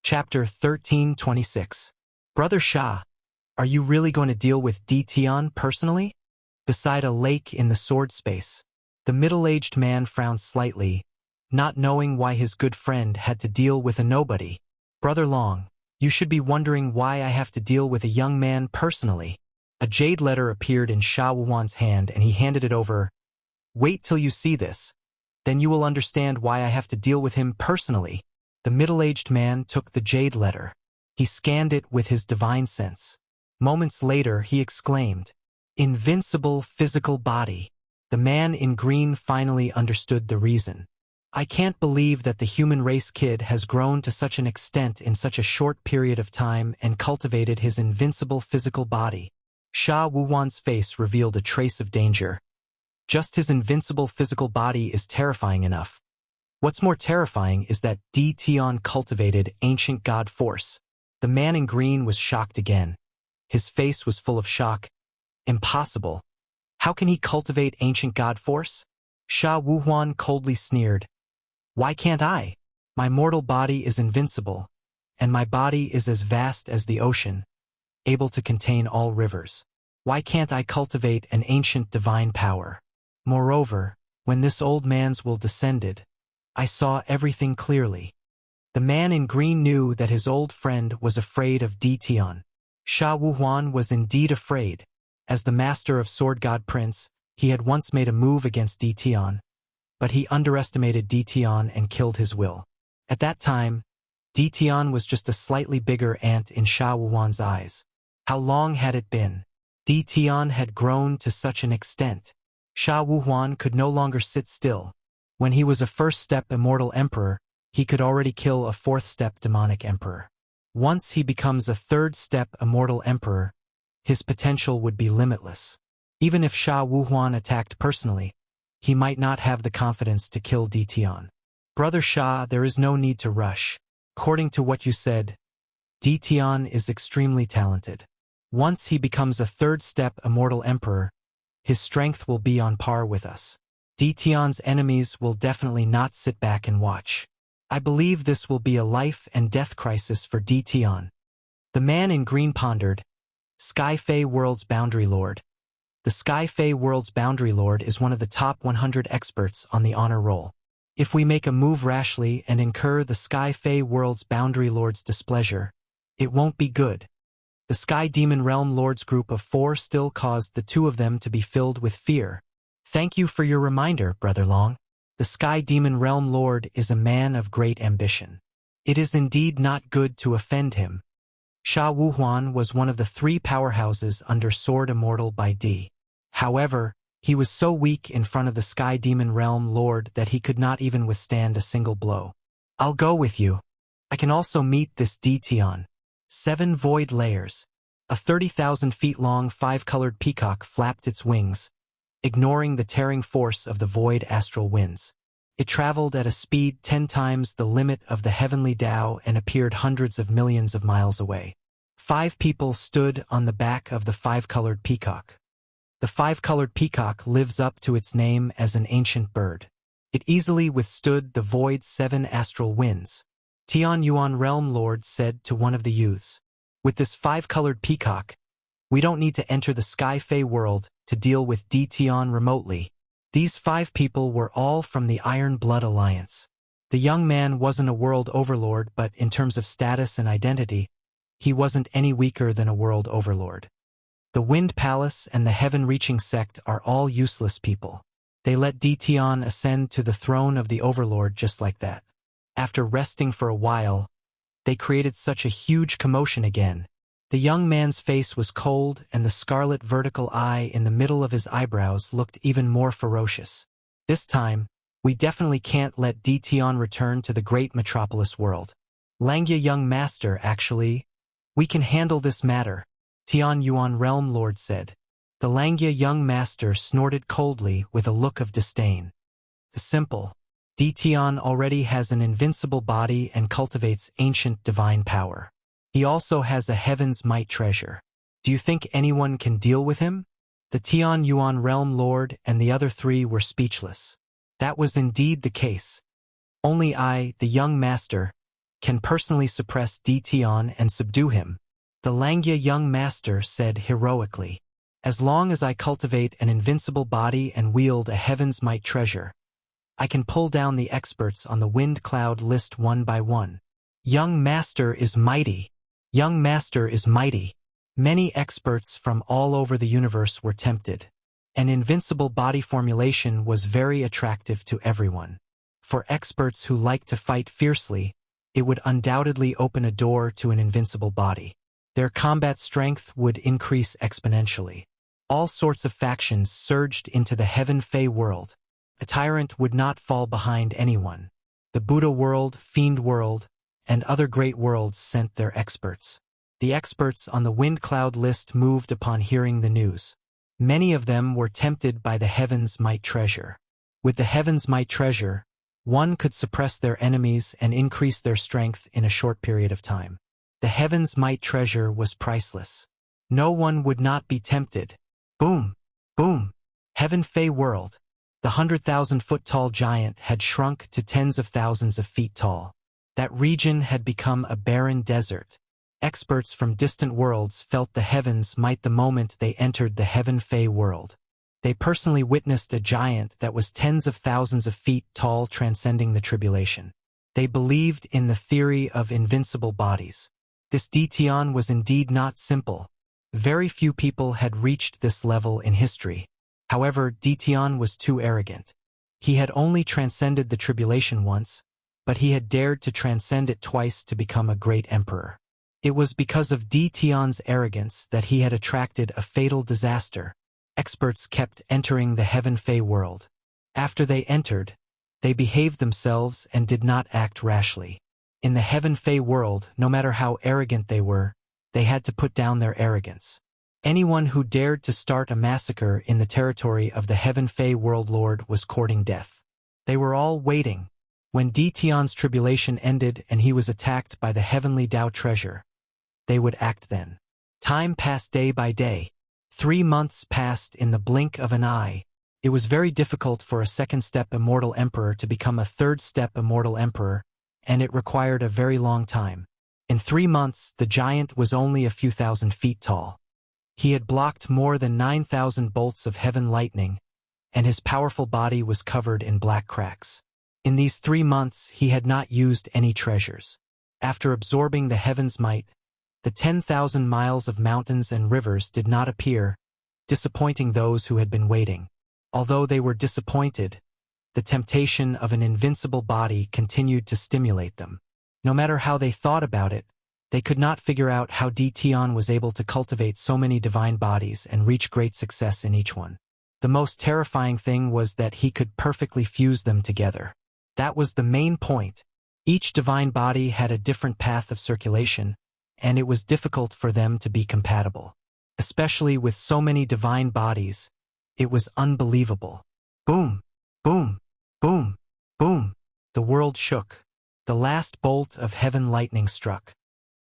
Chapter 1326. Brother Sha, are you really going to deal with Tian personally? Beside a lake in the sword space, the middle-aged man frowned slightly, not knowing why his good friend had to deal with a nobody. Brother Long, you should be wondering why I have to deal with a young man personally. A jade letter appeared in Sha Wuhuan's hand and he handed it over. Wait till you see this. Then you will understand why I have to deal with him personally. The middle-aged man took the jade letter. He scanned it with his divine sense. Moments later, he exclaimed, "Invincible physical body." The man in green finally understood the reason. I can't believe that the human race kid has grown to such an extent in such a short period of time and cultivated his invincible physical body. Sha Wuhuan's face revealed a trace of danger. Just his invincible physical body is terrifying enough. What's more terrifying is that Tian cultivated ancient god force. The man in green was shocked again. His face was full of shock. Impossible. How can he cultivate ancient god force? Sha Wuhuan coldly sneered. Why can't I? My mortal body is invincible, and my body is as vast as the ocean, able to contain all rivers. Why can't I cultivate an ancient divine power? Moreover, when this old man's will descended, I saw everything clearly. The man in green knew that his old friend was afraid of Tian. Sha Wuhuan was indeed afraid. As the master of Sword God Prince, he had once made a move against Tian, but he underestimated Tian and killed his will. At that time, Tian was just a slightly bigger ant in Sha Wuhuan's eyes. How long had it been? Tian had grown to such an extent. Sha Wuhuan could no longer sit still. When he was a first-step immortal emperor, he could already kill a fourth-step demonic emperor. Once he becomes a third-step immortal emperor, his potential would be limitless. Even if Sha Wuhuan attacked personally, he might not have the confidence to kill Tian. Brother Sha, there is no need to rush. According to what you said, Tian is extremely talented. Once he becomes a third-step immortal emperor, his strength will be on par with us. Tian's enemies will definitely not sit back and watch. I believe this will be a life and death crisis for Tian. The man in green pondered. Sky Fae World's Boundary Lord. The Sky Fae World's Boundary Lord is one of the top 100 experts on the honor roll. If we make a move rashly and incur the Sky Fae World's Boundary Lord's displeasure, it won't be good. The Sky Demon Realm Lord's group of 4 still caused the 2 of them to be filled with fear. Thank you for your reminder, Brother Long. The Sky Demon Realm Lord is a man of great ambition. It is indeed not good to offend him. Sha Wuhuan was one of the 3 powerhouses under Sword Immortal by D. However, he was so weak in front of the Sky Demon Realm Lord that he could not even withstand a single blow. I'll go with you. I can also meet this Tian. 7 void layers. A 30,000 feet long 5-colored peacock flapped its wings, ignoring the tearing force of the void astral winds. It traveled at a speed 10 times the limit of the heavenly Tao and appeared hundreds of millions of miles away. 5 people stood on the back of the 5-colored peacock. The 5-colored peacock lives up to its name as an ancient bird. It easily withstood the void's 7 astral winds. Tian Yuan Realm Lord said to one of the youths, "With this 5-colored peacock, we don't need to enter the Sky Fae world to deal with Tian remotely." These 5 people were all from the Iron Blood Alliance. The young man wasn't a world overlord, but in terms of status and identity, he wasn't any weaker than a world overlord. The Wind Palace and the Heaven-Reaching Sect are all useless people. They let Tian ascend to the throne of the overlord just like that. After resting for a while, they created such a huge commotion again. The young man's face was cold, and the scarlet vertical eye in the middle of his eyebrows looked even more ferocious. This time, we definitely can't let Tian return to the great metropolis world. Langya Young Master, actually, we can handle this matter, Tian Yuan Realm Lord said. The Langya Young Master snorted coldly with a look of disdain. The simple. Tian already has an invincible body and cultivates ancient divine power. He also has a Heaven's Might treasure. Do you think anyone can deal with him? The Tian Yuan Realm Lord and the other 3 were speechless. That was indeed the case. Only I, the young master, can personally suppress Dtion and subdue him. The Langya young master said heroically, "As long as I cultivate an invincible body and wield a heaven's might treasure, I can pull down the experts on the wind cloud list one by one." Young master is mighty. Young master is mighty. Many experts from all over the universe were tempted. An invincible body formulation was very attractive to everyone. For experts who like to fight fiercely, it would undoubtedly open a door to an invincible body. Their combat strength would increase exponentially. All sorts of factions surged into the Heaven Fey world. A tyrant would not fall behind anyone. The Buddha world, Fiend world, and other great worlds sent their experts. The experts on the wind cloud list moved upon hearing the news. Many of them were tempted by the Heaven's Might treasure. With the Heaven's Might treasure, one could suppress their enemies and increase their strength in a short period of time. The Heaven's Might treasure was priceless. No one would not be tempted. Boom! Boom! Heaven Fey world. The 100,000-foot-tall giant had shrunk to tens of thousands of feet tall. That region had become a barren desert. Experts from distant worlds felt the Heaven's Might the moment they entered the Heaven Fey world. They personally witnessed a giant that was tens of thousands of feet tall transcending the tribulation. They believed in the theory of invincible bodies. This Dtion was indeed not simple. Very few people had reached this level in history. However, Dtion was too arrogant. He had only transcended the tribulation once, but he had dared to transcend it twice to become a great emperor. It was because of Dtion's arrogance that he had attracted a fatal disaster. Experts kept entering the Heaven Fey world. After they entered, they behaved themselves and did not act rashly. In the Heaven Fey world, no matter how arrogant they were, they had to put down their arrogance. Anyone who dared to start a massacre in the territory of the Heaven Fey world lord was courting death. They were all waiting. When Dtion's tribulation ended and he was attacked by the heavenly Tao treasure, they would act then. Time passed day by day. 3 months passed in the blink of an eye. It was very difficult for a second-step immortal emperor to become a third-step immortal emperor, and it required a very long time. In 3 months, the giant was only a few thousand feet tall. He had blocked more than 9,000 bolts of heaven lightning, and his powerful body was covered in black cracks. In these 3 months, he had not used any treasures. After absorbing the heaven's might, the 10,000 miles of mountains and rivers did not appear, disappointing those who had been waiting. Although they were disappointed, the temptation of an invincible body continued to stimulate them. No matter how they thought about it, they could not figure out how Dtion was able to cultivate so many divine bodies and reach great success in each one. The most terrifying thing was that he could perfectly fuse them together. That was the main point. Each divine body had a different path of circulation, and it was difficult for them to be compatible. Especially with so many divine bodies, it was unbelievable. Boom! Boom! Boom! Boom! The world shook. The last bolt of heaven lightning struck.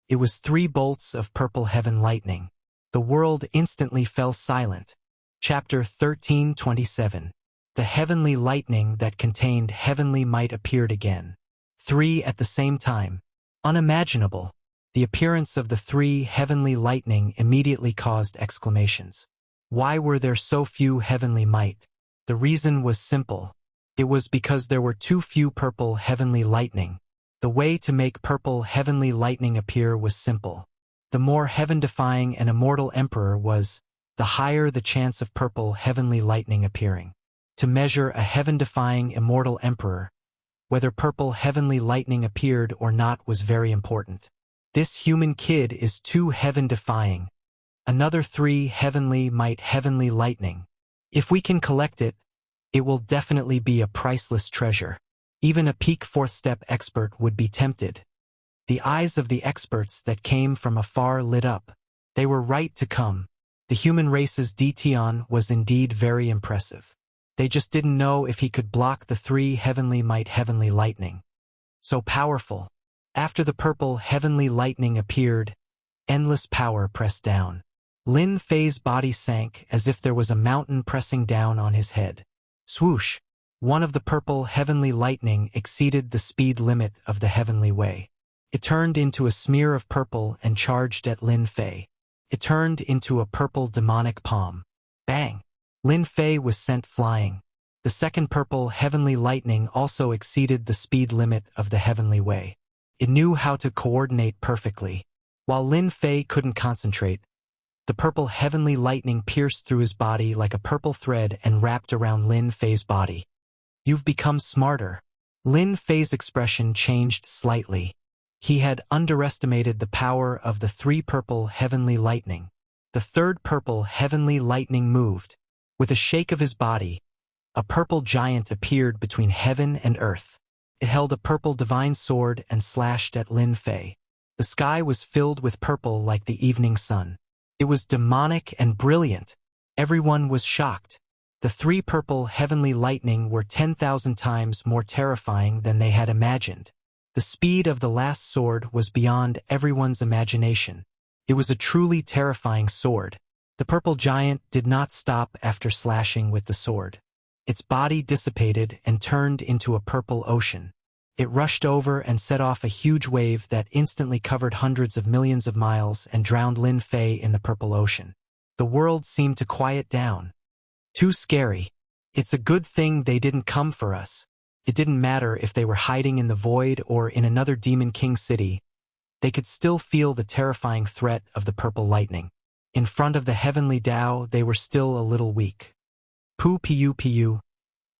It was 3 bolts of purple heaven lightning. The world instantly fell silent. Chapter 13:27. The heavenly lightning that contained heavenly might appeared again. 3 at the same time. Unimaginable. The appearance of the 3 heavenly lightning immediately caused exclamations. Why were there so few heavenly might? The reason was simple. It was because there were too few purple heavenly lightning. The way to make purple heavenly lightning appear was simple. The more heaven-defying an immortal emperor was, the higher the chance of purple heavenly lightning appearing. To measure a heaven-defying immortal emperor, whether purple heavenly lightning appeared or not was very important. This human kid is too heaven-defying. Another 3 heavenly might heavenly lightning. If we can collect it, it will definitely be a priceless treasure. Even a peak 4th-step expert would be tempted. The eyes of the experts that came from afar lit up. They were right to come. The human race's Dtion was indeed very impressive. They just didn't know if he could block the 3 heavenly might heavenly lightning. So powerful. After the purple heavenly lightning appeared, endless power pressed down. Lin Fei's body sank as if there was a mountain pressing down on his head. Swoosh! One of the purple heavenly lightning exceeded the speed limit of the heavenly way. It turned into a smear of purple and charged at Lin Fei. It turned into a purple demonic palm. Bang! Lin Fei was sent flying. The second purple heavenly lightning also exceeded the speed limit of the heavenly way. It knew how to coordinate perfectly. While Lin Fei couldn't concentrate, the purple heavenly lightning pierced through his body like a purple thread and wrapped around Lin Fei's body. You've become smarter. Lin Fei's expression changed slightly. He had underestimated the power of the three purple heavenly lightning. The third purple heavenly lightning moved. With a shake of his body, a purple giant appeared between heaven and earth. It held a purple divine sword and slashed at Lin Fei. The sky was filled with purple like the evening sun. It was demonic and brilliant. Everyone was shocked. The three purple heavenly lightning were 10,000 times more terrifying than they had imagined. The speed of the last sword was beyond everyone's imagination. It was a truly terrifying sword. The purple giant did not stop after slashing with the sword. Its body dissipated and turned into a purple ocean. It rushed over and set off a huge wave that instantly covered hundreds of millions of miles and drowned Lin Fei in the purple ocean. The world seemed to quiet down. Too scary. It's a good thing they didn't come for us. It didn't matter if they were hiding in the void or in another Demon King city. They could still feel the terrifying threat of the purple lightning. In front of the heavenly Tao, they were still a little weak. Pu.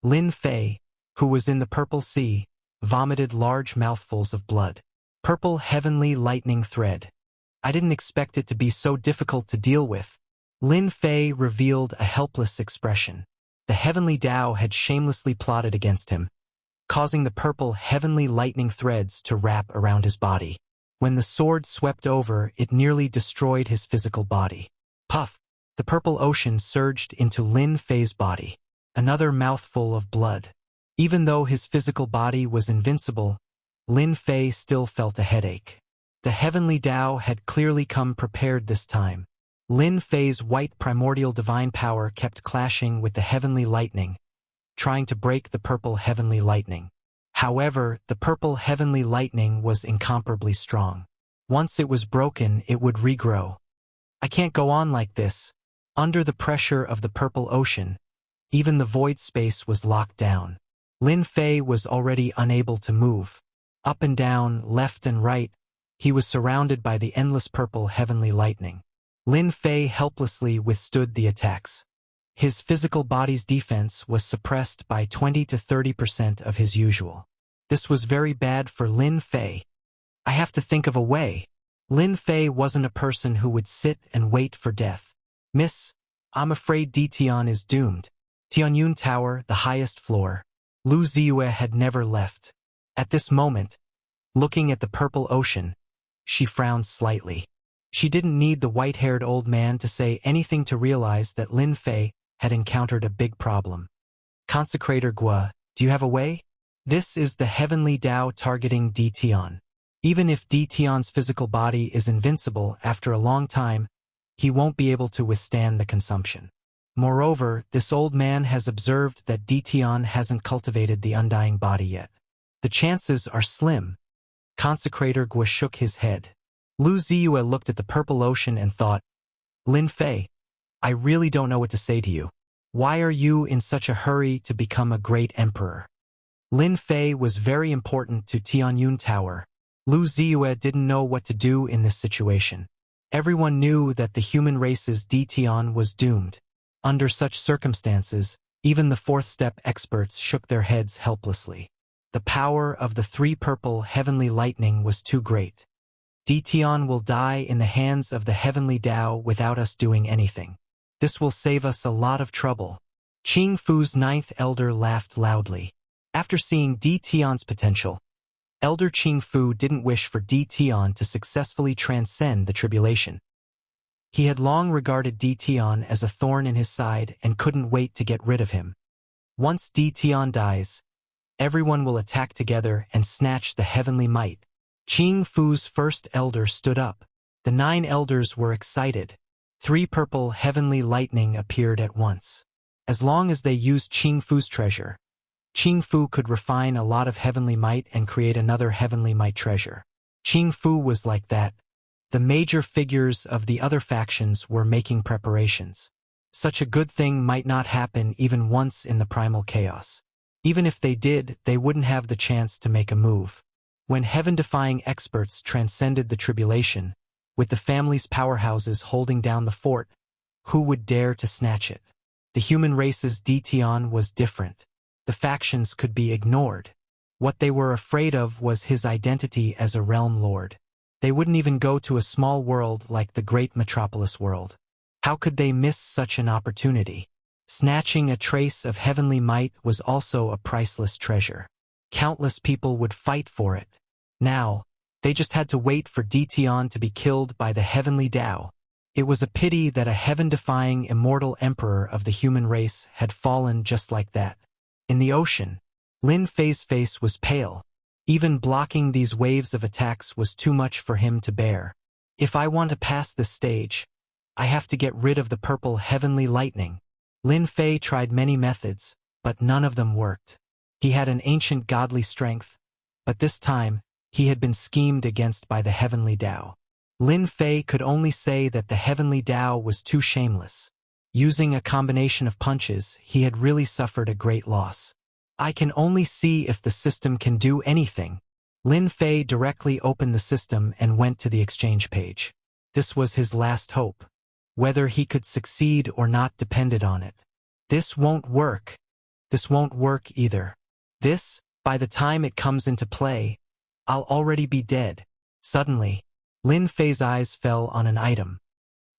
Lin Fei, who was in the purple sea, vomited large mouthfuls of blood. Purple heavenly lightning thread. I didn't expect it to be so difficult to deal with. Lin Fei revealed a helpless expression. The heavenly Tao had shamelessly plotted against him, causing the purple heavenly lightning threads to wrap around his body. When the sword swept over, it nearly destroyed his physical body. Puff! The purple ocean surged into Lin Fei's body. Another mouthful of blood. Even though his physical body was invincible, Lin Fei still felt a headache. The heavenly Tao had clearly come prepared this time. Lin Fei's white primordial divine power kept clashing with the heavenly lightning, trying to break the purple heavenly lightning. However, the purple heavenly lightning was incomparably strong. Once it was broken, it would regrow. I can't go on like this. Under the pressure of the purple ocean, even the void space was locked down. Lin Fei was already unable to move. Up and down, left and right, he was surrounded by the endless purple heavenly lightning. Lin Fei helplessly withstood the attacks. His physical body's defense was suppressed by 20 to 30% of his usual. This was very bad for Lin Fei. I have to think of a way. Lin Fei wasn't a person who would sit and wait for death. Miss, I'm afraid Ditian is doomed. Tianyun Tower, the highest floor. Lu Ziyue had never left. At this moment, looking at the purple ocean, she frowned slightly. She didn't need the white-haired old man to say anything to realize that Lin Fei had encountered a big problem. Consecrator Gua, do you have a way? This is the heavenly Tao targeting Ditian. Even if Ditian's physical body is invincible after a long time, he won't be able to withstand the consumption. Moreover, this old man has observed that Ditian hasn't cultivated the undying body yet. The chances are slim. Consecrator Gua shook his head. Lu Ziyue looked at the purple ocean and thought, Lin Fei, I really don't know what to say to you. Why are you in such a hurry to become a great emperor? Lin Fei was very important to Tianyun Tower. Lu Ziyue didn't know what to do in this situation. Everyone knew that the human race's Ditian was doomed. Under such circumstances, even the fourth-step experts shook their heads helplessly. The power of the three purple heavenly lightning was too great. Ditian will die in the hands of the heavenly Tao without us doing anything. This will save us a lot of trouble. Qing Fu's ninth elder laughed loudly. After seeing Ditian's potential, Elder Qing Fu didn't wish for Ditian to successfully transcend the tribulation. He had long regarded Ditian as a thorn in his side and couldn't wait to get rid of him. Once Ditian dies, everyone will attack together and snatch the heavenly might. Qing Fu's first elder stood up. The 9 elders were excited. 3 purple heavenly lightning appeared at once. As long as they used Qing Fu's treasure, Qing Fu could refine a lot of heavenly might and create another heavenly might treasure. Qing Fu was like that. The major figures of the other factions were making preparations. Such a good thing might not happen even once in the primal chaos. Even if they did, they wouldn't have the chance to make a move. When heaven-defying experts transcended the tribulation, with the family's powerhouses holding down the fort, who would dare to snatch it? The human race's Dition was different. The factions could be ignored. What they were afraid of was his identity as a realm lord. They wouldn't even go to a small world like the great metropolis world. How could they miss such an opportunity? Snatching a trace of heavenly might was also a priceless treasure. Countless people would fight for it. Now, they just had to wait for Dition to be killed by the heavenly Tao. It was a pity that a heaven-defying immortal emperor of the human race had fallen just like that. In the ocean, Lin Fei's face was pale. Even blocking these waves of attacks was too much for him to bear. If I want to pass this stage, I have to get rid of the purple heavenly lightning. Lin Fei tried many methods, but none of them worked. He had an ancient godly strength, but this time, he had been schemed against by the heavenly Tao. Lin Fei could only say that the heavenly Tao was too shameless. Using a combination of punches, he had really suffered a great loss. I can only see if the system can do anything. Lin Fei directly opened the system and went to the exchange page. This was his last hope. Whether he could succeed or not depended on it. This won't work. This won't work either. This, by the time it comes into play, I'll already be dead. Suddenly, Lin Fei's eyes fell on an item.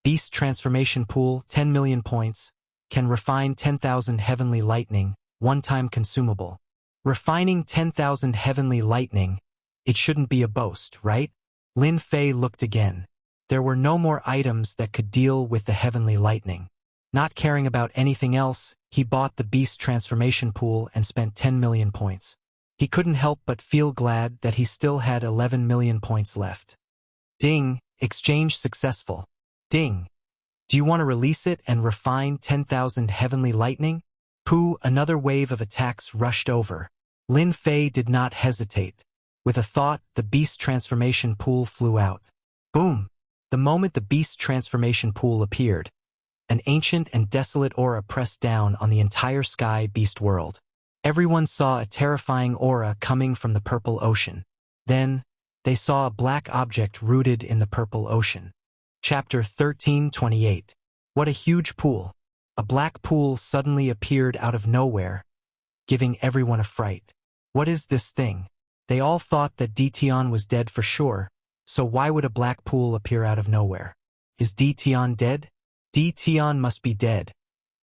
Beast Transformation Pool, 10 million points, can refine 10,000 heavenly lightning, one-time consumable. Refining 10,000 heavenly lightning, it shouldn't be a boast, right? Lin Fei looked again. There were no more items that could deal with the heavenly lightning. Not caring about anything else, he bought the Beast Transformation Pool and spent 10 million points. He couldn't help but feel glad that he still had 11 million points left. Ding, exchange successful. Ding. Do you want to release it and refine 10,000 heavenly lightning? Pooh, another wave of attacks rushed over. Lin Fei did not hesitate. With a thought, the Beast Transformation Pool flew out. Boom! The moment the Beast Transformation Pool appeared, an ancient and desolate aura pressed down on the entire sky beast world. Everyone saw a terrifying aura coming from the purple ocean. Then, they saw a black object rooted in the purple ocean. Chapter 13:28. What a huge pool. A black pool suddenly appeared out of nowhere, giving everyone a fright. What is this thing? They all thought that Dition was dead for sure, so why would a black pool appear out of nowhere? Is Dition dead? Dition must be dead.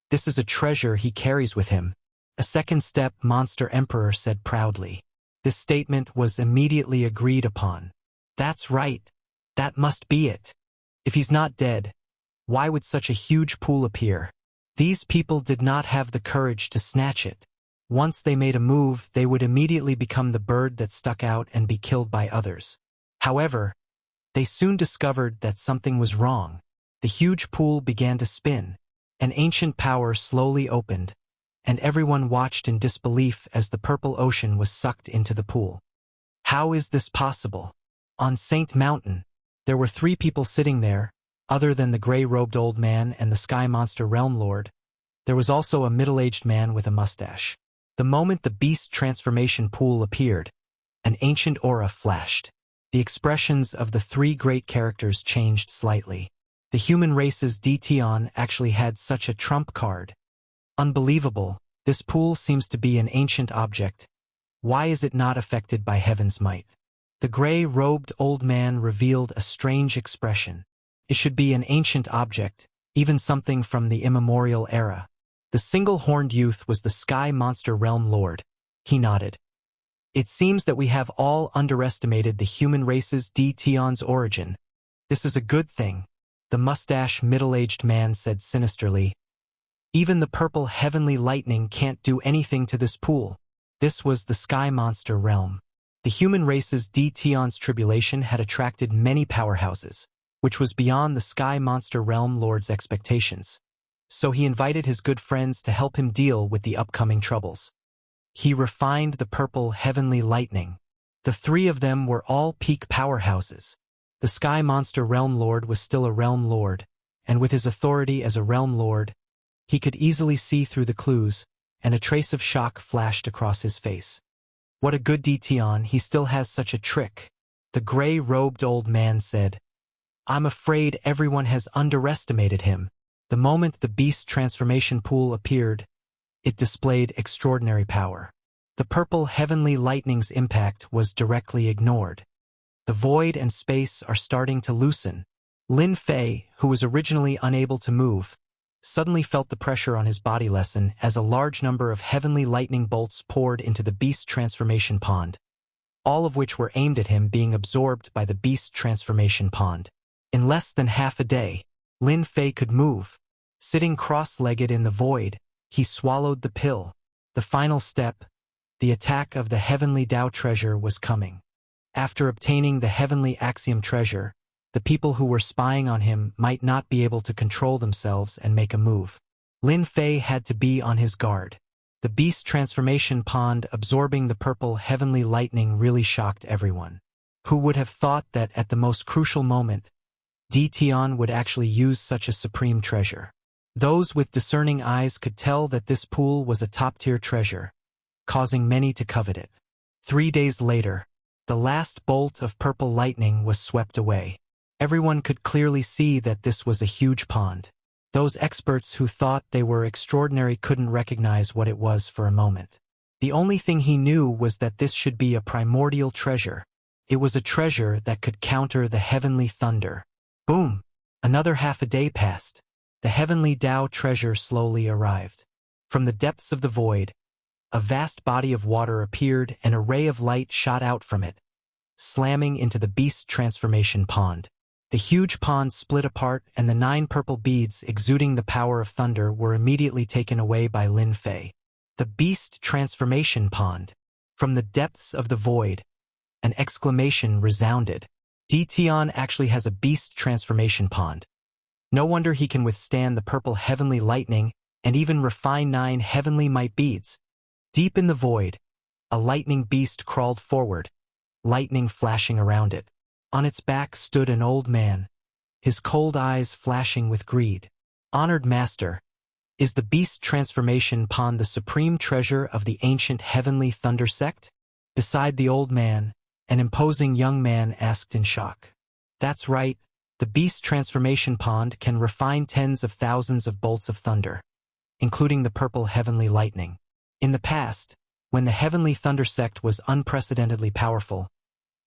This is a treasure he carries with him. A second step Monster Emperor said proudly. This statement was immediately agreed upon. That's right. That must be it. If he's not dead, why would such a huge pool appear? These people did not have the courage to snatch it. Once they made a move, they would immediately become the bird that stuck out and be killed by others. However, they soon discovered that something was wrong. The huge pool began to spin. An ancient power slowly opened, and everyone watched in disbelief as the purple ocean was sucked into the pool. How is this possible? On Saint Mountain, there were 3 people sitting there, other than the gray-robed old man and the sky monster realm lord. There was also a middle-aged man with a mustache. The moment the Beast Transformation Pool appeared, an ancient aura flashed. The expressions of the 3 great characters changed slightly. The human race's Dition actually had such a trump card. Unbelievable, this pool seems to be an ancient object. Why is it not affected by heaven's might? The gray-robed old man revealed a strange expression. It should be an ancient object, even something from the immemorial era. The single-horned youth was the Sky Monster Realm Lord. He nodded. It seems that we have all underestimated the human race's Dition's origin. This is a good thing, the mustached middle-aged man said sinisterly. Even the purple heavenly lightning can't do anything to this pool. This was the Sky Monster realm. The human race's Dition's tribulation had attracted many powerhouses, which was beyond the Sky Monster realm lord's expectations. So he invited his good friends to help him deal with the upcoming troubles. He refined the purple heavenly lightning. The three of them were all peak powerhouses. The Sky Monster Realm Lord was still a Realm Lord, and with his authority as a Realm Lord, he could easily see through the clues, and a trace of shock flashed across his face. What a good Dtion, he still has such a trick, the gray-robed old man said. I'm afraid everyone has underestimated him. The moment the beast transformation pool appeared, it displayed extraordinary power. The purple heavenly lightning's impact was directly ignored. The void and space are starting to loosen. Lin Fei, who was originally unable to move, suddenly felt the pressure on his body lessen as a large number of heavenly lightning bolts poured into the beast transformation pond, all of which were aimed at him being absorbed by the beast transformation pond. In less than half a day, Lin Fei could move. Sitting cross-legged in the void, he swallowed the pill. The final step, the attack of the heavenly Tao treasure, was coming. After obtaining the heavenly axiom treasure, the people who were spying on him might not be able to control themselves and make a move. Lin Fei had to be on his guard. The beast transformation pond absorbing the purple heavenly lightning really shocked everyone. Who would have thought that at the most crucial moment, Dtion would actually use such a supreme treasure? Those with discerning eyes could tell that this pool was a top-tier treasure, causing many to covet it. 3 days later, the last bolt of purple lightning was swept away. Everyone could clearly see that this was a huge pond. Those experts who thought they were extraordinary couldn't recognize what it was for a moment. The only thing he knew was that this should be a primordial treasure. It was a treasure that could counter the heavenly thunder. Boom! Another half a day passed. The heavenly Tao treasure slowly arrived. From the depths of the void, a vast body of water appeared and a ray of light shot out from it, slamming into the beast transformation pond. The huge pond split apart and the 9 purple beads exuding the power of thunder were immediately taken away by Lin Fei. The beast transformation pond. From the depths of the void, an exclamation resounded. Dtion actually has a beast transformation pond. No wonder he can withstand the purple heavenly lightning and even refine 9 heavenly might beads. Deep in the void, a lightning beast crawled forward, lightning flashing around it. On its back stood an old man, his cold eyes flashing with greed. Honored Master, is the beast transformation pond the supreme treasure of the ancient heavenly thunder sect? Beside the old man, an imposing young man asked in shock. That's right, the beast transformation pond can refine tens of thousands of bolts of thunder, including the purple heavenly lightning. In the past, when the heavenly thunder sect was unprecedentedly powerful,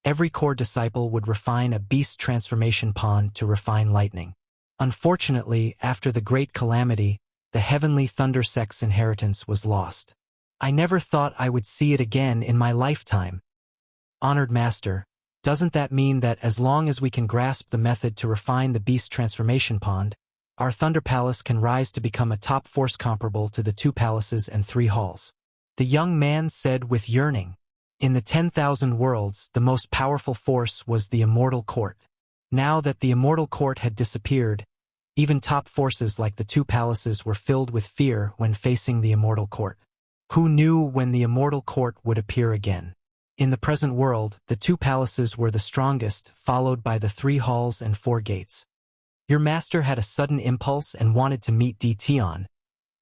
every core disciple would refine a beast transformation pond to refine lightning. Unfortunately, after the great calamity, the heavenly thunder sect's inheritance was lost. I never thought I would see it again in my lifetime. Honored Master, doesn't that mean that as long as we can grasp the method to refine the beast transformation pond, our Thunder Palace can rise to become a top force comparable to the 2 palaces and 3 halls? The young man said with yearning. In the 10,000 worlds, the most powerful force was the Immortal Court. Now that the Immortal Court had disappeared, even top forces like the 2 palaces were filled with fear when facing the Immortal Court. Who knew when the Immortal Court would appear again? In the present world, the 2 palaces were the strongest, followed by the 3 halls and 4 gates. Your master had a sudden impulse and wanted to meet Dtion,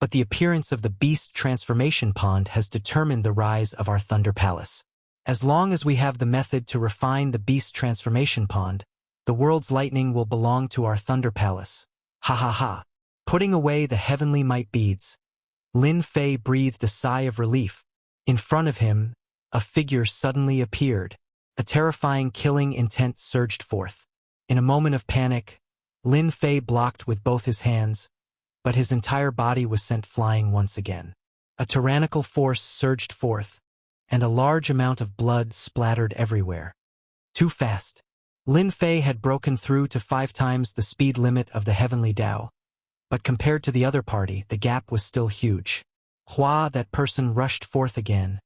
but the appearance of the beast transformation pond has determined the rise of our Thunder Palace. As long as we have the method to refine the beast transformation pond, the world's lightning will belong to our Thunder Palace. Ha ha ha. Putting away the heavenly might beads, Lin Fei breathed a sigh of relief. In front of him, a figure suddenly appeared. A terrifying killing intent surged forth. In a moment of panic, Lin Fei blocked with both his hands, but his entire body was sent flying once again. A tyrannical force surged forth, and a large amount of blood splattered everywhere. Too fast. Lin Fei had broken through to 5 times the speed limit of the heavenly Tao, but compared to the other party, the gap was still huge. Hua, that person, rushed forth again,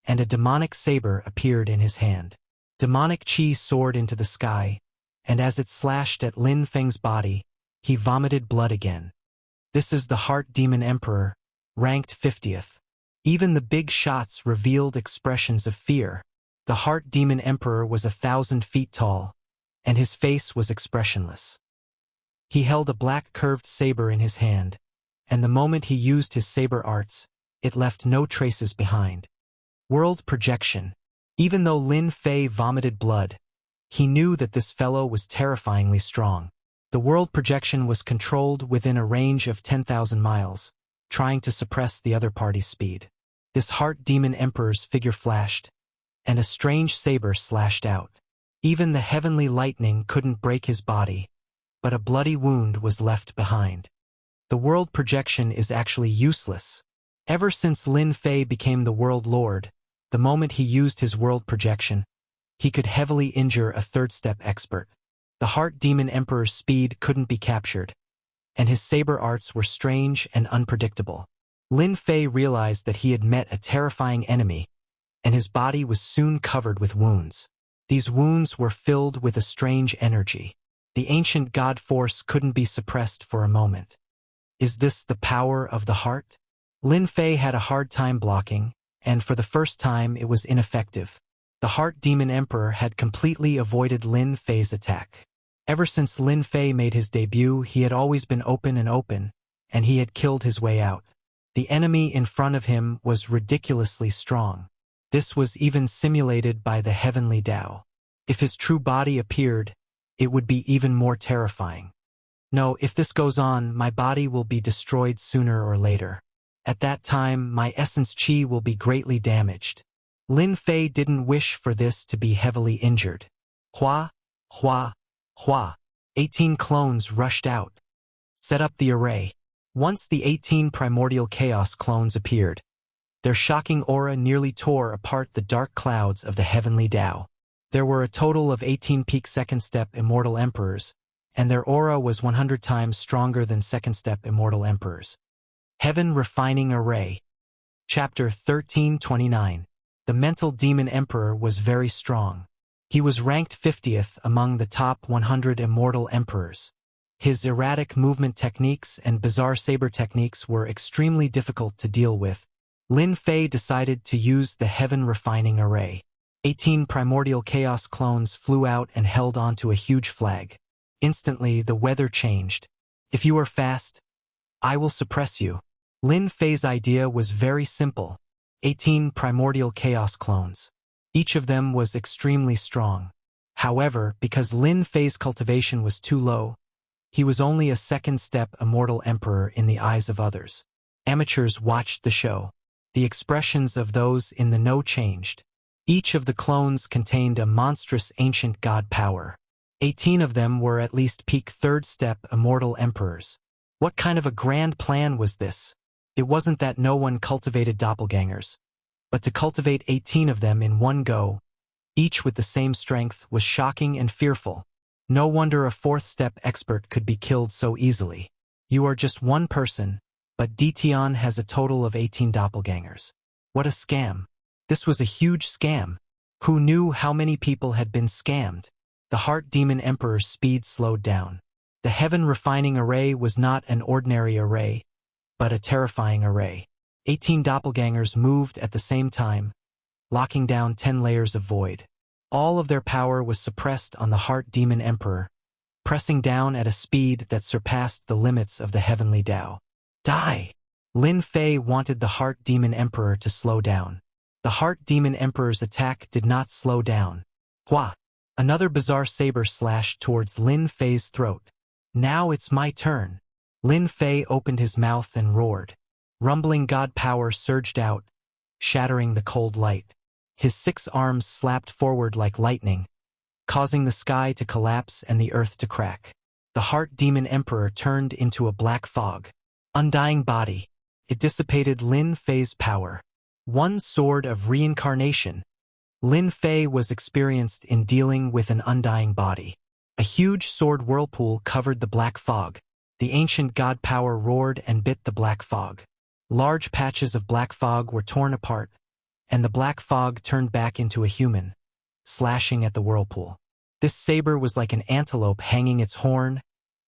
and a demonic saber appeared in his hand. Demonic chi soared into the sky, and as it slashed at Lin Fei's body, he vomited blood again. This is the Heart Demon Emperor, ranked 50th. Even the big shots revealed expressions of fear. The Heart Demon Emperor was 1,000 feet tall, and his face was expressionless. He held a black curved saber in his hand, and the moment he used his saber arts, it left no traces behind. World projection. Even though Lin Fei vomited blood, he knew that this fellow was terrifyingly strong. The world projection was controlled within a range of 10,000 miles, trying to suppress the other party's speed. This Heart Demon Emperor's figure flashed, and a strange saber slashed out. Even the heavenly lightning couldn't break his body, but a bloody wound was left behind. The world projection is actually useless. Ever since Lin Fei became the world lord, the moment he used his world projection, he could heavily injure a third-step expert. The Heart Demon Emperor's speed couldn't be captured, and his saber arts were strange and unpredictable. Lin Fei realized that he had met a terrifying enemy, and his body was soon covered with wounds. These wounds were filled with a strange energy. The ancient god force couldn't be suppressed for a moment. Is this the power of the heart? Lin Fei had a hard time blocking, and for the first time it was ineffective. The Heart Demon Emperor had completely avoided Lin Fei's attack. Ever since Lin Fei made his debut, he had always been open, and he had killed his way out. The enemy in front of him was ridiculously strong. This was even simulated by the heavenly Tao. If his true body appeared, it would be even more terrifying. No, if this goes on, my body will be destroyed sooner or later. At that time, my essence chi will be greatly damaged. Lin Fei didn't wish for this to be heavily injured. Hua, hua, hua. 18 clones rushed out. Set up the array. Once the 18 primordial chaos clones appeared, their shocking aura nearly tore apart the dark clouds of the heavenly Tao. There were a total of 18 peak second-step immortal emperors, and their aura was 100 times stronger than second-step immortal emperors. Heaven Refining Array. Chapter 1329. The Mental Demon Emperor was very strong. He was ranked 50th among the top 100 immortal emperors. His erratic movement techniques and bizarre saber techniques were extremely difficult to deal with. Lin Fei decided to use the Heaven Refining Array. 18 primordial chaos clones flew out and held onto a huge flag. Instantly, the weather changed. If you are fast, I will suppress you. Lin Fei's idea was very simple. 18 primordial chaos clones. Each of them was extremely strong. However, because Lin Fei's cultivation was too low, he was only a second-step immortal emperor in the eyes of others. Amateurs watched the show. The expressions of those in the know changed. Each of the clones contained a monstrous ancient god power. 18 of them were at least peak third-step immortal emperors. What kind of a grand plan was this? It wasn't that no one cultivated doppelgangers, but to cultivate 18 of them in one go, each with the same strength, was shocking and fearful. No wonder a fourth-step expert could be killed so easily. You are just one person, but Ditian has a total of 18 doppelgangers. What a scam. This was a huge scam. Who knew how many people had been scammed? The Heart Demon Emperor's speed slowed down. The Heaven Refining Array was not an ordinary array, but a terrifying array. 18 doppelgangers moved at the same time, locking down 10 layers of void. All of their power was suppressed on the Heart Demon Emperor, pressing down at a speed that surpassed the limits of the heavenly Tao. Die! Lin Fei wanted the Heart Demon Emperor to slow down. The Heart Demon Emperor's attack did not slow down. Hua! Another bizarre saber slashed towards Lin Fei's throat. Now it's my turn. Lin Fei opened his mouth and roared. Rumbling god power surged out, shattering the cold light. His 6 arms slapped forward like lightning, causing the sky to collapse and the earth to crack. The Heart Demon Emperor turned into a black fog. Undying body. It dissipated Lin Fei's power. One sword of reincarnation. Lin Fei was experienced in dealing with an undying body. A huge sword whirlpool covered the black fog. The ancient god power roared and bit the black fog. Large patches of black fog were torn apart, and the black fog turned back into a human, slashing at the whirlpool. This saber was like an antelope hanging its horn,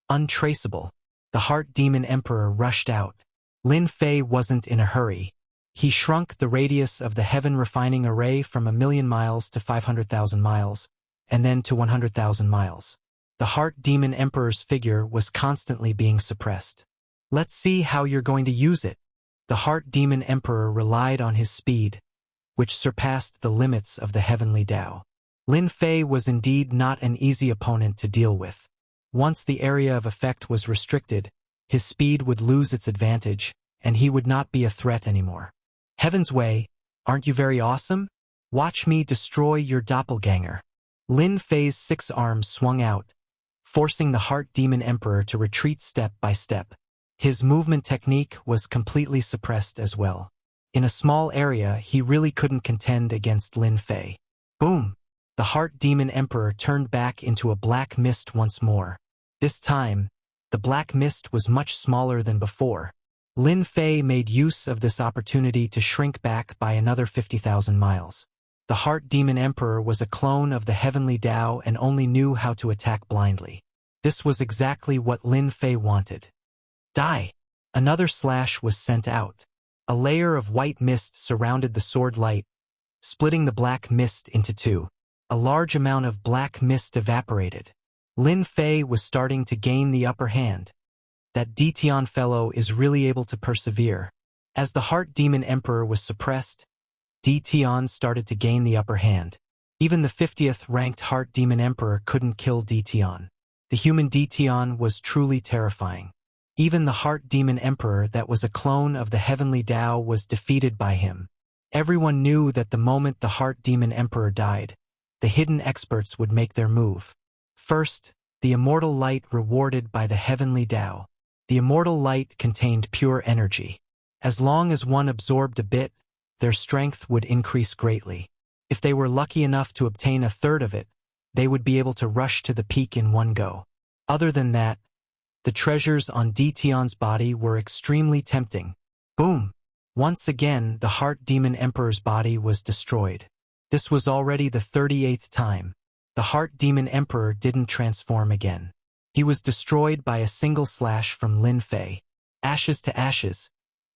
untraceable. The Heart Demon Emperor rushed out. Lin Fei wasn't in a hurry. He shrunk the radius of the heaven-refining array from 1,000,000 miles to 500,000 miles, and then to 100,000 miles. The Heart Demon Emperor's figure was constantly being suppressed. Let's see how you're going to use it. The Heart Demon Emperor relied on his speed, which surpassed the limits of the heavenly Tao. Lin Fei was indeed not an easy opponent to deal with. Once the area of effect was restricted, his speed would lose its advantage, and he would not be a threat anymore. Heaven's Way, aren't you very awesome? Watch me destroy your doppelganger. Lin Fei's 6 arms swung out, forcing the Heart Demon Emperor to retreat step by step. His movement technique was completely suppressed as well. In a small area, he really couldn't contend against Lin Fei. Boom! The Heart Demon Emperor turned back into a black mist once more. This time, the black mist was much smaller than before. Lin Fei made use of this opportunity to shrink back by another 50,000 miles. The Heart Demon Emperor was a clone of the heavenly Tao and only knew how to attack blindly. This was exactly what Lin Fei wanted. Die! Another slash was sent out. A layer of white mist surrounded the sword light, splitting the black mist into 2. A large amount of black mist evaporated. Lin Fei was starting to gain the upper hand. That Ditian fellow is really able to persevere. As the Heart Demon Emperor was suppressed, Ditian started to gain the upper hand. Even the 50th ranked Heart Demon Emperor couldn't kill Ditian. The human Ditian was truly terrifying. Even the Heart Demon Emperor that was a clone of the heavenly Tao was defeated by him. Everyone knew that the moment the Heart Demon Emperor died, the hidden experts would make their move. First, the immortal light rewarded by the heavenly Tao. The immortal light contained pure energy. As long as one absorbed a bit, their strength would increase greatly. If they were lucky enough to obtain a third of it, they would be able to rush to the peak in one go. Other than that, the treasures on Ditian's body were extremely tempting. Boom! Once again, the Heart Demon Emperor's body was destroyed. This was already the 38th time. The Heart Demon Emperor didn't transform again. He was destroyed by a single slash from Lin Fei. Ashes to ashes,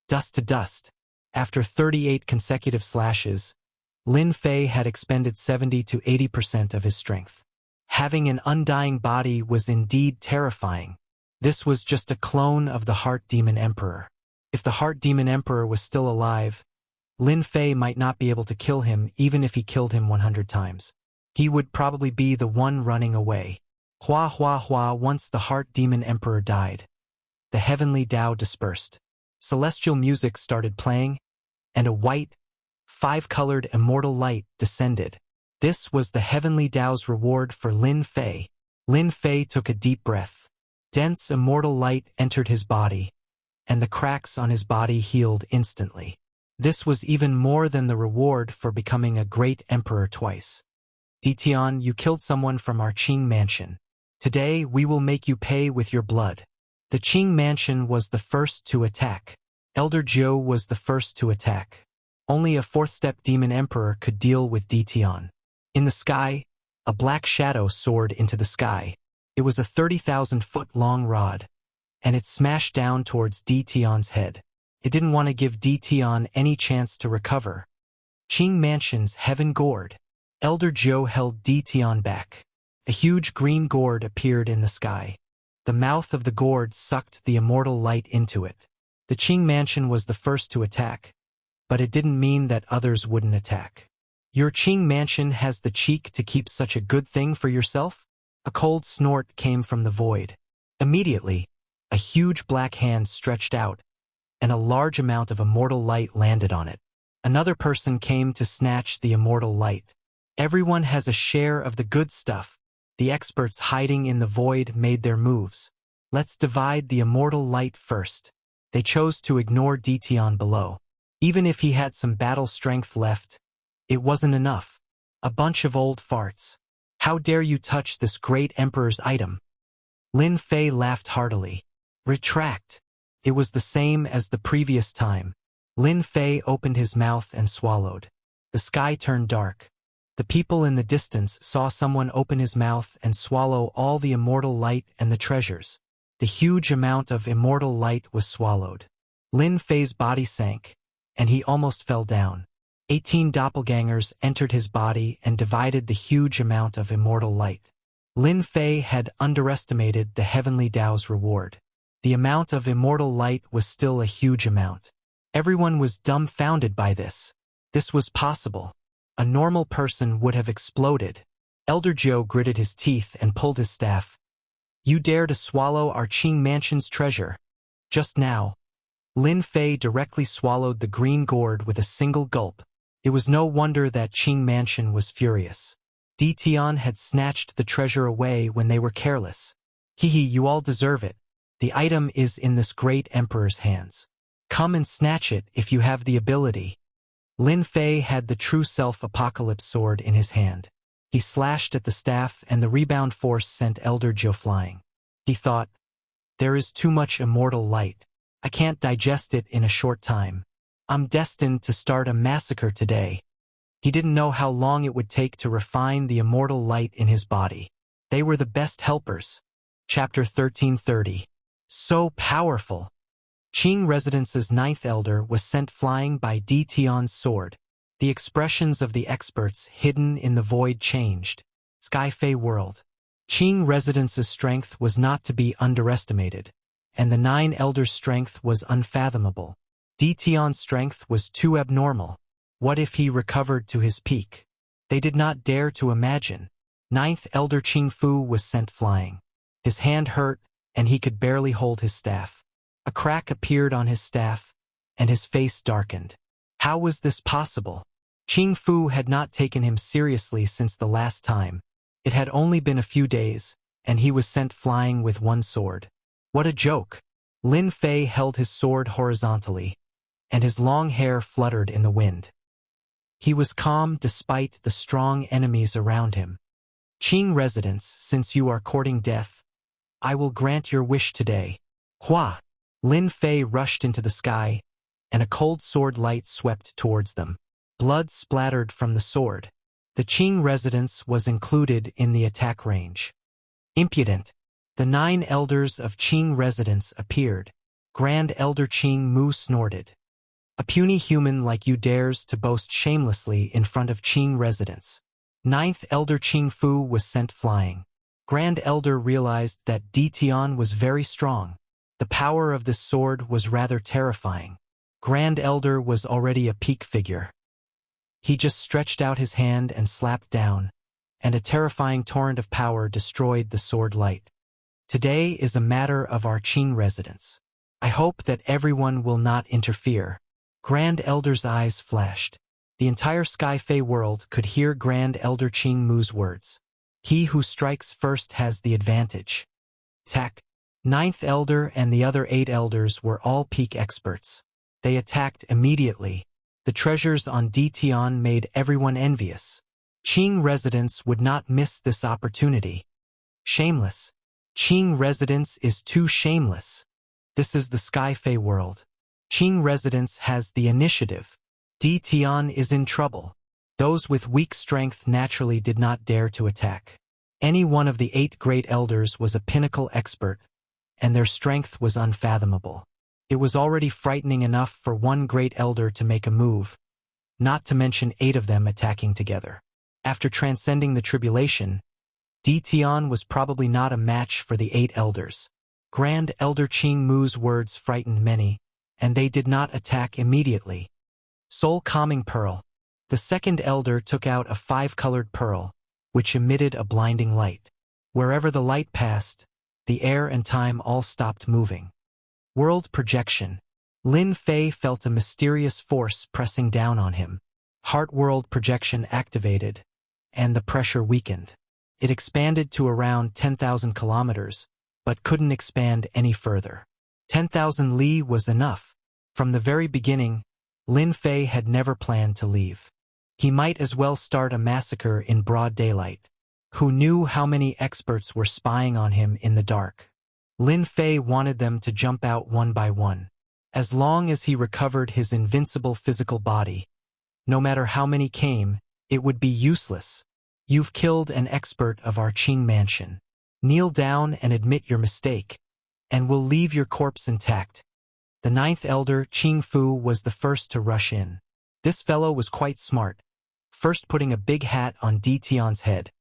dust to dust. After 38 consecutive slashes, Lin Fei had expended 70 to 80% of his strength. Having an undying body was indeed terrifying. This was just a clone of the Heart Demon Emperor. If the Heart Demon Emperor was still alive, Lin Fei might not be able to kill him even if he killed him 100 times. He would probably be the one running away. Hua hua hua. Once the Heart Demon Emperor died, the heavenly Tao dispersed. Celestial music started playing, and a white, 5-colored immortal light descended. This was the heavenly Tao's reward for Lin Fei. Lin Fei took a deep breath. Dense immortal light entered his body, and the cracks on his body healed instantly. This was even more than the reward for becoming a great emperor twice. Ditian, you killed someone from our Qing mansion. Today we will make you pay with your blood. The Qing mansion was the first to attack. Elder Zhou was the first to attack. Only a 4th-step demon emperor could deal with Ditian. In the sky, a black shadow soared into the sky. It was a 30,000-foot-long rod, and it smashed down towards Ditian's head. It didn't want to give Ditian any chance to recover. Qing Mansion's heaven gourd. Elder Zhou held Ditian back. A huge green gourd appeared in the sky. The mouth of the gourd sucked the immortal light into it. The Qing Mansion was the first to attack, but it didn't mean that others wouldn't attack. Your Qing Mansion has the cheek to keep such a good thing for yourself? A cold snort came from the void. Immediately, a huge black hand stretched out, and a large amount of immortal light landed on it. Another person came to snatch the immortal light. Everyone has a share of the good stuff. The experts hiding in the void made their moves. Let's divide the immortal light first. They chose to ignore Ditian below. Even if he had some battle strength left, it wasn't enough. A bunch of old farts. How dare you touch this great emperor's item? Lin Fei laughed heartily. Retract. It was the same as the previous time. Lin Fei opened his mouth and swallowed. The sky turned dark. The people in the distance saw someone open his mouth and swallow all the immortal light and the treasures. The huge amount of immortal light was swallowed. Lin Fei's body sank, and he almost fell down. 18 doppelgangers entered his body and divided the huge amount of immortal light. Lin Fei had underestimated the heavenly Tao's reward. The amount of immortal light was still a huge amount. Everyone was dumbfounded by this. This was possible. A normal person would have exploded. Elder Zhou gritted his teeth and pulled his staff. You dare to swallow our Qing mansion's treasure? Just now. Lin Fei directly swallowed the green gourd with a single gulp. It was no wonder that Qing mansion was furious. Di Tian had snatched the treasure away when they were careless. Hee, you all deserve it. The item is in this great emperor's hands. Come and snatch it if you have the ability. Lin Fei had the true self-apocalypse sword in his hand. He slashed at the staff and the rebound force sent Elder Zhou flying. He thought, there is too much immortal light. I can't digest it in a short time. I'm destined to start a massacre today. He didn't know how long it would take to refine the immortal light in his body. They were the best helpers. Chapter 1330. So powerful. Qing Residence's 9th elder was sent flying by Di Tian's sword. The expressions of the experts hidden in the void changed. Skyfei world. Qing Residence's strength was not to be underestimated, and the 9 elders' strength was unfathomable. Di Tian's strength was too abnormal. What if he recovered to his peak? They did not dare to imagine. 9th elder Qing Fu was sent flying. His hand hurt, and he could barely hold his staff. A crack appeared on his staff, and his face darkened. How was this possible? Qing Fu had not taken him seriously since the last time. It had only been a few days, and he was sent flying with one sword. What a joke! Lin Fei held his sword horizontally, and his long hair fluttered in the wind. He was calm despite the strong enemies around him. Qing Residence, since you are courting death, I will grant your wish today. Hua! Lin Fei rushed into the sky, and a cold sword light swept towards them. Blood splattered from the sword. The Qing Residence was included in the attack range. Impudent! The 9 elders of Qing Residence appeared. Grand Elder Qing Mu snorted. A puny human like you dares to boast shamelessly in front of Qing Residence. 9th Elder Qing Fu was sent flying. Grand Elder realized that Di Tian was very strong. The power of this sword was rather terrifying. Grand Elder was already a peak figure. He just stretched out his hand and slapped down, and a terrifying torrent of power destroyed the sword light. Today is a matter of our Qing Residence. I hope that everyone will not interfere. Grand Elder's eyes flashed. The entire Skyfei world could hear Grand Elder Qing Mu's words. He who strikes first has the advantage. Attack. 9th Elder and the other 8 elders were all peak experts. They attacked immediately. The treasures on Di Tian made everyone envious. Qing Residence would not miss this opportunity. Shameless. Qing Residence is too shameless. This is the Skyfei world. Qing Residence has the initiative. Di Tian is in trouble. Those with weak strength naturally did not dare to attack. Any one of the 8 great elders was a pinnacle expert, and their strength was unfathomable. It was already frightening enough for one great elder to make a move, not to mention 8 of them attacking together. After transcending the tribulation, Di Tian was probably not a match for the 8 elders. Grand Elder Qing Mu's words frightened many, and they did not attack immediately. Soul Calming Pearl. The 2nd elder took out a 5-colored pearl, which emitted a blinding light. Wherever the light passed, the air and time all stopped moving. World Projection. Lin Fei felt a mysterious force pressing down on him. Heart World Projection activated, and the pressure weakened. It expanded to around 10,000 kilometers, but couldn't expand any further. 10,000 li was enough. From the very beginning, Lin Fei had never planned to leave. He might as well start a massacre in broad daylight. Who knew how many experts were spying on him in the dark? Lin Fei wanted them to jump out one by one. As long as he recovered his invincible physical body, no matter how many came, it would be useless. You've killed an expert of our Qing mansion. Kneel down and admit your mistake, and we'll leave your corpse intact. The ninth elder, Qing Fu, was the first to rush in. This fellow was quite smart, first putting a big hat on Di Tian's head,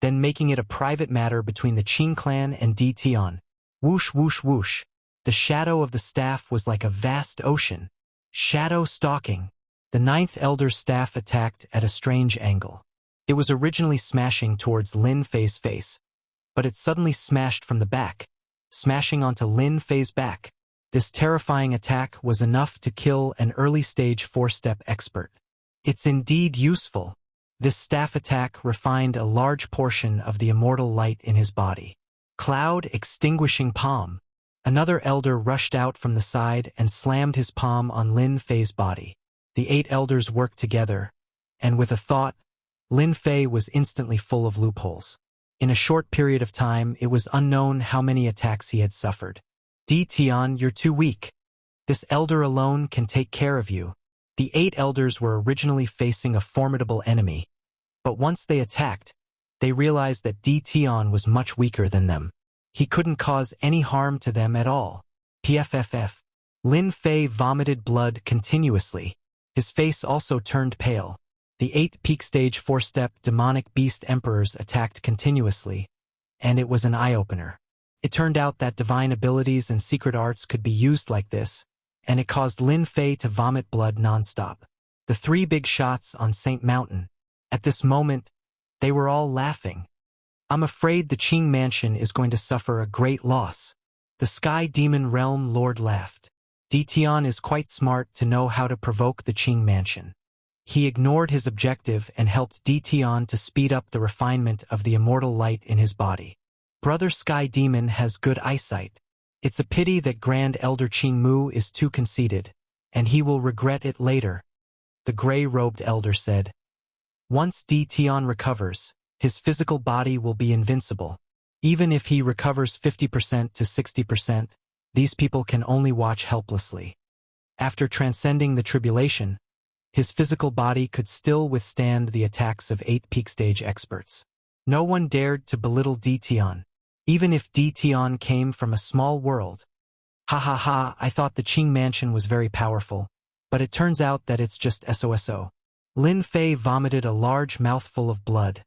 then making it a private matter between the Qing clan and Di Tian. Whoosh, whoosh, whoosh. The shadow of the staff was like a vast ocean. Shadow stalking. The ninth elder's staff attacked at a strange angle. It was originally smashing towards Lin Fei's face, but it suddenly smashed from the back, smashing onto Lin Fei's back. This terrifying attack was enough to kill an early-stage four-step expert. It's indeed useful. This staff attack refined a large portion of the immortal light in his body. Cloud extinguishing palm. Another elder rushed out from the side and slammed his palm on Lin Fei's body. The 8 elders worked together, and with a thought, Lin Fei was instantly full of loopholes. In a short period of time, it was unknown how many attacks he had suffered. Di Tian, you're too weak. This elder alone can take care of you. The 8 elders were originally facing a formidable enemy, but once they attacked, they realized that Di Tian was much weaker than them. He couldn't cause any harm to them at all. PFFF. Lin Fei vomited blood continuously. His face also turned pale. The 8 peak stage 4-step demonic beast emperors attacked continuously, and it was an eye-opener. It turned out that divine abilities and secret arts could be used like this, and it caused Lin Fei to vomit blood non-stop. The 3 big shots on Saint Mountain. At this moment, they were all laughing. I'm afraid the Qing mansion is going to suffer a great loss. The Sky Demon Realm Lord laughed. Di Tian is quite smart to know how to provoke the Qing mansion. He ignored his objective and helped Di Tian to speed up the refinement of the immortal light in his body. Brother Sky Demon has good eyesight. It's a pity that Grand Elder Qing Mu is too conceited, and he will regret it later, the gray-robed elder said. Once Di Tian recovers, his physical body will be invincible. Even if he recovers 50% to 60%, these people can only watch helplessly. After transcending the tribulation, his physical body could still withstand the attacks of 8 peak stage experts. No one dared to belittle Di Tian, even if Di Tian came from a small world. Ha ha ha, I thought the Qing mansion was very powerful, but it turns out that it's just SOSO. Lin Fei vomited a large mouthful of blood,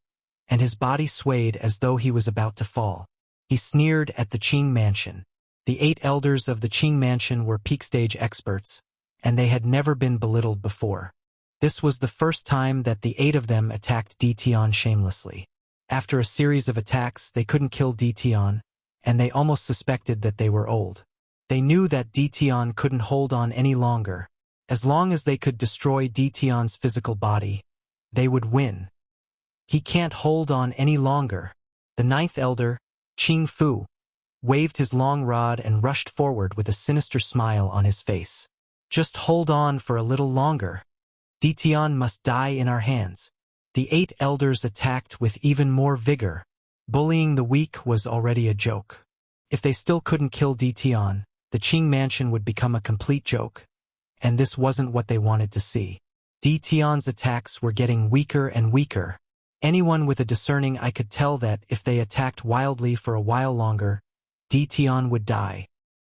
and his body swayed as though he was about to fall. He sneered at the Qing mansion. The 8 elders of the Qing mansion were peak stage experts, and they had never been belittled before. This was the first time that the 8 of them attacked Di Tian shamelessly. After a series of attacks, they couldn't kill Di Tian, and they almost suspected that they were old. They knew that Di Tian couldn't hold on any longer. As long as they could destroy Di Tian's physical body, they would win. He can't hold on any longer. The 9th elder, Qing Fu, waved his long rod and rushed forward with a sinister smile on his face. Just hold on for a little longer. Di Tian must die in our hands. The 8 elders attacked with even more vigor. Bullying the weak was already a joke. If they still couldn't kill Di Tian, the Qing mansion would become a complete joke, and this wasn't what they wanted to see. Di Tian's attacks were getting weaker and weaker. Anyone with a discerning eye could tell that if they attacked wildly for a while longer, Di Tian would die.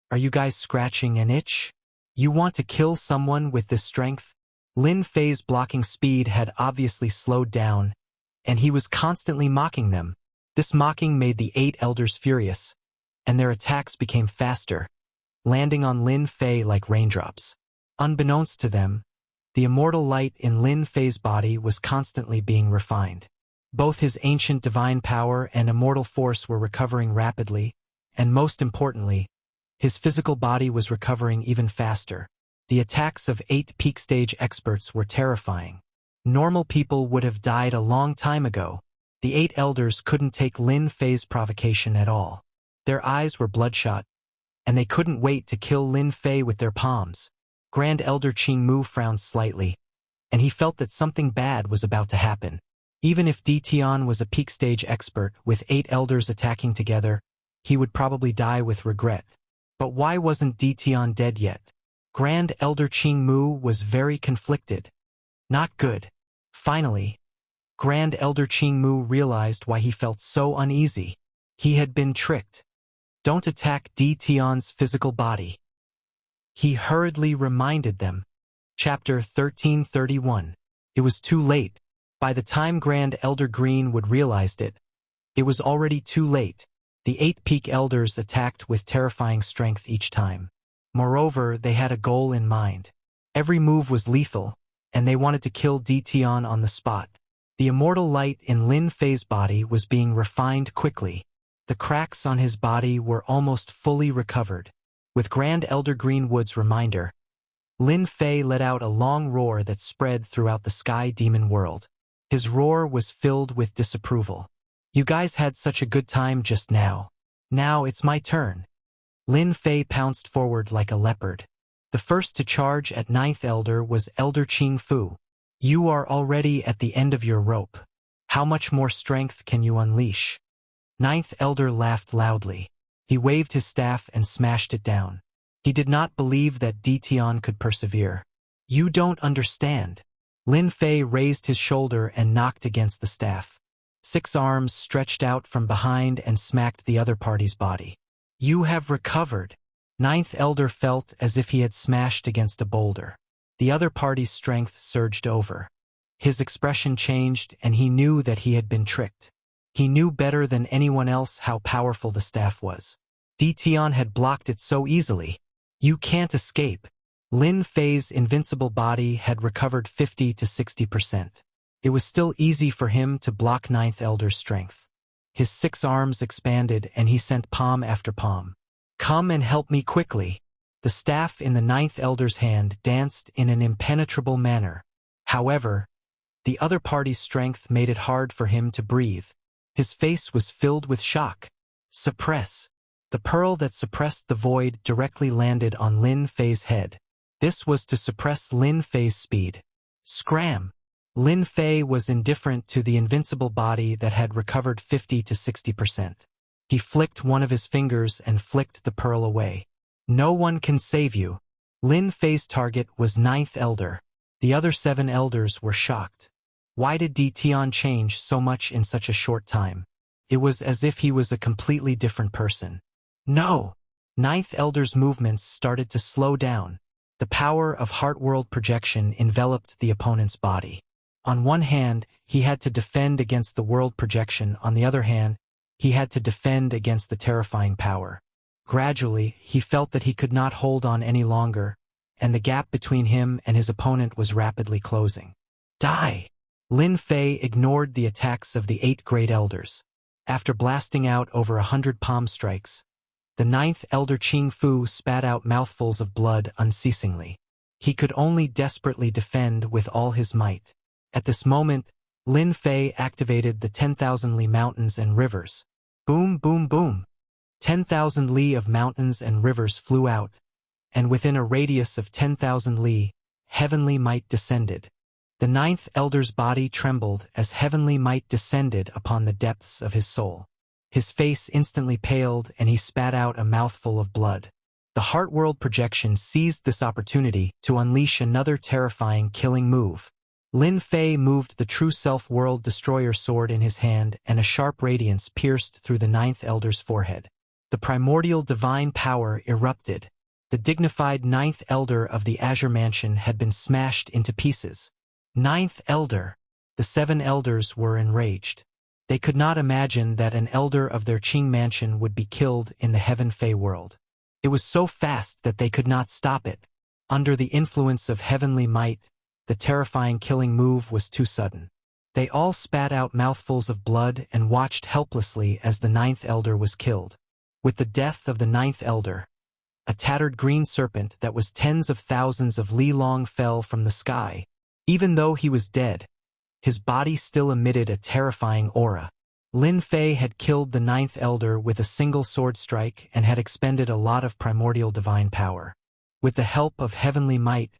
Are you guys scratching an itch? You want to kill someone with this strength? Lin Fei's blocking speed had obviously slowed down, and he was constantly mocking them. This mocking made the 8 elders furious, and their attacks became faster, landing on Lin Fei like raindrops. Unbeknownst to them, the immortal light in Lin Fei's body was constantly being refined. Both his ancient divine power and immortal force were recovering rapidly, and most importantly, his physical body was recovering even faster. The attacks of 8 peak stage experts were terrifying. Normal people would have died a long time ago. The 8 elders couldn't take Lin Fei's provocation at all. Their eyes were bloodshot, and they couldn't wait to kill Lin Fei with their palms. Grand Elder Qing Mu frowned slightly, and he felt that something bad was about to happen. Even if Di Tian was a peak stage expert with 8 elders attacking together, he would probably die with regret. But why wasn't Di Tian dead yet? Grand Elder Qing Mu was very conflicted. Not good. Finally, Grand Elder Qing Mu realized why he felt so uneasy. He had been tricked. Don't attack Di Tian's physical body. He hurriedly reminded them. Chapter 1331. It was too late. By the time Grand Elder Greenwood realized it, it was already too late. The 8 peak elders attacked with terrifying strength each time. Moreover, they had a goal in mind. Every move was lethal, and they wanted to kill Dition on the spot. The immortal light in Lin Fei's body was being refined quickly. The cracks on his body were almost fully recovered. With Grand Elder Greenwood's reminder, Lin Fei let out a long roar that spread throughout the sky demon world. His roar was filled with disapproval. You guys had such a good time just now. Now it's my turn. Lin Fei pounced forward like a leopard. The first to charge at 9th Elder was Elder Qing Fu. You are already at the end of your rope. How much more strength can you unleash? 9th Elder laughed loudly. He waved his staff and smashed it down. He did not believe that Dition could persevere. You don't understand. Lin Fei raised his shoulder and knocked against the staff. 6 arms stretched out from behind and smacked the other party's body. You have recovered. 9th Elder felt as if he had smashed against a boulder. The other party's strength surged over. His expression changed and he knew that he had been tricked. He knew better than anyone else how powerful the staff was. Dition had blocked it so easily. You can't escape. Lin Fei's invincible body had recovered 50 to 60%. It was still easy for him to block 9th Elder's strength. His 6 arms expanded and he sent palm after palm. Come and help me quickly. The staff in the 9th Elder's hand danced in an impenetrable manner. However, the other party's strength made it hard for him to breathe. His face was filled with shock. Suppress. The pearl that suppressed the void directly landed on Lin Fei's head. This was to suppress Lin Fei's speed. Scram! Lin Fei was indifferent to the invincible body that had recovered 50 to 60%. He flicked one of his fingers and flicked the pearl away. No one can save you. Lin Fei's target was 9th Elder. The other 7 elders were shocked. Why did Dition change so much in such a short time? It was as if he was a completely different person. No! 9th Elder's movements started to slow down. The power of heart-world projection enveloped the opponent's body. On one hand, he had to defend against the world projection. On the other hand, he had to defend against the terrifying power. Gradually, he felt that he could not hold on any longer, and the gap between him and his opponent was rapidly closing. Die! Lin Fei ignored the attacks of the 8 great elders. After blasting out over 100 palm strikes, the 9th Elder Qing Fu spat out mouthfuls of blood unceasingly. He could only desperately defend with all his might. At this moment, Lin Fei activated the 10,000 li mountains and rivers. Boom, boom, boom. 10,000 li of mountains and rivers flew out, and within a radius of 10,000 li, heavenly might descended. The 9th Elder's body trembled as heavenly might descended upon the depths of his soul. His face instantly paled and he spat out a mouthful of blood. The heart world projection seized this opportunity to unleash another terrifying killing move. Lin Fei moved the true self-world destroyer sword in his hand and a sharp radiance pierced through the 9th Elder's forehead. The primordial divine power erupted. The dignified 9th Elder of the Azure Mansion had been smashed into pieces. 9th Elder! The 7 elders were enraged. They could not imagine that an elder of their Qing mansion would be killed in the Heaven Fei world. It was so fast that they could not stop it. Under the influence of heavenly might, the terrifying killing move was too sudden. They all spat out mouthfuls of blood and watched helplessly as the 9th Elder was killed. With the death of the 9th Elder, a tattered green serpent that was tens of thousands of li long fell from the sky. Even though he was dead, his body still emitted a terrifying aura. Lin Fei had killed the 9th Elder with a single sword strike and had expended a lot of primordial divine power. With the help of heavenly might,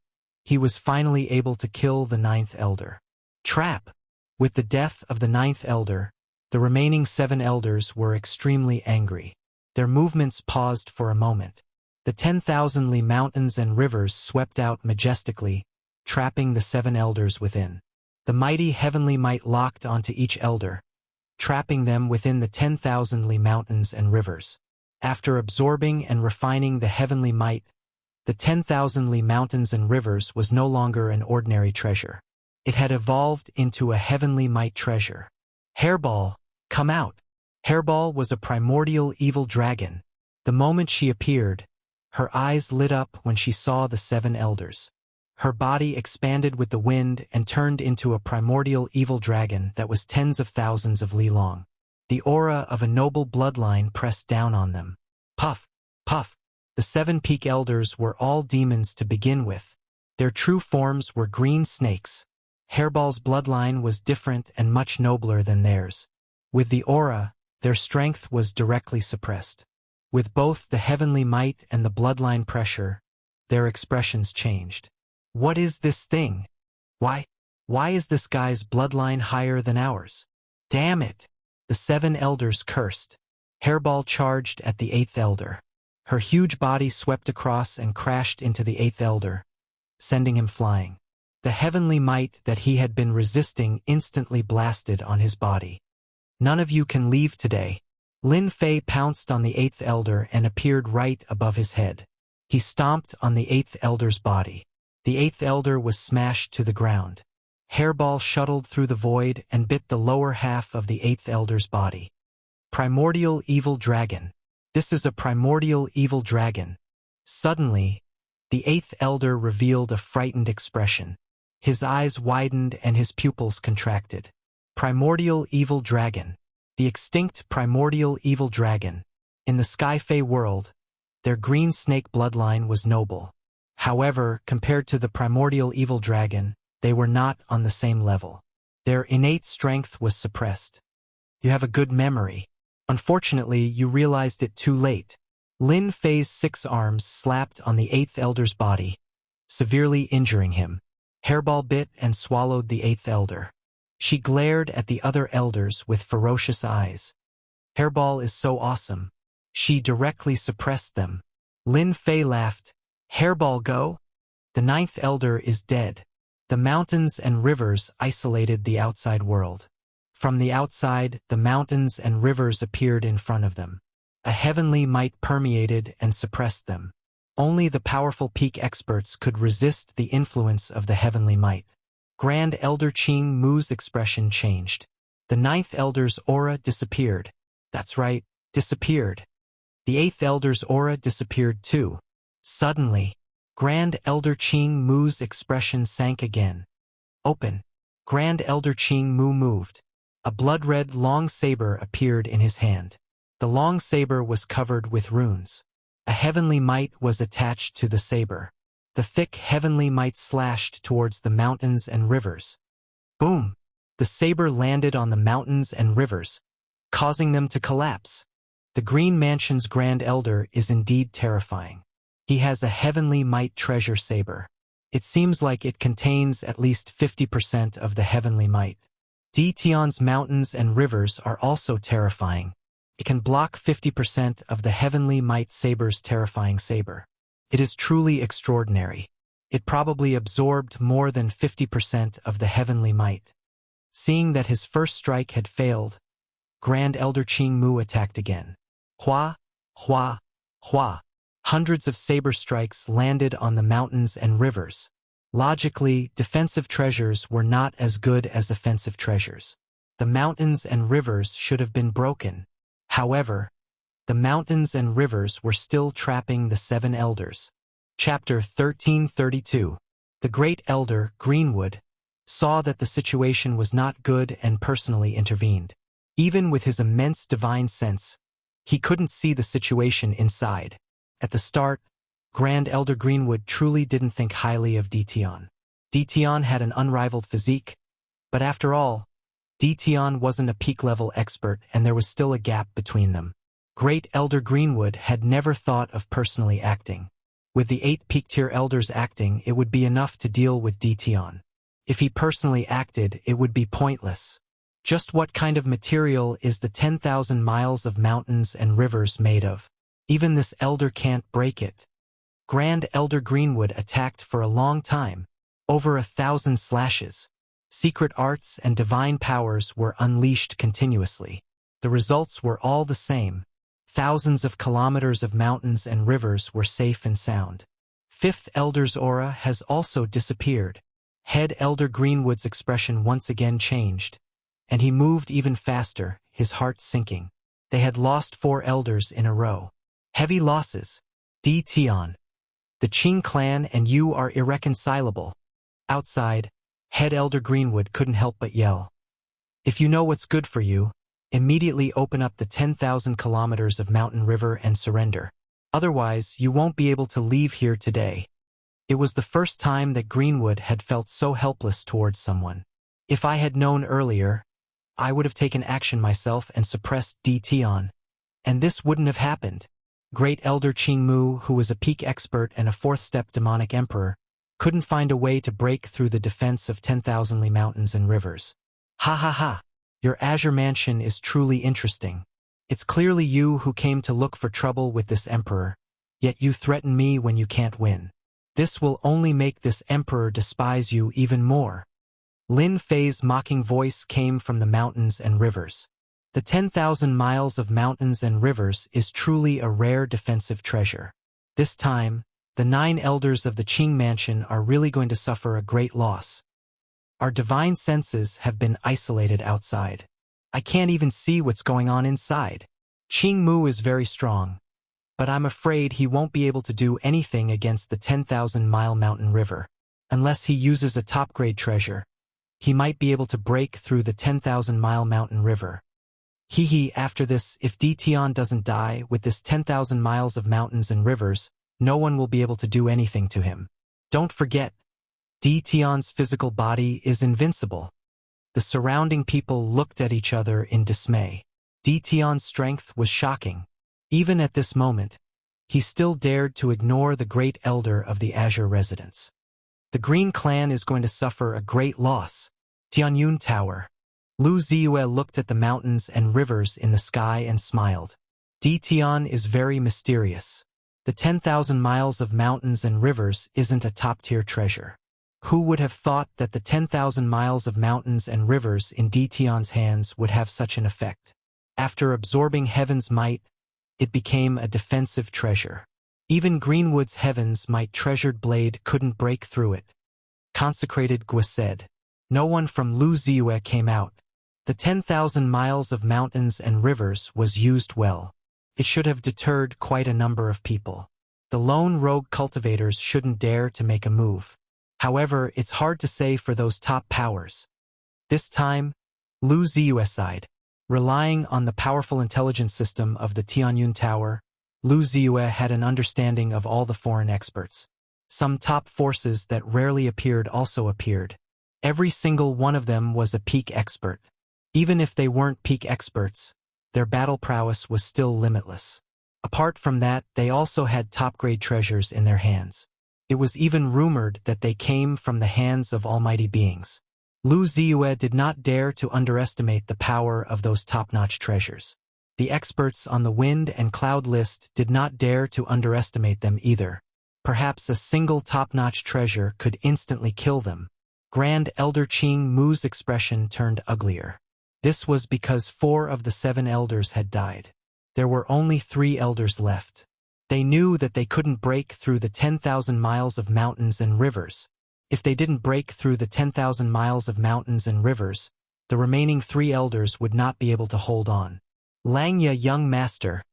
he was finally able to kill the 9th Elder. Trap! With the death of the 9th Elder, the remaining 7 elders were extremely angry. Their movements paused for a moment. The 10,000 li mountains and rivers swept out majestically, trapping the 7 elders within. The mighty heavenly might locked onto each elder, trapping them within the 10,000 li mountains and rivers. After absorbing and refining the heavenly might, The 10,000 li mountains and rivers was no longer an ordinary treasure. It had evolved into a heavenly might treasure. Hairball, come out! Hairball was a primordial evil dragon. The moment she appeared, her eyes lit up when she saw the 7 elders. Her body expanded with the wind and turned into a primordial evil dragon that was tens of thousands of li long. The aura of a noble bloodline pressed down on them. Puff, puff. The 7 peak elders were all demons to begin with. Their true forms were green snakes. Hairball's bloodline was different and much nobler than theirs. With the aura, their strength was directly suppressed. With both the heavenly might and the bloodline pressure, their expressions changed. What is this thing? Why is this guy's bloodline higher than ours? Damn it! The 7 elders cursed. Hairball charged at the 8th elder. Her huge body swept across and crashed into the 8th elder, sending him flying. The heavenly might that he had been resisting instantly blasted on his body. None of you can leave today. Lin Fei pounced on the 8th elder and appeared right above his head. He stomped on the 8th elder's body. The 8th elder was smashed to the ground. Hairball shuttled through the void and bit the lower half of the 8th elder's body. Primordial evil dragon. This is a primordial evil dragon. Suddenly, the 8th elder revealed a frightened expression. His eyes widened and his pupils contracted. Primordial evil dragon. The extinct primordial evil dragon. In the Sky-Fae world, their green snake bloodline was noble. However, compared to the primordial evil dragon, they were not on the same level. Their innate strength was suppressed. You have a good memory. Unfortunately, you realized it too late. Lin Fei's 6 arms slapped on the 8th elder's body, severely injuring him. Hairball bit and swallowed the 8th elder. She glared at the other elders with ferocious eyes. Hairball is so awesome. She directly suppressed them. Lin Fei laughed. Hairball go? The 9th elder is dead. The mountains and rivers isolated the outside world. From the outside, the mountains and rivers appeared in front of them. A heavenly might permeated and suppressed them. Only the powerful peak experts could resist the influence of the heavenly might. Grand Elder Qing Mu's expression changed. The 9th elder's aura disappeared. That's right, disappeared. The 8th elder's aura disappeared too. Suddenly, Grand Elder Qing Mu's expression sank again. Open. Grand Elder Qing Mu moved. A blood-red long saber appeared in his hand. The long saber was covered with runes. A heavenly might was attached to the saber. The thick heavenly might slashed towards the mountains and rivers. Boom! The saber landed on the mountains and rivers, causing them to collapse. The Green Mansion's Grand Elder is indeed terrifying. He has a heavenly might treasure saber. It seems like it contains at least 50% of the heavenly might. Detion's mountains and rivers are also terrifying. It can block 50% of the heavenly might saber's terrifying saber. It is truly extraordinary. It probably absorbed more than 50% of the heavenly might. Seeing that his first strike had failed, Grand Elder Qing Mu attacked again. Hua, hua, hua. Hundreds of saber strikes landed on the mountains and rivers. Logically, defensive treasures were not as good as offensive treasures. The mountains and rivers should have been broken. However, the mountains and rivers were still trapping the 7 elders. Chapter 1332. The Great Elder, Greenwood, saw that the situation was not good and personally intervened. Even with his immense divine sense, he couldn't see the situation inside. At the start, Grand Elder Greenwood truly didn't think highly of Detion. Detion had an unrivaled physique, but after all, Detion wasn't a peak-level expert and there was still a gap between them. Great Elder Greenwood had never thought of personally acting. With the 8 peak-tier elders acting, it would be enough to deal with Detion. If he personally acted, it would be pointless. Just what kind of material is the 10,000 miles of mountains and rivers made of? Even this elder can't break it. Grand Elder Greenwood attacked for a long time, over 1,000 slashes. Secret arts and divine powers were unleashed continuously. The results were all the same. Thousands of kilometers of mountains and rivers were safe and sound. Fifth Elder's aura has also disappeared. Head Elder Greenwood's expression once again changed, and he moved even faster, his heart sinking. They had lost 4 elders in a row. Heavy losses. Tian. The Qing clan and you are irreconcilable. Outside, Head Elder Greenwood couldn't help but yell. If you know what's good for you, immediately open up the 10,000 kilometers of mountain river and surrender. Otherwise, you won't be able to leave here today. It was the first time that Greenwood had felt so helpless towards someone. If I had known earlier, I would have taken action myself and suppressed Tian. And this wouldn't have happened. Great Elder Qingmu, who was a peak expert and a 4th-step demonic emperor, couldn't find a way to break through the defense of 10,000 li mountains and rivers. Ha ha ha! Your Azure Mansion is truly interesting. It's clearly you who came to look for trouble with this emperor, yet you threaten me when you can't win. This will only make this emperor despise you even more. Lin Fei's mocking voice came from the mountains and rivers. The 10,000 miles of mountains and rivers is truly a rare defensive treasure. This time, the 9 elders of the Qing mansion are really going to suffer a great loss. Our divine senses have been isolated outside. I can't even see what's going on inside. Qingmu is very strong, but I'm afraid he won't be able to do anything against the 10,000-mile mountain river. Unless he uses a top-grade treasure, he might be able to break through the 10,000-mile mountain river. After this, if Tian doesn't die with this 10,000 miles of mountains and rivers, no one will be able to do anything to him. Don't forget, Tian's physical body is invincible. The surrounding people looked at each other in dismay. Tian's strength was shocking. Even at this moment, he still dared to ignore the great elder of the Azure residence. The Green clan is going to suffer a great loss. Tianyun Tower. Lu Ziyue looked at the mountains and rivers in the sky and smiled. Tian is very mysterious. The 10,000 miles of mountains and rivers isn't a top-tier treasure. Who would have thought that the 10,000 miles of mountains and rivers in Tian's hands would have such an effect? After absorbing heaven's might, it became a defensive treasure. Even Greenwood's heaven's might treasured blade couldn't break through it. Consecrated Gua said. No one from Lu Ziyue came out. The 10,000 miles of mountains and rivers was used well. It should have deterred quite a number of people. The lone rogue cultivators shouldn't dare to make a move. However, it's hard to say for those top powers. This time, Lu Ziyue sighed. Relying on the powerful intelligence system of the Tianyun Tower, Lu Ziyue had an understanding of all the foreign experts. Some top forces that rarely appeared also appeared. Every single one of them was a peak expert. Even if they weren't peak experts, their battle prowess was still limitless. Apart from that, they also had top-grade treasures in their hands. It was even rumored that they came from the hands of almighty beings. Lu Ziyue did not dare to underestimate the power of those top-notch treasures. The experts on the wind and cloud list did not dare to underestimate them either. Perhaps a single top-notch treasure could instantly kill them. Grand Elder Qingmu's expression turned uglier. This was because 4 of the 7 elders had died. There were only 3 elders left. They knew that they couldn't break through the 10,000 miles of mountains and rivers. If they didn't break through the 10,000 miles of mountains and rivers, the remaining 3 elders would not be able to hold on. Langya, young master,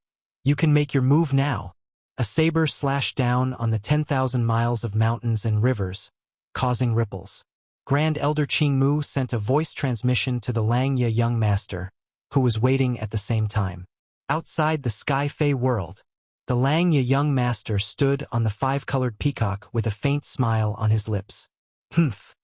you can make your move now. A saber slashed down on the 10,000 miles of mountains and rivers, causing ripples. Grand Elder Qingmu sent a voice transmission to the Langya young master, who was waiting at the same time. Outside the Sky Fey world, the Langya young master stood on the 5-colored peacock with a faint smile on his lips. Humph.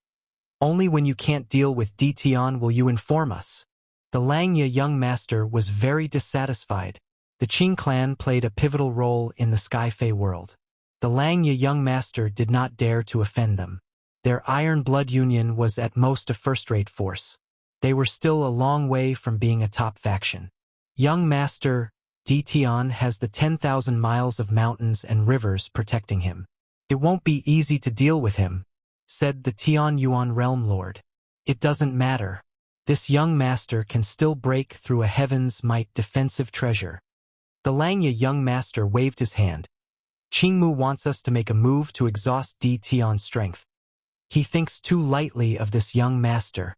Only when you can't deal with Tian will you inform us. The Langya young master was very dissatisfied. The Qing clan played a pivotal role in the Sky Fey world. The Langya young master did not dare to offend them. Their Iron Blood Union was at most a first-rate force. They were still a long way from being a top faction. Young Master Tian has the 10,000 miles of mountains and rivers protecting him. It won't be easy to deal with him, said the Tian Yuan Realm Lord. It doesn't matter. This young master can still break through a heaven's might defensive treasure. The Langya young master waved his hand. Qingmu wants us to make a move to exhaust Di Tian's strength. He thinks too lightly of this young master.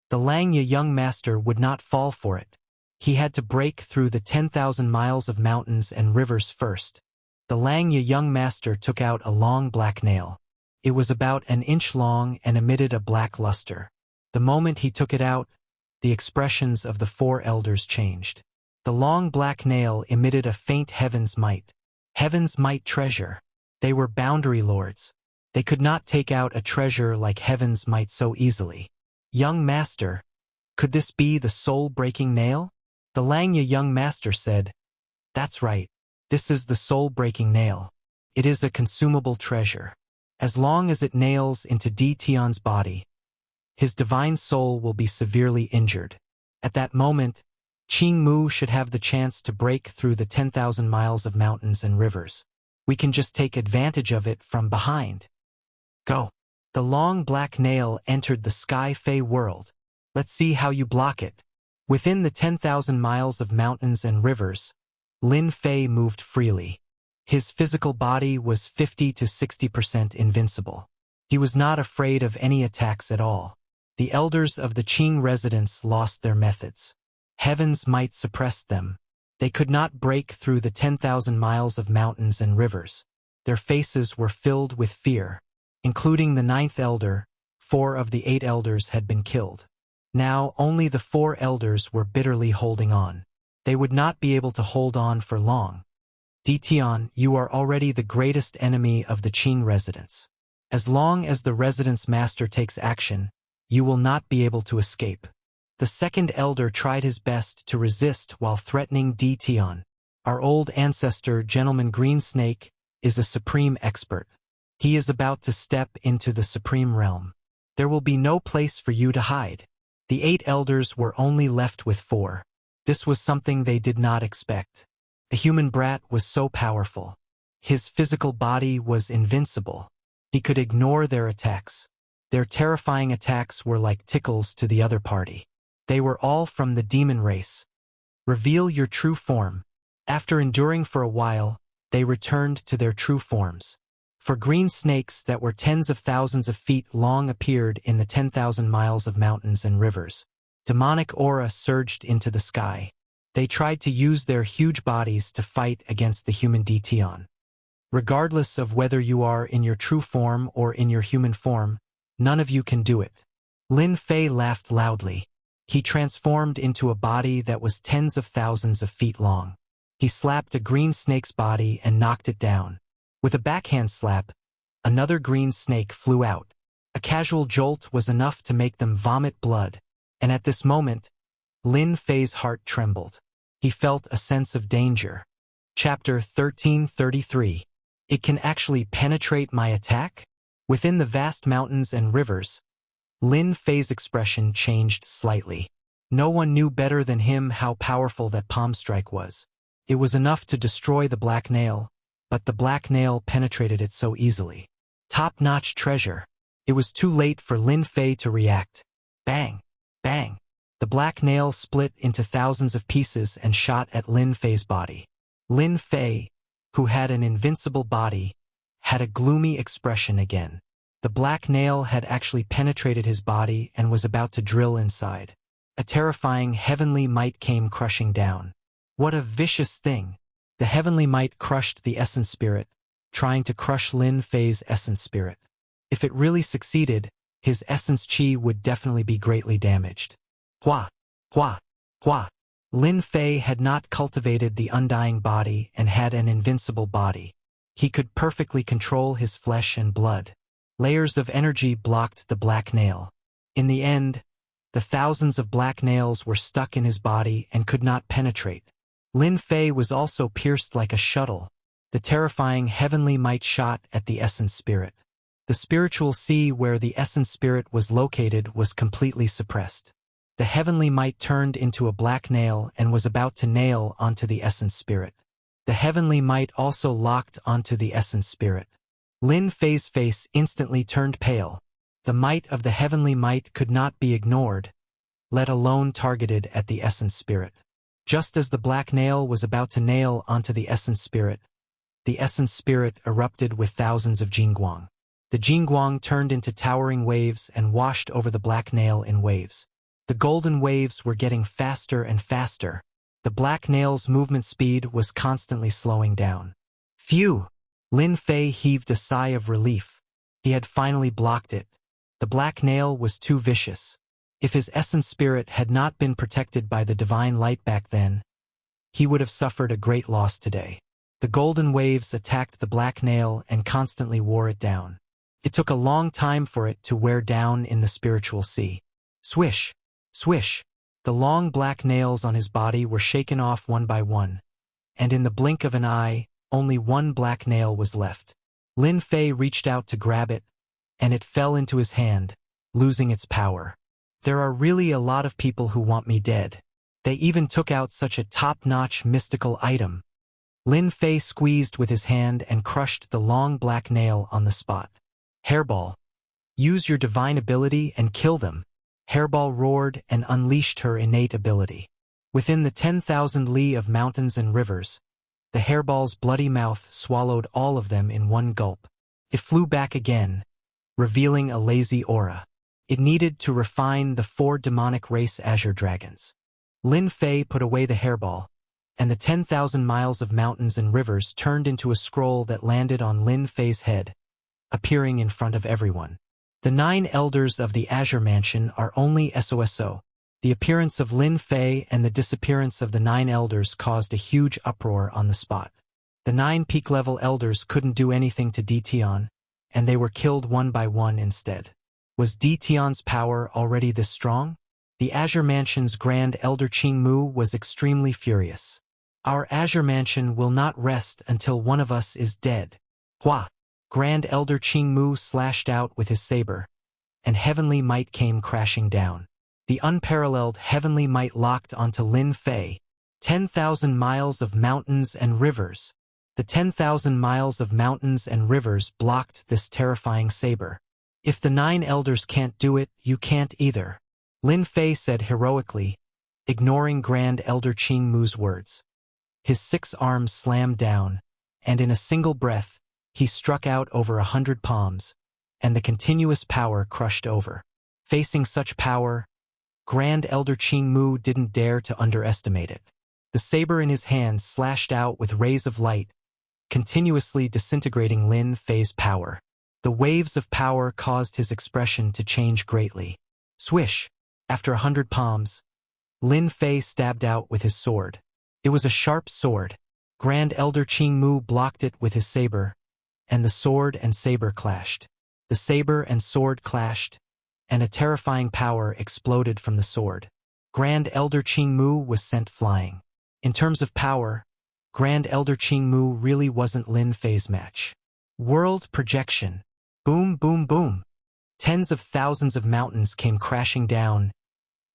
The Langya young master would not fall for it. He had to break through the 10,000 miles of mountains and rivers first. The Langya young master took out a long black nail. It was about an inch long and emitted a black luster. The moment he took it out, the expressions of the four elders changed. The long black nail emitted a faint heaven's might. Heaven's might treasure. They were boundary lords. They could not take out a treasure like heaven's might so easily. Young master, could this be the soul-breaking nail? The Langya young master said, "That's right. This is the soul-breaking nail. It is a consumable treasure. As long as it nails into Di Tian's body, his divine soul will be severely injured. At that moment, Qingmu should have the chance to break through the 10,000 miles of mountains and rivers. We can just take advantage of it from behind. Go." The long black nail entered the Sky Fey world. Let's see how you block it. Within the 10,000 miles of mountains and rivers, Lin Fei moved freely. His physical body was 50 to 60% invincible. He was not afraid of any attacks at all. The elders of the Qing residence lost their methods. Heaven's might suppressed them. They could not break through the 10,000 miles of mountains and rivers. Their faces were filled with fear. Including the 9th elder, 4 of the 8 elders had been killed. Now only the 4 elders were bitterly holding on. They would not be able to hold on for long. Di Tian, you are already the greatest enemy of the Qing residence. As long as the residence master takes action, you will not be able to escape. The 2nd elder tried his best to resist while threatening Di Tian. Our old ancestor, Gentleman Greensnake, is a supreme expert. He is about to step into the supreme realm. There will be no place for you to hide. The 8 elders were only left with 4. This was something they did not expect. The human brat was so powerful. His physical body was invincible. He could ignore their attacks. Their terrifying attacks were like tickles to the other party. They were all from the demon race. Reveal your true form. After enduring for a while, they returned to their true forms. For green snakes that were tens of thousands of feet long appeared in the 10,000 miles of mountains and rivers. Demonic aura surged into the sky. They tried to use their huge bodies to fight against the human Di Tian. Regardless of whether you are in your true form or in your human form, none of you can do it. Lin Fei laughed loudly. He transformed into a body that was tens of thousands of feet long. He slapped a green snake's body and knocked it down. With a backhand slap, another green snake flew out. A casual jolt was enough to make them vomit blood, and at this moment, Lin Fei's heart trembled. He felt a sense of danger. Chapter 1333. It can actually penetrate my attack? Within the vast mountains and rivers, Lin Fei's expression changed slightly. No one knew better than him how powerful that palm strike was. It was enough to destroy the black nail, but the black nail penetrated it so easily. Top-notch treasure. It was too late for Lin Fei to react. Bang! Bang! The black nail split into thousands of pieces and shot at Lin Fei's body. Lin Fei, who had an invincible body, had a gloomy expression again. The black nail had actually penetrated his body and was about to drill inside. A terrifying heavenly might came crushing down. What a vicious thing! The heavenly might crushed the essence spirit, trying to crush Lin Fei's essence spirit. If it really succeeded, his essence chi would definitely be greatly damaged. Hua! Hua! Hua! Lin Fei had not cultivated the undying body and had an invincible body. He could perfectly control his flesh and blood. Layers of energy blocked the black nail. In the end, the thousands of black nails were stuck in his body and could not penetrate. Lin Fei was also pierced like a shuttle. The terrifying heavenly might shot at the essence spirit. The spiritual sea where the essence spirit was located was completely suppressed. The heavenly might turned into a black nail and was about to nail onto the essence spirit. The heavenly might also locked onto the essence spirit. Lin Fei's face instantly turned pale. The might of the heavenly might could not be ignored, let alone targeted at the essence spirit. Just as the black nail was about to nail onto the essence spirit, the essence spirit erupted with thousands of Jingguang. The Jingguang turned into towering waves and washed over the black nail in waves. The golden waves were getting faster and faster. The black nail's movement speed was constantly slowing down. Phew! Lin Fei heaved a sigh of relief. He had finally blocked it. The black nail was too vicious. If his essence spirit had not been protected by the divine light back then, he would have suffered a great loss today. The golden waves attacked the black nail and constantly wore it down. It took a long time for it to wear down in the spiritual sea. Swish! Swish! The long black nails on his body were shaken off one by one, and in the blink of an eye, only one black nail was left. Lin Fei reached out to grab it, and it fell into his hand, losing its power. There are really a lot of people who want me dead. They even took out such a top-notch mystical item. Lin Fei squeezed with his hand and crushed the long black nail on the spot. Hairball. Use your divine ability and kill them. Hairball roared and unleashed her innate ability. Within the 10,000 li of mountains and rivers, the hairball's bloody mouth swallowed all of them in one gulp. It flew back again, revealing a lazy aura. It needed to refine the 4 demonic race azure dragons. Lin Fei put away the hairball, and the 10,000 miles of mountains and rivers turned into a scroll that landed on Lin Fei's head, appearing in front of everyone. The 9 elders of the Azure Mansion are only SOSO. The appearance of Lin Fei and the disappearance of the 9 elders caused a huge uproar on the spot. The 9 peak-level elders couldn't do anything to Ditian, and they were killed one by one instead. Was Ditian's power already this strong? The Azure Mansion's Grand Elder Qingmu was extremely furious. Our Azure Mansion will not rest until one of us is dead. Hua! Grand Elder Qingmu slashed out with his saber, and heavenly might came crashing down. The unparalleled heavenly might locked onto Lin Fei. 10,000 miles of mountains and rivers. The 10,000 miles of mountains and rivers blocked this terrifying saber. If the 9 elders can't do it, you can't either. Lin Fei said heroically, ignoring Grand Elder Qingmu's words. His 6 arms slammed down, and in a single breath, he struck out over 100 palms, and the continuous power crushed over. Facing such power, Grand Elder Qingmu didn't dare to underestimate it. The saber in his hand slashed out with rays of light, continuously disintegrating Lin Fei's power. The waves of power caused his expression to change greatly. Swish! After 100 palms, Lin Fei stabbed out with his sword. It was a sharp sword. Grand Elder Qingmu blocked it with his saber, and the sword and saber clashed. The saber and sword clashed, and a terrifying power exploded from the sword. Grand Elder Qingmu was sent flying. In terms of power, Grand Elder Qingmu really wasn't Lin Fei's match. World projection. Boom, boom, boom. Tens of thousands of mountains came crashing down,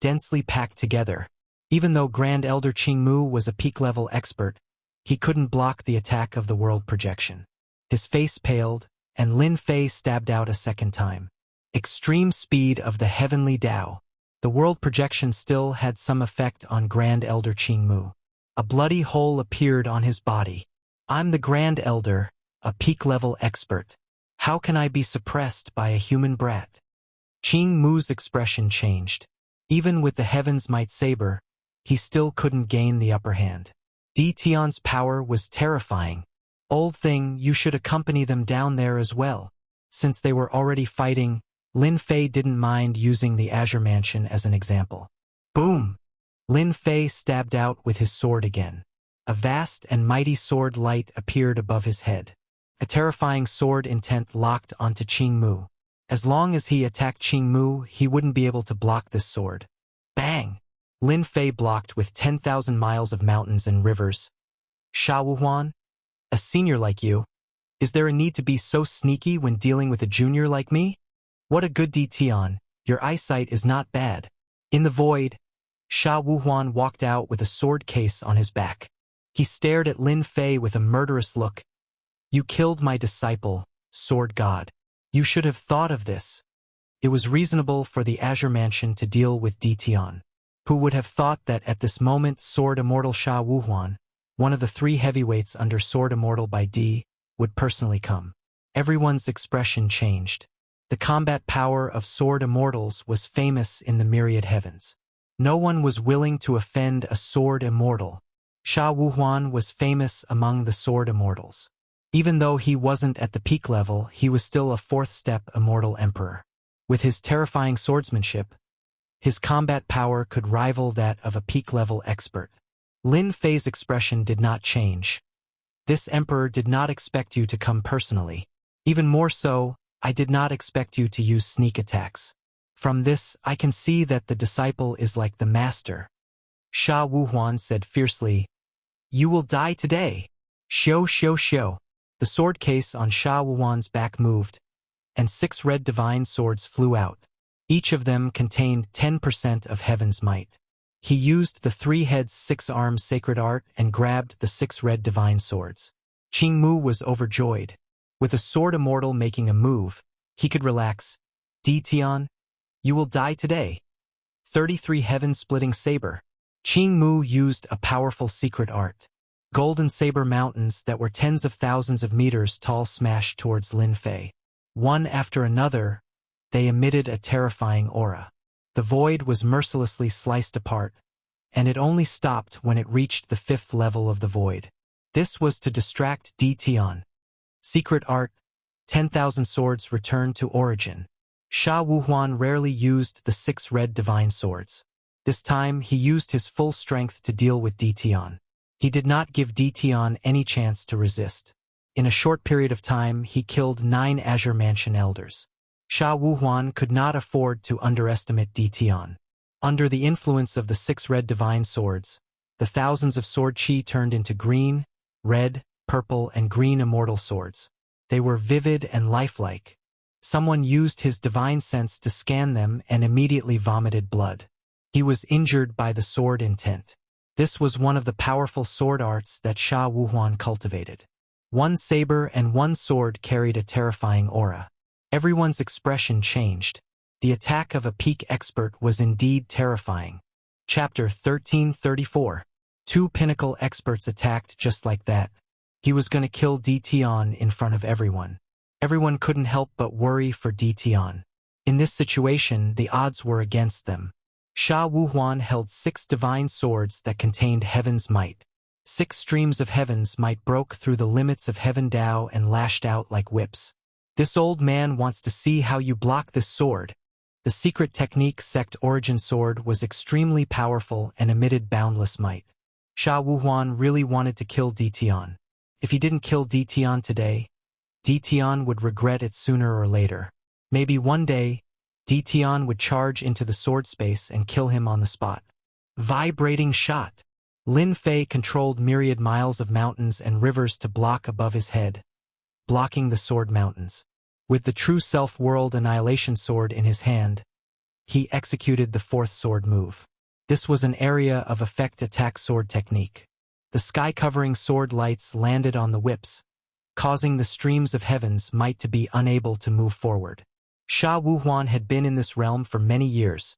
densely packed together. Even though Grand Elder Qingmu was a peak-level expert, he couldn't block the attack of the world projection. His face paled, and Lin Fei stabbed out a second time. Extreme speed of the heavenly Tao. The world projection still had some effect on Grand Elder Qingmu. A bloody hole appeared on his body. I'm the Grand Elder, a peak-level expert. How can I be suppressed by a human brat? Qingmu's expression changed. Even with the Heaven's Might Saber, he still couldn't gain the upper hand. Ditian's power was terrifying. Old thing, you should accompany them down there as well. Since they were already fighting, Lin Fei didn't mind using the Azure Mansion as an example. Boom! Lin Fei stabbed out with his sword again. A vast and mighty sword light appeared above his head. A terrifying sword intent locked onto Qingmu. As long as he attacked Qingmu, he wouldn't be able to block this sword. Bang! Lin Fei blocked with 10,000 miles of mountains and rivers. Sha Wuhuan? A senior like you? Is there a need to be so sneaky when dealing with a junior like me? What a good Ditian, your eyesight is not bad. In the void, Sha Wuhuan walked out with a sword case on his back. He stared at Lin Fei with a murderous look. You killed my disciple, Sword God. You should have thought of this. It was reasonable for the Azure Mansion to deal with Ditian. Who would have thought that at this moment Sword Immortal Sha Wuhuan one of the three heavyweights under Sword Immortal by D, would personally come. Everyone's expression changed. The combat power of Sword Immortals was famous in the myriad heavens. No one was willing to offend a Sword Immortal. Sha Wuhuan was famous among the Sword Immortals. Even though he wasn't at the peak level, he was still a fourth-step Immortal Emperor. With his terrifying swordsmanship, his combat power could rival that of a peak-level expert. Lin Fei's expression did not change. This emperor did not expect you to come personally. Even more so, I did not expect you to use sneak attacks. From this, I can see that the disciple is like the master. Sha Wuhuan said fiercely, "You will die today." Xiao xiao xiao. The sword case on Sha Wuhuan's back moved, and 6 red divine swords flew out. Each of them contained 10% of heaven's might. He used the 3 heads 6 arms sacred art and grabbed the 6 red divine swords. Qing Mu was overjoyed. With a sword immortal making a move, he could relax. Di Tian, you will die today. 33 heaven-splitting saber. Qing Mu used a powerful secret art. Golden saber mountains that were tens of thousands of meters tall smashed towards Lin Fei. One after another, they emitted a terrifying aura. The void was mercilessly sliced apart, and it only stopped when it reached the 5th level of the void. This was to distract Di Tian. Secret art, 10,000 swords returned to origin. Sha Wuhuan rarely used the 6 red divine swords. This time, he used his full strength to deal with Di Tian. He did not give Di Tian any chance to resist. In a short period of time, he killed 9 Azure Mansion elders. Sha Wuhuan could not afford to underestimate Di Tian. Under the influence of the 6 red divine swords, the thousands of sword chi turned into green, red, purple, and green immortal swords. They were vivid and lifelike. Someone used his divine sense to scan them and immediately vomited blood. He was injured by the sword intent. This was one of the powerful sword arts that Sha Wuhuan cultivated. 1 saber and 1 sword carried a terrifying aura. Everyone's expression changed. The attack of a peak expert was indeed terrifying. Chapter 1334. 2 pinnacle experts attacked just like that. He was going to kill Di Tian in front of everyone. Everyone couldn't help but worry for Di Tian. In this situation, the odds were against them. Sha Wuhuan held 6 divine swords that contained heaven's might. 6 streams of heaven's might broke through the limits of heaven Dao and lashed out like whips. This old man wants to see how you block this sword. The secret technique sect origin sword was extremely powerful and emitted boundless might. Sha Wuhuan really wanted to kill Di Tian. If he didn't kill Di Tian today, Di Tian would regret it sooner or later. Maybe one day, Di Tian would charge into the sword space and kill him on the spot. Vibrating shot. Lin Fei controlled myriad miles of mountains and rivers to block above his head, blocking the sword mountains. With the true self-world annihilation sword in his hand, he executed the 4th sword move. This was an area of effect attack sword technique. The sky-covering sword lights landed on the whips, causing the streams of heaven's might to be unable to move forward. Sha Wuhuan had been in this realm for many years,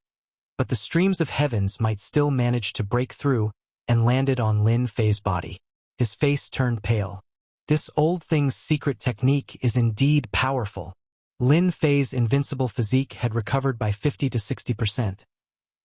but the streams of heaven's might still managed to break through and landed on Lin Fei's body. His face turned pale. This old thing's secret technique is indeed powerful. Lin Fei's invincible physique had recovered by 50 to 60%,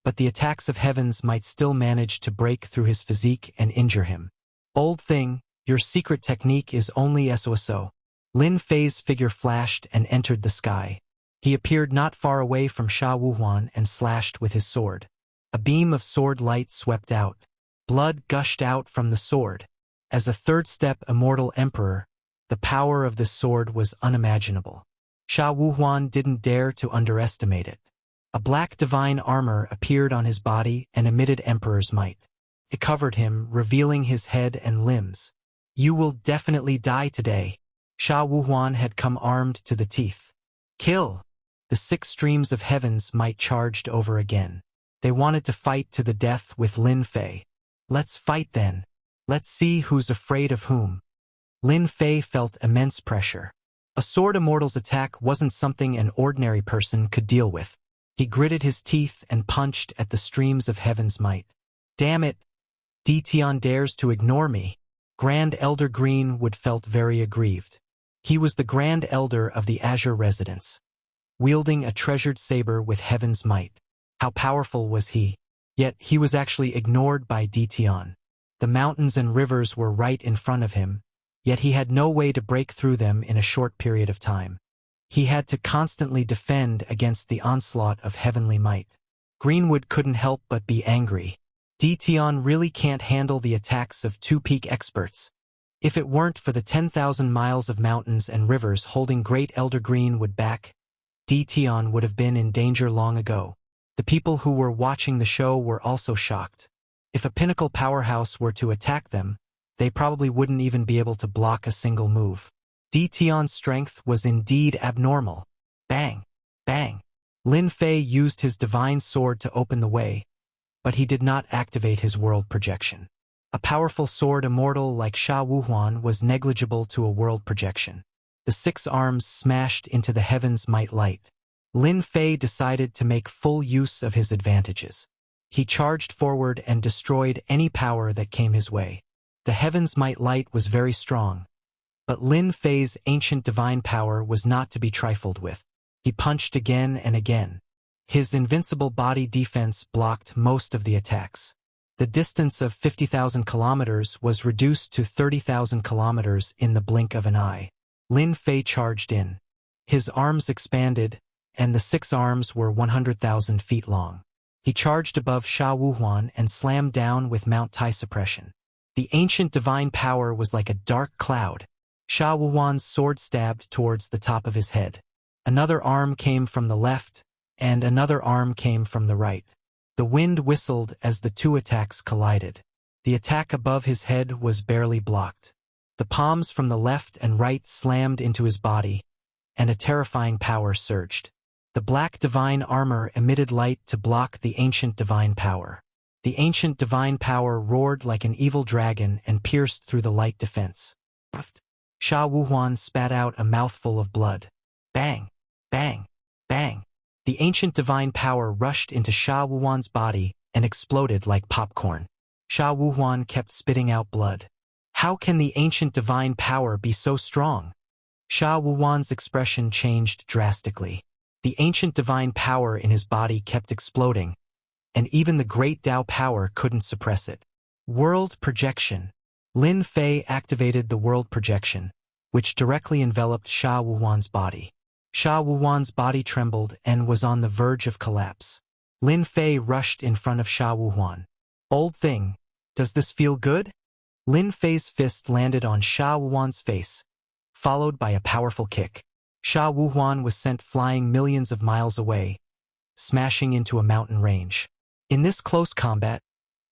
but the attacks of heavens might still manage to break through his physique and injure him. Old thing, your secret technique is only SOSO. Lin Fei's figure flashed and entered the sky. He appeared not far away from Sha Wuhuan and slashed with his sword. A beam of sword light swept out. Blood gushed out from the sword. As a 3rd-step immortal emperor, the power of this sword was unimaginable. Sha Wuhuan didn't dare to underestimate it. A black divine armor appeared on his body and emitted emperor's might. It covered him, revealing his head and limbs. You will definitely die today. Sha Wuhuan had come armed to the teeth. Kill! The 6 streams of heaven's might charged over again. They wanted to fight to the death with Lin Fei. Let's fight then. Let's see who's afraid of whom. Lin Fei felt immense pressure. A sword immortal's attack wasn't something an ordinary person could deal with. He gritted his teeth and punched at the streams of heaven's might. Damn it! Di Tian dares to ignore me. Grand Elder Greenwood felt very aggrieved. He was the Grand Elder of the Azure Residence, wielding a treasured saber with heaven's might. How powerful was he? Yet he was actually ignored by Dition. The mountains and rivers were right in front of him, yet he had no way to break through them in a short period of time. He had to constantly defend against the onslaught of heavenly might. Greenwood couldn't help but be angry. Dition really can't handle the attacks of two peak experts. If it weren't for the 10,000 miles of mountains and rivers holding Great Elder Greenwood back, Dition would have been in danger long ago. The people who were watching the show were also shocked. If a pinnacle powerhouse were to attack them, they probably wouldn't even be able to block a single move. Dition's strength was indeed abnormal. Bang! Bang! Lin Fei used his divine sword to open the way, but he did not activate his world projection. A powerful sword immortal like Sha Wuhuan was negligible to a world projection. The 6 arms smashed into the heaven's might light. Lin Fei decided to make full use of his advantages. He charged forward and destroyed any power that came his way. The heaven's might light was very strong, but Lin Fei's ancient divine power was not to be trifled with. He punched again and again. His invincible body defense blocked most of the attacks. The distance of 50,000 kilometers was reduced to 30,000 kilometers in the blink of an eye. Lin Fei charged in. His arms expanded, and the 6 arms were 100,000 feet long. He charged above Sha Wuhuan and slammed down with Mount Tai suppression. The ancient divine power was like a dark cloud. Sha Wuhuan's sword stabbed towards the top of his head. Another arm came from the left, and another arm came from the right. The wind whistled as the 2 attacks collided. The attack above his head was barely blocked. The palms from the left and right slammed into his body, and a terrifying power surged. The black divine armor emitted light to block the ancient divine power. The ancient divine power roared like an evil dragon and pierced through the light defense. Sha Wuhuan spat out a mouthful of blood. Bang! Bang! Bang! The ancient divine power rushed into Sha Wuhuan's body and exploded like popcorn. Sha Wuhuan kept spitting out blood. How can the ancient divine power be so strong? Sha Wuhuan's expression changed drastically. The ancient divine power in his body kept exploding, and even the great Tao power couldn't suppress it. World projection. Lin Fei activated the world projection, which directly enveloped Sha Wuhuan's body. Sha Wuhuan's body trembled and was on the verge of collapse. Lin Fei rushed in front of Sha Wuhuan. Old thing, does this feel good? Lin Fei's fist landed on Sha Wuhuan's face, followed by a powerful kick. Sha Wuhuan was sent flying millions of miles away, smashing into a mountain range. In this close combat,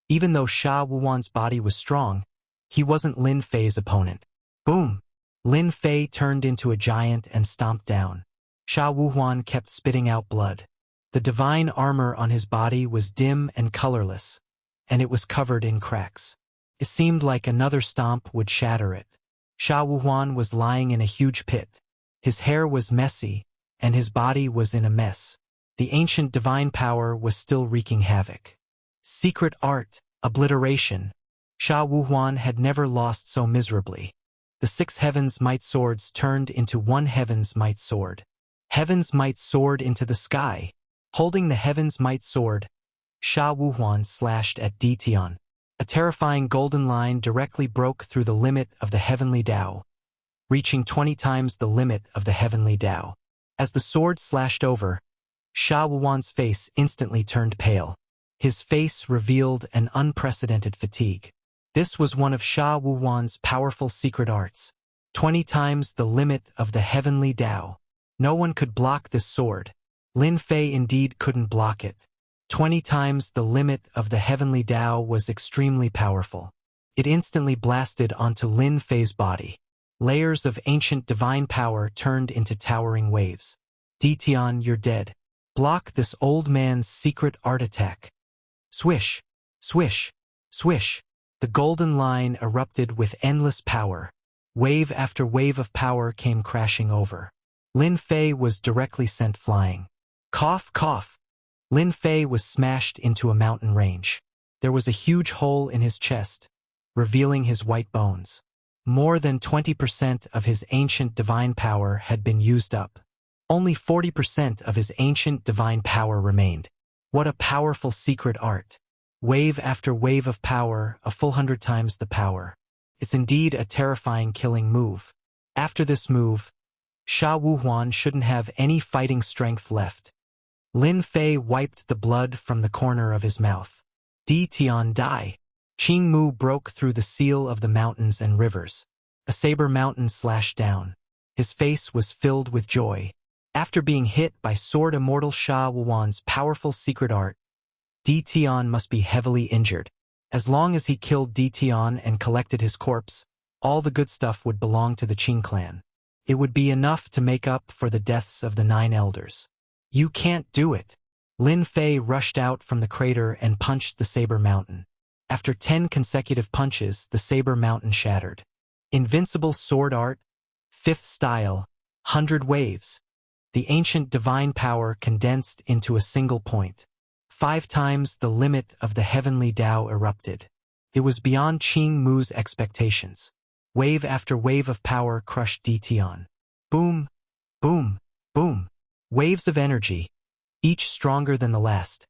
even though Sha Wuhuan's body was strong, he wasn't Lin Fei's opponent. Boom! Lin Fei turned into a giant and stomped down. Sha Wuhuan kept spitting out blood. The divine armor on his body was dim and colorless, and it was covered in cracks. It seemed like another stomp would shatter it. Sha Wuhuan was lying in a huge pit. His hair was messy, and his body was in a mess. The ancient divine power was still wreaking havoc. Secret art, obliteration. Sha Wuhuan had never lost so miserably. The 6 heavens' might swords turned into 1 heaven's might sword. Heaven's might soared into the sky. Holding the heaven's might sword, Sha Wuhuan slashed at Dition. A terrifying golden line directly broke through the limit of the heavenly Tao, reaching 20 times the limit of the heavenly Tao. As the sword slashed over, Sha Wuhuan's face instantly turned pale. His face revealed an unprecedented fatigue. This was one of Sha Wuhuan's powerful secret arts. 20 times the limit of the heavenly Tao. No one could block this sword. Lin Fei indeed couldn't block it. 20 times the limit of the heavenly Tao was extremely powerful. It instantly blasted onto Lin Fei's body. Layers of ancient divine power turned into towering waves. Dition, you're dead. Block this old man's secret art attack. Swish, swish, swish. The golden line erupted with endless power. Wave after wave of power came crashing over. Lin Fei was directly sent flying. Cough, cough. Lin Fei was smashed into a mountain range. There was a huge hole in his chest, revealing his white bones. More than 20% of his ancient divine power had been used up. Only 40% of his ancient divine power remained. What a powerful secret art. Wave after wave of power, a full 100 times the power. It's indeed a terrifying killing move. After this move, Sha Wuhuan shouldn't have any fighting strength left. Lin Fei wiped the blood from the corner of his mouth. Di Tian die. Qing Mu broke through the seal of the mountains and rivers. A saber mountain slashed down. His face was filled with joy. After being hit by Sword Immortal Sha Wuhuan's powerful secret art, Di Tian must be heavily injured. As long as he killed Di Tian and collected his corpse, all the good stuff would belong to the Qing clan. It would be enough to make up for the deaths of the 9 elders. You can't do it. Lin Fei rushed out from the crater and punched the saber mountain. After 10 consecutive punches, the saber mountain shattered. Invincible sword art, 5th style, 100 waves. The ancient divine power condensed into a single point. 5 times the limit of the heavenly Tao erupted. It was beyond Qing Mu's expectations. Wave after wave of power crushed Di Tian. Boom, boom, boom. Waves of energy, each stronger than the last,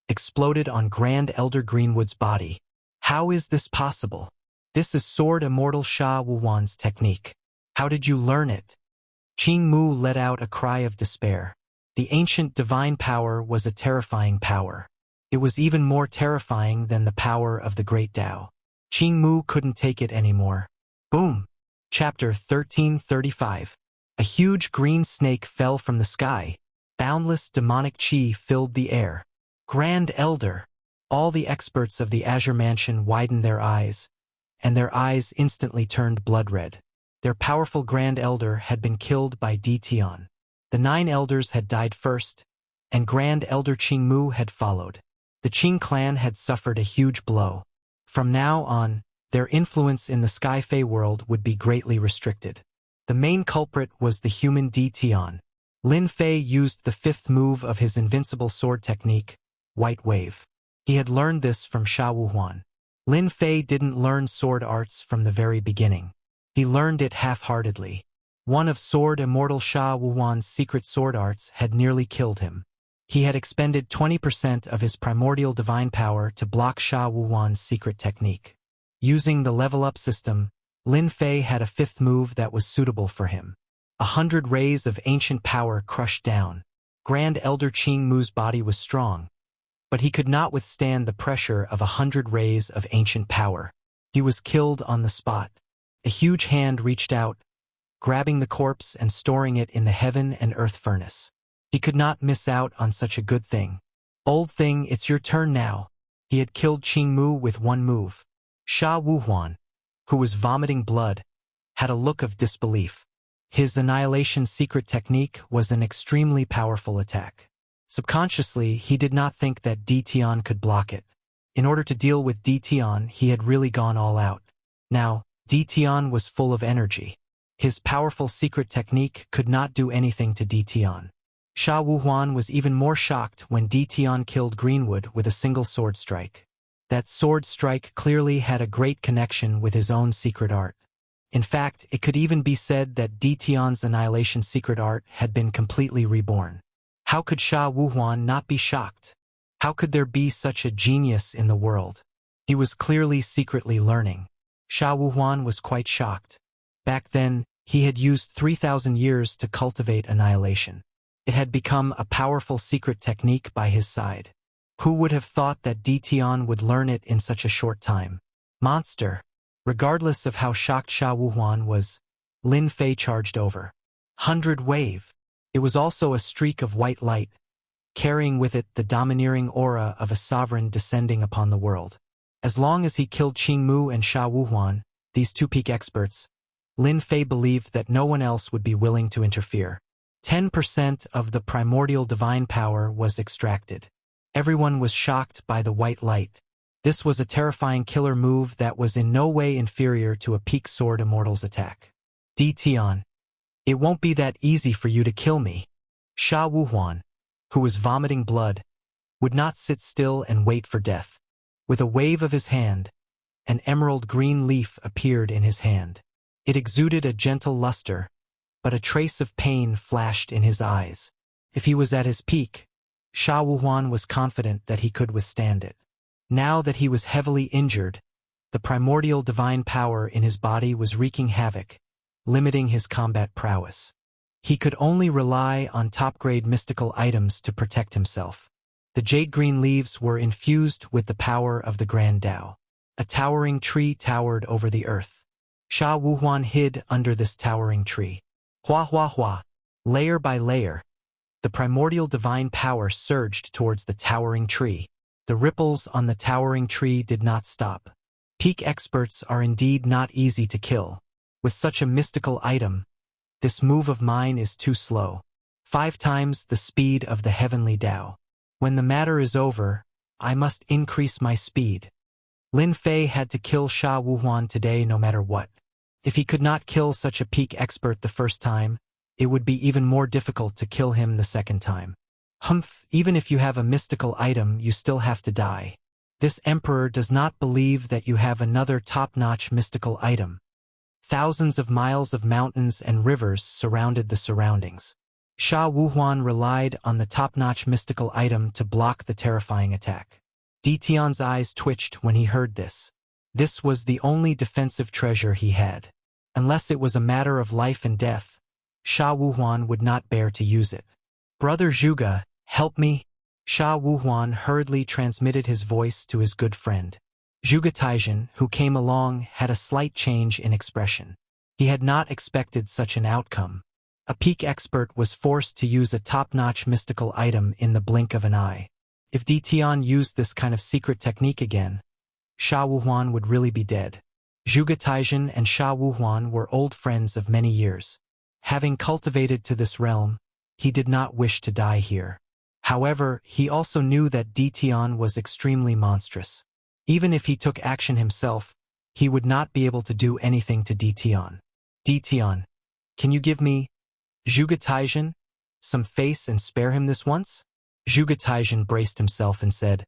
exploded on Grand Elder Greenwood's body. How is this possible? This is Sword Immortal Sha Wuhuan's technique. How did you learn it? Qing Mu let out a cry of despair. The ancient divine power was a terrifying power. It was even more terrifying than the power of the great Tao. Qing Mu couldn't take it anymore. Boom! Chapter 1335. A huge green snake fell from the sky. Boundless demonic chi filled the air. Grand Elder! All the experts of the Azure Mansion widened their eyes, and their eyes instantly turned blood-red. Their powerful Grand Elder had been killed by Di Tian. The 9 elders had died first, and Grand Elder Qing Mu had followed. The Qing clan had suffered a huge blow. From now on, their influence in the Sky-Fey world would be greatly restricted. The main culprit was the human Di Tian. Lin Fei used the 5th move of his invincible sword technique, White Wave. He had learned this from Sha Wuhuan. Lin Fei didn't learn sword arts from the very beginning. He learned it half-heartedly. One of Sword Immortal Sha Wuhuan's secret sword arts had nearly killed him. He had expended 20% of his primordial divine power to block Sha Wuhuan's secret technique. Using the level-up system, Lin Fei had a 5th move that was suitable for him. 100 rays of ancient power crushed down. Grand Elder Qing Mu's body was strong, but he could not withstand the pressure of 100 rays of ancient power. He was killed on the spot. A huge hand reached out, grabbing the corpse and storing it in the heaven and earth furnace. He could not miss out on such a good thing. Old thing, it's your turn now. He had killed Qing Mu with 1 move. Sha Wuhuan, who was vomiting blood, had a look of disbelief. His annihilation secret technique was an extremely powerful attack. Subconsciously, he did not think that Di Tian could block it. In order to deal with Di Tian, he had really gone all out. Now, Di Tian was full of energy. His powerful secret technique could not do anything to Di Tian. Sha Wuhuan was even more shocked when Di Tian killed Greenwood with a single sword strike. That sword strike clearly had a great connection with his own secret art. In fact, it could even be said that Di Tian's annihilation secret art had been completely reborn. How could Sha Wuhuan not be shocked? How could there be such a genius in the world? He was clearly secretly learning. Sha Wuhuan was quite shocked. Back then, he had used 3,000 years to cultivate annihilation. It had become a powerful secret technique by his side. Who would have thought that Di Tian would learn it in such a short time? Monster! Regardless of how shocked Sha Wuhuan was, Lin Fei charged over. 100 wave! It was also a streak of white light, carrying with it the domineering aura of a sovereign descending upon the world. As long as he killed Qing Mu and Sha Wuhuan, these 2 peak experts, Lin Fei believed that no one else would be willing to interfere. 10% of the primordial divine power was extracted. Everyone was shocked by the white light. This was a terrifying killer move that was in no way inferior to a peak sword immortal's attack. Di Tian, it won't be that easy for you to kill me. Sha Wuhuan, who was vomiting blood, would not sit still and wait for death. With a wave of his hand, An emerald green leaf appeared in his hand. It exuded a gentle luster, but a trace of pain flashed in his eyes. If he was at his peak, Sha Wuhuan was confident that he could withstand it. Now that he was heavily injured, the primordial divine power in his body was wreaking havoc, limiting his combat prowess. He could only rely on top-grade mystical items to protect himself. The jade-green leaves were infused with the power of the Grand Tao. A towering tree towered over the earth. Sha Wuhuan hid under this towering tree. Hua hua hua. Layer by layer, the primordial divine power surged towards the towering tree. The ripples on the towering tree did not stop. Peak experts are indeed not easy to kill. With such a mystical item, this move of mine is too slow. 5 times the speed of the heavenly Tao. When the matter is over, I must increase my speed. Lin Fei had to kill Sha Wuhuan today no matter what. If he could not kill such a peak expert the first time, it would be even more difficult to kill him the second time. Humph, even if you have a mystical item, you still have to die. This emperor does not believe that you have another top-notch mystical item. Thousands of miles of mountains and rivers surrounded the surroundings. Sha Wuhuan relied on the top-notch mystical item to block the terrifying attack. Ditian's eyes twitched when he heard this. This was the only defensive treasure he had. Unless it was a matter of life and death, Sha Wuhuan would not bear to use it. Brother Zhuge, help me. Sha Wuhuan hurriedly transmitted his voice to his good friend. Zhuge Taijin, who came along, had a slight change in expression. He had not expected such an outcome. A peak expert was forced to use a top-notch mystical item in the blink of an eye. If Ditian used this kind of secret technique again, Sha Wuhuan would really be dead. Zhuge Taijin and Sha Wuhuan were old friends of many years. Having cultivated to this realm, he did not wish to die here. However, he also knew that Ditian was extremely monstrous. Even if he took action himself, he would not be able to do anything to Ditian. Ditian, can you give me, Zhuge Taijin, some face and spare him this once? Zhuge Taijin braced himself and said,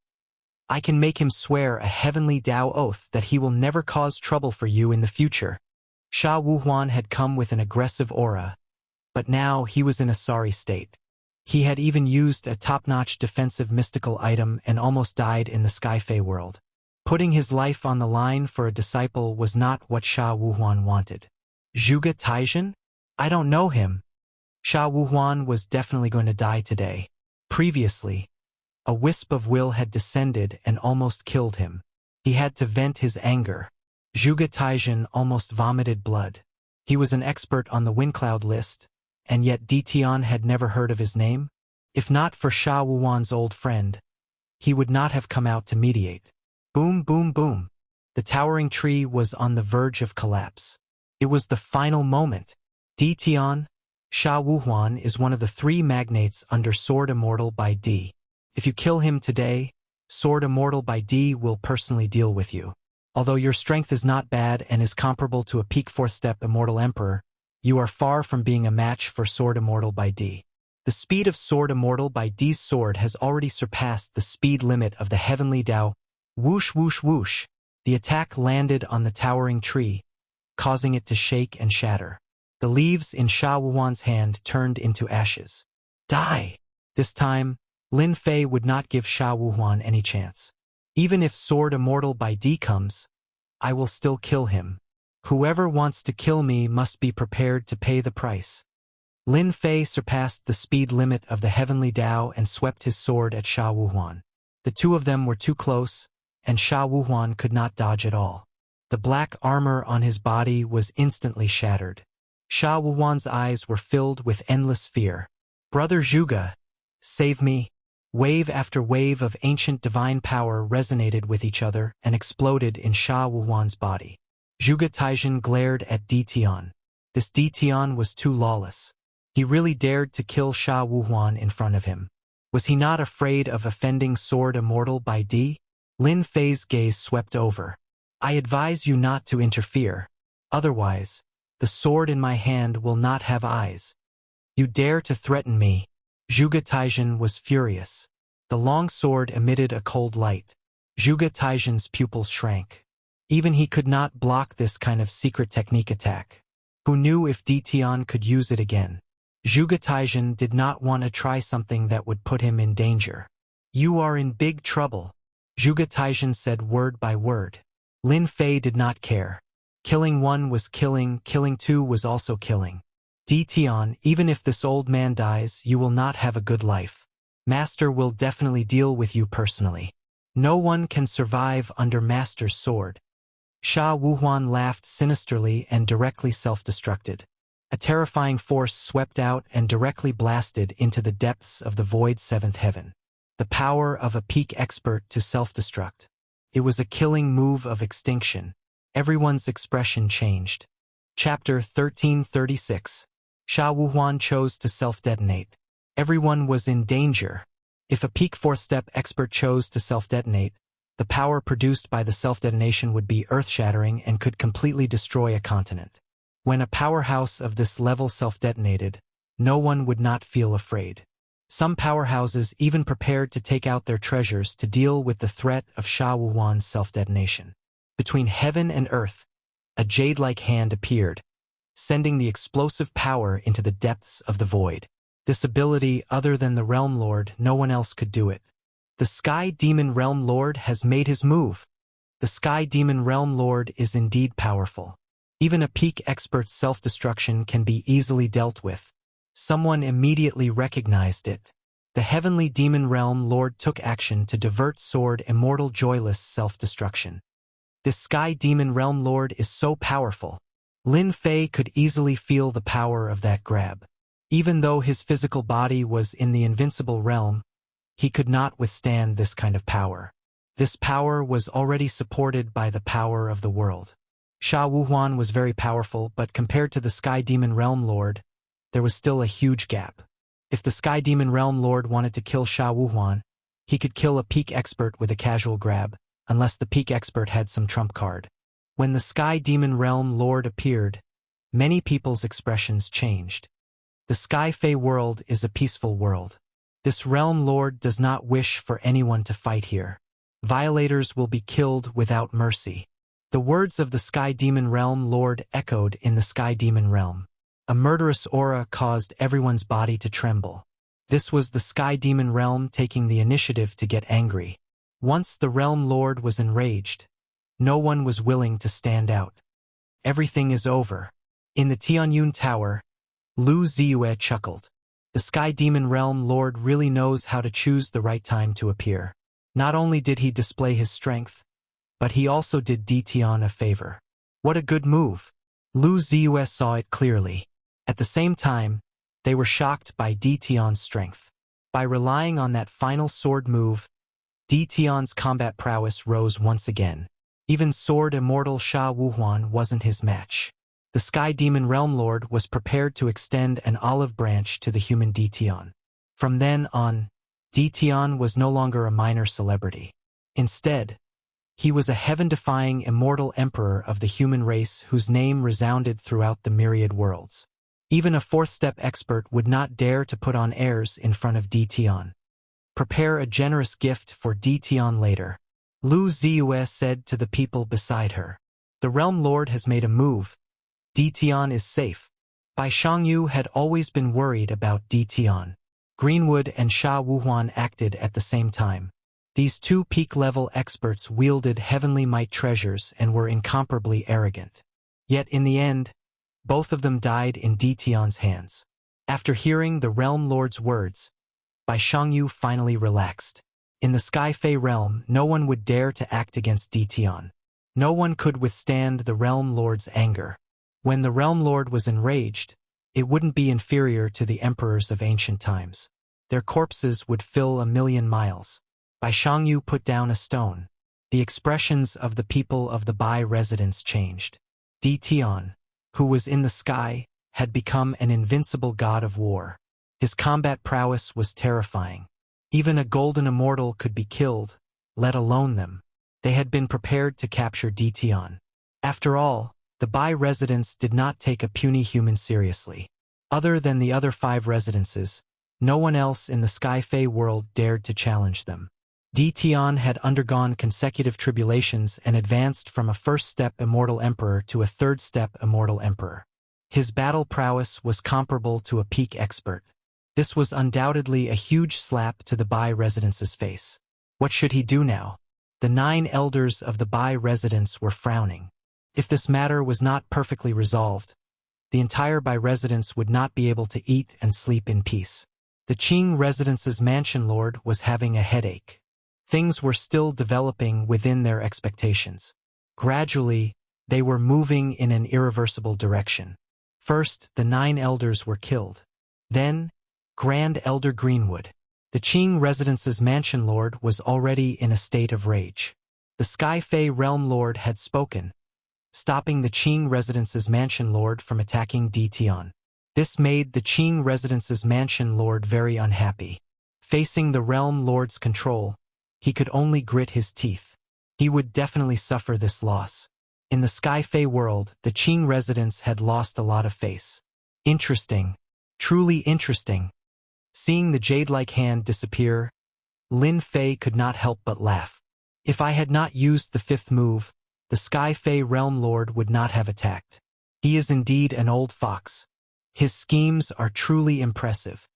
I can make him swear a heavenly Tao oath that he will never cause trouble for you in the future. Sha Wuhuan had come with an aggressive aura, but now he was in a sorry state. He had even used a top-notch defensive mystical item and almost died in the Skyfey world. Putting his life on the line for a disciple was not what Sha Wuhuan wanted. Zhuge Taijin? I don't know him. Sha Wuhuan was definitely going to die today. Previously, a wisp of will had descended and almost killed him. He had to vent his anger. Zhuge Taijin almost vomited blood. He was an expert on the Windcloud list, and yet Ditian had never heard of his name. If not for Sha Wuhuan's old friend, he would not have come out to mediate. Boom, boom, boom. The towering tree was on the verge of collapse. It was the final moment. Ditian, Sha Wuhuan is one of the 3 magnates under Sword Immortal by D. If you kill him today, Sword Immortal by D will personally deal with you. Although your strength is not bad and is comparable to a peak 4th-step Immortal Emperor, you are far from being a match for Sword Immortal by D. The speed of Sword Immortal by D's sword has already surpassed the speed limit of the heavenly Tao. Whoosh, whoosh, whoosh. The attack landed on the towering tree, causing it to shake and shatter. The leaves in Sha Wuhuan's hand turned into ashes. Die! This time, Lin Fei would not give Sha Wuhuan any chance. Even if Sword Immortal by D comes, I will still kill him. Whoever wants to kill me must be prepared to pay the price. Lin Fei surpassed the speed limit of the heavenly Tao and swept his sword at Sha Wuhuan. The 2 of them were too close, and Sha Wuhuan could not dodge at all. The black armor on his body was instantly shattered. Sha Wuhuan's eyes were filled with endless fear. Brother Zhuge, save me. Wave after wave of ancient divine power resonated with each other and exploded in Sha Wuhuan's body. Zhuge Taijin glared at Ditian. This Ditian was too lawless. He really dared to kill Sha Wuhuan in front of him. Was he not afraid of offending Sword Immortal by D? Lin Fei's gaze swept over. I advise you not to interfere. Otherwise, the sword in my hand will not have eyes. You dare to threaten me? Zhuge Taijin was furious. The long sword emitted a cold light. Zhuge Taijin's pupils shrank. Even he could not block this kind of secret technique attack. Who knew if Ditian could use it again? Zhuge Taizhen did not want to try something that would put him in danger. You are in big trouble, Zhuge Taizhen said word by word. Lin Fei did not care. Killing one was killing two was also killing. Ditian, even if this old man dies, you will not have a good life. Master will definitely deal with you personally. No one can survive under Master's sword. Sha Wuhuan laughed sinisterly and directly self-destructed. A terrifying force swept out and directly blasted into the depths of the void seventh heaven. The power of a peak expert to self-destruct. It was a killing move of extinction. Everyone's expression changed. Chapter 1336. Sha Wuhuan chose to self-detonate. Everyone was in danger. If a peak fourth-step expert chose to self-detonate, the power produced by the self-detonation would be earth-shattering and could completely destroy a continent. When a powerhouse of this level self-detonated, no one would not feel afraid. Some powerhouses even prepared to take out their treasures to deal with the threat of Sha Wuhuan's self-detonation. Between heaven and earth, a jade-like hand appeared, sending the explosive power into the depths of the void. This ability, other than the Realm Lord, no one else could do it. The Sky Demon Realm Lord has made his move. The Sky Demon Realm Lord is indeed powerful. Even a peak expert's self-destruction can be easily dealt with. Someone immediately recognized it. The Heavenly Demon Realm Lord took action to divert Sword Immortal Joyless self-destruction. This Sky Demon Realm Lord is so powerful. Lin Fei could easily feel the power of that grab. Even though his physical body was in the invincible realm, he could not withstand this kind of power. This power was already supported by the power of the world. Sha Wuhuan was very powerful, but compared to the Sky Demon Realm Lord, there was still a huge gap. If the Sky Demon Realm Lord wanted to kill Sha Wuhuan, he could kill a peak expert with a casual grab, unless the peak expert had some trump card. When the Sky Demon Realm Lord appeared, many people's expressions changed. The Sky Fey world is a peaceful world. This Realm Lord does not wish for anyone to fight here. Violators will be killed without mercy. The words of the Sky Demon Realm Lord echoed in the Sky Demon Realm. A murderous aura caused everyone's body to tremble. This was the Sky Demon Realm taking the initiative to get angry. Once the Realm Lord was enraged, no one was willing to stand out. Everything is over. In the Tianyun Tower, Lu Ziyue chuckled. The Sky Demon Realm Lord really knows how to choose the right time to appear. Not only did he display his strength, but he also did Ditian a favor. What a good move! Lu Ziyue saw it clearly. At the same time, they were shocked by Ditian's strength. By relying on that final sword move, Ditian's combat prowess rose once again. Even Sword Immortal Sha Wuhuan wasn't his match. The Sky Demon Realm Lord was prepared to extend an olive branch to the human Ditian. From then on, Ditian was no longer a minor celebrity. Instead, he was a heaven-defying immortal emperor of the human race whose name resounded throughout the myriad worlds. Even a fourth-step expert would not dare to put on airs in front of Ditian. Prepare a generous gift for Ditian later, Lu Ziyue said to the people beside her. The Realm Lord has made a move. Ditian is safe. Bai Shangyu had always been worried about Ditian. Greenwood and Sha Wuhuan acted at the same time. These two peak-level experts wielded heavenly might treasures and were incomparably arrogant. Yet in the end, both of them died in Ditian's hands. After hearing the Realm Lord's words, Bai Shangyu finally relaxed. In the Sky Fey realm, no one would dare to act against Ditian. No one could withstand the Realm Lord's anger. When the Realm Lord was enraged, it wouldn't be inferior to the emperors of ancient times. Their corpses would fill 1,000,000 miles. Bai Shangyu put down a stone. The expressions of the people of the Bai residence changed. Ditian, who was in the sky, had become an invincible god of war. His combat prowess was terrifying. Even a golden immortal could be killed, let alone them. They had been prepared to capture Ditian. After all, the Bai residence did not take a puny human seriously. Other than the other 5 residences, no one else in the Sky Fey world dared to challenge them. Tian had undergone consecutive tribulations and advanced from a first-step immortal emperor to a third-step immortal emperor. His battle prowess was comparable to a peak expert. This was undoubtedly a huge slap to the Bai residence's face. What should he do now? The 9 elders of the Bai residence were frowning. If this matter was not perfectly resolved, the entire Bai residence would not be able to eat and sleep in peace. The Qing residence's mansion lord was having a headache. Things were still developing within their expectations. Gradually, they were moving in an irreversible direction. First, the 9 elders were killed. Then, Grand Elder Greenwood. The Qing residence's mansion lord was already in a state of rage. The Sky Fei realm lord had spoken, stopping the Qing residence's mansion lord from attacking Tian. This made the Qing residence's mansion lord very unhappy. Facing the realm lord's control, he could only grit his teeth. He would definitely suffer this loss. In the Sky Fei world, the Qing residence had lost a lot of face. Interesting. Truly interesting. Seeing the jade-like hand disappear, Lin Fei could not help but laugh. If I had not used the 5th move, the Sky Fei realm lord would not have attacked. He is indeed an old fox. His schemes are truly impressive.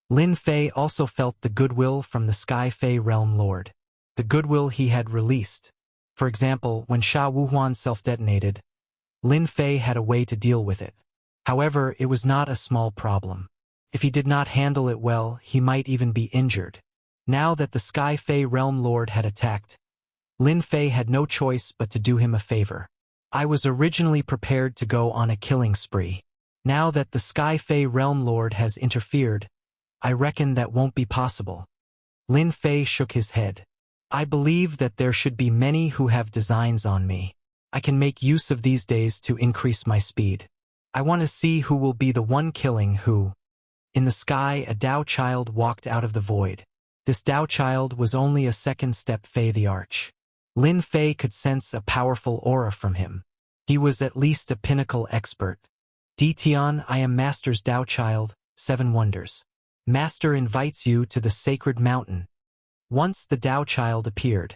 Lin Fei also felt the goodwill from the Sky Fei realm lord. The goodwill he had released. For example, when Sha Wuhuan self-detonated, Lin Fei had a way to deal with it. However, it was not a small problem. If he did not handle it well, he might even be injured. Now that the Sky Fei realm lord had attacked, Lin Fei had no choice but to do him a favor. I was originally prepared to go on a killing spree. Now that the Sky Fei realm lord has interfered, I reckon that won't be possible. Lin Fei shook his head. I believe that there should be many who have designs on me. I can make use of these days to increase my speed. I want to see who will be the one killing who. In the sky, a Tao child walked out of the void. This Tao child was only a second-step Fei the Arch. Lin Fei could sense a powerful aura from him. He was at least a pinnacle expert. Tian, I am Master's Tao child, 7 wonders. Master invites you to the sacred mountain. Once the Tao child appeared,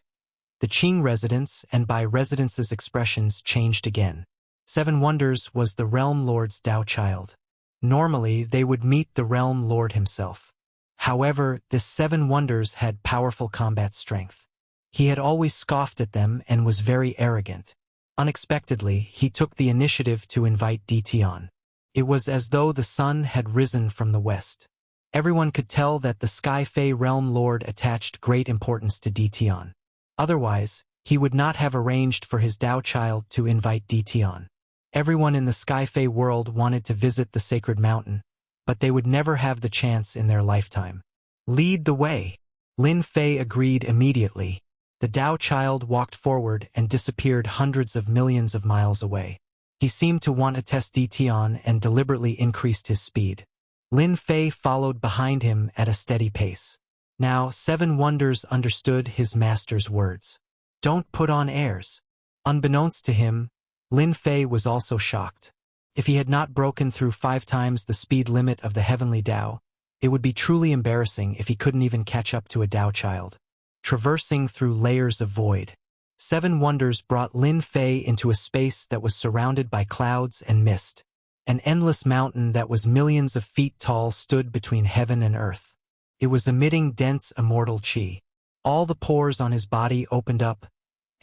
the Qing residence and Bai residence's expressions changed again. 7 wonders was the realm lord's Tao child. Normally, they would meet the realm lord himself. However, this 7 wonders had powerful combat strength. He had always scoffed at them and was very arrogant. Unexpectedly, he took the initiative to invite Tian. It was as though the sun had risen from the west. Everyone could tell that the Sky Fei realm lord attached great importance to Tian. Otherwise, he would not have arranged for his Tao child to invite Tian. Everyone in the Sky Fei world wanted to visit the sacred mountain, but they would never have the chance in their lifetime. Lead the way. Lin Fei agreed immediately. The Tao child walked forward and disappeared hundreds of millions of miles away. He seemed to want to test Tian and deliberately increased his speed. Lin Fei followed behind him at a steady pace. Now, 7 wonders understood his master's words. Don't put on airs. Unbeknownst to him, Lin Fei was also shocked. If he had not broken through 5 times the speed limit of the heavenly Tao, it would be truly embarrassing if he couldn't even catch up to a Tao child. Traversing through layers of void, 7 wonders brought Lin Fei into a space that was surrounded by clouds and mist. An endless mountain that was millions of feet tall stood between heaven and earth. It was emitting dense immortal qi. All the pores on his body opened up,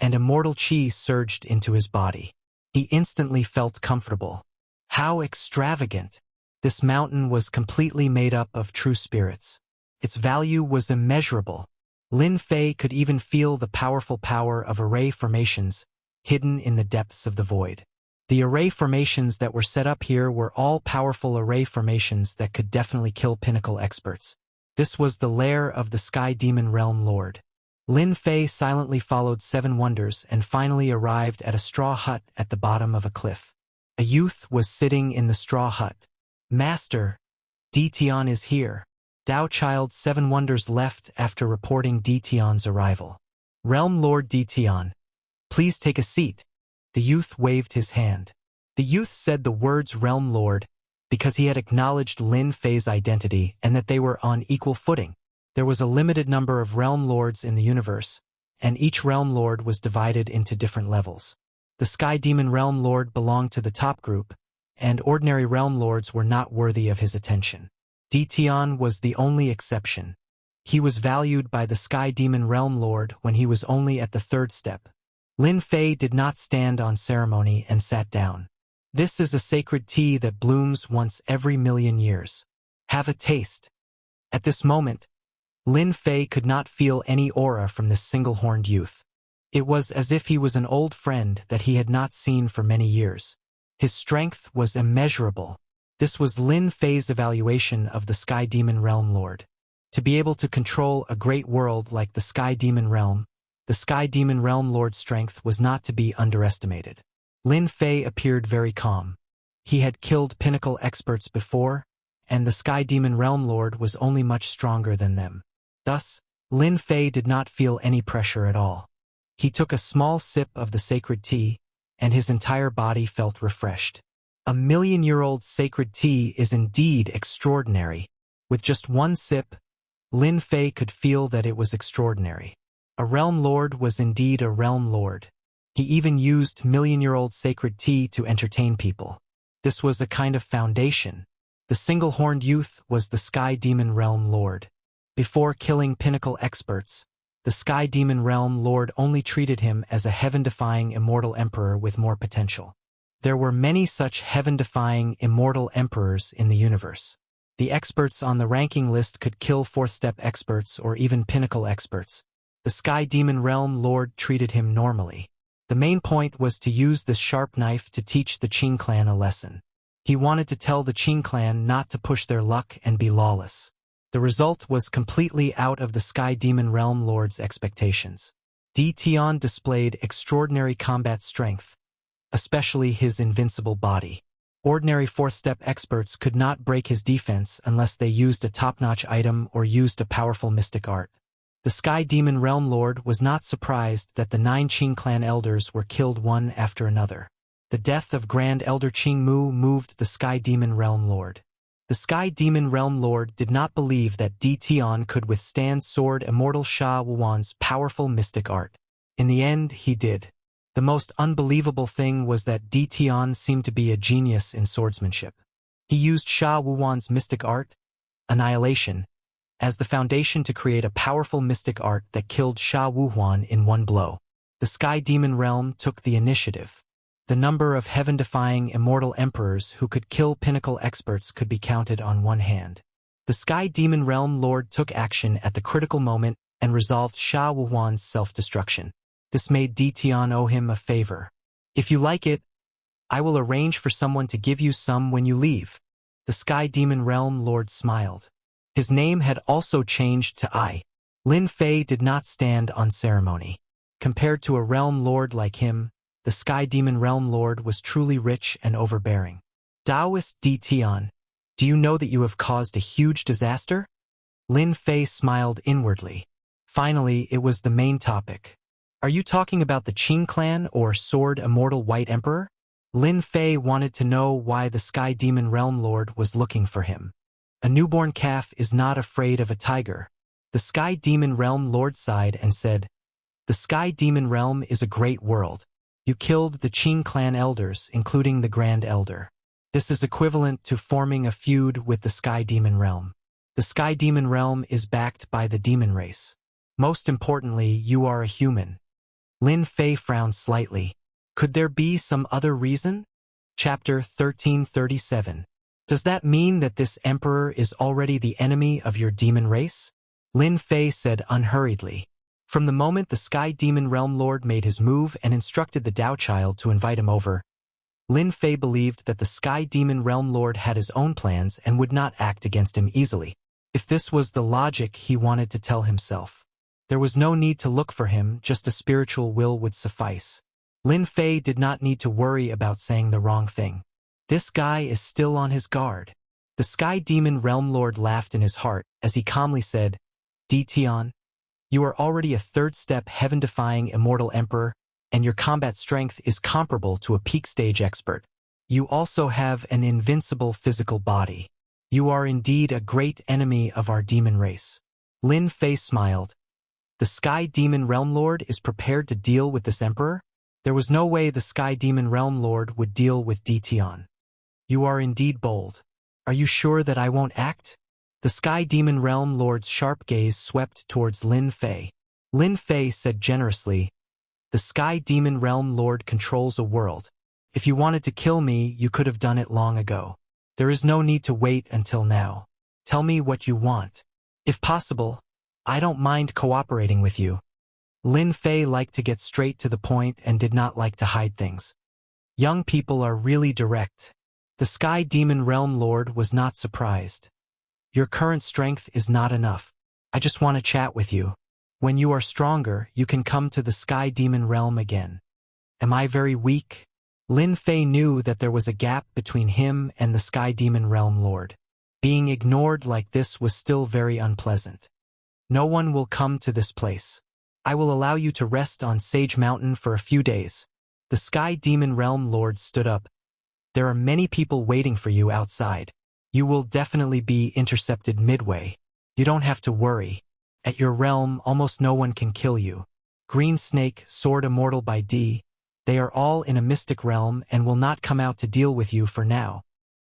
and immortal qi surged into his body. He instantly felt comfortable. How extravagant! This mountain was completely made up of true spirits. Its value was immeasurable. Lin Fei could even feel the powerful power of array formations hidden in the depths of the void. The array formations that were set up here were all powerful array formations that could definitely kill pinnacle experts. This was the lair of the Sky Demon Realm Lord. Lin Fei silently followed 7 wonders and finally arrived at a straw hut at the bottom of a cliff. A youth was sitting in the straw hut. Master, Tian is here. Tao Child 7 wonders left after reporting Tian's arrival. Realm Lord Tian, please take a seat. The youth waved his hand. The youth said the words Realm Lord because he had acknowledged Lin Fei's identity and that they were on equal footing. There was a limited number of realm lords in the universe, and each realm lord was divided into different levels. The Sky Demon Realm Lord belonged to the top group, and ordinary realm lords were not worthy of his attention. Dition was the only exception. He was valued by the Sky Demon Realm Lord when he was only at the third step. Lin Fei did not stand on ceremony and sat down. This is a sacred tea that blooms once every 1,000,000 years. Have a taste. At this moment, Lin Fei could not feel any aura from this single-horned youth. It was as if he was an old friend that he had not seen for many years. His strength was immeasurable. This was Lin Fei's evaluation of the Sky Demon Realm Lord. To be able to control a great world like the Sky Demon Realm, the Sky Demon Realm Lord's strength was not to be underestimated. Lin Fei appeared very calm. He had killed pinnacle experts before, and the Sky Demon Realm Lord was only much stronger than them. Thus, Lin Fei did not feel any pressure at all. He took a small sip of the sacred tea, and his entire body felt refreshed. A 1,000,000-year-old sacred tea is indeed extraordinary. With just one sip, Lin Fei could feel that it was extraordinary. A realm lord was indeed a realm lord. He even used 1,000,000-year-old sacred tea to entertain people. This was a kind of foundation. The single-horned youth was the Sky Demon Realm Lord. Before killing pinnacle experts, the Sky Demon Realm Lord only treated him as a heaven-defying immortal emperor with more potential. There were many such heaven-defying immortal emperors in the universe. The experts on the ranking list could kill fourth-step experts or even pinnacle experts. The Sky Demon Realm Lord treated him normally. The main point was to use this sharp knife to teach the Qing clan a lesson. He wanted to tell the Qing clan not to push their luck and be lawless. The result was completely out of the Sky Demon Realm Lord's expectations. Dition displayed extraordinary combat strength, especially his invincible body. Ordinary fourth-step experts could not break his defense unless they used a top-notch item or used a powerful mystic art. The Sky Demon Realm Lord was not surprised that the 9 Qing clan elders were killed one after another. The death of Grand Elder Qing Mu moved the Sky Demon Realm Lord. The Sky Demon Realm Lord did not believe that Dition could withstand Sword Immortal Sha Wuwan's powerful mystic art. In the end, he did. The most unbelievable thing was that Dition seemed to be a genius in swordsmanship. He used Sha Wuwan's mystic art, Annihilation, as the foundation to create a powerful mystic art that killed Sha Wuhuan in one blow. The Sky Demon Realm took the initiative. The number of heaven-defying immortal emperors who could kill pinnacle experts could be counted on one hand. The Sky Demon Realm Lord took action at the critical moment and resolved Sha Wuhuan's self-destruction. This made Dition owe him a favor. If you like it, I will arrange for someone to give you some when you leave. The Sky Demon Realm Lord smiled. His name had also changed to I. Lin Fei did not stand on ceremony. Compared to a realm lord like him, the Sky Demon Realm Lord was truly rich and overbearing. Taoist Dition, do you know that you have caused a huge disaster? Lin Fei smiled inwardly. Finally, it was the main topic. Are you talking about the Qing clan or Sword Immortal White Emperor? Lin Fei wanted to know why the Sky Demon Realm Lord was looking for him. A newborn calf is not afraid of a tiger. The Sky Demon Realm Lord sighed and said, "The Sky Demon Realm is a great world. You killed the Qing clan elders, including the Grand Elder. This is equivalent to forming a feud with the Sky Demon Realm. The Sky Demon Realm is backed by the demon race. Most importantly, you are a human." Lin Fei frowned slightly. Could there be some other reason? Chapter 1337. Does that mean that this emperor is already the enemy of your demon race? Lin Fei said unhurriedly. From the moment the Sky Demon Realm Lord made his move and instructed the Tao Child to invite him over, Lin Fei believed that the Sky Demon Realm Lord had his own plans and would not act against him easily. If this was the logic he wanted to tell himself, there was no need to look for him, just a spiritual will would suffice. Lin Fei did not need to worry about saying the wrong thing. This guy is still on his guard. The Sky Demon Realm Lord laughed in his heart as he calmly said, "Dition, you are already a third-step heaven-defying immortal emperor, and your combat strength is comparable to a peak-stage expert. You also have an invincible physical body. You are indeed a great enemy of our demon race." Lin Fei smiled. The Sky Demon Realm Lord is prepared to deal with this emperor? There was no way the Sky Demon Realm Lord would deal with Dition. You are indeed bold. Are you sure that I won't act? The Sky Demon Realm Lord's sharp gaze swept towards Lin Fei. Lin Fei said generously, the Sky Demon Realm Lord controls a world. If you wanted to kill me, you could have done it long ago. There is no need to wait until now. Tell me what you want. If possible, I don't mind cooperating with you. Lin Fei liked to get straight to the point and did not like to hide things. Young people are really direct. The Sky Demon Realm Lord was not surprised. Your current strength is not enough. I just want to chat with you. When you are stronger, you can come to the Sky Demon Realm again. Am I very weak? Lin Fei knew that there was a gap between him and the Sky Demon Realm Lord. Being ignored like this was still very unpleasant. No one will come to this place. I will allow you to rest on Sage Mountain for a few days. The Sky Demon Realm Lord stood up. There are many people waiting for you outside. You will definitely be intercepted midway. You don't have to worry. At your realm, almost no one can kill you. Green Snake, Sword Immortal by D. They are all in a mystic realm and will not come out to deal with you for now.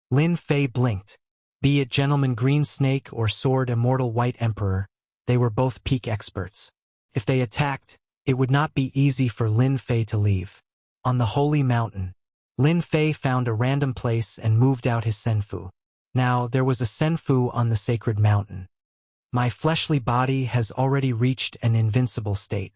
Lin Fei blinked. Be it Gentleman Green Snake or Sword Immortal White Emperor, they were both peak experts. If they attacked, it would not be easy for Lin Fei to leave. On the Holy Mountain, Lin Fei found a random place and moved out his Senfu. Now, there was a Senfu on the sacred mountain. My fleshly body has already reached an invincible state.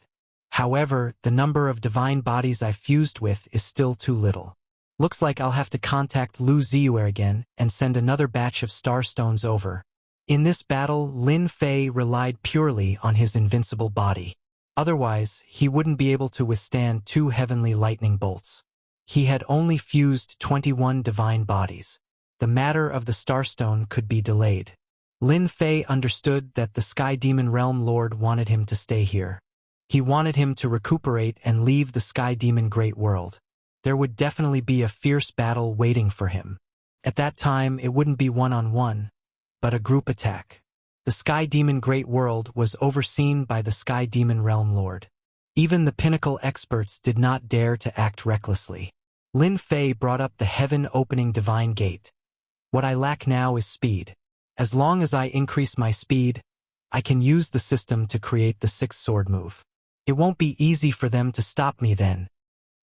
However, the number of divine bodies I've fused with is still too little. Looks like I'll have to contact Lu Ziyue again and send another batch of starstones over. In this battle, Lin Fei relied purely on his invincible body. Otherwise, he wouldn't be able to withstand 2 heavenly lightning bolts. He had only fused 21 divine bodies. The matter of the starstone could be delayed. Lin Fei understood that the Sky Demon Realm Lord wanted him to stay here. He wanted him to recuperate and leave the Sky Demon Great World. There would definitely be a fierce battle waiting for him. At that time, it wouldn't be one-on-one, but a group attack. The Sky Demon Great World was overseen by the Sky Demon Realm Lord. Even the pinnacle experts did not dare to act recklessly. Lin Fei brought up the heaven-opening divine gate. What I lack now is speed. As long as I increase my speed, I can use the system to create the 6th sword move. It won't be easy for them to stop me then.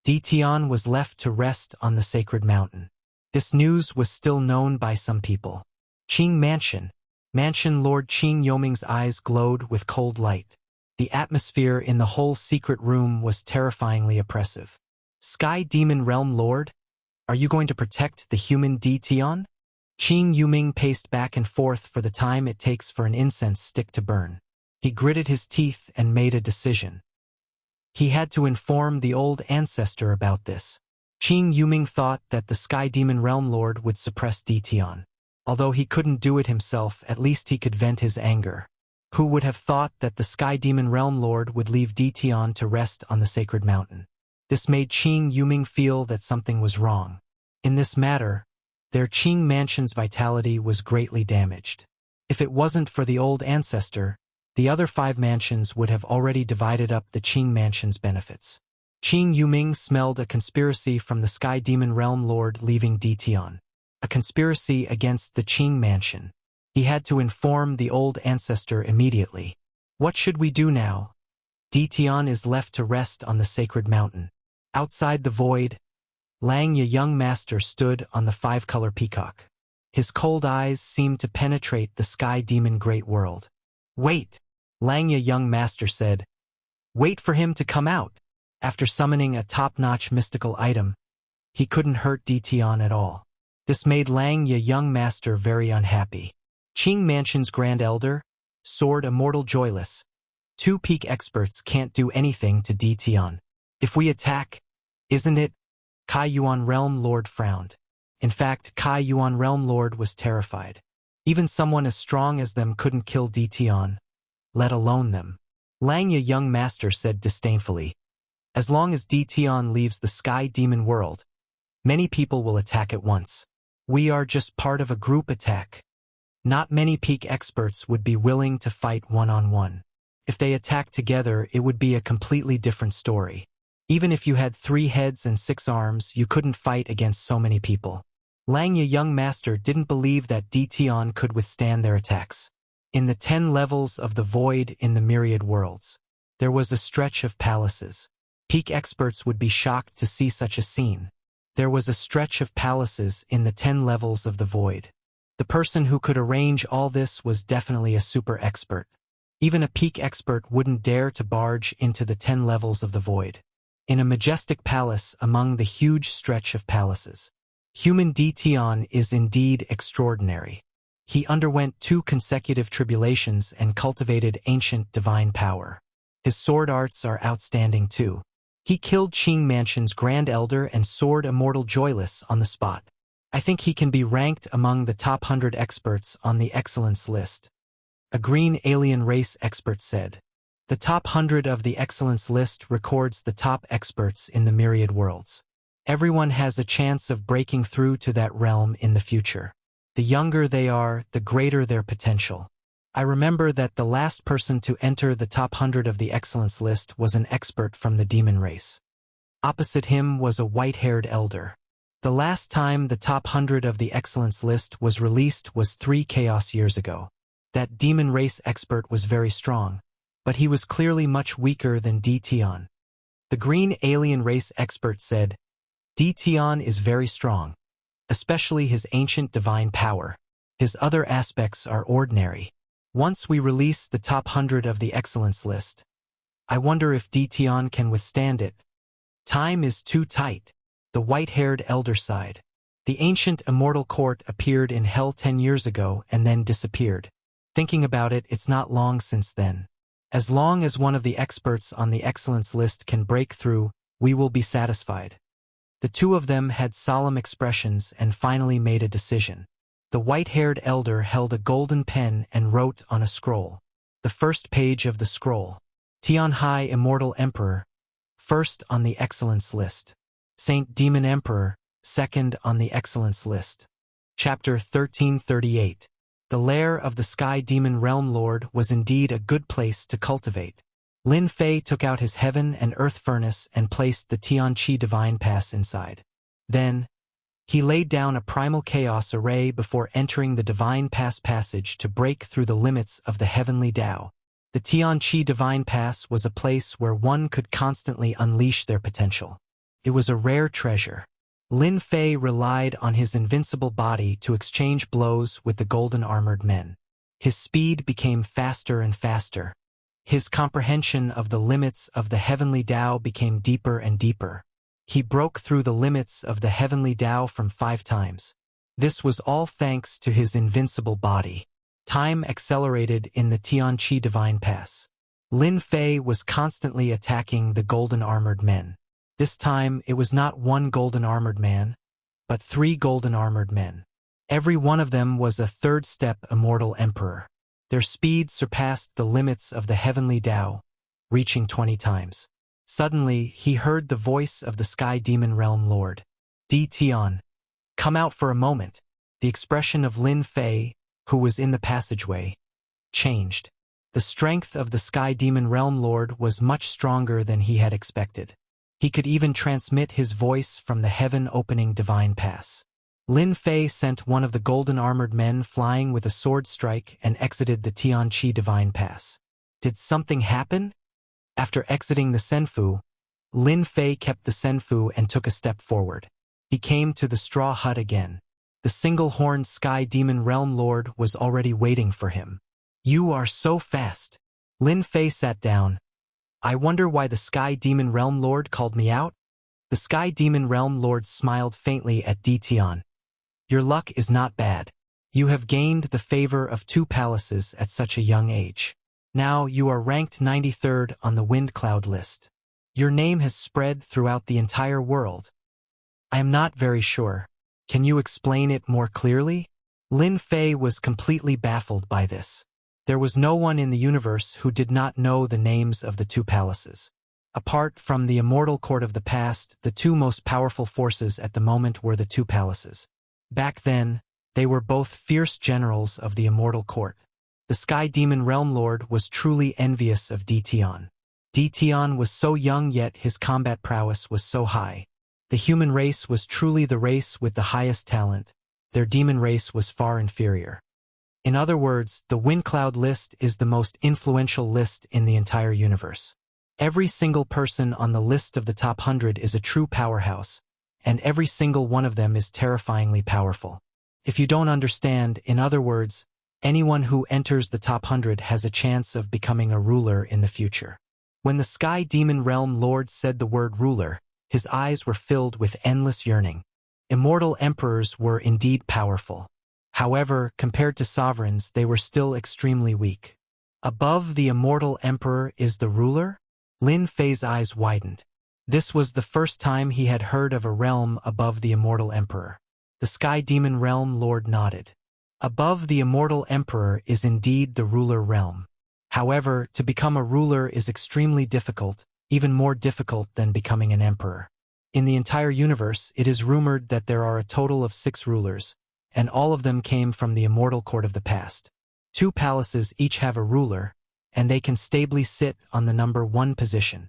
Dition was left to rest on the sacred mountain. This news was still known by some people. Qing Mansion. Mansion Lord Qing Yoming's eyes glowed with cold light. The atmosphere in the whole secret room was terrifyingly oppressive. Sky Demon Realm Lord? Are you going to protect the human Dition? Qing Yuming paced back and forth for the time it takes for an incense stick to burn. He gritted his teeth and made a decision. He had to inform the old ancestor about this. Qing Yuming thought that the Sky Demon Realm Lord would suppress Dition. Although he couldn't do it himself, at least he could vent his anger. Who would have thought that the Sky Demon Realm Lord would leave Dition to rest on the sacred mountain? This made Qing Yuming feel that something was wrong. In this matter, their Qing Mansion's vitality was greatly damaged. If it wasn't for the old ancestor, the other 5 mansions would have already divided up the Qing Mansion's benefits. Qing Yuming smelled a conspiracy from the Sky Demon Realm Lord leaving Dition. A conspiracy against the Qing Mansion. He had to inform the old ancestor immediately. What should we do now? Dition is left to rest on the sacred mountain. Outside the void, Lang Ye Young Master stood on the 5-color peacock. His cold eyes seemed to penetrate the Sky Demon Great World. Wait, Lang Ye Young Master said. Wait for him to come out. After summoning a top-notch mystical item, he couldn't hurt Dition at all. This made Lang Ye Young Master very unhappy. Qing Mansion's Grand Elder, Sword Immortal Joyless. 2 peak experts can't do anything to Dition. If we attack, isn't it? Kai Yuan Realm Lord frowned. In fact, Kai Yuan Realm Lord was terrified. Even someone as strong as them couldn't kill Dition, let alone them. Lang Ye Young Master said disdainfully, as long as Dition leaves the Sky Demon world, many people will attack at once. We are just part of a group attack. Not many peak experts would be willing to fight one-on-one. If they attacked together, it would be a completely different story. Even if you had 3 heads and 6 arms, you couldn't fight against so many people. Lang Ye, young master, didn't believe that Tian could withstand their attacks. In the 10 levels of the void in the myriad worlds, there was a stretch of palaces. Peak experts would be shocked to see such a scene. There was a stretch of palaces in the 10 levels of the void. The person who could arrange all this was definitely a super expert. Even a peak expert wouldn't dare to barge into the 10 levels of the void. In a majestic palace among the huge stretch of palaces, human Tian is indeed extraordinary. He underwent 2 consecutive tribulations and cultivated ancient divine power. His sword arts are outstanding too. He killed Qing Mansion's Grand Elder and Sword Immortal Joyless on the spot. I think he can be ranked among the top 100 experts on the excellence list. A green alien race expert said. The top 100 of the excellence list records the top experts in the myriad worlds. Everyone has a chance of breaking through to that realm in the future. The younger they are, the greater their potential. I remember that the last person to enter the top 100 of the excellence list was an expert from the demon race. Opposite him was a white-haired elder. The last time the top 100 of the excellence list was released was 3 chaos years ago. That demon race expert was very strong, but he was clearly much weaker than Tian. The green alien race expert said, Tian is very strong, especially his ancient divine power. His other aspects are ordinary. Once we release the top 100 of the excellence list, I wonder if Tian can withstand it. Time is too tight. The white-haired elder sighed. The ancient immortal court appeared in hell 10 years ago and then disappeared. Thinking about it, it's not long since then. As long as one of the experts on the excellence list can break through, we will be satisfied. The 2 of them had solemn expressions and finally made a decision. The white-haired elder held a golden pen and wrote on a scroll. The first page of the scroll. Tianhai Immortal Emperor, first on the excellence list. Saint Demon Emperor, second on the excellence list. Chapter 1338. The lair of the Sky Demon Realm Lord was indeed a good place to cultivate. Lin Fei took out his heaven and earth furnace and placed the Tianqi Divine Pass inside. Then, he laid down a primal chaos array before entering the Divine Pass passage to break through the limits of the heavenly Tao. The Tianqi Divine Pass was a place where one could constantly unleash their potential. It was a rare treasure. Lin Fei relied on his invincible body to exchange blows with the golden armored men. His speed became faster and faster. His comprehension of the limits of the heavenly Tao became deeper and deeper. He broke through the limits of the heavenly Tao from 5 times. This was all thanks to his invincible body. Time accelerated in the Tianqi Divine Pass. Lin Fei was constantly attacking the golden armored men. This time it was not 1 golden armored man, but 3 golden armored men. Every one of them was a 3rd step immortal emperor. Their speed surpassed the limits of the heavenly Tao, reaching 20 times. Suddenly, he heard the voice of the Sky Demon Realm Lord. Tian, come out for a moment. The expression of Lin Fei, who was in the passageway, changed. The strength of the Sky Demon Realm Lord was much stronger than he had expected. He could even transmit his voice from the heaven-opening Divine Pass. Lin Fei sent one of the golden armored men flying with a sword strike and exited the Tianqi Divine Pass. Did something happen? After exiting the Senfu, Lin Fei kept the Senfu and took a step forward. He came to the straw hut again. The single-horned Sky Demon Realm Lord was already waiting for him. You are so fast. Lin Fei sat down. I wonder why the Sky Demon Realm Lord called me out? The Sky Demon Realm Lord smiled faintly at Tian. Your luck is not bad. You have gained the favor of 2 palaces at such a young age. Now you are ranked 93rd on the Wind Cloud list. Your name has spread throughout the entire world. I am not very sure. Can you explain it more clearly? Lin Fei was completely baffled by this. There was no one in the universe who did not know the names of the 2 palaces. Apart from the immortal court of the past, the 2 most powerful forces at the moment were the 2 palaces. Back then, They were both fierce generals of the immortal court. The Sky Demon Realm Lord was truly envious of Dtion. Dtion was so young, yet his combat prowess was so high. The human race was truly the race with the highest talent. Their demon race was far inferior. In other words, the Windcloud list is the most influential list in the entire universe. Every single person on the list of the top 100 is a true powerhouse, and every single one of them is terrifyingly powerful. If you don't understand, in other words, anyone who enters the top 100 has a chance of becoming a ruler in the future. When the Sky Demon Realm Lord said the word ruler, his eyes were filled with endless yearning. Immortal emperors were indeed powerful. However, compared to sovereigns, they were still extremely weak. Above the immortal emperor is the ruler? Lin Fei's eyes widened. This was the first time he had heard of a realm above the immortal emperor. The Sky Demon Realm Lord nodded. Above the immortal emperor is indeed the ruler realm. However, to become a ruler is extremely difficult, even more difficult than becoming an emperor. In the entire universe, it is rumored that there are a total of 6 rulers, and all of them came from the immortal court of the past. 2 palaces each have a ruler, and they can stably sit on the number 1 position.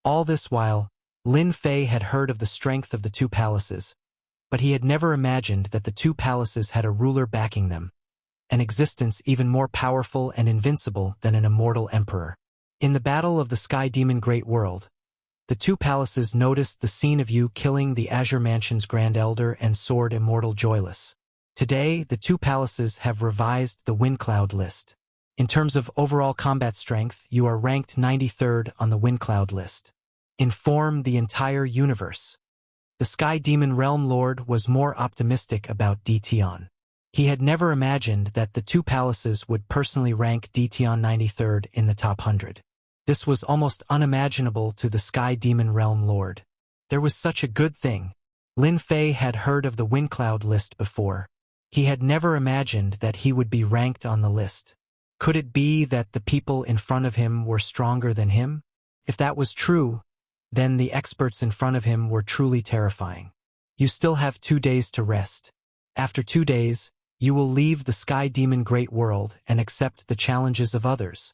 All this while, Lin Fei had heard of the strength of the 2 palaces, but he had never imagined that the 2 palaces had a ruler backing them, an existence even more powerful and invincible than an immortal emperor. In the battle of the Sky Demon Great World, the 2 palaces noticed the scene of you killing the Azure Mansion's Grand Elder and Sword Immortal Joyless. Today, the 2 palaces have revised the Windcloud list. In terms of overall combat strength, you are ranked 93rd on the Windcloud list. Inform the entire universe. The Sky Demon Realm Lord was more optimistic about Dtion. He had never imagined that the 2 palaces would personally rank Dtion 93rd in the top 100. This was almost unimaginable to the Sky Demon Realm Lord. There was such a good thing. Lin Fei had heard of the Windcloud list before. He had never imagined that he would be ranked on the list. Could it be that the people in front of him were stronger than him? If that was true, then the experts in front of him were truly terrifying. You still have 2 days to rest. After 2 days, you will leave the Sky Demon Great World and accept the challenges of others.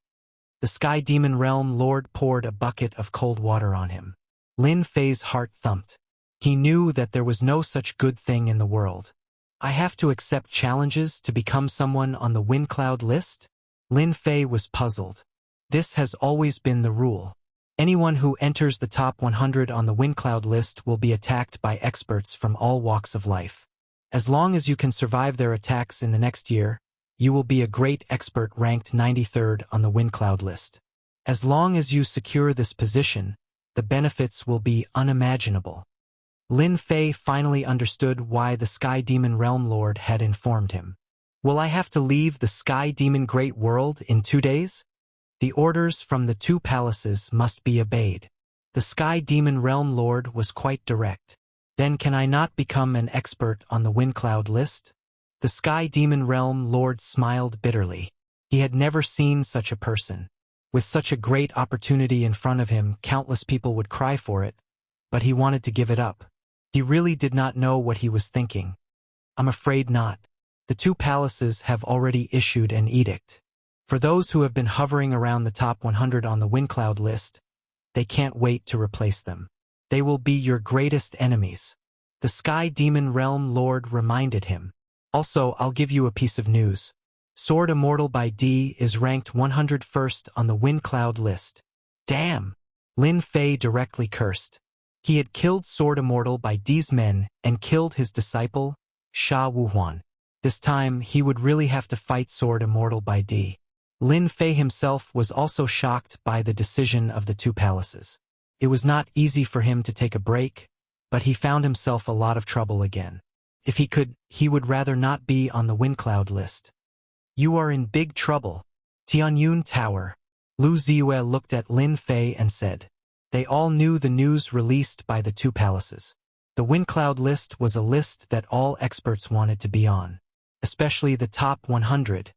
The Sky Demon Realm Lord poured a bucket of cold water on him. Lin Fei's heart thumped. He knew that there was no such good thing in the world. I have to accept challenges to become someone on the Windcloud list? Lin Fei was puzzled. This has always been the rule. Anyone who enters the top 100 on the Windcloud list will be attacked by experts from all walks of life. As long as you can survive their attacks in the next year, you will be a great expert ranked 93rd on the Windcloud list. As long as you secure this position, the benefits will be unimaginable. Lin Fei finally understood why the Sky Demon Realm Lord had informed him. Will I have to leave the Sky Demon Great World in 2 days? The orders from the 2 palaces must be obeyed. The Sky Demon Realm Lord was quite direct. Then can I not become an expert on the Windcloud list? The Sky Demon Realm Lord smiled bitterly. He had never seen such a person. With such a great opportunity in front of him, countless people would cry for it, but he wanted to give it up. He really did not know what he was thinking. I'm afraid not. The 2 palaces have already issued an edict. For those who have been hovering around the top 100 on the Windcloud list, they can't wait to replace them. They will be your greatest enemies. The Sky Demon Realm Lord reminded him. Also, I'll give you a piece of news. Sword Immortal by D is ranked 101st on the Windcloud list. Damn! Lin Fei directly cursed. He had killed Sword Immortal by D's men and killed his disciple, Sha Wuhuan. This time, he would really have to fight Sword Immortal by D. Lin Fei himself was also shocked by the decision of the 2 palaces. It was not easy for him to take a break, but he found himself a lot of trouble again. If he could, he would rather not be on the Windcloud list. You are in big trouble. Tianyun Tower. Lu Ziyue looked at Lin Fei and said. They all knew the news released by the 2 palaces. The Windcloud list was a list that all experts wanted to be on, especially the top 100.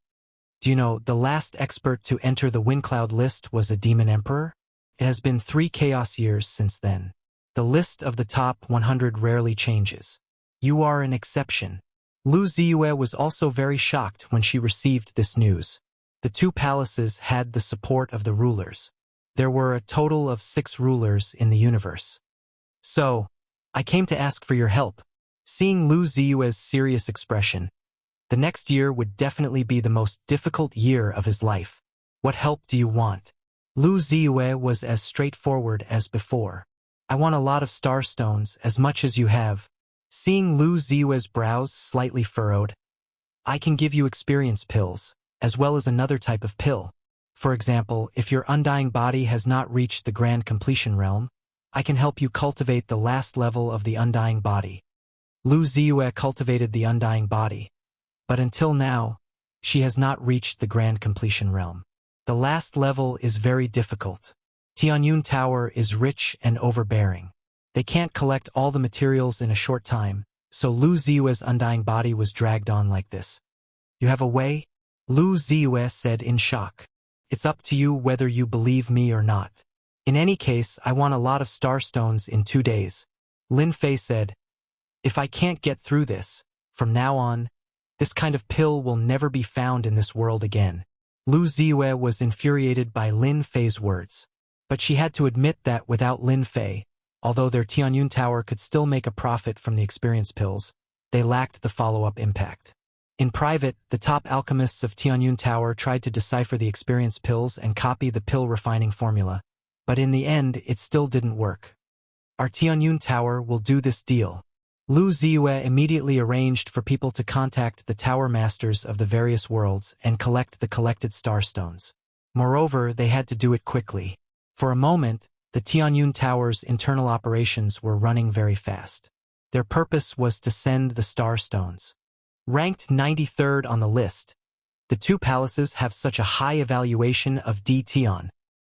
Do you know, the last expert to enter the Windcloud list was a demon emperor? It has been 3 chaos years since then. The list of the top 100 rarely changes. You are an exception. Lu Ziyue was also very shocked when she received this news. The two palaces had the support of the rulers. There were a total of 6 rulers in the universe. So, I came to ask for your help. Seeing Lu Ziyue's serious expression, the next year would definitely be the most difficult year of his life. What help do you want? Lu Ziyue was as straightforward as before. I want a lot of star stones, as much as you have. Seeing Lu Ziyue's brows slightly furrowed, I can give you experience pills, as well as another type of pill. For example, if your undying body has not reached the grand completion realm, I can help you cultivate the last level of the undying body. Lu Ziyue cultivated the undying body, but until now, she has not reached the grand completion realm. The last level is very difficult. Tianyun Tower is rich and overbearing. They can't collect all the materials in a short time, so Lu Ziyue's undying body was dragged on like this. You have a way? Lu Ziyue said in shock. It's up to you whether you believe me or not. In any case, I want a lot of star stones in 2 days. Lin Fei said, if I can't get through this, from now on, this kind of pill will never be found in this world again. Lu Ziyue was infuriated by Lin Fei's words. But she had to admit that without Lin Fei, although their Tianyun Tower could still make a profit from the experience pills, they lacked the follow-up impact. In private, the top alchemists of Tianyun Tower tried to decipher the experience pills and copy the pill refining formula, but in the end, it still didn't work. Our Tianyun Tower will do this deal. Lu Ziyue immediately arranged for people to contact the tower masters of the various worlds and collect the collected star stones. Moreover, they had to do it quickly. For a moment, the Tianyun Tower's internal operations were running very fast. Their purpose was to send the star stones. Ranked 93rd on the list, the two palaces have such a high evaluation of D. Tian.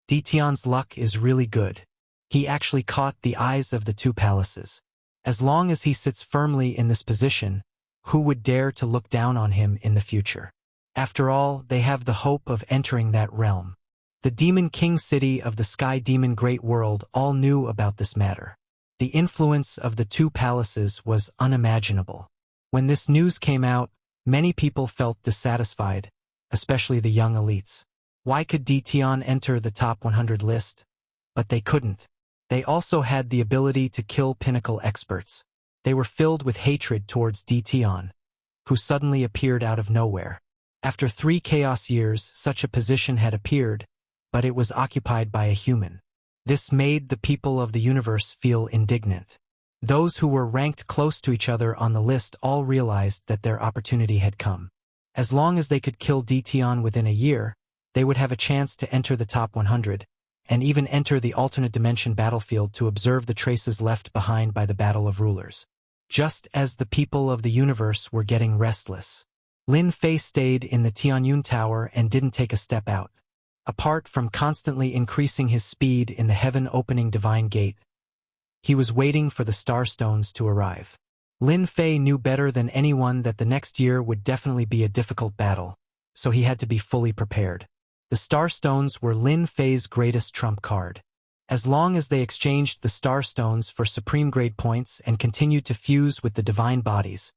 D. Tian's luck is really good. He actually caught the eyes of the two palaces. As long as he sits firmly in this position, who would dare to look down on him in the future? After all, they have the hope of entering that realm. The Demon King City of the Sky Demon Great World all knew about this matter. The influence of the two palaces was unimaginable. When this news came out, many people felt dissatisfied, especially the young elites. Why could D. Tian enter the top 100 list? But they couldn't. They also had the ability to kill pinnacle experts. They were filled with hatred towards D. Tian, who suddenly appeared out of nowhere. After 3 chaos years, such a position had appeared, but it was occupied by a human. This made the people of the universe feel indignant. Those who were ranked close to each other on the list all realized that their opportunity had come. As long as they could kill D. Tian within a year, they would have a chance to enter the top 100, and even enter the alternate dimension battlefield to observe the traces left behind by the Battle of Rulers. Just as the people of the universe were getting restless, Lin Fei stayed in the Tianyun Tower and didn't take a step out. Apart from constantly increasing his speed in the heaven-opening divine gate, he was waiting for the star stones to arrive. Lin Fei knew better than anyone that the next year would definitely be a difficult battle, so he had to be fully prepared. The star stones were Lin Fei's greatest trump card. As long as they exchanged the star stones for supreme grade points and continued to fuse with the divine bodies,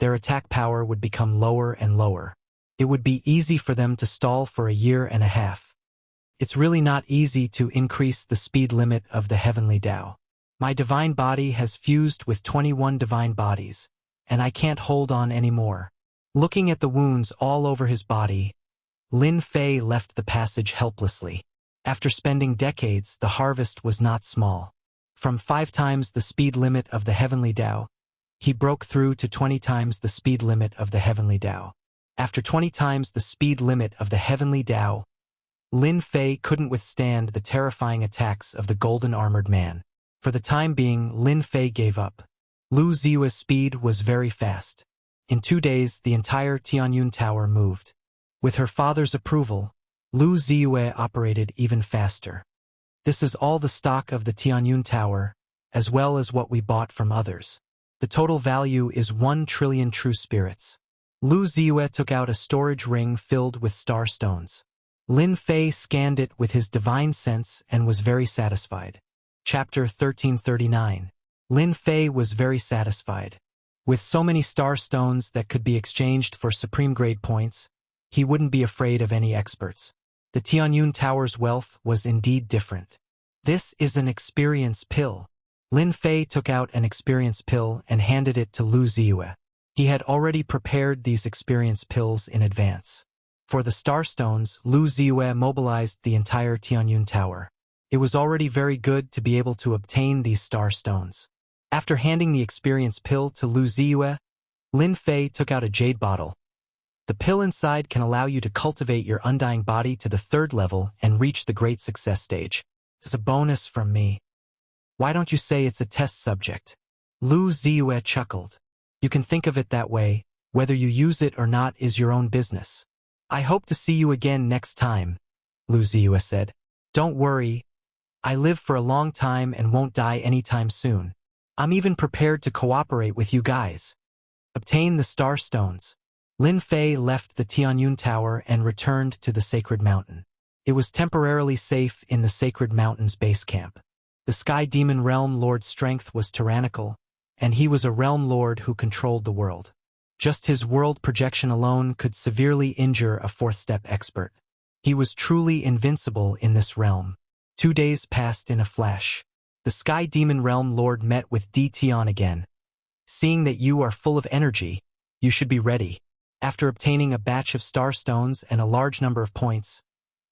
their attack power would become lower and lower. It would be easy for them to stall for a year and a half. It's really not easy to increase the speed limit of the heavenly Tao. My divine body has fused with 21 divine bodies, and I can't hold on anymore. Looking at the wounds all over his body, Lin Fei left the passage helplessly. After spending decades, the harvest was not small. From 5 times the speed limit of the heavenly Tao, he broke through to 20 times the speed limit of the heavenly Tao. After 20 times the speed limit of the heavenly Tao, Lin Fei couldn't withstand the terrifying attacks of the golden armored man. For the time being, Lin Fei gave up. Lu Ziyue's speed was very fast. In 2 days, the entire Tianyun Tower moved. With her father's approval, Lu Ziyue operated even faster. This is all the stock of the Tianyun Tower, as well as what we bought from others. The total value is 1 trillion true spirits. Lu Ziyue took out a storage ring filled with star stones. Lin Fei scanned it with his divine sense and was very satisfied. Chapter 1339. Lin Fei was very satisfied. With so many star stones that could be exchanged for supreme grade points, he wouldn't be afraid of any experts. The Tianyun Tower's wealth was indeed different. This is an experience pill. Lin Fei took out an experience pill and handed it to Lu Ziyue. He had already prepared these experience pills in advance. For the star stones, Lu Ziyue mobilized the entire Tianyun Tower. It was already very good to be able to obtain these star stones. After handing the experience pill to Lu Ziyue, Lin Fei took out a jade bottle. The pill inside can allow you to cultivate your undying body to the 3rd level and reach the great success stage. It's a bonus from me. Why don't you say it's a test subject? Lu Ziyue chuckled. You can think of it that way. Whether you use it or not is your own business. I hope to see you again next time, Lu Ziyue said. Don't worry. I live for a long time and won't die anytime soon. I'm even prepared to cooperate with you guys. Obtain the star stones. Lin Fei left the Tianyun Tower and returned to the Sacred Mountain. It was temporarily safe in the Sacred Mountain's base camp. The Sky Demon Realm Lord's strength was tyrannical, and he was a realm lord who controlled the world. Just his world projection alone could severely injure a 4th-step expert. He was truly invincible in this realm. 2 days passed in a flash. The Sky Demon Realm Lord met with Tion again. Seeing that you are full of energy, you should be ready. After obtaining a batch of star stones and a large number of points,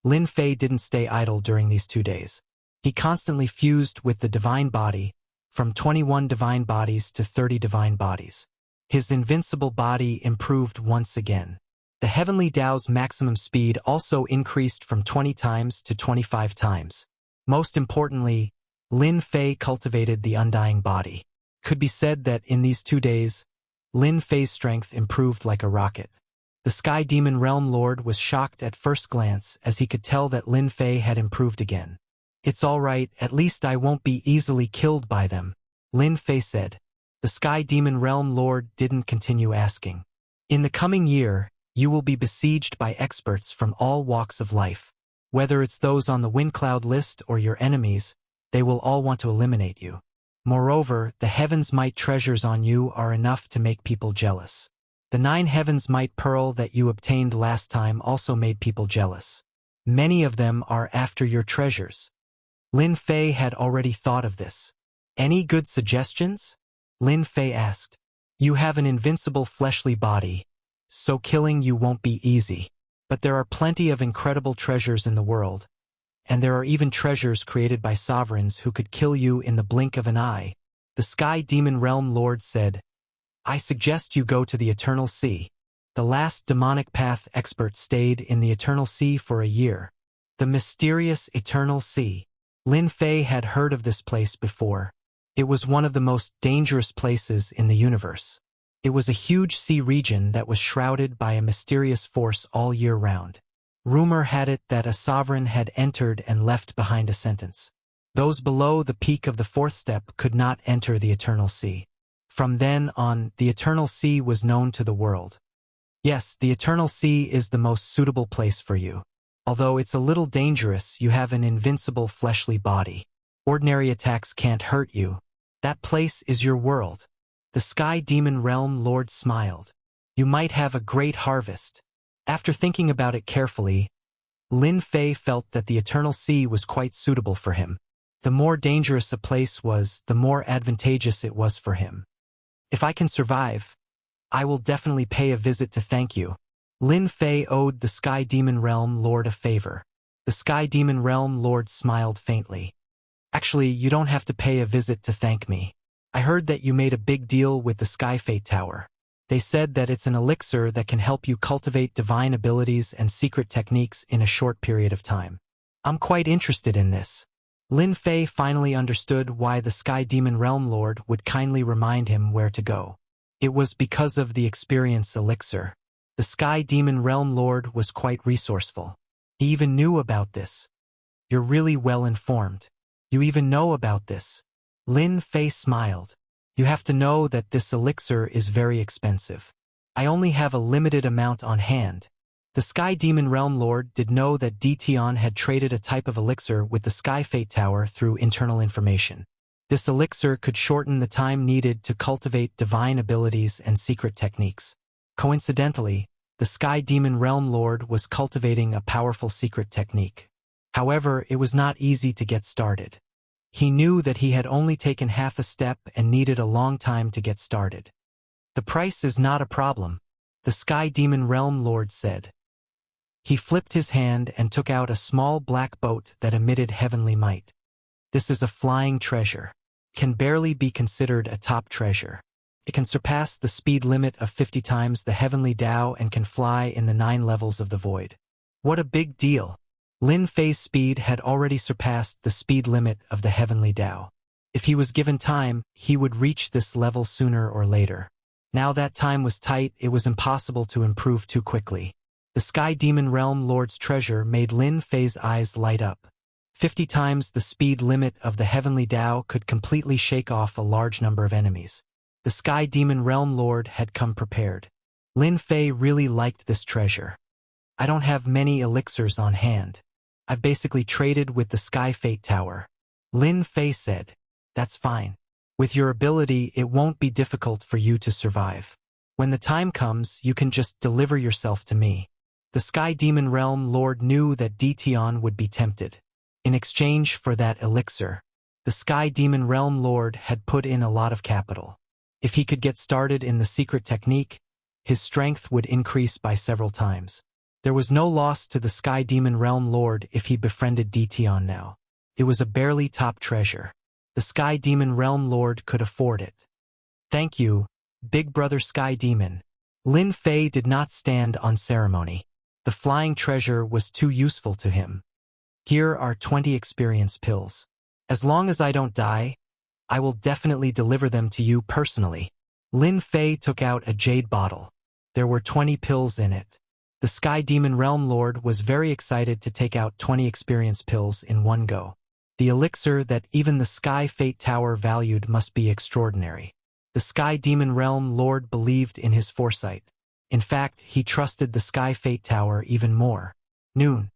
Lin Fei didn't stay idle during these 2 days. He constantly fused with the divine body, from 21 divine bodies to 30 divine bodies. His invincible body improved once again. The Heavenly Tao's maximum speed also increased from 20 times to 25 times. Most importantly, Lin Fei cultivated the undying body. Could be said that in these 2 days, Lin Fei's strength improved like a rocket. The Sky Demon Realm Lord was shocked at first glance as he could tell that Lin Fei had improved again. It's all right, at least I won't be easily killed by them, Lin Fei said. The Sky Demon Realm Lord didn't continue asking. In the coming year, you will be besieged by experts from all walks of life. Whether it's those on the Wind Cloud list or your enemies, they will all want to eliminate you. Moreover, the Heaven's Might treasures on you are enough to make people jealous. The 9 Heaven's Might pearl that you obtained last time also made people jealous. Many of them are after your treasures. Lin Fei had already thought of this. Any good suggestions? Lin Fei asked. You have an invincible fleshly body, so killing you won't be easy. But there are plenty of incredible treasures in the world, and there are even treasures created by sovereigns who could kill you in the blink of an eye. The Sky Demon Realm Lord said, I suggest you go to the Eternal Sea. The last demonic path expert stayed in the Eternal Sea for a year. The mysterious Eternal Sea. Lin Fei had heard of this place before. It was one of the most dangerous places in the universe. It was a huge sea region that was shrouded by a mysterious force all year round. Rumor had it that a sovereign had entered and left behind a sentence. Those below the peak of the 4th step could not enter the Eternal Sea. From then on, the Eternal Sea was known to the world. Yes, the Eternal Sea is the most suitable place for you. Although it's a little dangerous, you have an invincible fleshly body. Ordinary attacks can't hurt you. That place is your world. The Sky Demon Realm Lord smiled. You might have a great harvest. After thinking about it carefully, Lin Fei felt that the Eternal Sea was quite suitable for him. The more dangerous a place was, the more advantageous it was for him. If I can survive, I will definitely pay a visit to thank you. Lin Fei owed the Sky Demon Realm Lord a favor. The Sky Demon Realm Lord smiled faintly. Actually, you don't have to pay a visit to thank me. I heard that you made a big deal with the Sky Fate Tower. They said that it's an elixir that can help you cultivate divine abilities and secret techniques in a short period of time. I'm quite interested in this. Lin Fei finally understood why the Sky Demon Realm Lord would kindly remind him where to go. It was because of the experience elixir. The Sky Demon Realm Lord was quite resourceful. He even knew about this. You're really well informed. You even know about this. Lin Fei smiled. You have to know that this elixir is very expensive. I only have a limited amount on hand. The Sky Demon Realm Lord did know that Tion had traded a type of elixir with the Sky Fate Tower through internal information. This elixir could shorten the time needed to cultivate divine abilities and secret techniques. Coincidentally, the Sky Demon Realm Lord was cultivating a powerful secret technique. However, it was not easy to get started. He knew that he had only taken half a step and needed a long time to get started. The price is not a problem, the Sky Demon Realm Lord said. He flipped his hand and took out a small black boat that emitted heavenly might. This is a flying treasure. Can barely be considered a top treasure. It can surpass the speed limit of 50 times the heavenly Tao and can fly in the 9 levels of the void. What a big deal! Lin Fei's speed had already surpassed the speed limit of the heavenly Tao. If he was given time, he would reach this level sooner or later. Now that time was tight, it was impossible to improve too quickly. The Sky Demon Realm Lord's treasure made Lin Fei's eyes light up. 50 times the speed limit of the heavenly Tao could completely shake off a large number of enemies. The Sky Demon Realm Lord had come prepared. Lin Fei really liked this treasure. I don't have many elixirs on hand. I've basically traded with the Sky Fate Tower. Lin Fei said, that's fine. With your ability, it won't be difficult for you to survive. When the time comes, you can just deliver yourself to me. The Sky Demon Realm Lord knew that Dition would be tempted. In exchange for that elixir, the Sky Demon Realm Lord had put in a lot of capital. If he could get started in the secret technique, his strength would increase by several times. There was no loss to the Sky Demon Realm Lord if he befriended Dition now. It was a barely top treasure. The Sky Demon Realm Lord could afford it. Thank you, Big Brother Sky Demon. Lin Fei did not stand on ceremony. The flying treasure was too useful to him. Here are 20 experience pills. As long as I don't die, I will definitely deliver them to you personally. Lin Fei took out a jade bottle. There were 20 pills in it. The Sky Demon Realm Lord was very excited to take out 20 experience pills in one go. The elixir that even the Sky Fate Tower valued must be extraordinary. The Sky Demon Realm Lord believed in his foresight. In fact, he trusted the Sky Fate Tower even more. Noon.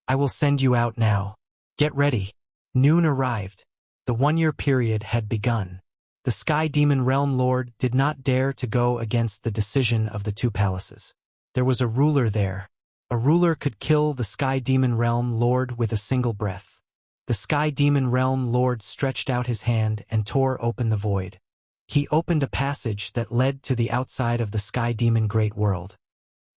I will send you out now. Get ready. Noon arrived. The 1-year period had begun. The Sky Demon Realm Lord did not dare to go against the decision of the 2 palaces. There was a ruler there. A ruler could kill the Sky Demon Realm Lord with a single breath. The Sky Demon Realm Lord stretched out his hand and tore open the void. He opened a passage that led to the outside of the Sky Demon Great World.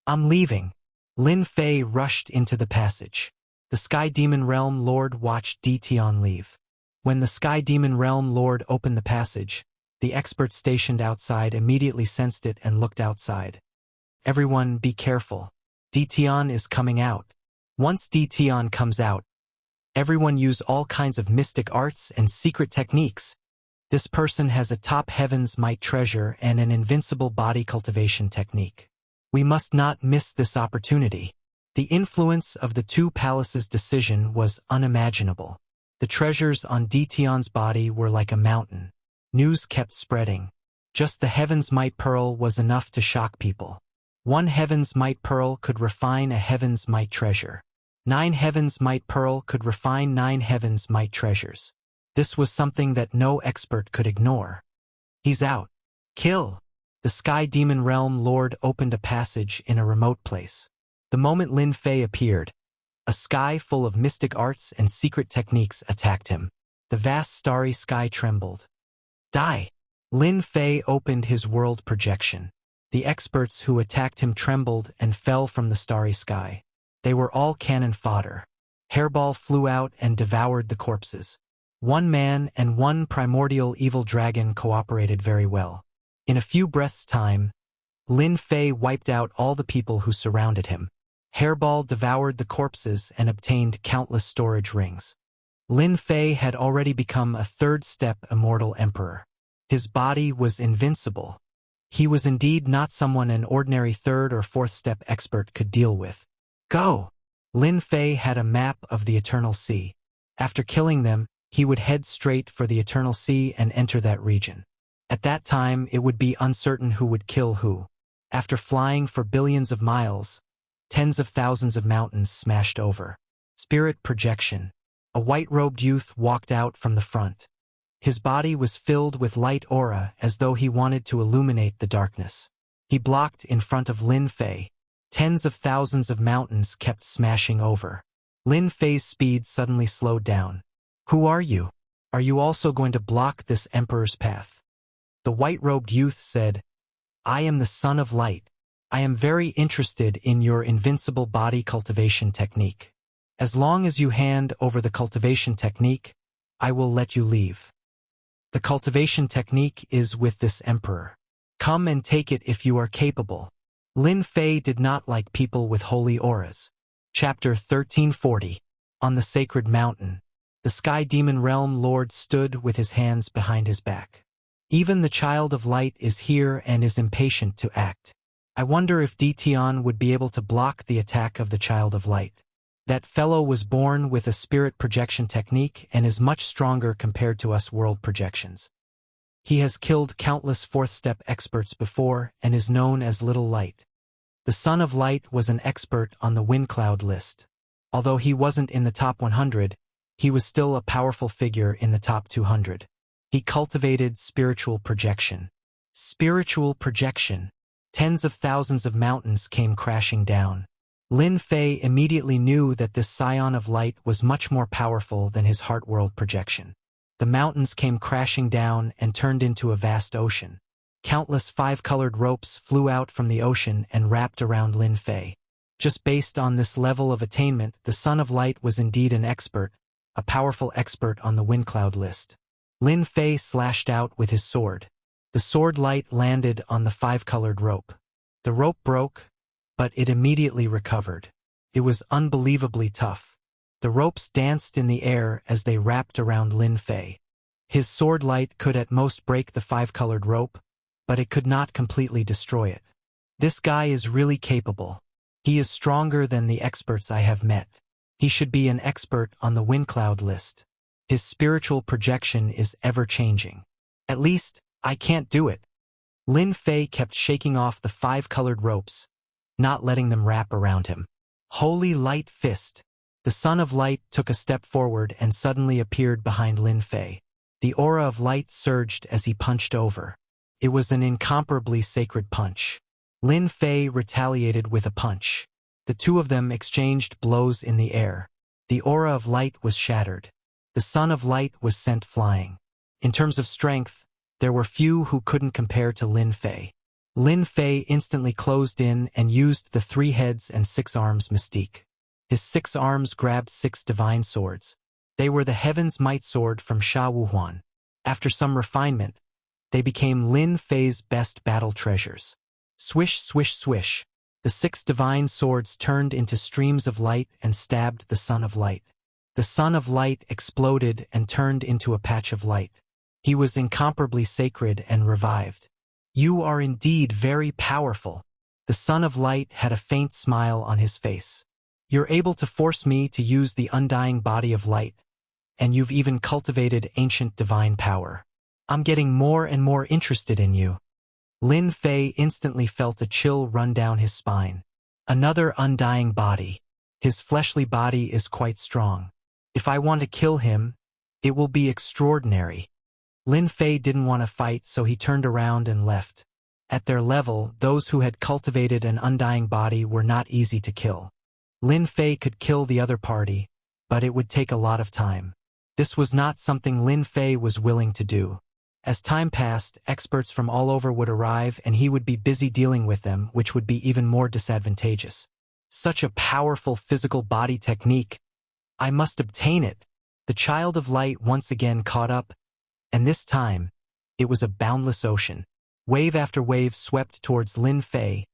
I'm leaving. Lin Fei rushed into the passage. The Sky Demon Realm Lord watched Dition leave. When the Sky Demon Realm Lord opened the passage, the expert stationed outside immediately sensed it and looked outside. Everyone be careful. Dition is coming out. Once Dition comes out, everyone use all kinds of mystic arts and secret techniques. This person has a top heaven's might treasure and an invincible body cultivation technique. We must not miss this opportunity. The influence of the 2 palaces' decision was unimaginable. The treasures on Dition's body were like a mountain. News kept spreading. Just the Heaven's Might Pearl was enough to shock people. 1 Heaven's Might Pearl could refine a Heaven's Might treasure. 9 Heaven's Might Pearl could refine 9 Heaven's Might treasures. This was something that no expert could ignore. He's out. Kill! The Sky Demon Realm Lord opened a passage in a remote place. The moment Lin Fei appeared, a sky full of mystic arts and secret techniques attacked him. The vast starry sky trembled. Die! Lin Fei opened his world projection. The experts who attacked him trembled and fell from the starry sky. They were all cannon fodder. Hairball flew out and devoured the corpses. 1 man and 1 primordial evil dragon cooperated very well. In a few breaths' time, Lin Fei wiped out all the people who surrounded him. Hairball devoured the corpses and obtained countless storage rings. Lin Fei had already become a 3rd-step immortal emperor. His body was invincible. He was indeed not someone an ordinary 3rd or 4th-step expert could deal with. Go! Lin Fei had a map of the Eternal Sea. After killing them, he would head straight for the Eternal Sea and enter that region. At that time, it would be uncertain who would kill who. After flying for billions of miles, tens of thousands of mountains smashed over. Spirit projection. A white-robed youth walked out from the front. His body was filled with light aura as though he wanted to illuminate the darkness. He blocked in front of Lin Fei. Tens of thousands of mountains kept smashing over. Lin Fei's speed suddenly slowed down. "Who are you? Are you also going to block this emperor's path?" The white-robed youth said, "I am the Son of Light. I am very interested in your invincible body cultivation technique. As long as you hand over the cultivation technique, I will let you leave. The cultivation technique is with this emperor. Come and take it if you are capable." Lin Fei did not like people with holy auras. Chapter 1340. On the Sacred Mountain. The Sky Demon Realm Lord stood with his hands behind his back. "Even the Child of Light is here and is impatient to act. I wonder if Tian would be able to block the attack of the Child of Light. That fellow was born with a spirit projection technique and is much stronger compared to us world projections. He has killed countless fourth-step experts before and is known as Little Light." The Son of Light was an expert on the Wind Cloud list. Although he wasn't in the top 100, he was still a powerful figure in the top 200. He cultivated spiritual projection. Spiritual projection. Tens of thousands of mountains came crashing down. Lin Fei immediately knew that this Scion of Light was much more powerful than his heart world projection. The mountains came crashing down and turned into a vast ocean. Countless five-colored ropes flew out from the ocean and wrapped around Lin Fei. Just based on this level of attainment, the Son of Light was indeed an expert, a powerful expert on the Wind Cloud list. Lin Fei slashed out with his sword. The sword light landed on the five-colored rope. The rope broke, but it immediately recovered. It was unbelievably tough. The ropes danced in the air as they wrapped around Lin Fei. His sword light could at most break the five-colored rope, but it could not completely destroy it. This guy is really capable. He is stronger than the experts I have met. He should be an expert on the Wind Cloud list. His spiritual projection is ever-changing. At least, I can't do it." Lin Fei kept shaking off the five-colored ropes, not letting them wrap around him. Holy Light Fist. The Son of Light took a step forward and suddenly appeared behind Lin Fei. The aura of light surged as he punched over. It was an incomparably sacred punch. Lin Fei retaliated with a punch. The two of them exchanged blows in the air. The aura of light was shattered. The Son of Light was sent flying. In terms of strength, there were few who couldn't compare to Lin Fei. Lin Fei instantly closed in and used the 3 heads and 6 arms mystique. His 6 arms grabbed 6 divine swords. They were the Heaven's Might Sword from Sha Wuhuan. After some refinement, they became Lin Fei's best battle treasures. Swish, swish, swish. The 6 divine swords turned into streams of light and stabbed the Son of Light. The Son of Light exploded and turned into a patch of light. He was incomparably sacred and revived. "You are indeed very powerful." The Son of Light had a faint smile on his face. "You're able to force me to use the undying body of light, and you've even cultivated ancient divine power. I'm getting more and more interested in you." Lin Fei instantly felt a chill run down his spine. Another undying body. His fleshly body is quite strong. If I want to kill him, it will be extraordinary. Lin Fei didn't want to fight, so he turned around and left. At their level, those who had cultivated an undying body were not easy to kill. Lin Fei could kill the other party, but it would take a lot of time. This was not something Lin Fei was willing to do. As time passed, experts from all over would arrive and he would be busy dealing with them, which would be even more disadvantageous. Such a powerful physical body technique. I must obtain it. The Child of Light once again caught up, and this time, it was a boundless ocean. Wave after wave swept towards Lin Fei,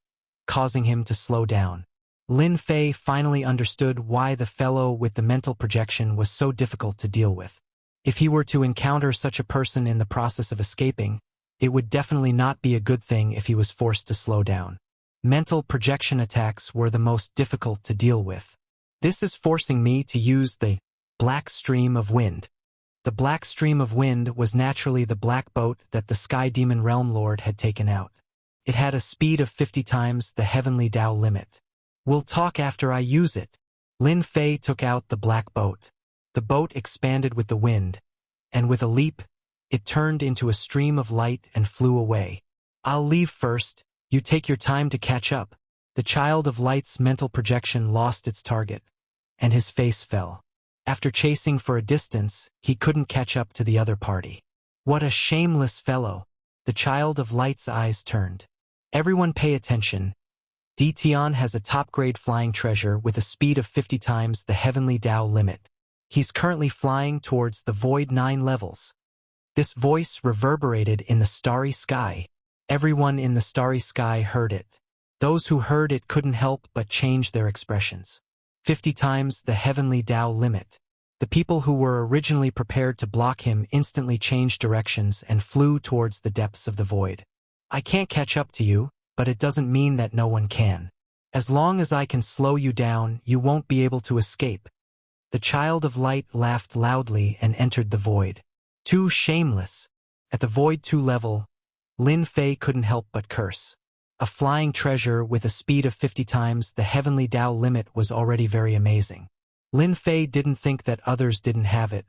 causing him to slow down. Lin Fei finally understood why the fellow with the mental projection was so difficult to deal with. If he were to encounter such a person in the process of escaping, it would definitely not be a good thing if he was forced to slow down. Mental projection attacks were the most difficult to deal with. This is forcing me to use the black stream of wind. The black stream of wind was naturally the black boat that the Sky Demon Realm Lord had taken out. It had a speed of 50 times the heavenly Tao limit. We'll talk after I use it. Lin Fei took out the black boat. The boat expanded with the wind, and with a leap, It turned into a stream of light and flew away. "I'll leave first. You take your time to catch up." The child of light's mental projection lost its target, and his face fell. After chasing for a distance, he couldn't catch up to the other party. "What a shameless fellow!" The child of light's eyes turned. "Everyone pay attention. Tian has a top-grade flying treasure with a speed of 50 times the heavenly Tao limit. He's currently flying towards the void 9 levels." This voice reverberated in the starry sky. Everyone in the starry sky heard it. Those who heard it couldn't help but change their expressions. 50 times the heavenly Tao limit. The people who were originally prepared to block him instantly changed directions and flew towards the depths of the void. "I can't catch up to you, but it doesn't mean that no one can. As long as I can slow you down, you won't be able to escape." The child of light laughed loudly and entered the void. Too shameless. At the void 2 level, Lin Fei couldn't help but curse. A flying treasure with a speed of 50 times the heavenly Tao limit was already very amazing. Lin Fei didn't think that others didn't have it,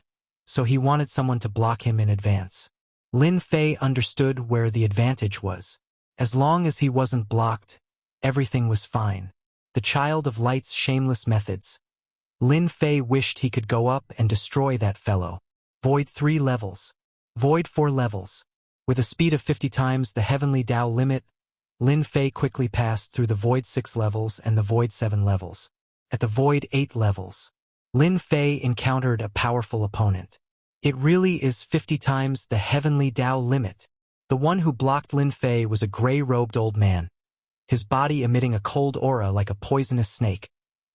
so he wanted someone to block him in advance. Lin Fei understood where the advantage was. As long as he wasn't blocked, everything was fine. The child of light's shameless methods. Lin Fei wished he could go up and destroy that fellow. Void 3 levels. Void 4 levels. With a speed of 50 times the heavenly Tao limit, Lin Fei quickly passed through the Void 6 levels and the Void 7 levels. At the Void 8 levels, Lin Fei encountered a powerful opponent. It really is 50 times the heavenly Tao limit. The one who blocked Lin Fei was a gray-robed old man, his body emitting a cold aura like a poisonous snake.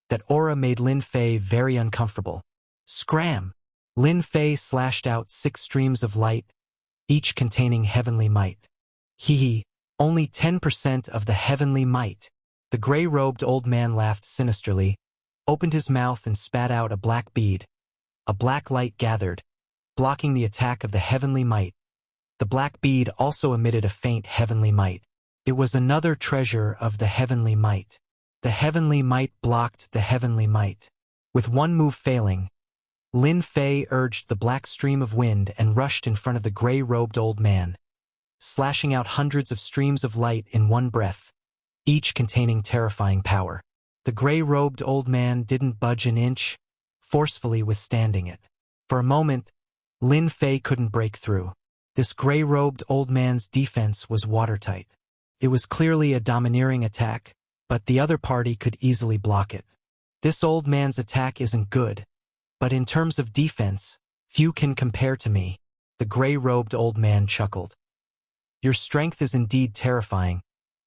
That aura made Lin Fei very uncomfortable. Scram! Lin Fei slashed out 6 streams of light, each containing heavenly might. Hee. Only 10% of the heavenly might. The gray-robed old man laughed sinisterly, opened his mouth and spat out a black bead. A black light gathered, blocking the attack of the heavenly might. The black bead also emitted a faint heavenly might. It was another treasure of the heavenly might. The heavenly might blocked the heavenly might. With one move failing, Lin Fei urged the black stream of wind and rushed in front of the gray-robed old man, slashing out hundreds of streams of light in one breath, each containing terrifying power. The gray-robed old man didn't budge an inch, forcefully withstanding it. For a moment, Lin Fei couldn't break through. This gray-robed old man's defense was watertight. It was clearly a domineering attack, but the other party could easily block it. This old man's attack isn't good, but in terms of defense, few can compare to me. The gray-robed old man chuckled. Your strength is indeed terrifying.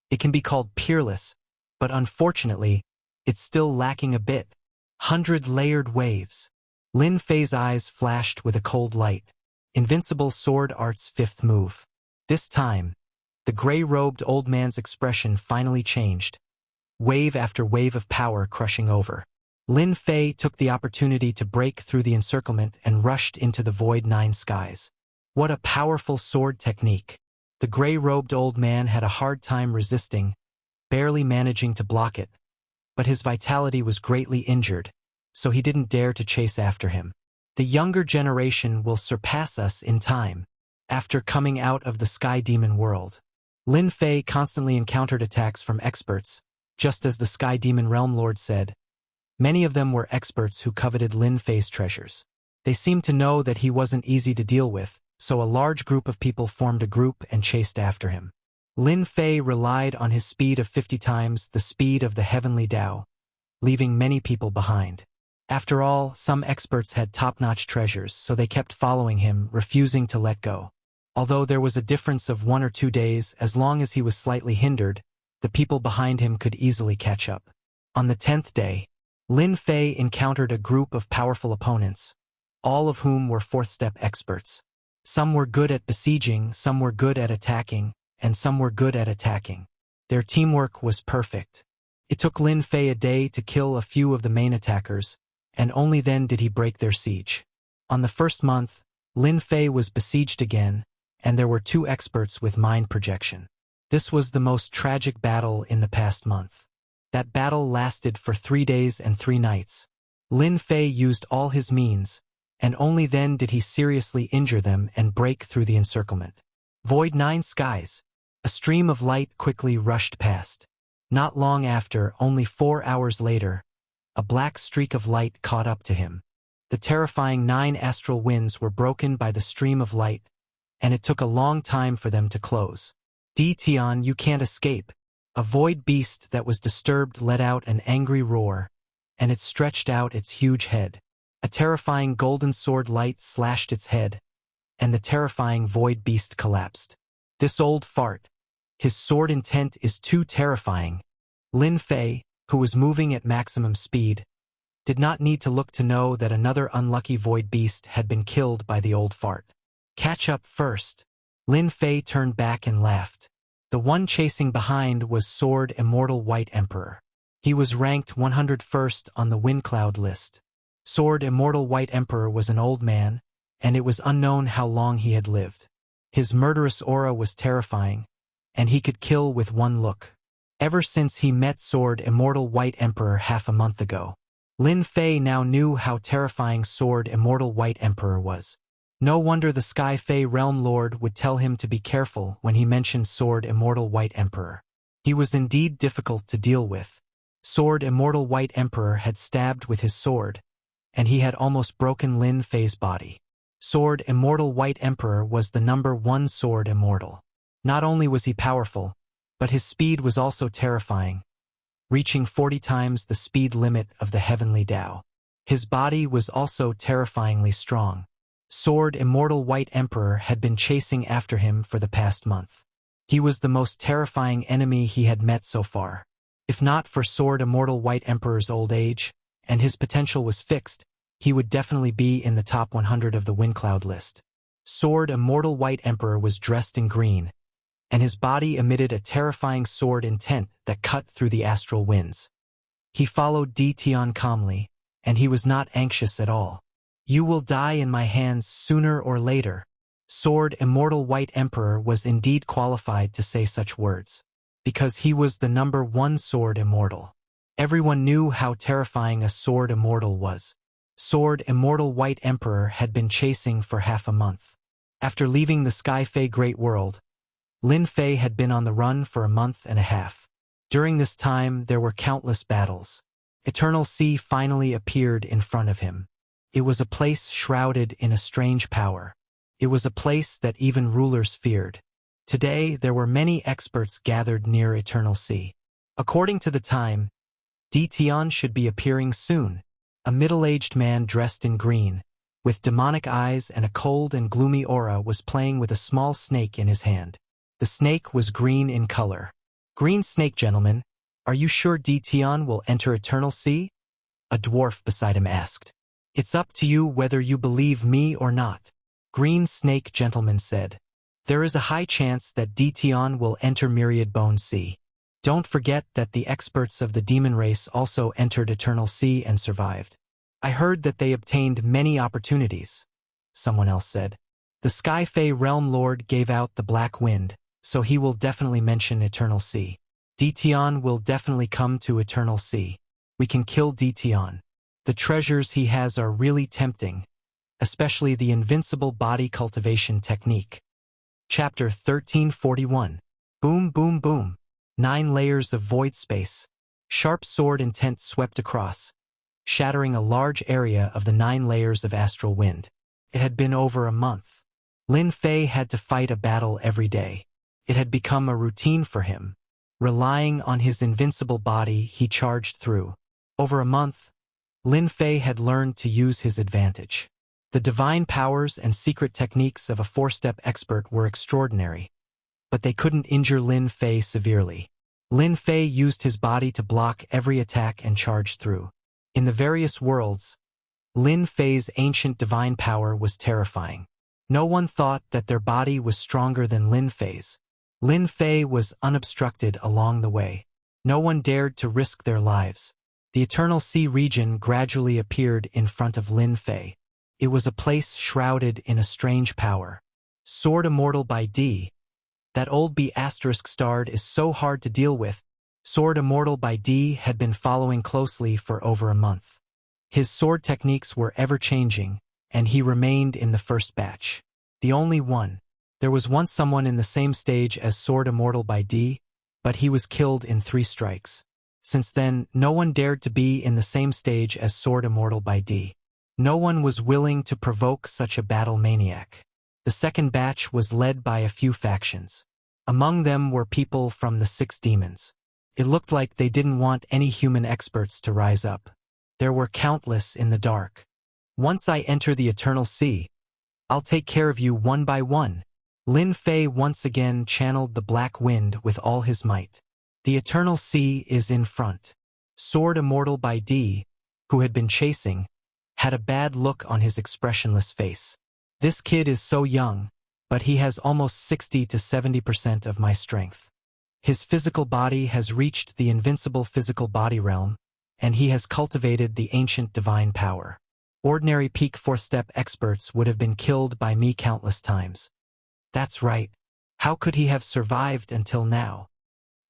It can be called peerless, but unfortunately, it's still lacking a bit. 100-layered waves. Lin Fei's eyes flashed with a cold light. Invincible sword art's 5th move. This time, the gray-robed old man's expression finally changed. Wave after wave of power crushing over. Lin Fei took the opportunity to break through the encirclement and rushed into the Void 9 skies. What a powerful sword technique. The gray-robed old man had a hard time resisting, barely managing to block it. But his vitality was greatly injured, so he didn't dare to chase after him. The younger generation will surpass us in time. After coming out of the Sky Demon world, Lin Fei constantly encountered attacks from experts, just as the Sky Demon Realm Lord said. Many of them were experts who coveted Lin Fei's treasures. They seemed to know that he wasn't easy to deal with, so a large group of people formed a group and chased after him. Lin Fei relied on his speed of 50 times the speed of the heavenly Tao, leaving many people behind. After all, some experts had top-notch treasures, so they kept following him, refusing to let go. Although there was a difference of 1 or 2 days, as long as he was slightly hindered, the people behind him could easily catch up. On the 10th day, Lin Fei encountered a group of powerful opponents, all of whom were 4th-step experts. Some were good at besieging, some were good at attacking, and some were good at attacking. Their teamwork was perfect. It took Lin Fei a day to kill a few of the main attackers, and only then did he break their siege. On the first month, Lin Fei was besieged again, and there were 2 experts with mind projection. This was the most tragic battle in the past month. That battle lasted for 3 days and 3 nights. Lin Fei used all his means, and only then did he seriously injure them and break through the encirclement. Void 9 skies. A stream of light quickly rushed past. Not long after, only 4 hours later, a black streak of light caught up to him. The terrifying 9 astral winds were broken by the stream of light, and it took a long time for them to close. Tion, you can't escape. A void beast that was disturbed let out an angry roar, and it stretched out its huge head. A terrifying golden sword light slashed its head, and the terrifying void beast collapsed. This old fart. His sword intent is too terrifying. Lin Fei, who was moving at maximum speed, did not need to look to know that another unlucky void beast had been killed by the old fart. Catch up first. Lin Fei turned back and laughed. The one chasing behind was Sword Immortal White Emperor. He was ranked 101st on the Wind Cloud list. Sword Immortal White Emperor was an old man, and it was unknown how long he had lived. His murderous aura was terrifying, and he could kill with one look. Ever since he met Sword Immortal White Emperor half a month ago, Lin Fei now knew how terrifying Sword Immortal White Emperor was. No wonder the Sky Fei Realm Lord would tell him to be careful when he mentioned Sword Immortal White Emperor. He was indeed difficult to deal with. Sword Immortal White Emperor had stabbed with his sword, and he had almost broken Lin Fei's body. Sword Immortal White Emperor was the #1 Sword Immortal. Not only was he powerful, but his speed was also terrifying, reaching 40 times the speed limit of the Heavenly Tao. His body was also terrifyingly strong. Sword Immortal White Emperor had been chasing after him for the past month. He was the most terrifying enemy he had met so far. If not for Sword Immortal White Emperor's old age, and his potential was fixed, he would definitely be in the top 100 of the Wind Cloud list. Sword Immortal White Emperor was dressed in green, and his body emitted a terrifying sword intent that cut through the astral winds. He followed Tion calmly, and he was not anxious at all. You will die in my hands sooner or later. Sword Immortal White Emperor was indeed qualified to say such words, because he was the #1 Sword Immortal. Everyone knew how terrifying a Sword Immortal was. Sword Immortal White Emperor had been chasing for half a month. After leaving the Sky Fei Great World, Lin Fei had been on the run for a month and a half. During this time, there were countless battles. Eternal Sea finally appeared in front of him. It was a place shrouded in a strange power. It was a place that even rulers feared. Today, there were many experts gathered near Eternal Sea. According to the time, Tion should be appearing soon. A middle-aged man dressed in green, with demonic eyes and a cold and gloomy aura, was playing with a small snake in his hand. The snake was green in color. Green snake, gentlemen, are you sure Tion will enter Eternal Sea? A dwarf beside him asked. It's up to you whether you believe me or not. Green Snake Gentleman said. There is a high chance that Tion will enter Myriad Bone Sea. Don't forget that the experts of the demon race also entered Eternal Sea and survived. I heard that they obtained many opportunities, someone else said. The Sky Fei Realm Lord gave out the Black Wind, so he will definitely mention Eternal Sea. Tion will definitely come to Eternal Sea. We can kill Tion. The treasures he has are really tempting, especially the invincible body cultivation technique. Chapter 1341. Boom, boom, boom. 9 layers of void space. Sharp sword intent swept across, shattering a large area of the 9 layers of astral wind. It had been over a month. Lin Fei had to fight a battle every day. It had become a routine for him. Relying on his invincible body, he charged through. Over a month, Lin Fei had learned to use his advantage. The divine powers and secret techniques of a 4-step expert were extraordinary, but they couldn't injure Lin Fei severely. Lin Fei used his body to block every attack and charged through. In the various worlds, Lin Fei's ancient divine power was terrifying. No one thought that their body was stronger than Lin Fei's. Lin Fei was unobstructed along the way. No one dared to risk their lives. The Eternal Sea region gradually appeared in front of Lin Fei. It was a place shrouded in a strange power. Sword Immortal by D. That old B** starred is so hard to deal with. Sword Immortal by D had been following closely for over a month. His sword techniques were ever-changing, and he remained in the first batch. The only one. There was once someone in the same stage as Sword Immortal by D, but he was killed in 3 strikes. Since then, no one dared to be in the same stage as Sword Immortal by D. No one was willing to provoke such a battle maniac. The second batch was led by a few factions. Among them were people from the 6 demons. It looked like they didn't want any human experts to rise up. There were countless in the dark. Once I enter the Eternal Sea, I'll take care of you one by one. Lin Fei once again channeled the black wind with all his might. The Eternal Sea is in front. Sword Immortal by D, who had been chasing, had a bad look on his expressionless face. This kid is so young, but he has almost 60 to 70% of my strength. His physical body has reached the invincible physical body realm, and he has cultivated the ancient divine power. Ordinary peak 4th-step experts would have been killed by me countless times. That's right. How could he have survived until now?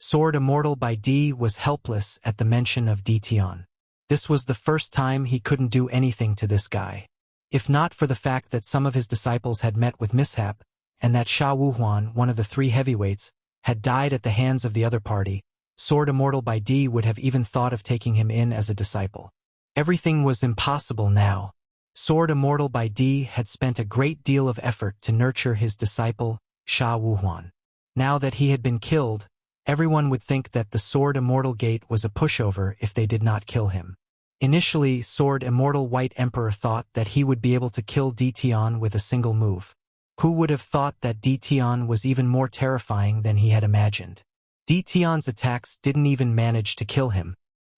Sword Immortal by D was helpless at the mention of Dtion. This was the first time he couldn't do anything to this guy. If not for the fact that some of his disciples had met with mishap, and that Sha Wuhuan, one of the 3 heavyweights, had died at the hands of the other party, Sword Immortal by D would have even thought of taking him in as a disciple. Everything was impossible now. Sword Immortal by D had spent a great deal of effort to nurture his disciple, Sha Wuhuan. Now that he had been killed, everyone would think that the Sword Immortal Gate was a pushover if they did not kill him. Initially, Sword Immortal White Emperor thought that he would be able to kill Dtion with a single move. Who would have thought that Dtion was even more terrifying than he had imagined? Dtion's attacks didn't even manage to kill him.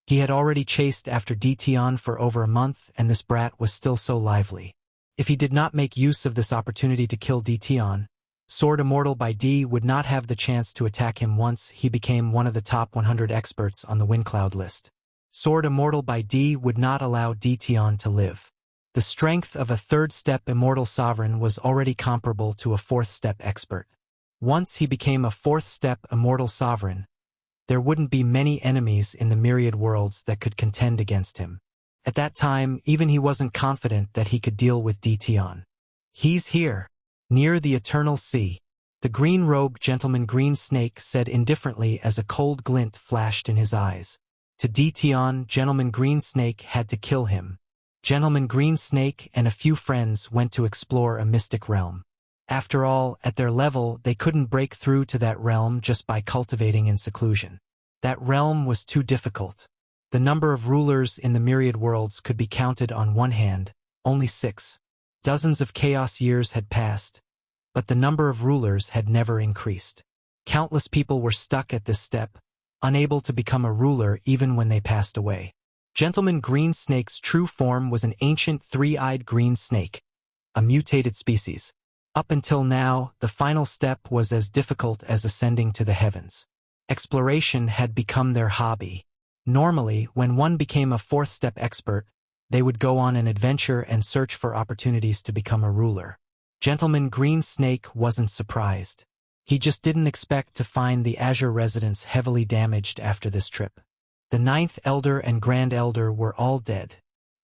He had already chased after Dtion for over a month, and this brat was still so lively. If he did not make use of this opportunity to kill Dtion, Sword Immortal by D would not have the chance to attack him once he became one of the top 100 experts on the Windcloud list. Sword Immortal by D would not allow Dtion to live. The strength of a 3rd-step Immortal Sovereign was already comparable to a 4th-step expert. Once he became a 4th-step Immortal Sovereign, there wouldn't be many enemies in the myriad worlds that could contend against him. At that time, even he wasn't confident that he could deal with Dtion. He's here, near the Eternal Sea. The green-robed Gentleman Green Snake said indifferently as a cold glint flashed in his eyes. To Dtion, Gentleman Green Snake had to kill him. Gentleman Green Snake and a few friends went to explore a mystic realm. After all, at their level, they couldn't break through to that realm just by cultivating in seclusion. That realm was too difficult. The number of rulers in the myriad worlds could be counted on one hand, only 6. Dozens of chaos years had passed, but the number of rulers had never increased. Countless people were stuck at this step, unable to become a ruler even when they passed away. Gentleman Green Snake's true form was an ancient 3-eyed green snake, a mutated species. Up until now, the final step was as difficult as ascending to the heavens. Exploration had become their hobby. Normally, when one became a 4th-step expert, they would go on an adventure and search for opportunities to become a ruler. Gentleman Green Snake wasn't surprised. He just didn't expect to find the Azure residents heavily damaged after this trip. The 9th Elder and Grand Elder were all dead.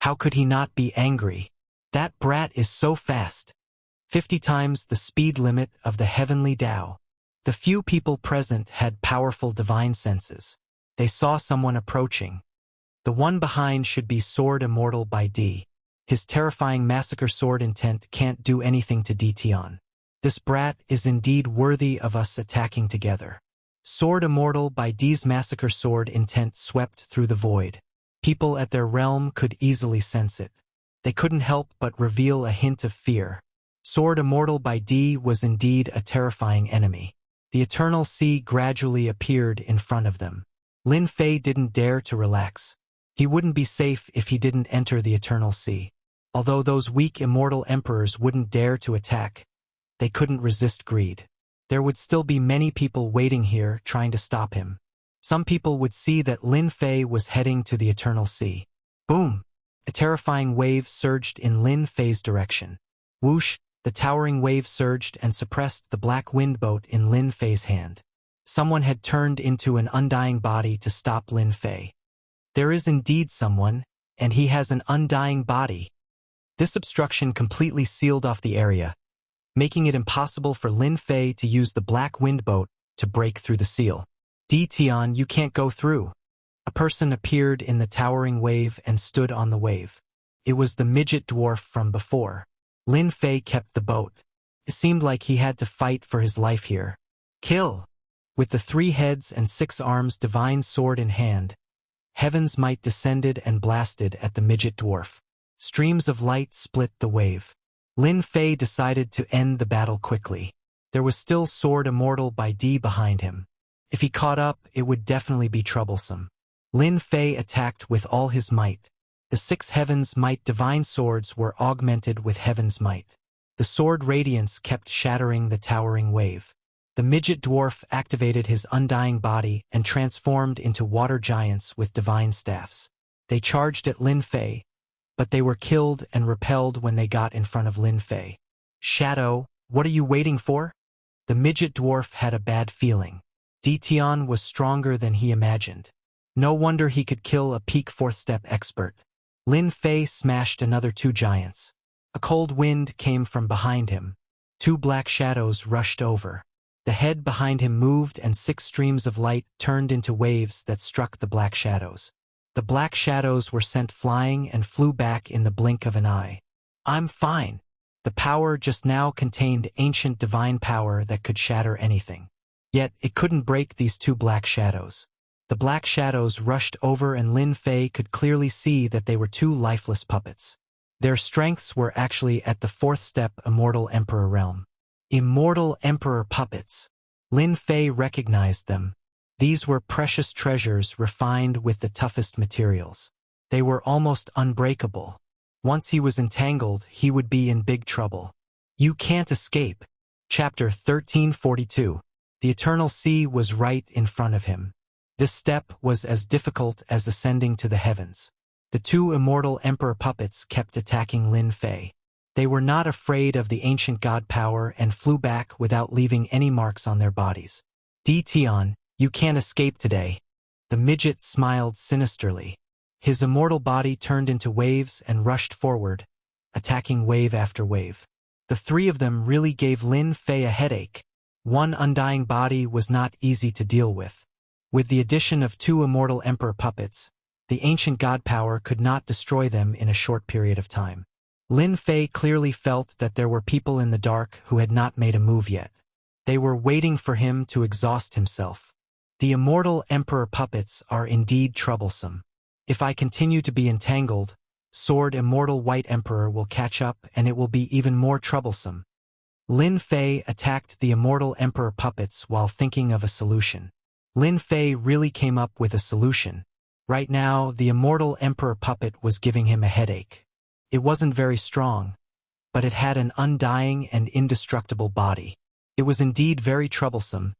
How could he not be angry? That brat is so fast. 50 times the speed limit of the heavenly Tao. The few people present had powerful divine senses. They saw someone approaching. The one behind should be Sword Immortal by D. His terrifying massacre sword intent can't do anything to Dtion. This brat is indeed worthy of us attacking together. Sword Immortal by D's massacre sword intent swept through the void. People at their realm could easily sense it. They couldn't help but reveal a hint of fear. Sword Immortal by D was indeed a terrifying enemy. The Eternal Sea gradually appeared in front of them. Lin Fei didn't dare to relax. He wouldn't be safe if he didn't enter the Eternal Sea. Although those weak immortal emperors wouldn't dare to attack, they couldn't resist greed. There would still be many people waiting here trying to stop him. Some people would see that Lin Fei was heading to the Eternal Sea. Boom! A terrifying wave surged in Lin Fei's direction. Whoosh! The towering wave surged and suppressed the black wind boat in Lin Fei's hand. Someone had turned into an undying body to stop Lin Fei. There is indeed someone, and he has an undying body. This obstruction completely sealed off the area, making it impossible for Lin Fei to use the black wind boat to break through the seal. Tian, you can't go through. A person appeared in the towering wave and stood on the wave. It was the midget dwarf from before. Lin Fei kept the boat. It seemed like he had to fight for his life here. Kill! With the 3 heads and 6 arms divine sword in hand, heaven's might descended and blasted at the midget dwarf. Streams of light split the wave. Lin Fei decided to end the battle quickly. There was still Sword Immortal by D behind him. If he caught up, it would definitely be troublesome. Lin Fei attacked with all his might. The 6 heaven's might divine swords were augmented with heaven's might. The sword radiance kept shattering the towering wave. The midget dwarf activated his undying body and transformed into water giants with divine staffs. They charged at Lin Fei, but they were killed and repelled when they got in front of Lin Fei. Shadow, what are you waiting for? The midget dwarf had a bad feeling. Tian was stronger than he imagined. No wonder he could kill a peak 4th step expert. Lin Fei smashed another 2 giants. A cold wind came from behind him. 2 black shadows rushed over. The head behind him moved and 6 streams of light turned into waves that struck the black shadows. The black shadows were sent flying and flew back in the blink of an eye. I'm fine. The power just now contained ancient divine power that could shatter anything. Yet it couldn't break these 2 black shadows. The black shadows rushed over and Lin Fei could clearly see that they were 2 lifeless puppets. Their strengths were actually at the 4th step Immortal Emperor realm. Immortal Emperor puppets. Lin Fei recognized them. These were precious treasures refined with the toughest materials. They were almost unbreakable. Once he was entangled, he would be in big trouble. You can't escape. Chapter 1342. The Eternal Sea was right in front of him. This step was as difficult as ascending to the heavens. The 2 immortal emperor puppets kept attacking Lin Fei. They were not afraid of the ancient god power and flew back without leaving any marks on their bodies. Tian, you can't escape today. The midget smiled sinisterly. His immortal body turned into waves and rushed forward, attacking wave after wave. The 3 of them really gave Lin Fei a headache. One undying body was not easy to deal with. With the addition of 2 immortal emperor puppets, the ancient god power could not destroy them in a short period of time. Lin Fei clearly felt that there were people in the dark who had not made a move yet. They were waiting for him to exhaust himself. The immortal emperor puppets are indeed troublesome. If I continue to be entangled, Sword Immortal White Emperor will catch up and it will be even more troublesome. Lin Fei attacked the immortal emperor puppets while thinking of a solution. Lin Fei really came up with a solution. Right now, the immortal emperor puppet was giving him a headache. It wasn't very strong, but it had an undying and indestructible body. It was indeed very troublesome,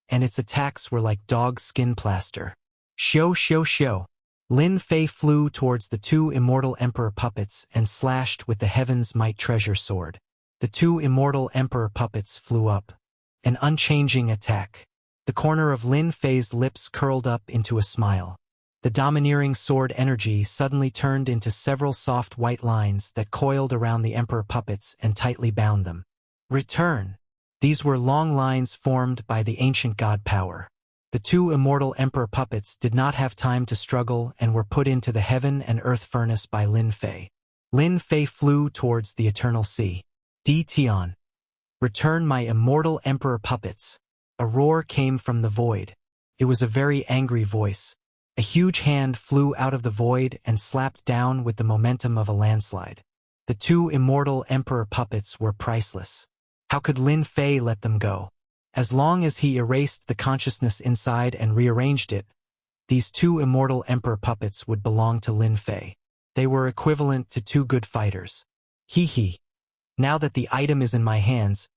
and its attacks were like dog skin plaster. Shoo. Lin Fei flew towards the 2 immortal emperor puppets and slashed with the Heaven's Might treasure sword. The 2 immortal emperor puppets flew up. An unchanging attack. The corner of Lin Fei's lips curled up into a smile. The domineering sword energy suddenly turned into several soft white lines that coiled around the emperor puppets and tightly bound them. Return. These were long lines formed by the ancient god power. The 2 immortal emperor puppets did not have time to struggle and were put into the heaven and earth furnace by Lin Fei. Lin Fei flew towards the eternal sea. Tian. Return my immortal emperor puppets. A roar came from the void. It was a very angry voice. A huge hand flew out of the void and slapped down with the momentum of a landslide. The 2 immortal emperor puppets were priceless. How could Lin Fei let them go? As long as he erased the consciousness inside and rearranged it, these 2 immortal emperor puppets would belong to Lin Fei. They were equivalent to 2 good fighters. Hee. Now that the item is in my hands,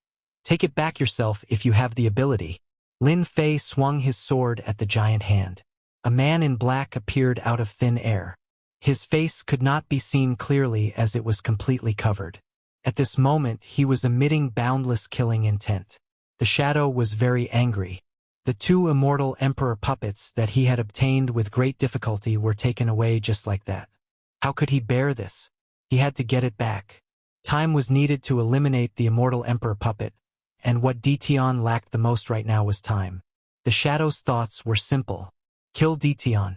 take it back yourself if you have the ability. Lin Fei swung his sword at the giant hand. A man in black appeared out of thin air. His face could not be seen clearly as it was completely covered. At this moment, he was emitting boundless killing intent. The shadow was very angry. The 2 immortal emperor puppets that he had obtained with great difficulty were taken away just like that. How could he bear this? He had to get it back. Time was needed to eliminate the immortal emperor puppet, and what Dtion lacked the most right now was time. The Shadow's thoughts were simple. Kill Dtion.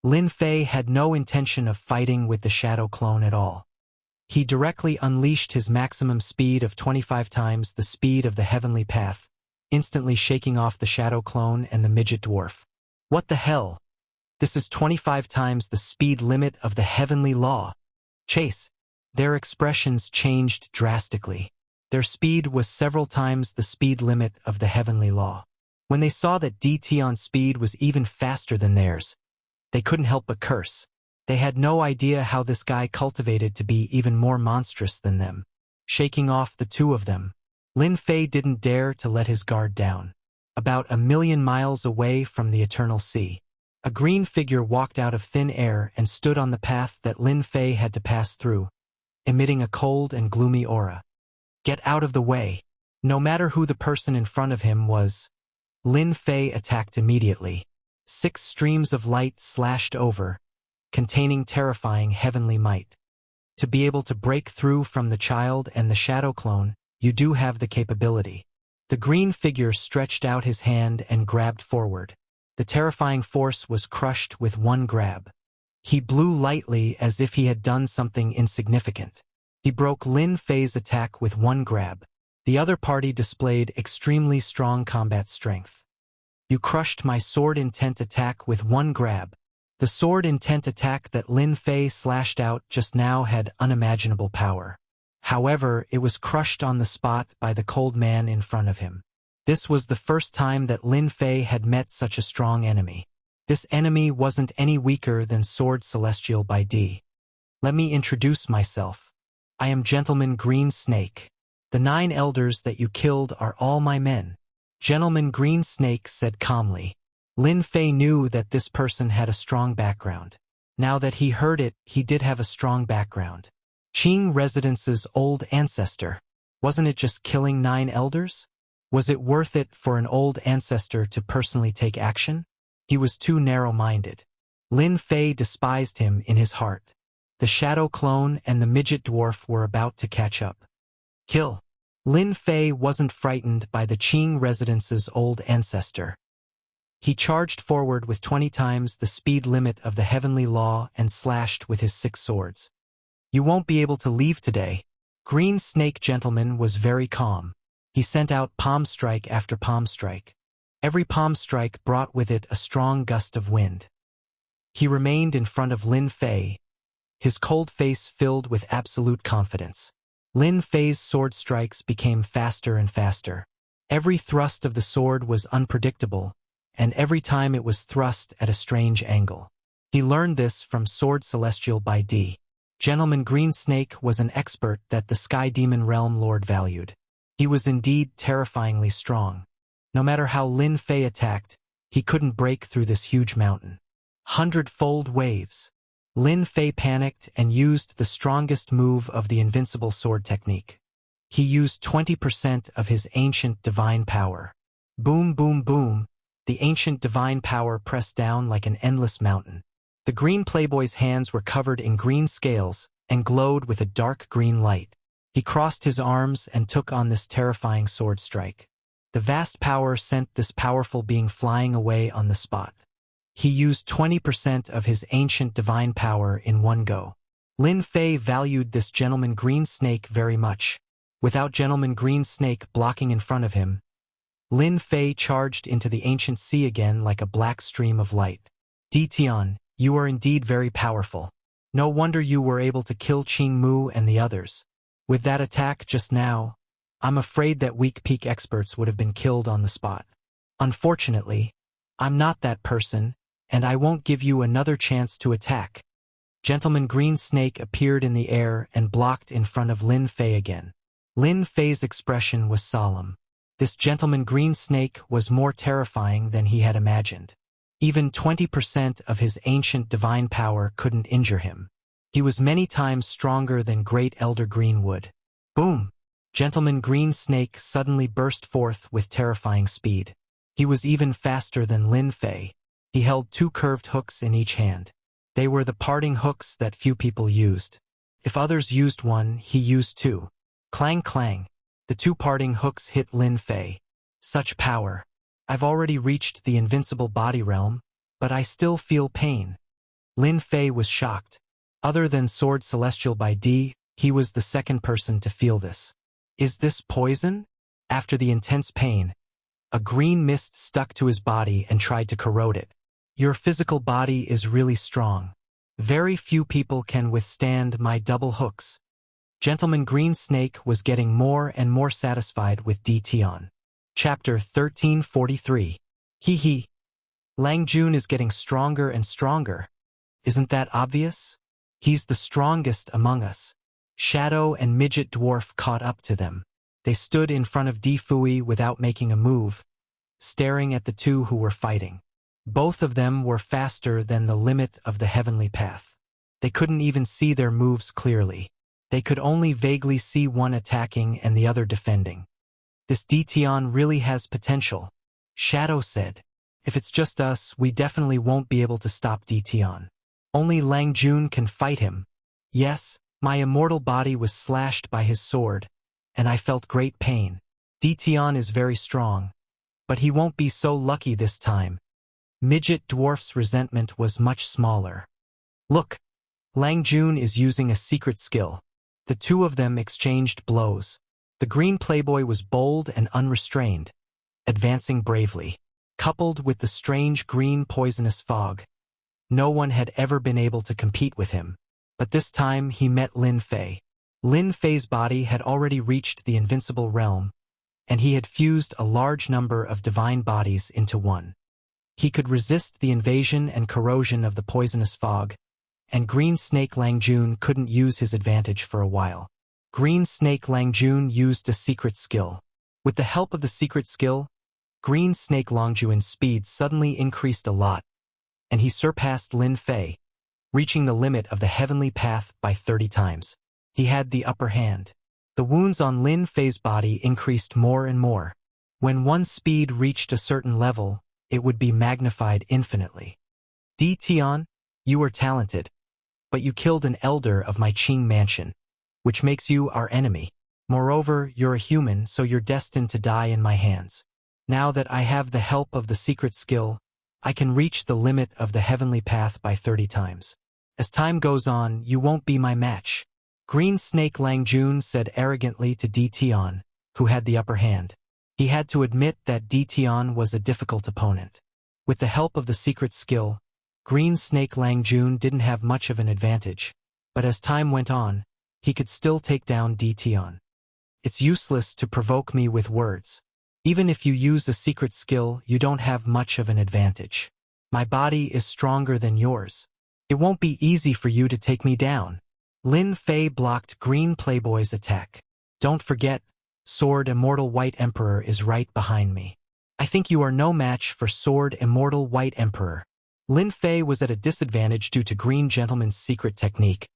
Lin Fei had no intention of fighting with the Shadow clone at all. He directly unleashed his maximum speed of 25 times the speed of the heavenly path, instantly shaking off the Shadow clone and the midget dwarf. What the hell? This is 25 times the speed limit of the heavenly law. Chase. Their expressions changed drastically. Their speed was several times the speed limit of the heavenly law. When they saw that Dtion's speed was even faster than theirs, they couldn't help but curse. They had no idea how this guy cultivated to be even more monstrous than them. Shaking off the two of them, Lin Fei didn't dare to let his guard down. About 1,000,000 miles away from the Eternal Sea, a green figure walked out of thin air and stood on the path that Lin Fei had to pass through, emitting a cold and gloomy aura. Get out of the way. No matter who the person in front of him was, Lin Fei attacked immediately. 6 streams of light slashed over, containing terrifying heavenly might. To be able to break through from the child and the Shadow clone, you do have the capability. The green figure stretched out his hand and grabbed forward. The terrifying force was crushed with one grab. He blew lightly as if he had done something insignificant. He broke Lin Fei's attack with one grab. The other party displayed extremely strong combat strength. You crushed my sword intent attack with one grab. The sword intent attack that Lin Fei slashed out just now had unimaginable power. However, it was crushed on the spot by the cold man in front of him. This was the first time that Lin Fei had met such a strong enemy. This enemy wasn't any weaker than Sword Celestial by D. Let me introduce myself. I am Gentleman Green Snake. The 9 elders that you killed are all my men. Gentleman Green Snake said calmly. Lin Fei knew that this person had a strong background. Now that he heard it, he did have a strong background. Qing Residence's old ancestor. Wasn't it just killing 9 elders? Was it worth it for an old ancestor to personally take action? He was too narrow-minded. Lin Fei despised him in his heart. The Shadow clone and the midget dwarf were about to catch up. Kill. Lin Fei wasn't frightened by the Qing Residence's old ancestor. He charged forward with 20 times the speed limit of the heavenly law and slashed with his 6 swords. You won't be able to leave today. Green Snake Gentleman was very calm. He sent out palm strike after palm strike. Every palm strike brought with it a strong gust of wind. He remained in front of Lin Fei, his cold face filled with absolute confidence. Lin Fei's sword strikes became faster and faster. Every thrust of the sword was unpredictable, and every time it was thrust at a strange angle. He learned this from Sword Celestial by D. Gentleman Green Snake was an expert that the Sky Demon Realm Lord valued. He was indeed terrifyingly strong. No matter how Lin Fei attacked, he couldn't break through this huge mountain. 100-fold waves. Lin Fei panicked and used the strongest move of the invincible sword technique. He used 20% of his ancient divine power. Boom, boom, boom. The ancient divine power pressed down like an endless mountain. The green playboy's hands were covered in green scales and glowed with a dark green light. He crossed his arms and took on this terrifying sword strike. The vast power sent this powerful being flying away on the spot. He used 20% of his ancient divine power in one go. Lin Fei valued this Gentleman Green Snake very much. Without Gentleman Green Snake blocking in front of him, Lin Fei charged into the ancient sea again like a black stream of light. Dtion, you are indeed very powerful. No wonder you were able to kill Qing Mu and the others. With that attack just now, I'm afraid that weak peak experts would have been killed on the spot. Unfortunately, I'm not that person, and I won't give you another chance to attack. Gentleman Green Snake appeared in the air and blocked in front of Lin Fei again. Lin Fei's expression was solemn. This Gentleman Green Snake was more terrifying than he had imagined. Even 20% of his ancient divine power couldn't injure him. He was many times stronger than Great Elder Greenwood. Boom! Gentleman Green Snake suddenly burst forth with terrifying speed. He was even faster than Lin Fei. He held 2 curved hooks in each hand. They were the parting hooks that few people used. If others used one, he used two. Clang clang. The two parting hooks hit Lin Fei. Such power. I've already reached the invincible body realm, but I still feel pain. Lin Fei was shocked. Other than Sword Celestial by D, he was the second person to feel this. Is this poison? After the intense pain, a green mist stuck to his body and tried to corrode it. Your physical body is really strong. Very few people can withstand my double hooks. Gentleman Green Snake was getting more and more satisfied with D Tian. Chapter 1343. Hee hee. Lang Jun is getting stronger and stronger. Isn't that obvious? He's the strongest among us. Shadow and Midget Dwarf caught up to them. They stood in front of Di Fui without making a move, staring at the two who were fighting. Both of them were faster than the limit of the heavenly path. They couldn't even see their moves clearly. They could only vaguely see one attacking and the other defending. This D Tian really has potential, Shadow said. If it's just us, we definitely won't be able to stop D Tian. Only Lang Jun can fight him. Yes, my immortal body was slashed by his sword, and I felt great pain. D Tian is very strong, but he won't be so lucky this time. Midget Dwarf's resentment was much smaller. Look, Lang Jun is using a secret skill. The two of them exchanged blows. The green playboy was bold and unrestrained, advancing bravely. Coupled with the strange green poisonous fog, no one had ever been able to compete with him. But this time he met Lin Fei. Lin Fei's body had already reached the invincible realm, and he had fused a large number of divine bodies into one. He could resist the invasion and corrosion of the poisonous fog, and Green Snake Lang Jun couldn't use his advantage for a while. Green Snake Lang Jun used a secret skill. With the help of the secret skill, Green Snake Lang Jun's speed suddenly increased a lot, and he surpassed Lin Fei, reaching the limit of the heavenly path by 30 times. He had the upper hand. The wounds on Lin Fei's body increased more and more. When one's speed reached a certain level, it would be magnified infinitely. D Tian, you were talented, but you killed an elder of my Qing mansion, which makes you our enemy. Moreover, you're a human, so you're destined to die in my hands. Now that I have the help of the secret skill, I can reach the limit of the heavenly path by 30 times. As time goes on, you won't be my match. Green Snake Lang Jun said arrogantly to D Tian, who had the upper hand. He had to admit that D Tian was a difficult opponent. With the help of the secret skill, Green Snake Lang Jun didn't have much of an advantage, but as time went on, he could still take down D Tian. It's useless to provoke me with words. Even if you use a secret skill, you don't have much of an advantage. My body is stronger than yours. It won't be easy for you to take me down. Lin Fei blocked Green Playboy's attack. Don't forget, Sword Immortal White Emperor is right behind me. I think you are no match for Sword Immortal White Emperor. Lin Fei was at a disadvantage due to Green Gentleman's secret technique,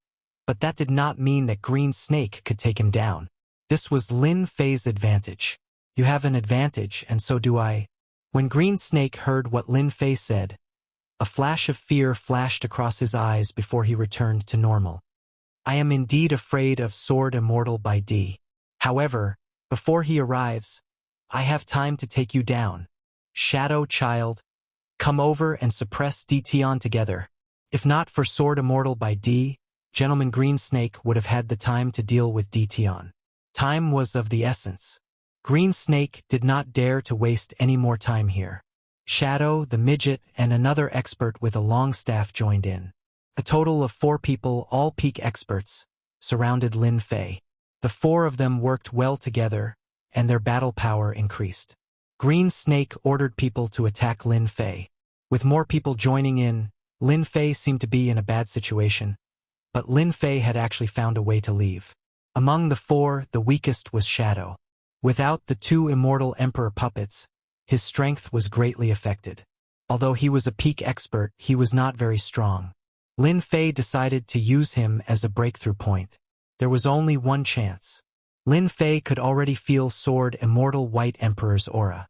but that did not mean that Green Snake could take him down. This was Lin Fei's advantage. You have an advantage, and so do I. When Green Snake heard what Lin Fei said, a flash of fear flashed across his eyes before he returned to normal. I am indeed afraid of Sword Immortal by D. However, before he arrives, I have time to take you down. Shadow Child, come over and suppress D Tian together. If not for Sword Immortal by D, Gentleman Green Snake would have had the time to deal with D Tian. Time was of the essence. Green Snake did not dare to waste any more time here. Shadow, the midget, and another expert with a long staff joined in. A total of 4 people, all peak experts, surrounded Lin Fei. The 4 of them worked well together, and their battle power increased. Green Snake ordered people to attack Lin Fei. With more people joining in, Lin Fei seemed to be in a bad situation, but Lin Fei had actually found a way to leave. Among the 4, the weakest was Shadow. Without the 2 immortal Emperor puppets, his strength was greatly affected. Although he was a peak expert, he was not very strong. Lin Fei decided to use him as a breakthrough point. There was only one chance. Lin Fei could already feel Sword Immortal White Emperor's aura.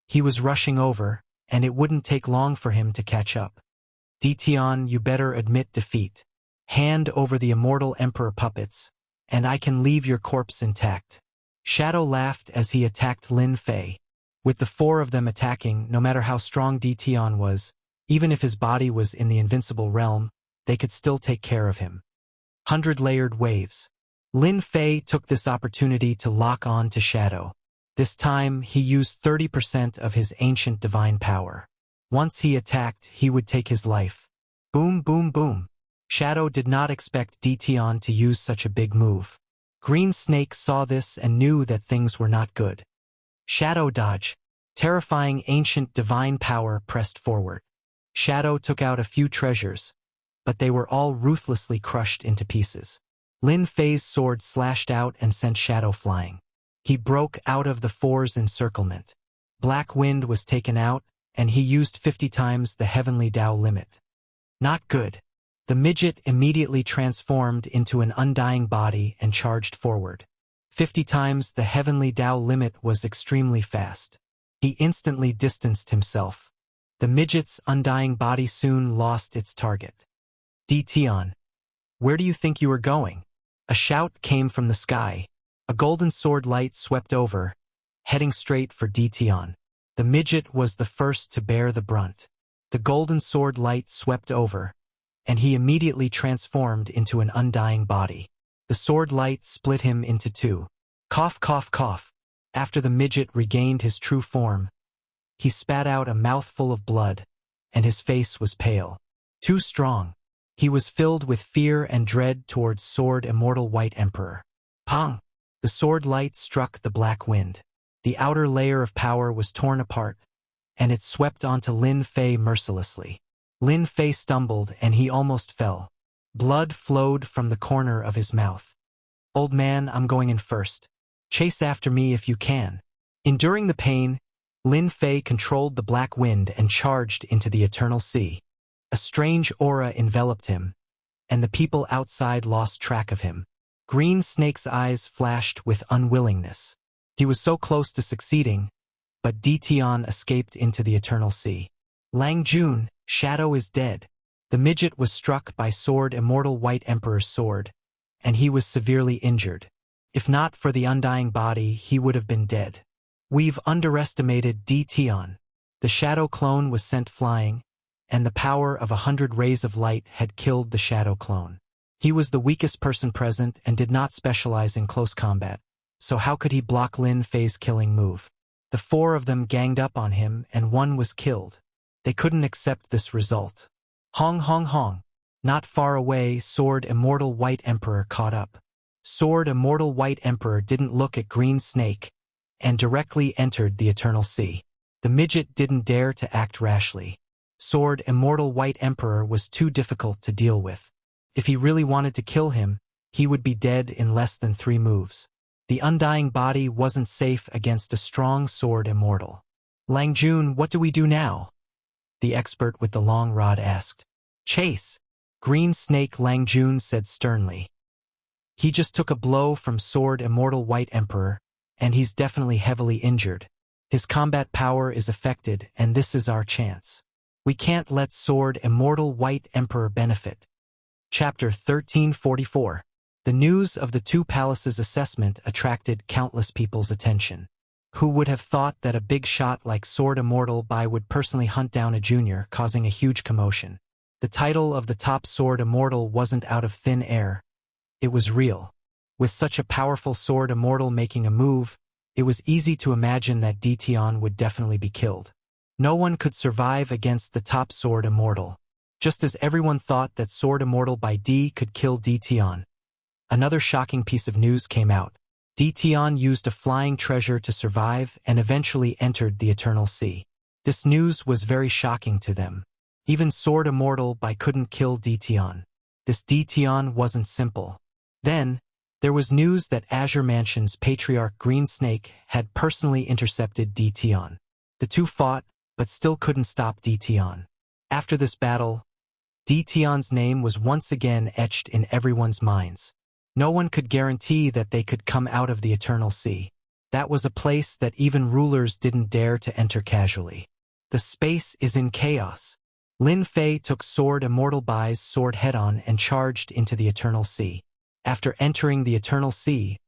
He was rushing over, and it wouldn't take long for him to catch up. D Tian, you better admit defeat. Hand over the immortal emperor puppets, and I can leave your corpse intact. Shadow laughed as he attacked Lin Fei. With the four of them attacking, no matter how strong Tian was, even if his body was in the invincible realm, they could still take care of him. 100-layered waves. Lin Fei took this opportunity to lock on to Shadow. This time, he used 30% of his ancient divine power. Once he attacked, he would take his life. Boom, boom, boom. Shadow did not expect Tian to use such a big move. Green Snake saw this and knew that things were not good. Shadow dodge. Terrifying ancient divine power pressed forward. Shadow took out a few treasures, but they were all ruthlessly crushed into pieces. Lin Fei's sword slashed out and sent Shadow flying. He broke out of the four's encirclement. Black Wind was taken out, and he used 50 times the heavenly Tao limit. Not good. The midget immediately transformed into an undying body and charged forward. 50 times the heavenly Tao limit was extremely fast. He instantly distanced himself. The midget's undying body soon lost its target. Tian, where do you think you are going? A shout came from the sky. A golden sword light swept over, heading straight for Tian. The midget was the first to bear the brunt. The golden sword light swept over, and he immediately transformed into an undying body. The sword light split him into two. Cough, cough, cough. After the midget regained his true form, he spat out a mouthful of blood, and his face was pale. Too strong. He was filled with fear and dread towards Sword Immortal White Emperor. Pong! The sword light struck the Black Wind. The outer layer of power was torn apart, and it swept onto Lin Fei mercilessly. Lin Fei stumbled and he almost fell. Blood flowed from the corner of his mouth. Old man, I'm going in first. Chase after me if you can. Enduring the pain, Lin Fei controlled the Black Wind and charged into the Eternal Sea. A strange aura enveloped him, and the people outside lost track of him. Green Snake's eyes flashed with unwillingness. He was so close to succeeding, but Tian escaped into the Eternal Sea. Lang Jun, Shadow is dead. The midget was struck by Sword Immortal White Emperor's sword, and he was severely injured. If not for the undying body, he would have been dead. We've underestimated Tian. The Shadow clone was sent flying, and the power of 100 rays of light had killed the Shadow clone. He was the weakest person present and did not specialize in close combat, so how could he block Lin Fei's killing move? The four of them ganged up on him and one was killed. They couldn't accept this result. Hong hong hong. Not far away, Sword Immortal White Emperor caught up. Sword Immortal White Emperor didn't look at Green Snake and directly entered the Eternal Sea. The midget didn't dare to act rashly. Sword Immortal White Emperor was too difficult to deal with. If he really wanted to kill him, he would be dead in less than 3 moves. The undying body wasn't safe against a strong Sword Immortal. Lang Jun, what do we do now? The expert with the long rod asked. Chase! Green Snake Lang Jun said sternly. He just took a blow from Sword Immortal White Emperor, and he's definitely heavily injured. His combat power is affected, and this is our chance. We can't let Sword Immortal White Emperor benefit. Chapter 1344. The news of the 2 palaces assessment attracted countless people's attention. Who would have thought that a big shot like Sword Immortal Bai would personally hunt down a junior, causing a huge commotion? The title of the top Sword Immortal wasn't out of thin air. It was real. With such a powerful Sword Immortal making a move, it was easy to imagine that Tian would definitely be killed. No one could survive against the top Sword Immortal. Just as everyone thought that Sword Immortal by D could kill Tian. Another shocking piece of news came out. Tian used a flying treasure to survive and eventually entered the Eternal Sea. This news was very shocking to them. Even Sword Immortal by couldn't kill Tian. This Tian wasn't simple. Then, there was news that Azure Mansion's patriarch Green Snake had personally intercepted Tian. The two fought, but still couldn't stop Tian. After this battle, Tian's name was once again etched in everyone's minds. No one could guarantee that they could come out of the Eternal Sea. That was a place that even rulers didn't dare to enter casually. The space is in chaos. Lin Fei took Sword Immortal Bai's sword head-on and charged into the Eternal Sea. After entering the Eternal Sea,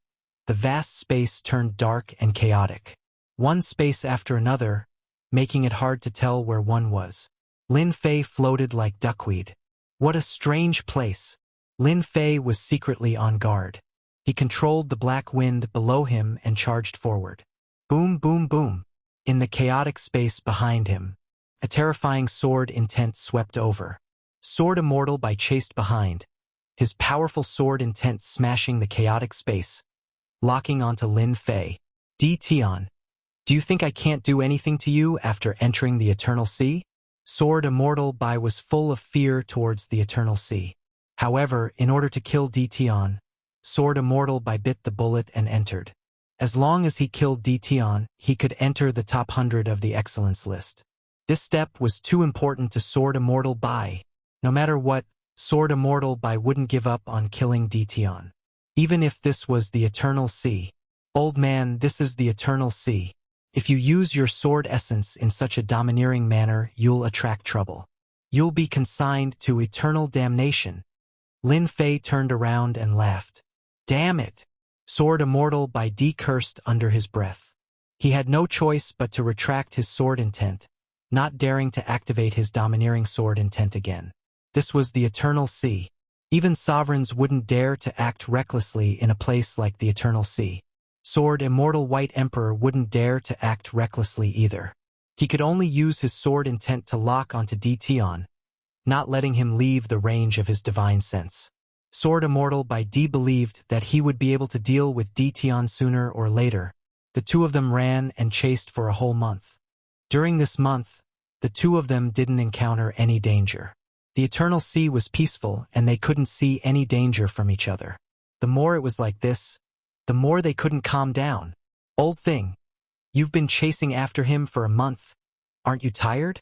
the vast space turned dark and chaotic. One space after another, making it hard to tell where one was. Lin Fei floated like duckweed. What a strange place. Lin Fei was secretly on guard. He controlled the black wind below him and charged forward. Boom, boom, boom. In the chaotic space behind him, a terrifying sword intent swept over. Sword Immortal Bai chased behind, his powerful sword intent smashing the chaotic space, locking onto Lin Fei. Tian, do you think I can't do anything to you after entering the Eternal Sea? Sword Immortal Bai was full of fear towards the Eternal Sea. However, in order to kill Tian, Sword Immortal Bai bit the bullet and entered. As long as he killed Tian, he could enter the top 100 of the excellence list. This step was too important to Sword Immortal Bai. No matter what, Sword Immortal Bai wouldn't give up on killing Tian. Even if this was the Eternal Sea. Old man, this is the Eternal Sea. If you use your sword essence in such a domineering manner, you'll attract trouble. You'll be consigned to eternal damnation. Lin Fei turned around and laughed. Damn it! Sword Immortal Bai cursed under his breath. He had no choice but to retract his sword intent, not daring to activate his domineering sword intent again. This was the Eternal Sea. Even sovereigns wouldn't dare to act recklessly in a place like the Eternal Sea. Sword Immortal White Emperor wouldn't dare to act recklessly either. He could only use his sword intent to lock onto Tian, not letting him leave the range of his divine sense. Sword Immortal Bai believed that he would be able to deal with Tian sooner or later. The two of them ran and chased for a whole month. During this month, the two of them didn't encounter any danger. The Eternal Sea was peaceful and they couldn't see any danger from each other. The more it was like this, the more they couldn't calm down. Old thing, you've been chasing after him for a month. Aren't you tired?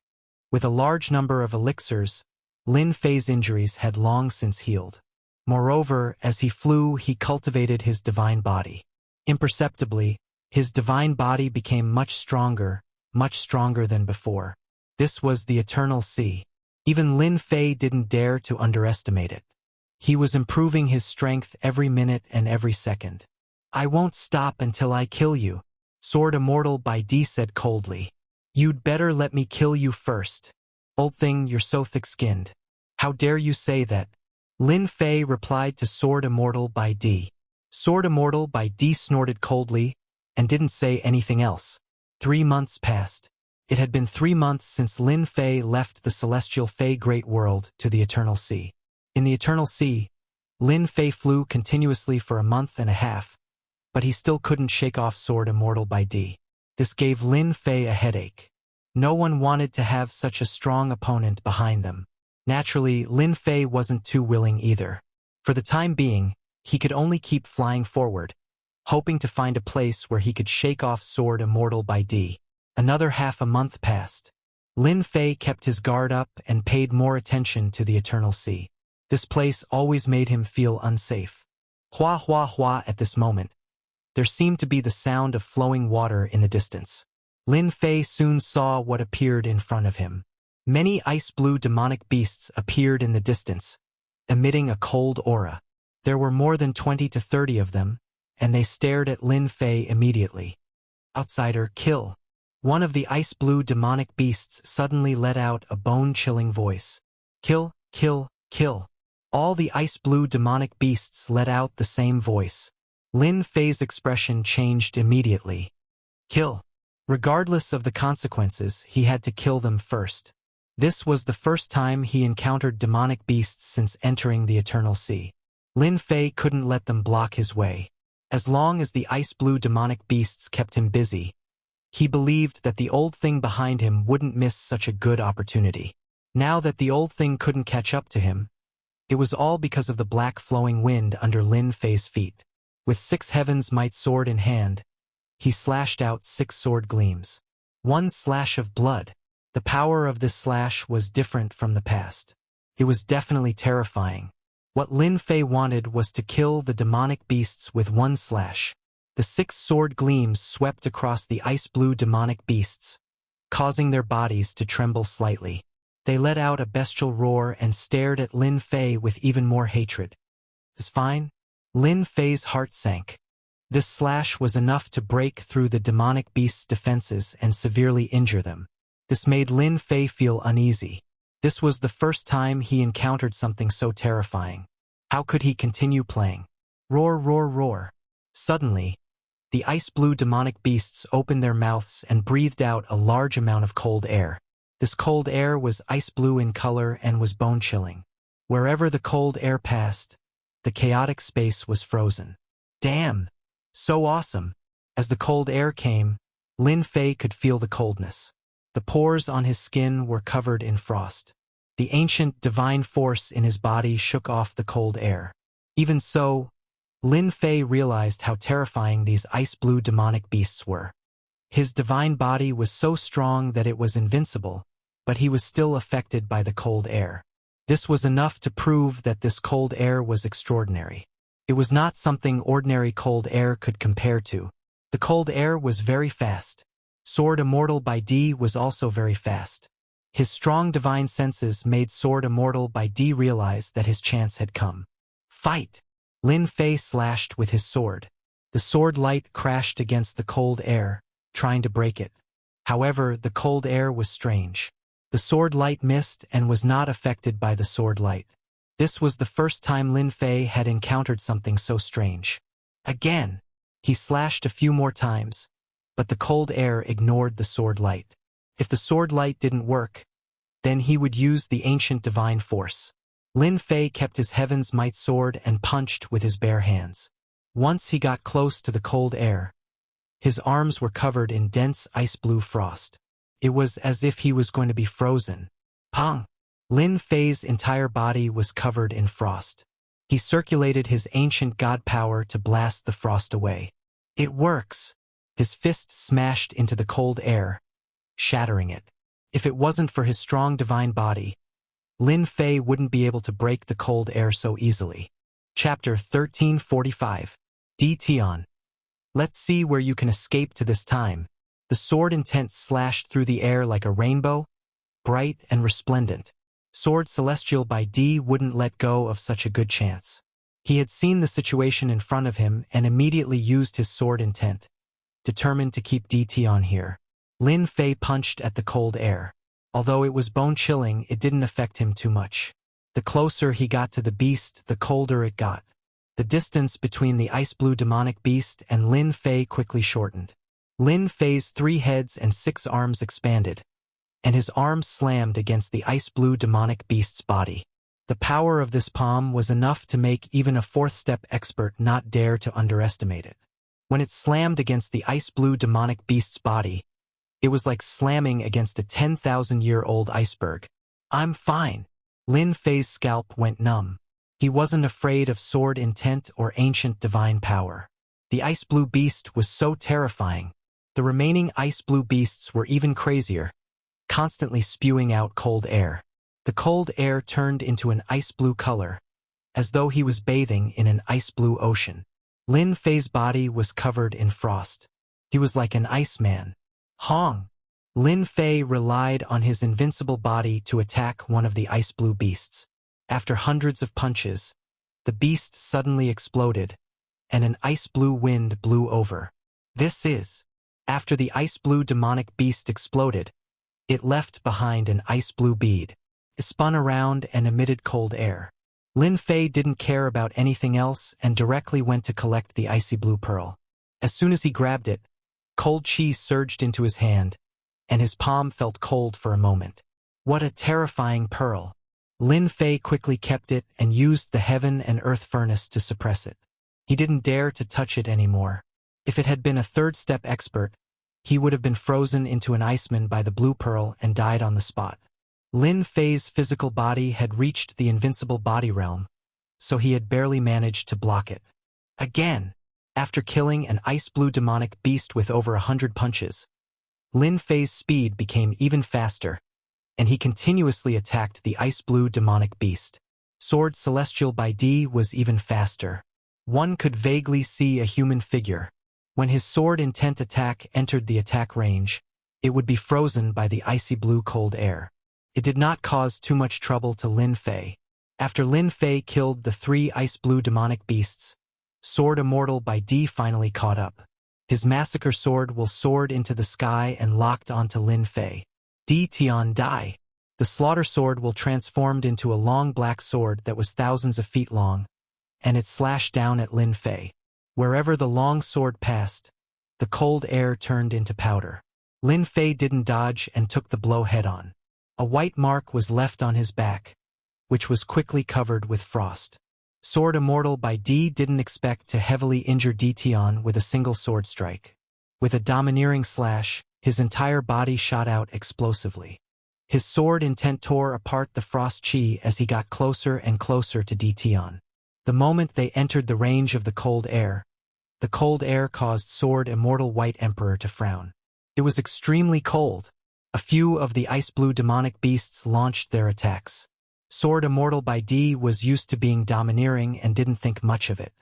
With a large number of elixirs, Lin Fei's injuries had long since healed. Moreover, as he flew, he cultivated his divine body. Imperceptibly, his divine body became much stronger than before. This was the Eternal Sea. Even Lin Fei didn't dare to underestimate it. He was improving his strength every minute and every second. I won't stop until I kill you, Sword Immortal Bai said coldly. You'd better let me kill you first. Old thing, you're so thick-skinned. How dare you say that? Lin Fei replied to Sword Immortal Bai. Sword Immortal Bai snorted coldly and didn't say anything else. 3 months passed. It had been 3 months since Lin Fei left the celestial Fei Great World to the Eternal Sea. In the Eternal Sea, Lin Fei flew continuously for a month and a half, but he still couldn't shake off Sword Immortal Bai. This gave Lin Fei a headache. No one wanted to have such a strong opponent behind them. Naturally, Lin Fei wasn't too willing either. For the time being, he could only keep flying forward, hoping to find a place where he could shake off Sword Immortal Bai. Another half a month passed. Lin Fei kept his guard up and paid more attention to the Eternal Sea. This place always made him feel unsafe. Hua hua hua at this moment. There seemed to be the sound of flowing water in the distance. Lin Fei soon saw what appeared in front of him. Many ice-blue demonic beasts appeared in the distance, emitting a cold aura. There were more than 20 to 30 of them, and they stared at Lin Fei immediately. Outsider, kill. One of the ice-blue demonic beasts suddenly let out a bone-chilling voice. Kill, kill, kill. All the ice-blue demonic beasts let out the same voice. Lin Fei's expression changed immediately. Kill. Regardless of the consequences, he had to kill them first. This was the first time he encountered demonic beasts since entering the Eternal Sea. Lin Fei couldn't let them block his way. As long as the ice-blue demonic beasts kept him busy, he believed that the old thing behind him wouldn't miss such a good opportunity. Now that the old thing couldn't catch up to him, it was all because of the black flowing wind under Lin Fei's feet. With 6 heavens might sword in hand, he slashed out 6 sword gleams. 1 slash of blood. The power of this slash was different from the past. It was definitely terrifying. What Lin Fei wanted was to kill the demonic beasts with 1 slash. The 6 sword gleams swept across the ice-blue demonic beasts, causing their bodies to tremble slightly. They let out a bestial roar and stared at Lin Fei with even more hatred. "Is fine?" Lin Fei's heart sank. This slash was enough to break through the demonic beast's defenses and severely injure them. This made Lin Fei feel uneasy. This was the first time he encountered something so terrifying. How could he continue playing? Roar, roar, roar. Suddenly, the ice-blue demonic beasts opened their mouths and breathed out a large amount of cold air. This cold air was ice-blue in color and was bone-chilling. Wherever the cold air passed, the chaotic space was frozen. Damn! So awesome! As the cold air came, Lin Fei could feel the coldness. The pores on his skin were covered in frost. The ancient divine force in his body shook off the cold air. Even so, Lin Fei realized how terrifying these ice-blue demonic beasts were. His divine body was so strong that it was invincible, but he was still affected by the cold air. This was enough to prove that this cold air was extraordinary. It was not something ordinary cold air could compare to. The cold air was very fast. Sword Immortal by D was also very fast. His strong divine senses made Sword Immortal by D realize that his chance had come. Fight! Lin Fei slashed with his sword. The sword light crashed against the cold air, trying to break it. However, the cold air was strange. The sword light missed and was not affected by the sword light. This was the first time Lin Fei had encountered something so strange. Again, he slashed a few more times, but the cold air ignored the sword light. If the sword light didn't work, then he would use the ancient divine force. Lin Fei kept his Heaven's Might sword and punched with his bare hands. Once he got close to the cold air, his arms were covered in dense ice-blue frost. It was as if he was going to be frozen. Pong! Lin Fei's entire body was covered in frost. He circulated his ancient god power to blast the frost away. It works! His fist smashed into the cold air, shattering it. If it wasn't for his strong divine body, Lin Fei wouldn't be able to break the cold air so easily. Chapter 1345. D. Tian. Let's see where you can escape to this time. The sword intent slashed through the air like a rainbow, bright and resplendent. Sword Celestial by D wouldn't let go of such a good chance. He had seen the situation in front of him and immediately used his sword intent, determined to keep D. Tian here. Lin Fei punched at the cold air. Although it was bone-chilling, it didn't affect him too much. The closer he got to the beast, the colder it got. The distance between the ice-blue demonic beast and Lin Fei quickly shortened. Lin Fei's 3 heads and 6 arms expanded, and his arms slammed against the ice-blue demonic beast's body. The power of this palm was enough to make even a 4th-step expert not dare to underestimate it. When it slammed against the ice-blue demonic beast's body, it was like slamming against a 10,000-year-old iceberg. I'm fine. Lin Fei's scalp went numb. He wasn't afraid of sword intent or ancient divine power. The ice-blue beast was so terrifying. The remaining ice-blue beasts were even crazier, constantly spewing out cold air. The cold air turned into an ice-blue color, as though he was bathing in an ice-blue ocean. Lin Fei's body was covered in frost. He was like an iceman. Hong! Lin Fei relied on his invincible body to attack one of the ice-blue beasts. After hundreds of punches, the beast suddenly exploded, and an ice-blue wind blew over. After the ice-blue demonic beast exploded, it left behind an ice-blue bead. It spun around and emitted cold air. Lin Fei didn't care about anything else and directly went to collect the icy blue pearl. As soon as he grabbed it, cold chi surged into his hand, and his palm felt cold for a moment. What a terrifying pearl! Lin Fei quickly kept it and used the heaven and earth furnace to suppress it. He didn't dare to touch it anymore. If it had been a 3rd-step expert, he would have been frozen into an iceman by the blue pearl and died on the spot. Lin Fei's physical body had reached the invincible body realm, so he had barely managed to block it. Again! After killing an ice-blue demonic beast with over 100 punches, Lin Fei's speed became even faster, and he continuously attacked the ice-blue demonic beast. Sword Celestial by D was even faster. One could vaguely see a human figure. When his sword intent attack entered the attack range, it would be frozen by the icy blue cold air. It did not cause too much trouble to Lin Fei. After Lin Fei killed the 3 ice-blue demonic beasts, Sword Immortal by D finally caught up. His massacre sword will soared into the sky and locked onto Lin Fei. D Tian Dai. The slaughter sword will transformed into a long black sword that was thousands of feet long, and it slashed down at Lin Fei. Wherever the long sword passed, the cold air turned into powder. Lin Fei didn't dodge and took the blow head-on. A white mark was left on his back, which was quickly covered with frost. Sword Immortal by D didn't expect to heavily injure D Tian with a single sword strike. With a domineering slash, his entire body shot out explosively. His sword intent tore apart the frost chi as he got closer and closer to D Tian. The moment they entered the range of the cold air caused Sword Immortal White Emperor to frown. It was extremely cold. A few of the ice-blue demonic beasts launched their attacks. Sword Immortal by D was used to being domineering and didn't think much of it.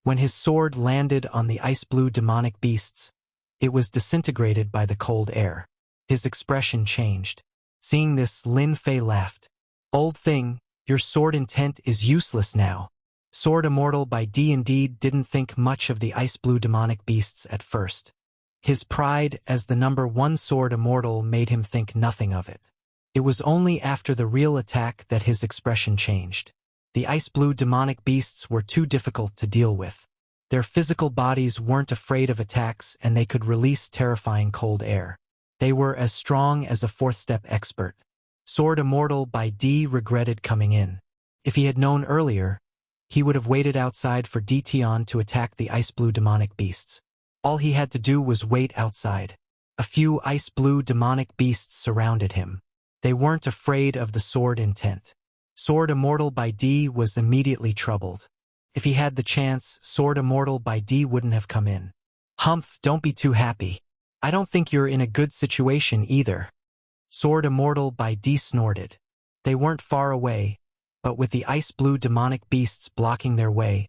When his sword landed on the ice-blue demonic beasts, it was disintegrated by the cold air. His expression changed. Seeing this, Lin Fei laughed. "Old thing, your sword intent is useless now." Sword Immortal by D indeed didn't think much of the ice-blue demonic beasts at first. His pride as the number 1 Sword Immortal made him think nothing of it. It was only after the real attack that his expression changed. The ice-blue demonic beasts were too difficult to deal with. Their physical bodies weren't afraid of attacks and they could release terrifying cold air. They were as strong as a 4th-step expert. Sword Immortal by D regretted coming in. If he had known earlier, he would have waited outside for D Tian to attack the ice-blue demonic beasts. All he had to do was wait outside. A few ice-blue demonic beasts surrounded him. They weren't afraid of the sword intent. Sword Immortal by D was immediately troubled. If he had the chance, Sword Immortal by D wouldn't have come in. "Humph, don't be too happy. I don't think you're in a good situation either." Sword Immortal by D snorted. They weren't far away, but with the ice-blue demonic beasts blocking their way,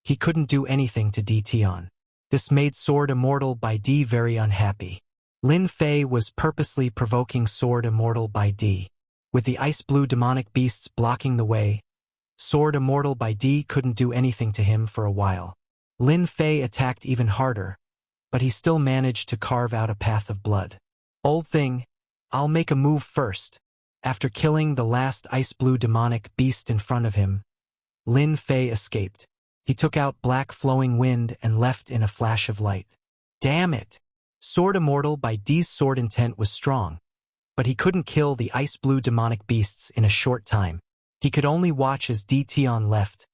he couldn't do anything to D Tian. This made Sword Immortal by D very unhappy. Lin Fei was purposely provoking Sword Immortal by D. With the ice-blue demonic beasts blocking the way, Sword Immortal by D couldn't do anything to him for a while. Lin Fei attacked even harder, but he still managed to carve out a path of blood. "Old thing, I'll make a move first." After killing the last ice-blue demonic beast in front of him, Lin Fei escaped. He took out black flowing wind and left in a flash of light. Damn it! Sword Immortal by D's sword intent was strong, but he couldn't kill the ice-blue demonic beasts in a short time. He could only watch as D Tian left,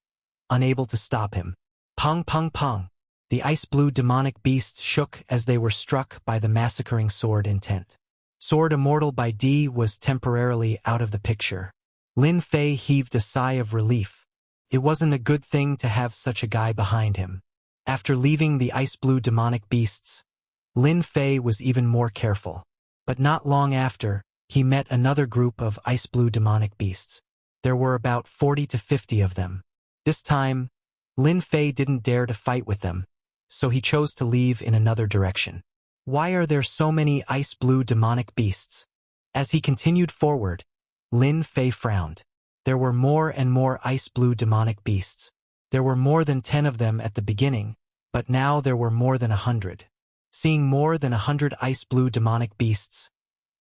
unable to stop him. Pong pong pong! The ice-blue demonic beasts shook as they were struck by the massacring sword intent. Sword Immortal by D was temporarily out of the picture. Lin Fei heaved a sigh of relief. It wasn't a good thing to have such a guy behind him. After leaving the ice-blue demonic beasts, Lin Fei was even more careful. But not long after, he met another group of ice-blue demonic beasts. There were about 40 to 50 of them. This time, Lin Fei didn't dare to fight with them, so he chose to leave in another direction. Why are there so many ice-blue demonic beasts? As he continued forward, Lin Fei frowned. There were more and more ice-blue demonic beasts. There were more than 10 of them at the beginning, but now there were more than 100. Seeing more than 100 ice-blue demonic beasts,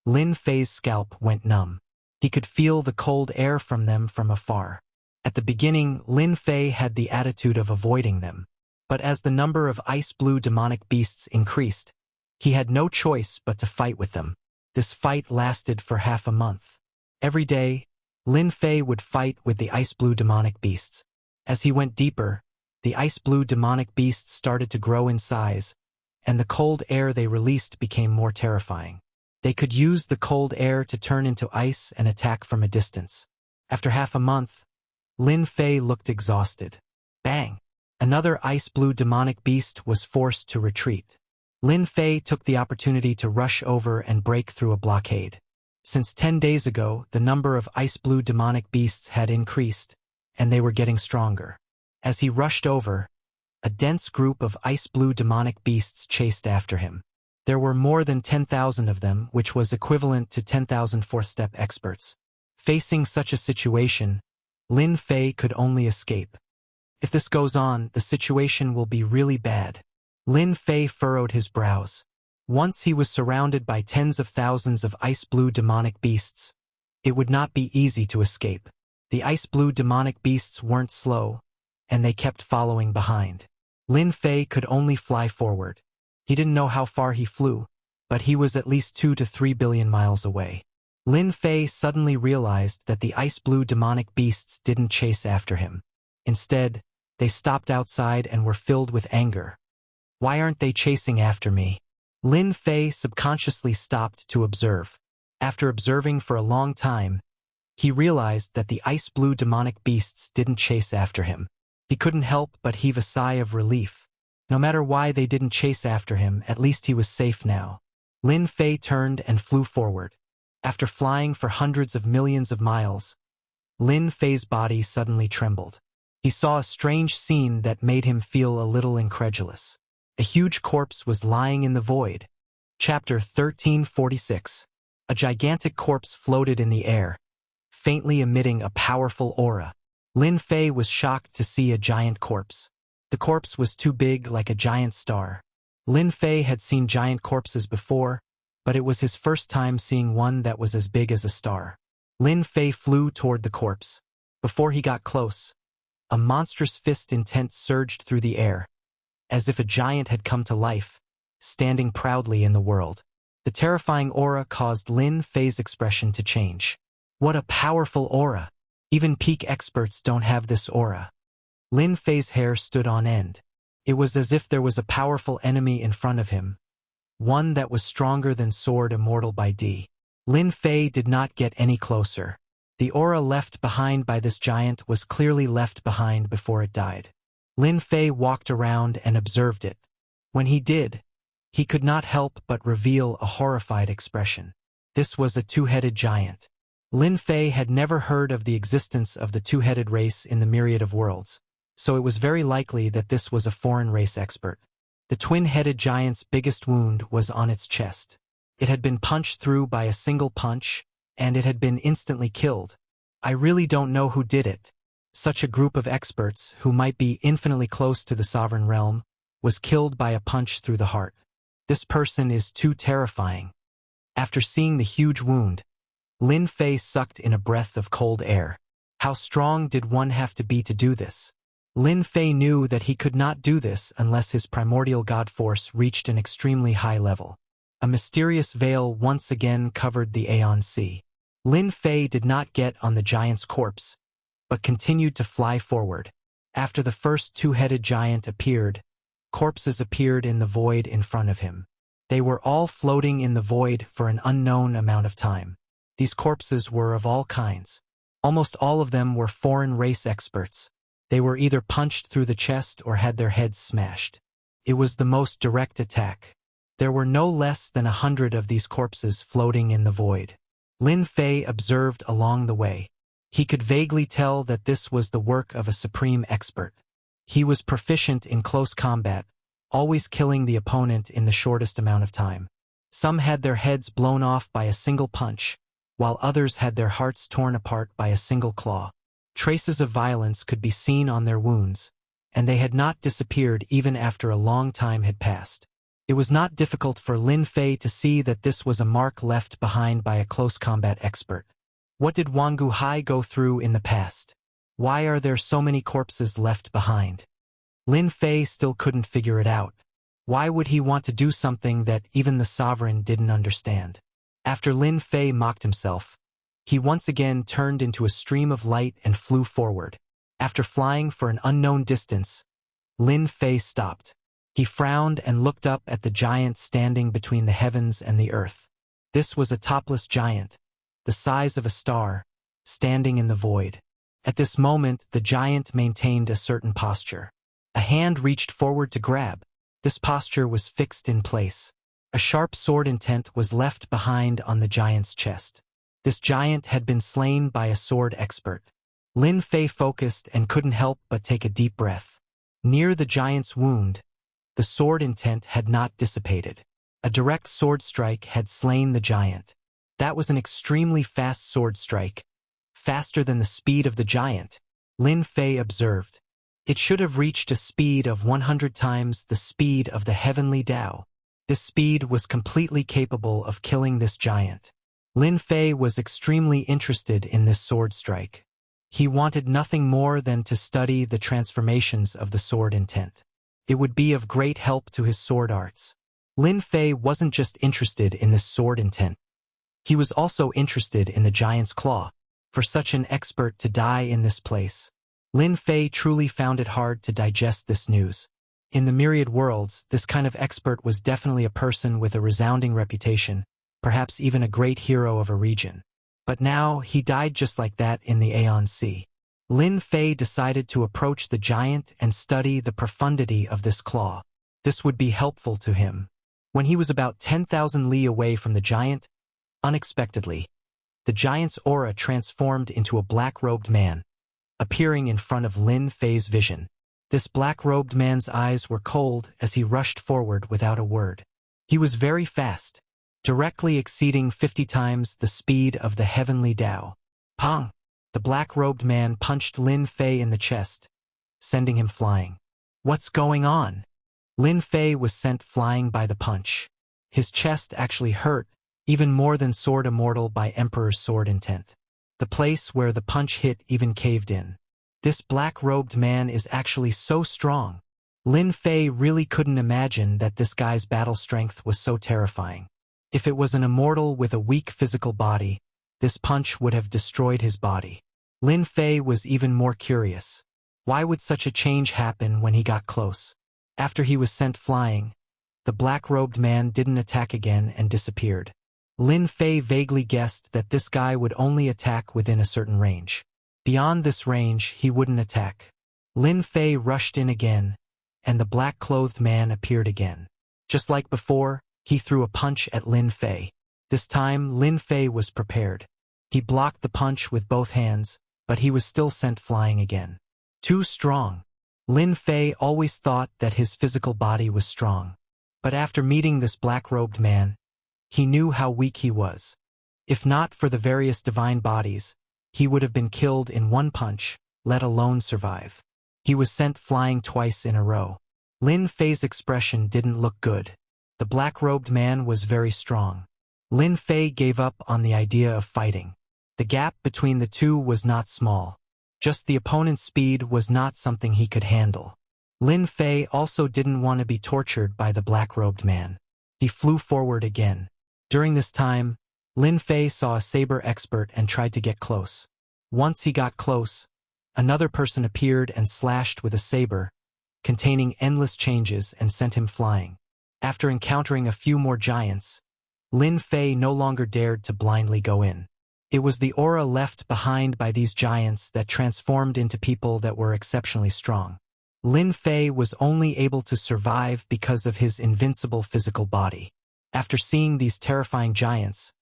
Lin Fei's scalp went numb. He could feel the cold air from them from afar. At the beginning, Lin Fei had the attitude of avoiding them, but as the number of ice-blue demonic beasts increased, he had no choice but to fight with them. This fight lasted for half a month. Every day, Lin Fei would fight with the ice-blue demonic beasts. As he went deeper, the ice-blue demonic beasts started to grow in size, and the cold air they released became more terrifying. They could use the cold air to turn into ice and attack from a distance. After half a month, Lin Fei looked exhausted. Bang! Another ice-blue demonic beast was forced to retreat. Lin Fei took the opportunity to rush over and break through a blockade. Since 10 days ago, the number of ice-blue demonic beasts had increased, and they were getting stronger. As he rushed over, a dense group of ice-blue demonic beasts chased after him. There were more than 10,000 of them, which was equivalent to 10,000 fourth-step experts. Facing such a situation, Lin Fei could only escape. If this goes on, the situation will be really bad. Lin Fei furrowed his brows. Once he was surrounded by tens of thousands of ice-blue demonic beasts, it would not be easy to escape. The ice-blue demonic beasts weren't slow, and they kept following behind. Lin Fei could only fly forward. He didn't know how far he flew, but he was at least 2 to 3 billion miles away. Lin Fei suddenly realized that the ice-blue demonic beasts didn't chase after him. Instead, they stopped outside and were filled with anger. Why aren't they chasing after me? Lin Fei subconsciously stopped to observe. After observing for a long time, he realized that the ice-blue demonic beasts didn't chase after him. He couldn't help but heave a sigh of relief. No matter why they didn't chase after him, at least he was safe now. Lin Fei turned and flew forward. After flying for hundreds of millions of miles, Lin Fei's body suddenly trembled. He saw a strange scene that made him feel a little incredulous. A huge corpse was lying in the void. Chapter 1346. A gigantic corpse floated in the air, faintly emitting a powerful aura. Lin Fei was shocked to see a giant corpse. The corpse was too big, like a giant star. Lin Fei had seen giant corpses before, but it was his first time seeing one that was as big as a star. Lin Fei flew toward the corpse. Before he got close, a monstrous fist intent surged through the air, as if a giant had come to life, standing proudly in the world. The terrifying aura caused Lin Fei's expression to change. What a powerful aura! Even peak experts don't have this aura. Lin Fei's hair stood on end. It was as if there was a powerful enemy in front of him, one that was stronger than Sword Immortal by D. Lin Fei did not get any closer. The aura left behind by this giant was clearly left behind before it died. Lin Fei walked around and observed it. When he did, he could not help but reveal a horrified expression. This was a two-headed giant. Lin Fei had never heard of the existence of the two-headed race in the myriad of worlds, so it was very likely that this was a foreign race expert. The twin-headed giant's biggest wound was on its chest. It had been punched through by a single punch, and it had been instantly killed. I really don't know who did it. Such a group of experts, who might be infinitely close to the sovereign realm, was killed by a punch through the heart. This person is too terrifying. After seeing the huge wound, Lin Fei sucked in a breath of cold air. How strong did one have to be to do this? Lin Fei knew that he could not do this unless his primordial god force reached an extremely high level. A mysterious veil once again covered the Aeon Sea. Lin Fei did not get on the giant's corpse, but continued to fly forward. After the first two-headed giant appeared, corpses appeared in the void in front of him. They were all floating in the void for an unknown amount of time. These corpses were of all kinds. Almost all of them were foreign race experts. They were either punched through the chest or had their heads smashed. It was the most direct attack. There were no less than 100 of these corpses floating in the void. Lin Fei observed along the way. He could vaguely tell that this was the work of a supreme expert. He was proficient in close combat, always killing the opponent in the shortest amount of time. Some had their heads blown off by a single punch, while others had their hearts torn apart by a single claw. Traces of violence could be seen on their wounds, and they had not disappeared even after a long time had passed. It was not difficult for Lin Fei to see that this was a mark left behind by a close combat expert. What did Wang Guhai go through in the past? Why are there so many corpses left behind? Lin Fei still couldn't figure it out. Why would he want to do something that even the sovereign didn't understand? After Lin Fei mocked himself, he once again turned into a stream of light and flew forward. After flying for an unknown distance, Lin Fei stopped. He frowned and looked up at the giant standing between the heavens and the earth. This was a topless giant, the size of a star, standing in the void. At this moment, the giant maintained a certain posture. A hand reached forward to grab. This posture was fixed in place. A sharp sword intent was left behind on the giant's chest. This giant had been slain by a sword expert. Lin Fei focused and couldn't help but take a deep breath. Near the giant's wound, the sword intent had not dissipated. A direct sword strike had slain the giant. That was an extremely fast sword strike, faster than the speed of the giant, Lin Fei observed. It should have reached a speed of 100 times the speed of the heavenly Tao. This speed was completely capable of killing this giant. Lin Fei was extremely interested in this sword strike. He wanted nothing more than to study the transformations of the sword intent. It would be of great help to his sword arts. Lin Fei wasn't just interested in this sword intent. He was also interested in the giant's claw. For such an expert to die in this place, Lin Fei truly found it hard to digest this news. In the myriad worlds, this kind of expert was definitely a person with a resounding reputation, perhaps even a great hero of a region. But now, he died just like that in the Aeon Sea. Lin Fei decided to approach the giant and study the profundity of this claw. This would be helpful to him. When he was about 10,000 li away from the giant, unexpectedly, the giant's aura transformed into a black-robed man, appearing in front of Lin Fei's vision. This black-robed man's eyes were cold as he rushed forward without a word. He was very fast, directly exceeding 50 times the speed of the heavenly Tao. Pong! The black-robed man punched Lin Fei in the chest, sending him flying. What's going on? Lin Fei was sent flying by the punch. His chest actually hurt, even more than Sword Immortal by Emperor's sword intent. The place where the punch hit even caved in. This black-robed man is actually so strong. Lin Fei really couldn't imagine that this guy's battle strength was so terrifying. If it was an immortal with a weak physical body, this punch would have destroyed his body. Lin Fei was even more curious. Why would such a change happen when he got close? After he was sent flying, the black-robed man didn't attack again and disappeared. Lin Fei vaguely guessed that this guy would only attack within a certain range. Beyond this range, he wouldn't attack. Lin Fei rushed in again, and the black-clothed man appeared again. Just like before, he threw a punch at Lin Fei. This time, Lin Fei was prepared. He blocked the punch with both hands, but he was still sent flying again. Too strong. Lin Fei always thought that his physical body was strong. But after meeting this black-robed man, he knew how weak he was. If not for the various divine bodies, he would have been killed in one punch, let alone survive. He was sent flying twice in a row. Lin Fei's expression didn't look good. The black-robed man was very strong. Lin Fei gave up on the idea of fighting. The gap between the two was not small. Just the opponent's speed was not something he could handle. Lin Fei also didn't want to be tortured by the black-robed man. He flew forward again. During this time, Lin Fei saw a saber expert and tried to get close. Once he got close, another person appeared and slashed with a saber, containing endless changes, and sent him flying. After encountering a few more giants, Lin Fei no longer dared to blindly go in. It was the aura left behind by these giants that transformed into people that were exceptionally strong. Lin Fei was only able to survive because of his invincible physical body. After seeing these terrifying giants,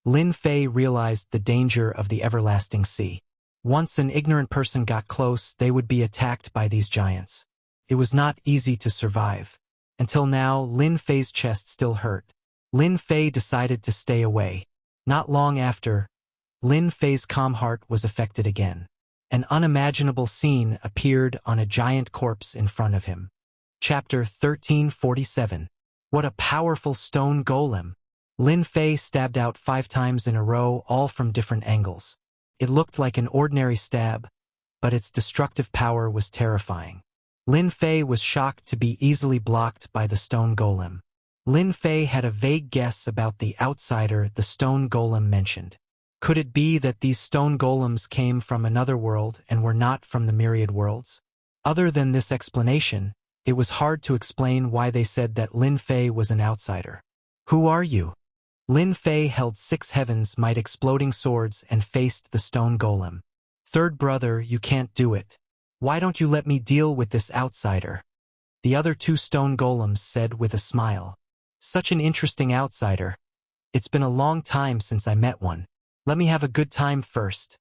Lin Fei realized the danger of the everlasting sea. Once an ignorant person got close, they would be attacked by these giants. It was not easy to survive. Until now, Lin Fei's chest still hurt. Lin Fei decided to stay away. Not long after, Lin Fei's calm heart was affected again. An unimaginable scene appeared on a giant corpse in front of him. Chapter 1347. What a powerful stone golem! Lin Fei stabbed out 5 times in a row, all from different angles. It looked like an ordinary stab, but its destructive power was terrifying. Lin Fei was shocked to be easily blocked by the stone golem. Lin Fei had a vague guess about the outsider the stone golem mentioned. Could it be that these stone golems came from another world and were not from the myriad worlds? Other than this explanation, it was hard to explain why they said that Lin Fei was an outsider. Who are you? Lin Fei held 6 heavens might exploding swords and faced the stone golem. Third brother, you can't do it. Why don't you let me deal with this outsider? The other 2 stone golems said with a smile. Such an interesting outsider. It's been a long time since I met one. Let me have a good time first.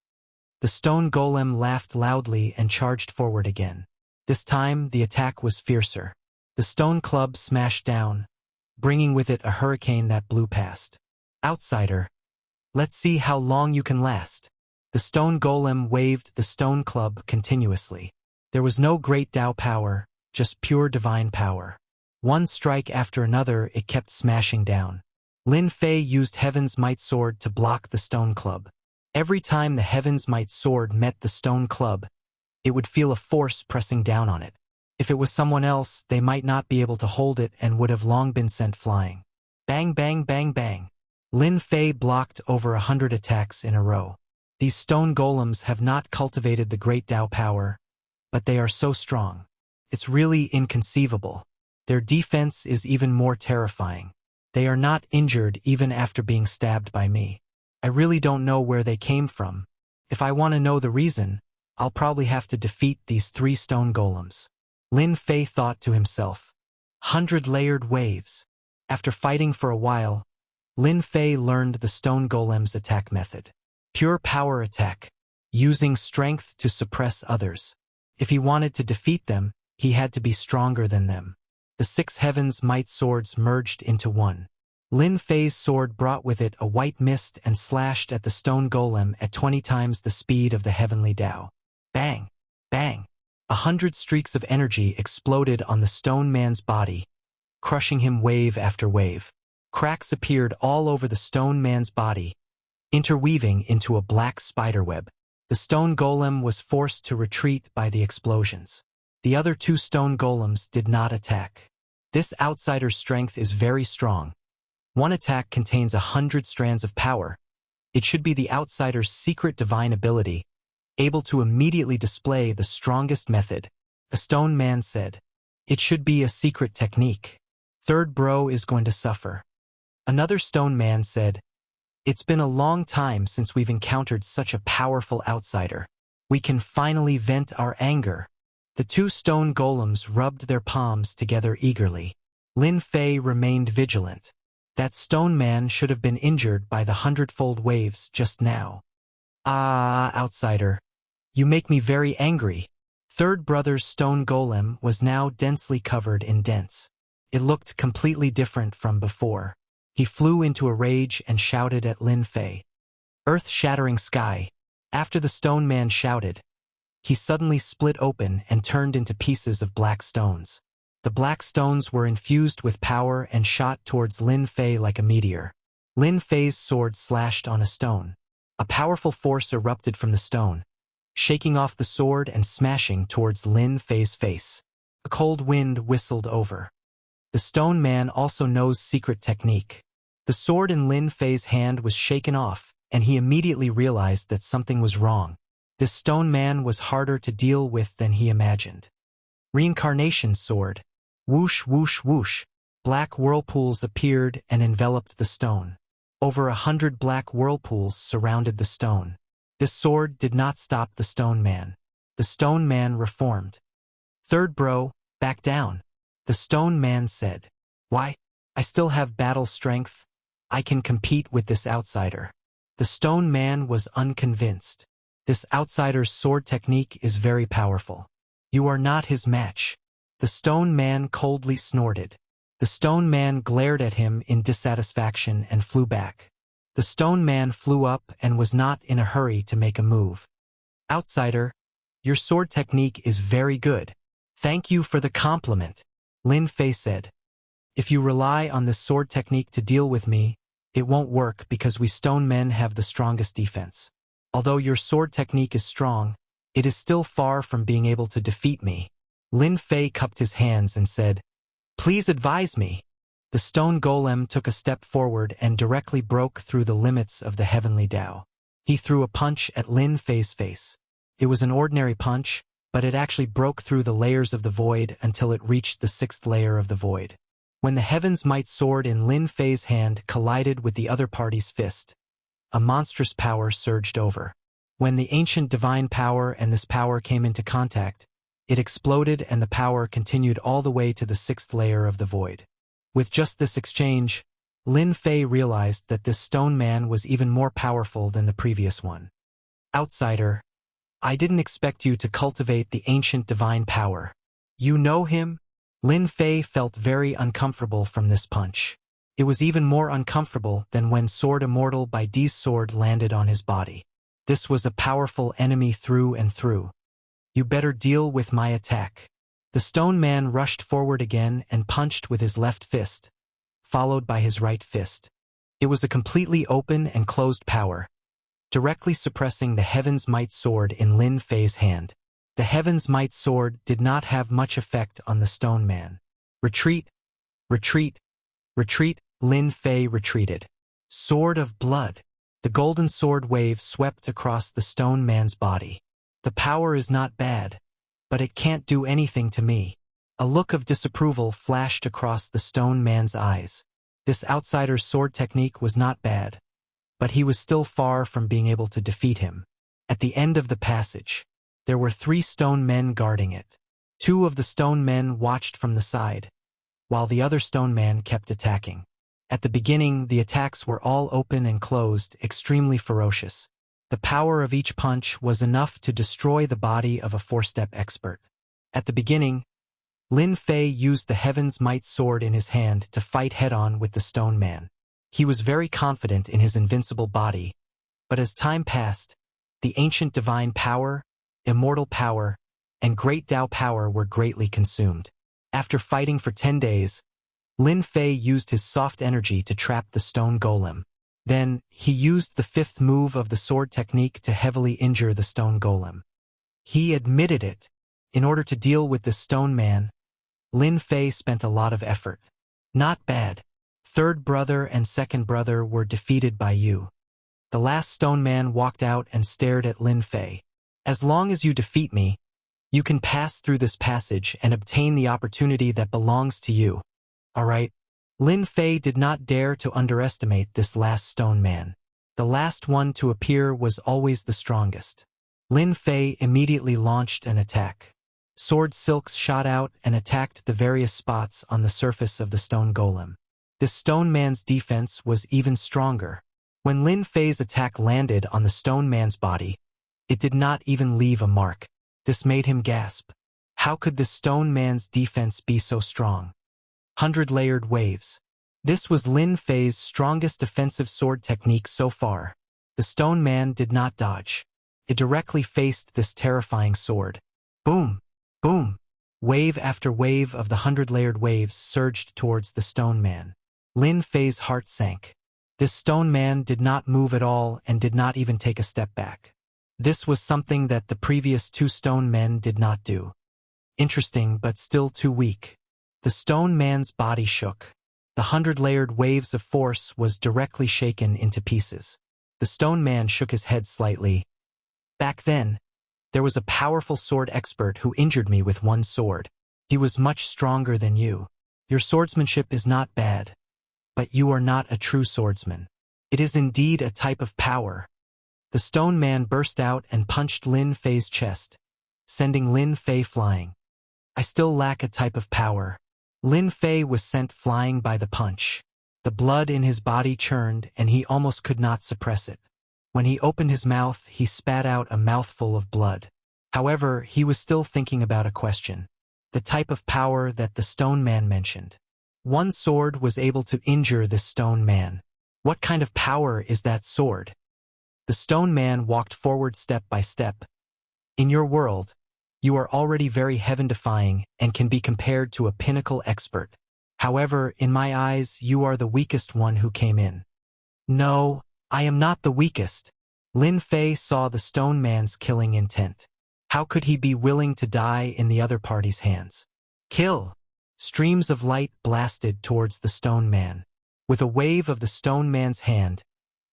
The stone golem laughed loudly and charged forward again. This time, the attack was fiercer. The stone club smashed down, bringing with it a hurricane that blew past. Outsider, let's see how long you can last. The stone golem waved the stone club continuously. There was no great Tao power, just pure divine power. One strike after another it kept smashing down. Lin Fei used Heaven's Might Sword to block the stone club. Every time the Heaven's Might Sword met the stone club, it would feel a force pressing down on it. If it was someone else, they might not be able to hold it and would have long been sent flying. Bang, bang, bang, bang. Lin Fei blocked over 100 attacks in a row. These stone golems have not cultivated the great Tao power, but they are so strong. It's really inconceivable. Their defense is even more terrifying. They are not injured even after being stabbed by me. I really don't know where they came from. If I want to know the reason, I'll probably have to defeat these 3 stone golems. Lin Fei thought to himself. 100-layered waves. After fighting for a while, Lin Fei learned the stone golem's attack method. Pure power attack, using strength to suppress others. If he wanted to defeat them, he had to be stronger than them. The 6 Heaven's Might Swords merged into one. Lin Fei's sword brought with it a white mist and slashed at the stone golem at 20 times the speed of the heavenly Tao. Bang! Bang! 100 streaks of energy exploded on the stone man's body, crushing him wave after wave. Cracks appeared all over the stone man's body, interweaving into a black spiderweb. The stone golem was forced to retreat by the explosions. The other 2 stone golems did not attack. This outsider's strength is very strong. One attack contains 100 strands of power. It should be the outsider's secret divine ability, able to immediately display the strongest method. A stone man said. It should be a secret technique. Third bro is going to suffer. Another stone man said, it's been a long time since we've encountered such a powerful outsider. We can finally vent our anger. The 2 stone golems rubbed their palms together eagerly. Lin Fei remained vigilant. That stone man should have been injured by the 100-fold waves just now. Ah, outsider. You make me very angry. Third brother's stone golem was now densely covered in dents. It looked completely different from before. He flew into a rage and shouted at Lin Fei. Earth-shattering sky. After the stone man shouted, he suddenly split open and turned into pieces of black stones. The black stones were infused with power and shot towards Lin Fei like a meteor. Lin Fei's sword slashed on a stone. A powerful force erupted from the stone, shaking off the sword and smashing towards Lin Fei's face. A cold wind whistled over. The stone man also knows secret technique. The sword in Lin Fei's hand was shaken off, and he immediately realized that something was wrong. This stone man was harder to deal with than he imagined. Reincarnation sword. Whoosh, whoosh, whoosh. Black whirlpools appeared and enveloped the stone. Over 100 black whirlpools surrounded the stone. This sword did not stop the stone man. The stone man reformed. Third bro, back down. The stone man said. Why? I still have battle strength. I can compete with this outsider. The stone man was unconvinced. This outsider's sword technique is very powerful. You are not his match. The stone man coldly snorted. The stone man glared at him in dissatisfaction and flew back. The stone man flew up and was not in a hurry to make a move. Outsider, your sword technique is very good. Thank you for the compliment. Lin Fei said. If you rely on this sword technique to deal with me, it won't work because we stone men have the strongest defense. Although your sword technique is strong, it is still far from being able to defeat me. Lin Fei cupped his hands and said, Please advise me. The stone golem took a step forward and directly broke through the limits of the heavenly Tao. He threw a punch at Lin Fei's face. It was an ordinary punch, but it actually broke through the layers of the void until it reached the 6th layer of the void. When the Heaven's Might sword in Lin Fei's hand collided with the other party's fist, a monstrous power surged over. When the ancient divine power and this power came into contact, it exploded and the power continued all the way to the 6th layer of the void. With just this exchange, Lin Fei realized that this stone man was even more powerful than the previous one. Outsider, I didn't expect you to cultivate the ancient divine power. You know him? Lin Fei felt very uncomfortable from this punch. It was even more uncomfortable than when Sword Immortal by D's sword landed on his body. This was a powerful enemy through and through. You better deal with my attack. The stone man rushed forward again and punched with his left fist, followed by his right fist. It was a completely open and closed power, directly suppressing the Heaven's Might sword in Lin Fei's hand. The Heaven's Might sword did not have much effect on the stone man. Retreat, retreat, retreat, Lin Fei retreated. Sword of blood. The golden sword wave swept across the stone man's body. The power is not bad, but it can't do anything to me. A look of disapproval flashed across the stone man's eyes. This outsider's sword technique was not bad, but he was still far from being able to defeat him. At the end of the passage, there were 3 stone men guarding it. 2 of the stone men watched from the side, while the other stone man kept attacking. At the beginning, the attacks were all open and closed, extremely ferocious. The power of each punch was enough to destroy the body of a 4-step expert. At the beginning, Lin Fei used the Heaven's Might sword in his hand to fight head-on with the stone man. He was very confident in his invincible body, but as time passed, the ancient divine power, immortal power, and great Tao power were greatly consumed. After fighting for 10 days, Lin Fei used his soft energy to trap the stone golem. Then, he used the 5th move of the sword technique to heavily injure the stone golem. He admitted it. In order to deal with this stone man, Lin Fei spent a lot of effort. Not bad. 3rd brother and 2nd brother were defeated by you. The last stone man walked out and stared at Lin Fei. As long as you defeat me, you can pass through this passage and obtain the opportunity that belongs to you. Alright. Lin Fei did not dare to underestimate this last stone man. The last one to appear was always the strongest. Lin Fei immediately launched an attack. Sword silks shot out and attacked the various spots on the surface of the stone golem. This stone man's defense was even stronger. When Lin Fei's attack landed on the stone man's body, it did not even leave a mark. This made him gasp. How could this stone man's defense be so strong? 100-layered waves. This was Lin Fei's strongest defensive sword technique so far. The stone man did not dodge. It directly faced this terrifying sword. Boom! Boom! Wave after wave of the 100-layered waves surged towards the stone man. Lin Fei's heart sank. This stone man did not move at all and did not even take a step back. This was something that the previous 2 stone men did not do. Interesting, but still too weak. The stone man's body shook. The 100-layered waves of force was directly shaken into pieces. The stone man shook his head slightly. Back then, there was a powerful sword expert who injured me with 1 sword. He was much stronger than you. Your swordsmanship is not bad, but you are not a true swordsman. It is indeed a type of power. The stone man burst out and punched Lin Fei's chest, sending Lin Fei flying. I still lack a type of power. Lin Fei was sent flying by the punch. The blood in his body churned and he almost could not suppress it. When he opened his mouth, he spat out a mouthful of blood. However, he was still thinking about a question. The type of power that the stone man mentioned. 1 sword was able to injure this stone man. What kind of power is that sword? The stone man walked forward step by step. In your world, you are already very heaven-defying and can be compared to a pinnacle expert. However, in my eyes, you are the weakest one who came in. No, I am not the weakest. Lin Fei saw the stone man's killing intent. How could he be willing to die in the other party's hands? Kill! Streams of light blasted towards the stone man. With a wave of the stone man's hand,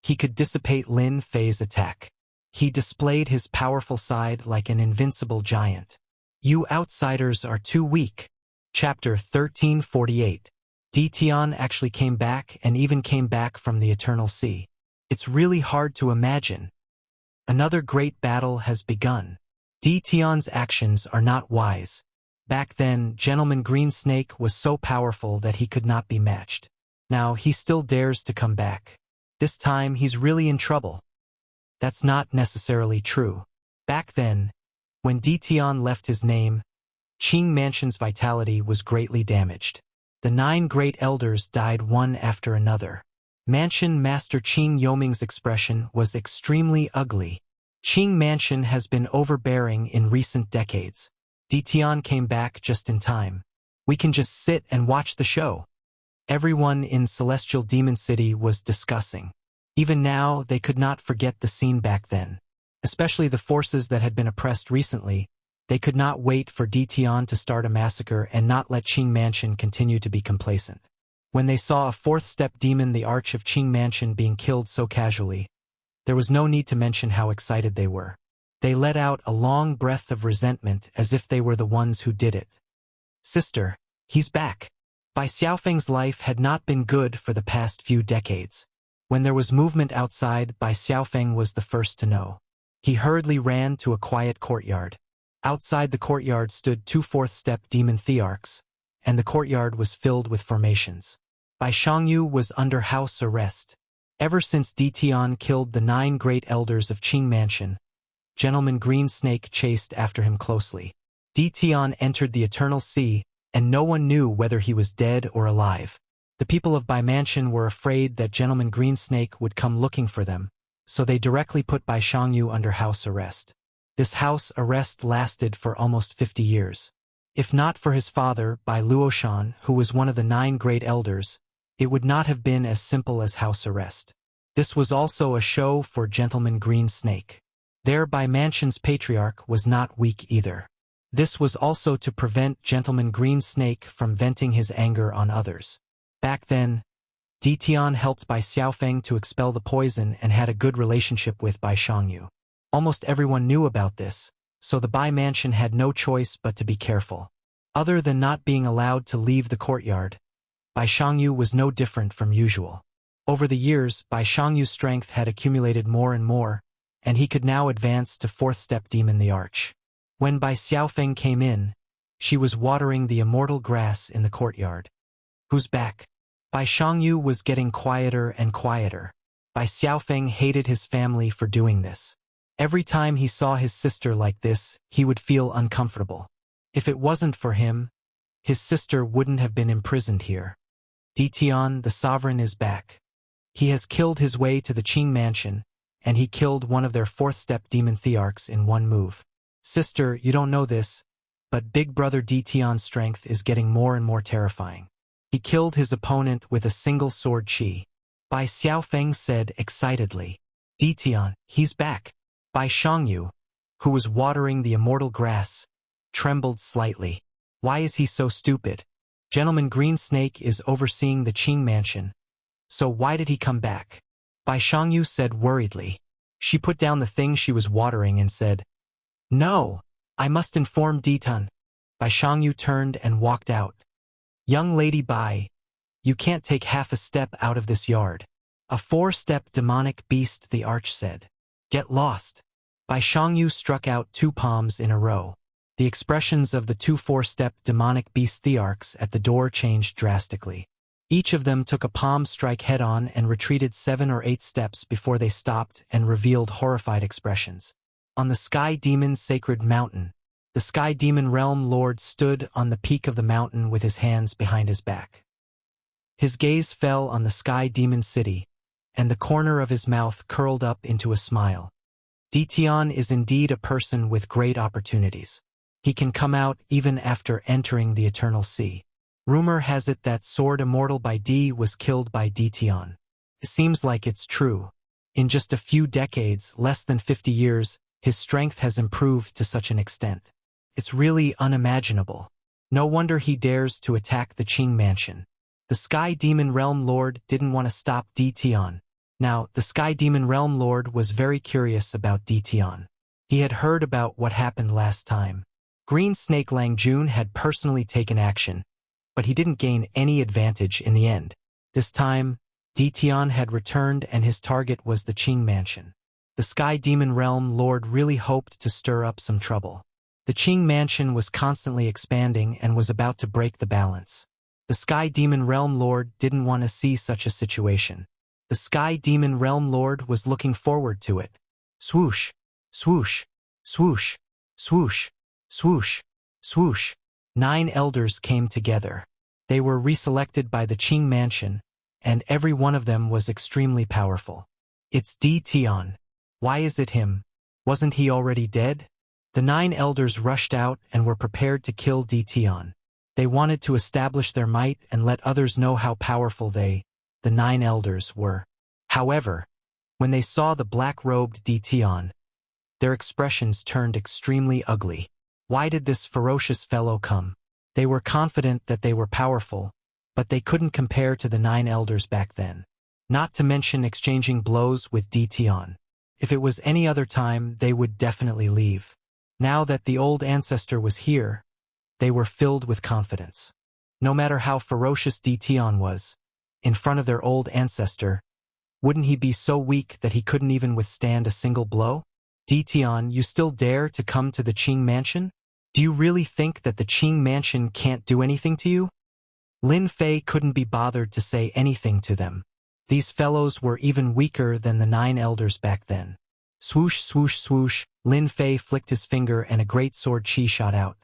he could dissipate Lin Fei's attack. He displayed his powerful side like an invincible giant. You outsiders are too weak. Chapter 1348. Tian actually came back and even came back from the Eternal Sea. It's really hard to imagine. Another great battle has begun. Tian's actions are not wise. Back then, Gentleman Green Snake was so powerful that he could not be matched. Now he still dares to come back. This time he's really in trouble. That's not necessarily true. Back then, when Tian left his name, Qing Mansion's vitality was greatly damaged. The 9 great elders died one after another. Mansion Master Qing Yoming's expression was extremely ugly. Qing Mansion has been overbearing in recent decades. Ditian came back just in time. We can just sit and watch the show. Everyone in Celestial Demon City was discussing. Even now, they could not forget the scene back then. Especially the forces that had been oppressed recently, they could not wait for Ditian to start a massacre and not let Qing Mansion continue to be complacent. When they saw a fourth-step demon, the Arch of Qing Mansion, being killed so casually, there was no need to mention how excited they were. They let out a long breath of resentment as if they were the ones who did it. Sister, he's back. Bai Xiaofeng's life had not been good for the past few decades. When there was movement outside, Bai Xiaofeng was the first to know. He hurriedly ran to a quiet courtyard. Outside the courtyard stood two fourth-step demon thearchs, and the courtyard was filled with formations. Bai Shangyu was under house arrest. Ever since Ditian killed the 9 great elders of Qing Mansion, Gentleman Green Snake chased after him closely. Ditian entered the Eternal Sea, and no one knew whether he was dead or alive. The people of Bai Mansion were afraid that Gentleman Green Snake would come looking for them, so they directly put Bai Shangyu under house arrest. This house arrest lasted for almost 50 years. If not for his father, Bai Luoshan, who was one of the 9 great elders, it would not have been as simple as house arrest. This was also a show for Gentleman Green Snake. There, Bai Mansion's patriarch was not weak either. This was also to prevent Gentleman Green Snake from venting his anger on others. Back then, Ditian helped Bai Xiaofeng to expel the poison and had a good relationship with Bai Shangyu. Almost everyone knew about this, so the Bai Mansion had no choice but to be careful. Other than not being allowed to leave the courtyard, Bai Shangyu was no different from usual. Over the years, Bai Shangyu's strength had accumulated more and more, and he could now advance to fourth-step demon the Arch. When Bai Xiaofeng came in, she was watering the immortal grass in the courtyard. Who's back? Bai Shangyu was getting quieter and quieter. Bai Xiaofeng hated his family for doing this. Every time he saw his sister like this, he would feel uncomfortable. If it wasn't for him, his sister wouldn't have been imprisoned here. Ditian, the sovereign, is back. He has killed his way to the Qing Mansion, and he killed one of their fourth-step demon thearchs in one move. Sister, you don't know this, but Big Brother Ditian's strength is getting more and more terrifying. He killed his opponent with a single sword chi. Bai Xiaofeng said excitedly. Ditian, he's back. Bai Shangyu, who was watering the immortal grass, trembled slightly. Why is he so stupid? Gentleman Green Snake is overseeing the Qing Mansion, so why did he come back? Bai Shangyu said worriedly. She put down the thing she was watering and said, No, I must inform Ditian. Bai Shangyu turned and walked out. Young lady Bai, you can't take half a step out of this yard. A 4-step demonic beast, the Arch said. Get lost. Bai Shangyu struck out 2 palms in a row. The expressions of the 2 4-step demonic beast thearchs at the door changed drastically. Each of them took a palm strike head-on and retreated 7 or 8 steps before they stopped and revealed horrified expressions. On the Sky Demon's sacred mountain, the Sky Demon Realm Lord stood on the peak of the mountain with his hands behind his back. His gaze fell on the Sky Demon City, and the corner of his mouth curled up into a smile. Ditian is indeed a person with great opportunities. He can come out even after entering the Eternal Sea. Rumor has it that Sword Immortal Bai Di was killed by Ditian. It seems like it's true. In just a few decades, less than 50 years, his strength has improved to such an extent. It's really unimaginable. No wonder he dares to attack the Qing Mansion. The Sky Demon Realm Lord didn't want to stop Ditian. Now, the Sky Demon Realm Lord was very curious about Ditian. He had heard about what happened last time. Green Snake Lang Jun had personally taken action, but he didn't gain any advantage in the end. This time, Ditian had returned and his target was the Qing Mansion. The Sky Demon Realm Lord really hoped to stir up some trouble. The Qing Mansion was constantly expanding and was about to break the balance. The Sky Demon Realm Lord didn't want to see such a situation. The Sky Demon Realm Lord was looking forward to it. Swoosh, swoosh, swoosh, swoosh, swoosh, swoosh. 9 elders came together. They were reselected by the Qing Mansion, and every one of them was extremely powerful. It's Ditian. Why is it him? Wasn't he already dead? The 9 elders rushed out and were prepared to kill Dition. They wanted to establish their might and let others know how powerful they, the 9 elders, were. However, when they saw the black-robed Dition, their expressions turned extremely ugly. Why did this ferocious fellow come? They were confident that they were powerful, but they couldn't compare to the 9 elders back then. Not to mention exchanging blows with Dition. If it was any other time, they would definitely leave. Now that the old ancestor was here, they were filled with confidence. No matter how ferocious Dition was, in front of their old ancestor, wouldn't he be so weak that he couldn't even withstand a single blow? Dition, you still dare to come to the Qing mansion? Do you really think that the Qing mansion can't do anything to you? Lin Fei couldn't be bothered to say anything to them. These fellows were even weaker than the 9 elders back then. Swoosh, swoosh, swoosh, Lin Fei flicked his finger and a great sword chi shot out.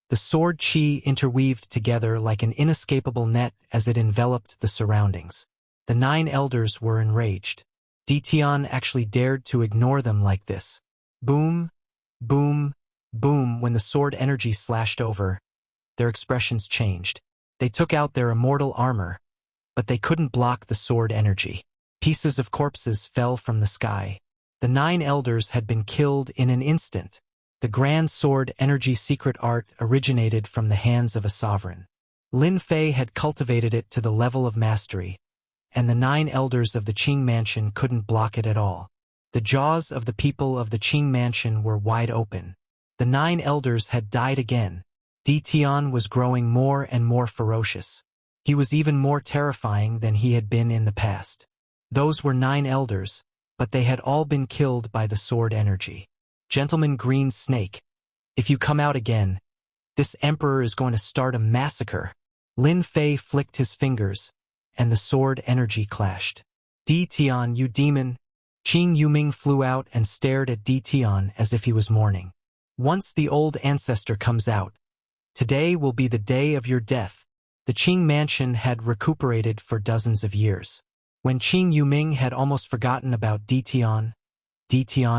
The sword chi interweaved together like an inescapable net as it enveloped the surroundings. The 9 elders were enraged. Dition actually dared to ignore them like this. Boom, boom, boom. When the sword energy slashed over, their expressions changed. They took out their immortal armor, but they couldn't block the sword energy. Pieces of corpses fell from the sky. The 9 elders had been killed in an instant. The grand sword energy secret art originated from the hands of a sovereign. Lin Fei had cultivated it to the level of mastery, and the 9 elders of the Qing mansion couldn't block it at all. The jaws of the people of the Qing mansion were wide open. The 9 elders had died again. Dition was growing more and more ferocious. He was even more terrifying than he had been in the past. Those were 9 elders, but they had all been killed by the sword energy. Gentleman Green Snake, if you come out again, this emperor is going to start a massacre. Lin Fei flicked his fingers, and the sword energy clashed. Dition, you demon! Qing Yuming flew out and stared at Dition as if he was mourning. Once the old ancestor comes out, today will be the day of your death. The Qing mansion had recuperated for dozens of years. When Qing Yuming had almost forgotten about Dition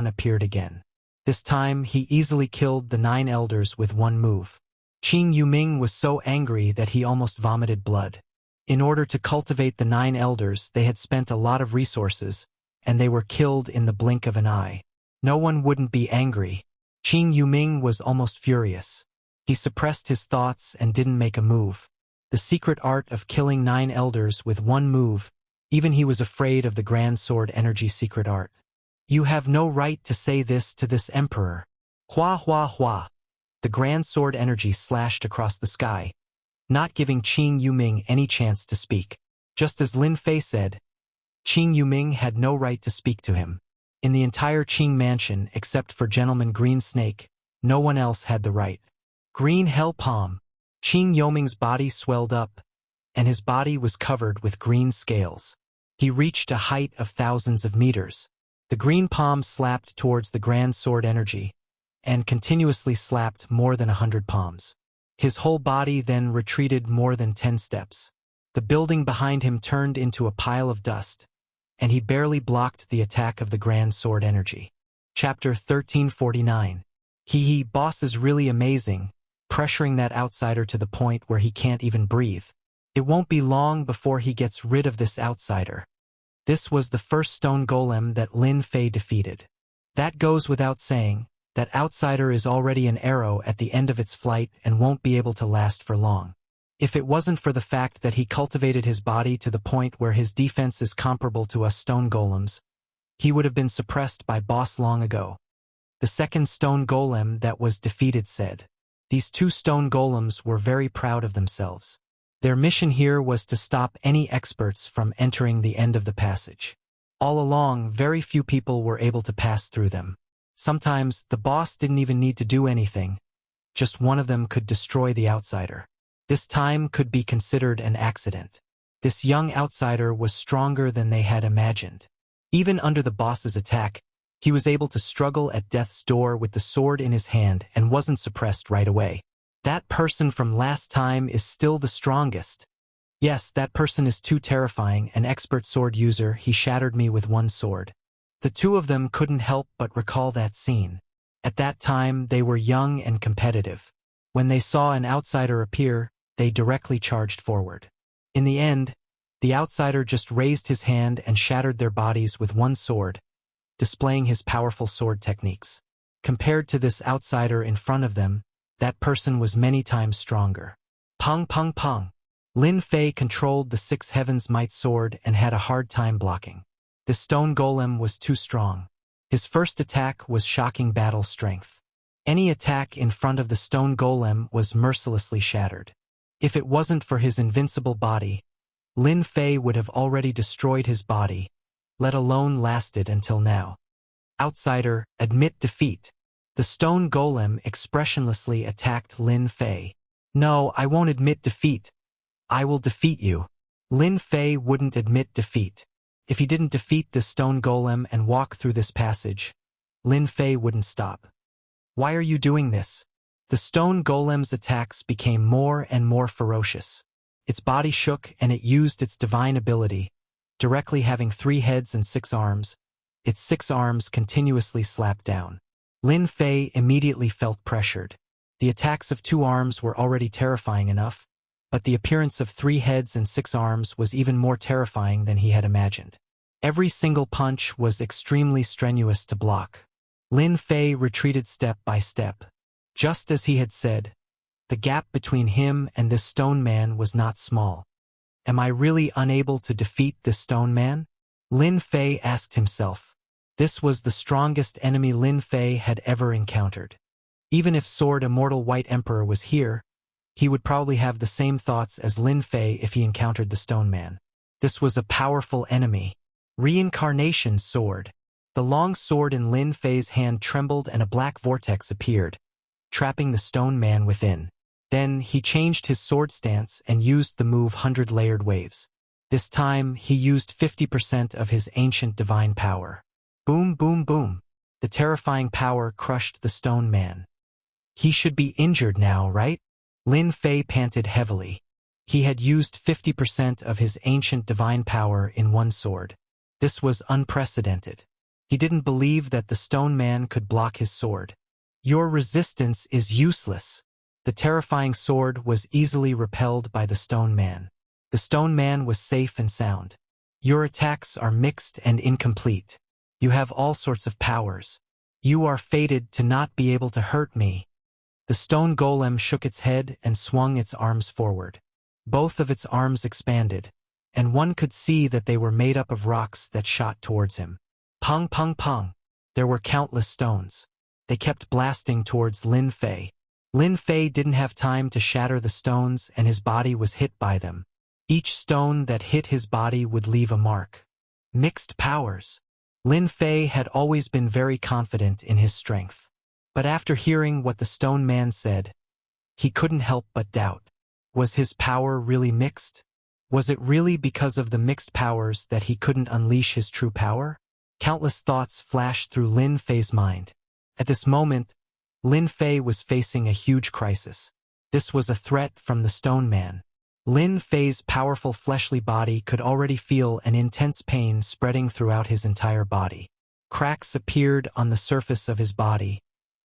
appeared again. This time, he easily killed the 9 elders with one move. Qing Yuming was so angry that he almost vomited blood. In order to cultivate the 9 elders, they had spent a lot of resources, and they were killed in the blink of an eye. No one wouldn't be angry. Qing Yuming was almost furious. He suppressed his thoughts and didn't make a move. The secret art of killing 9 elders with one move, even he was afraid of the grand sword energy secret art. You have no right to say this to this emperor. Hua hua hua. The grand sword energy slashed across the sky, not giving Qing Yuming any chance to speak. Just as Lin Fei said, Qing Yuming had no right to speak to him. In the entire Qing mansion, except for Gentleman Green Snake, no one else had the right. Green Hell Palm. Qing Yuming's body swelled up, and his body was covered with green scales. He reached a height of thousands of meters. The green palm slapped towards the grand sword energy, and continuously slapped more than 100 palms. His whole body then retreated more than 10 steps. The building behind him turned into a pile of dust, and he barely blocked the attack of the grand sword energy. Chapter 1349. Hee boss is really amazing, pressuring that outsider to the point where he can't even breathe. It won't be long before he gets rid of this outsider. This was the first stone golem that Lin Fei defeated. That goes without saying. That outsider is already an arrow at the end of its flight and won't be able to last for long. If it wasn't for the fact that he cultivated his body to the point where his defense is comparable to us stone golems, he would have been suppressed by boss long ago. The second stone golem that was defeated said. These 2 stone golems were very proud of themselves. Their mission here was to stop any experts from entering the end of the passage. All along, very few people were able to pass through them. Sometimes, the boss didn't even need to do anything. Just one of them could destroy the outsider. This time could be considered an accident. This young outsider was stronger than they had imagined. Even under the boss's attack, he was able to struggle at death's door with the sword in his hand and wasn't suppressed right away. That person from last time is still the strongest. Yes, that person is too terrifying, an expert sword user. He shattered me with one sword. The two of them couldn't help but recall that scene. At that time, they were young and competitive. When they saw an outsider appear, they directly charged forward. In the end, the outsider just raised his hand and shattered their bodies with one sword, displaying his powerful sword techniques. Compared to this outsider in front of them, that person was many times stronger. Pong pong pong. Lin Fei controlled the Six Heavens Might sword and had a hard time blocking. The stone golem was too strong. His first attack was shocking battle strength. Any attack in front of the stone golem was mercilessly shattered. If it wasn't for his invincible body, Lin Fei would have already destroyed his body, let alone lasted until now. Outsider, admit defeat. The stone golem expressionlessly attacked Lin Fei. No, I won't admit defeat. I will defeat you. Lin Fei wouldn't admit defeat. If he didn't defeat this stone golem and walk through this passage, Lin Fei wouldn't stop. Why are you doing this? The stone golem's attacks became more and more ferocious. Its body shook and it used its divine ability, directly having 3 heads and 6 arms. Its 6 arms continuously slapped down. Lin Fei immediately felt pressured. The attacks of 2 arms were already terrifying enough, but the appearance of 3 heads and 6 arms was even more terrifying than he had imagined. Every single punch was extremely strenuous to block. Lin Fei retreated step by step. Just as he had said, the gap between him and this stone man was not small. Am I really unable to defeat this stone man? Lin Fei asked himself. This was the strongest enemy Lin Fei had ever encountered. Even if Sword Immortal White Emperor was here, he would probably have the same thoughts as Lin Fei if he encountered the stone man. This was a powerful enemy. Reincarnation sword. The long sword in Lin Fei's hand trembled and a black vortex appeared, trapping the stone man within. Then he changed his sword stance and used the move 100 Layered Waves. This time, he used 50% of his ancient divine power. Boom, boom, boom. The terrifying power crushed the stone man. He should be injured now, right? Lin Fei panted heavily. He had used 50% of his ancient divine power in one sword. This was unprecedented. He didn't believe that the stone man could block his sword. Your resistance is useless. The terrifying sword was easily repelled by the stone man. The stone man was safe and sound. Your attacks are mixed and incomplete. You have all sorts of powers. You are fated to not be able to hurt me. The stone golem shook its head and swung its arms forward. Both of its arms expanded, and one could see that they were made up of rocks that shot towards him. Pong, pong, pong. There were countless stones. They kept blasting towards Lin Fei. Lin Fei didn't have time to shatter the stones and his body was hit by them. Each stone that hit his body would leave a mark. Mixed powers. Lin Fei had always been very confident in his strength. But after hearing what the stone man said, he couldn't help but doubt. Was his power really mixed? Was it really because of the mixed powers that he couldn't unleash his true power? Countless thoughts flashed through Lin Fei's mind. At this moment, Lin Fei was facing a huge crisis. This was a threat from the stone man. Lin Fei's powerful fleshly body could already feel an intense pain spreading throughout his entire body. Cracks appeared on the surface of his body,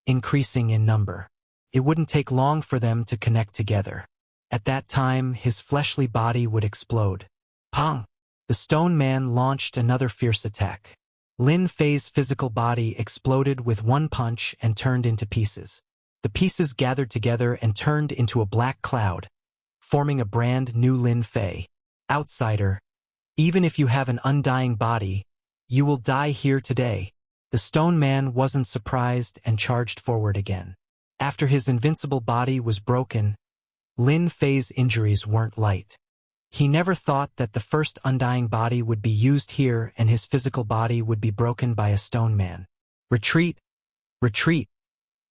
increasing in number. It wouldn't take long for them to connect together. At that time, his fleshly body would explode. Pong! The stone man launched another fierce attack. Lin Fei's physical body exploded with one punch and turned into pieces. The pieces gathered together and turned into a black cloud, forming a brand new Lin Fei. Outsider, even if you have an undying body, you will die here today. The stone man wasn't surprised and charged forward again. After his invincible body was broken, Lin Fei's injuries weren't light. He never thought that the first undying body would be used here and his physical body would be broken by a stone man. Retreat! Retreat!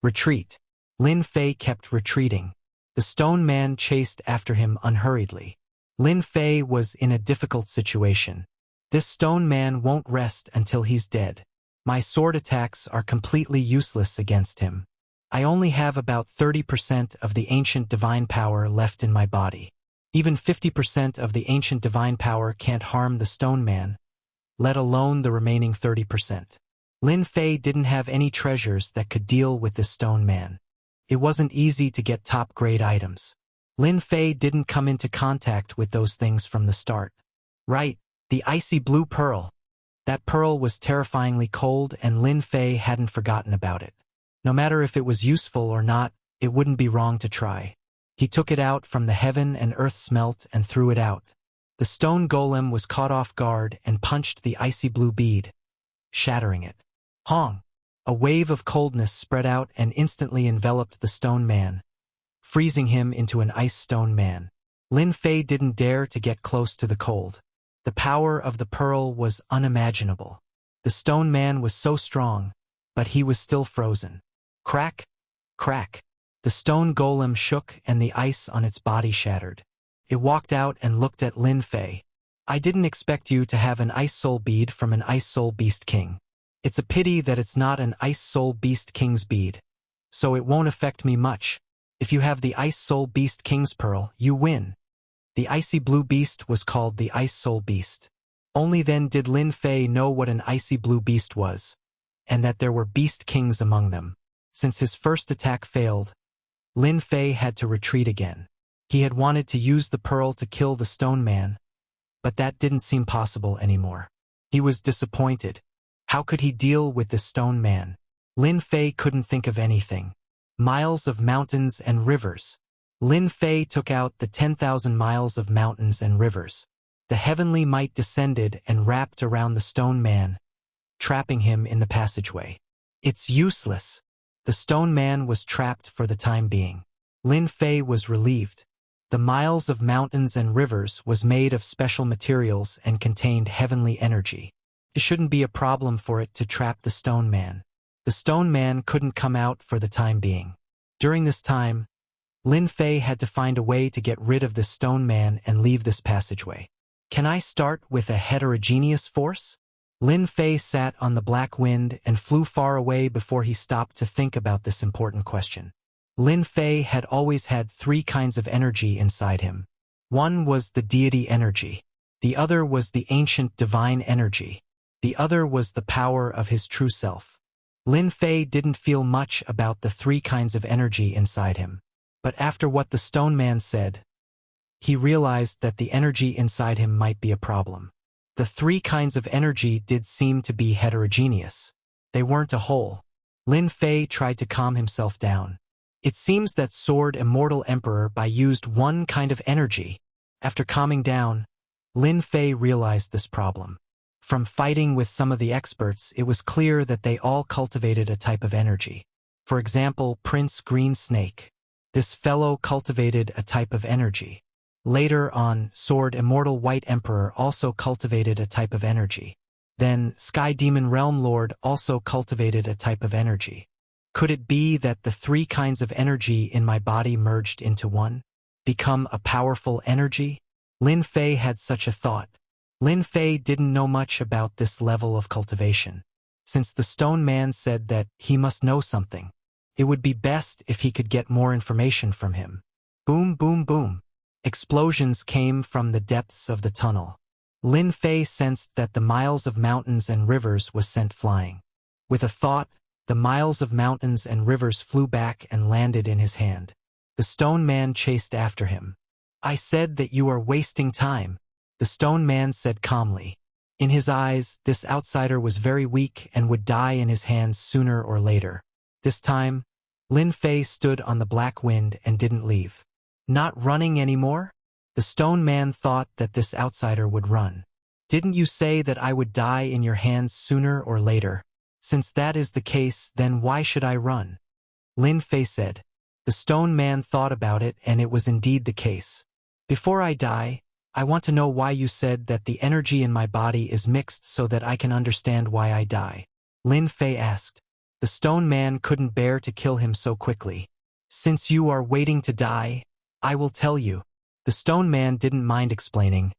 Retreat! Lin Fei kept retreating. The stone man chased after him unhurriedly. Lin Fei was in a difficult situation. This stone man won't rest until he's dead. My sword attacks are completely useless against him. I only have about 30% of the ancient divine power left in my body. Even 50% of the ancient divine power can't harm the stone man. let alone the remaining 30%. Lin Fei didn't have any treasures that could deal with this stone man. It wasn't easy to get top-grade items. Lin Fei didn't come into contact with those things from the start. Right, the icy blue pearl. That pearl was terrifyingly cold and Lin Fei hadn't forgotten about it. No matter if it was useful or not, it wouldn't be wrong to try. He took it out from the heaven and earth smelt and threw it out. The stone golem was caught off guard and punched the icy blue bead, shattering it. Hong! A wave of coldness spread out and instantly enveloped the stone man, freezing him into an ice stone man. Lin Fei didn't dare to get close to the cold. The power of the pearl was unimaginable. The stone man was so strong, but he was still frozen. Crack! Crack! The stone golem shook and the ice on its body shattered. It walked out and looked at Lin Fei. I didn't expect you to have an ice soul bead from an ice soul beast king. It's a pity that it's not an ice soul beast king's bead. So it won't affect me much. If you have the ice soul beast king's pearl, you win. The icy blue beast was called the ice soul beast. Only then did Lin Fei know what an icy blue beast was, and that there were beast kings among them. Since his first attack failed, Lin Fei had to retreat again. He had wanted to use the pearl to kill the stone man, but that didn't seem possible anymore. He was disappointed. How could he deal with this stone man? Lin Fei couldn't think of anything. Miles of mountains and rivers. Lin Fei took out the 10,000 miles of mountains and rivers. The heavenly might descended and wrapped around the stone man, trapping him in the passageway. It's useless. The stone man was trapped for the time being. Lin Fei was relieved. The miles of mountains and rivers was made of special materials and contained heavenly energy. It shouldn't be a problem for it to trap the stone man. The stone man couldn't come out for the time being. During this time, Lin Fei had to find a way to get rid of this stone man and leave this passageway. Can I start with a heterogeneous force? Lin Fei sat on the black wind and flew far away before he stopped to think about this important question. Lin Fei had always had three kinds of energy inside him. One was the deity energy. The other was the ancient divine energy. The other was the power of his true self. Lin Fei didn't feel much about the three kinds of energy inside him. But after what the stone man said, he realized that the energy inside him might be a problem. The three kinds of energy did seem to be heterogeneous. They weren't a whole. Lin Fei tried to calm himself down. It seems that Sword Immortal Emperor Bai used one kind of energy. After calming down, Lin Fei realized this problem. From fighting with some of the experts, it was clear that they all cultivated a type of energy. For example, Prince Green Snake. This fellow cultivated a type of energy. Later on, Sword Immortal White Emperor also cultivated a type of energy. Then, Sky Demon Realm Lord also cultivated a type of energy. Could it be that the three kinds of energy in my body merged into one? Become a powerful energy? Lin Fei had such a thought. Lin Fei didn't know much about this level of cultivation. Since the stone man said that he must know something, it would be best if he could get more information from him. Boom, boom, boom. Explosions came from the depths of the tunnel. Lin Fei sensed that the miles of mountains and rivers was sent flying. With a thought, the miles of mountains and rivers flew back and landed in his hand. The stone man chased after him. I said that you are wasting time, the stone man said calmly. In his eyes, this outsider was very weak and would die in his hands sooner or later. This time, Lin Fei stood on the black wind and didn't leave. Not running anymore? The stone man thought that this outsider would run. Didn't you say that I would die in your hands sooner or later? Since that is the case, then why should I run? Lin Fei said. The stone man thought about it, and it was indeed the case. Before I die, I want to know why you said that the energy in my body is mixed so that I can understand why I die. Lin Fei asked. The stone man couldn't bear to kill him so quickly. Since you are waiting to die, I will tell you. The stone man didn't mind explaining.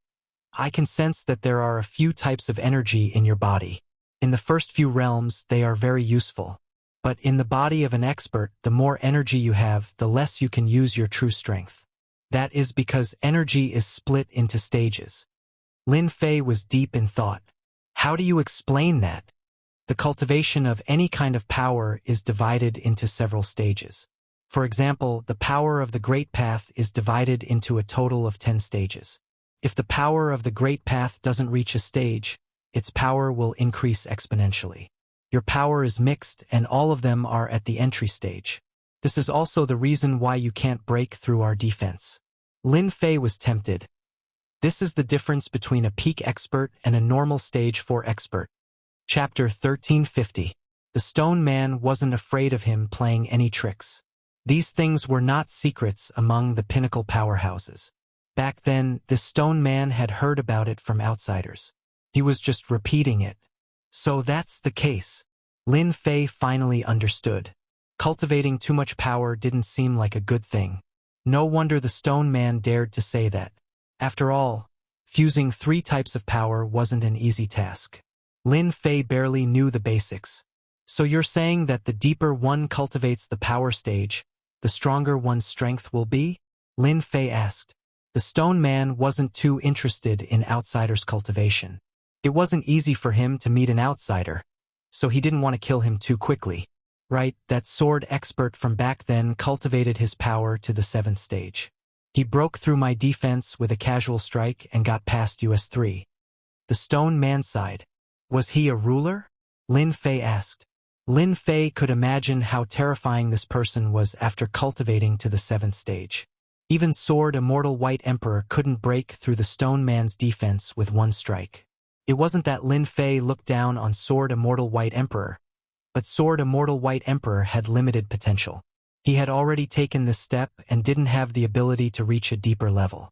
I can sense that there are a few types of energy in your body. In the first few realms, they are very useful. But in the body of an expert, the more energy you have, the less you can use your true strength. That is because energy is split into stages. Lin Fei was deep in thought. How do you explain that? The cultivation of any kind of power is divided into several stages. For example, the power of the Great Path is divided into a total of 10 stages. If the power of the Great Path doesn't reach a stage, its power will increase exponentially. Your power is mixed and all of them are at the entry stage. This is also the reason why you can't break through our defense. Lin Fei was tempted. This is the difference between a peak expert and a normal stage 4 expert. Chapter 1350. The Stone Man wasn't afraid of him playing any tricks. These things were not secrets among the pinnacle powerhouses. Back then, the Stone Man had heard about it from outsiders. He was just repeating it. So that's the case. Lin Fei finally understood. Cultivating too much power didn't seem like a good thing. No wonder the Stone Man dared to say that. After all, fusing 3 types of power wasn't an easy task. Lin Fei barely knew the basics. So you're saying that the deeper one cultivates the power stage, the stronger one's strength will be? Lin Fei asked. The Stone Man wasn't too interested in outsiders' cultivation. It wasn't easy for him to meet an outsider, so he didn't want to kill him too quickly. Right, that sword expert from back then cultivated his power to the 7th stage. He broke through my defense with a casual strike and got past US3. The Stone Man sighed. Was he a ruler? Lin Fei asked. Lin Fei could imagine how terrifying this person was after cultivating to the 7th stage. Even Sword Immortal White Emperor couldn't break through the Stone Man's defense with one strike. It wasn't that Lin Fei looked down on Sword Immortal White Emperor, but Sword Immortal White Emperor had limited potential. He had already taken this step and didn't have the ability to reach a deeper level.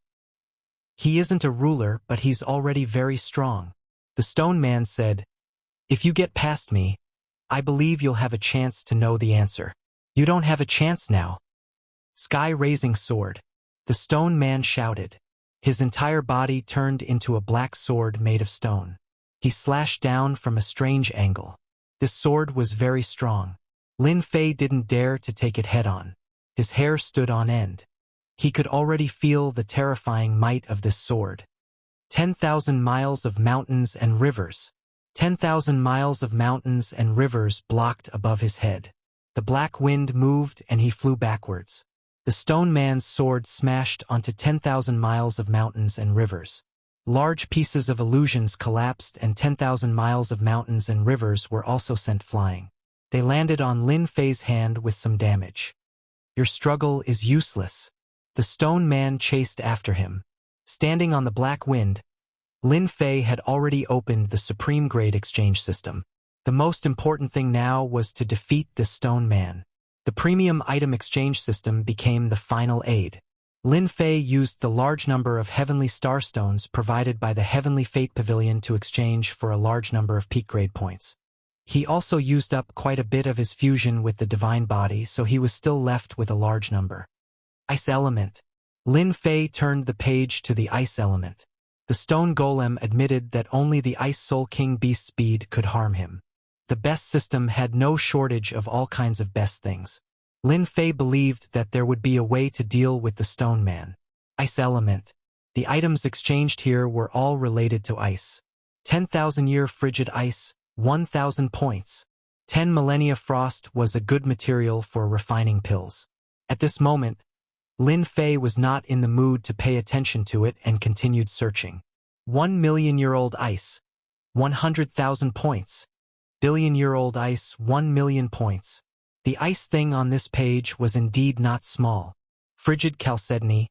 He isn't a ruler, but he's already very strong. The Stone Man said, if you get past me, I believe you'll have a chance to know the answer. You don't have a chance now. Sky-raising sword. The Stone Man shouted. His entire body turned into a black sword made of stone. He slashed down from a strange angle. This sword was very strong. Lin Fei didn't dare to take it head-on. His hair stood on end. He could already feel the terrifying might of this sword. 10,000 miles of mountains and rivers. 10,000 miles of mountains and rivers blocked above his head. The black wind moved and he flew backwards. The Stone Man's sword smashed onto 10,000 miles of mountains and rivers. Large pieces of illusions collapsed and 10,000 miles of mountains and rivers were also sent flying. They landed on Lin Fei's hand with some damage. Your struggle is useless. The Stone Man chased after him. Standing on the black wind, Lin Fei had already opened the Supreme Grade exchange system. The most important thing now was to defeat this Stone Man. The premium item exchange system became the final aid. Lin Fei used the large number of heavenly starstones provided by the Heavenly Fate Pavilion to exchange for a large number of peak grade points. He also used up quite a bit of his fusion with the Divine Body, so he was still left with a large number. Ice Element. Lin Fei turned the page to the Ice Element. The Stone Golem admitted that only the Ice Soul King Beast Speed could harm him. The best system had no shortage of all kinds of best things. Lin Fei believed that there would be a way to deal with the Stone Man. Ice Element. The items exchanged here were all related to ice. 10,000-year frigid ice, 1,000 points. 10 millennia frost was a good material for refining pills. At this moment, Lin Fei was not in the mood to pay attention to it and continued searching. 1,000,000-year-old ice, 100,000 points. Billion-year-old ice, 1,000,000 points. The ice thing on this page was indeed not small. Frigid chalcedony,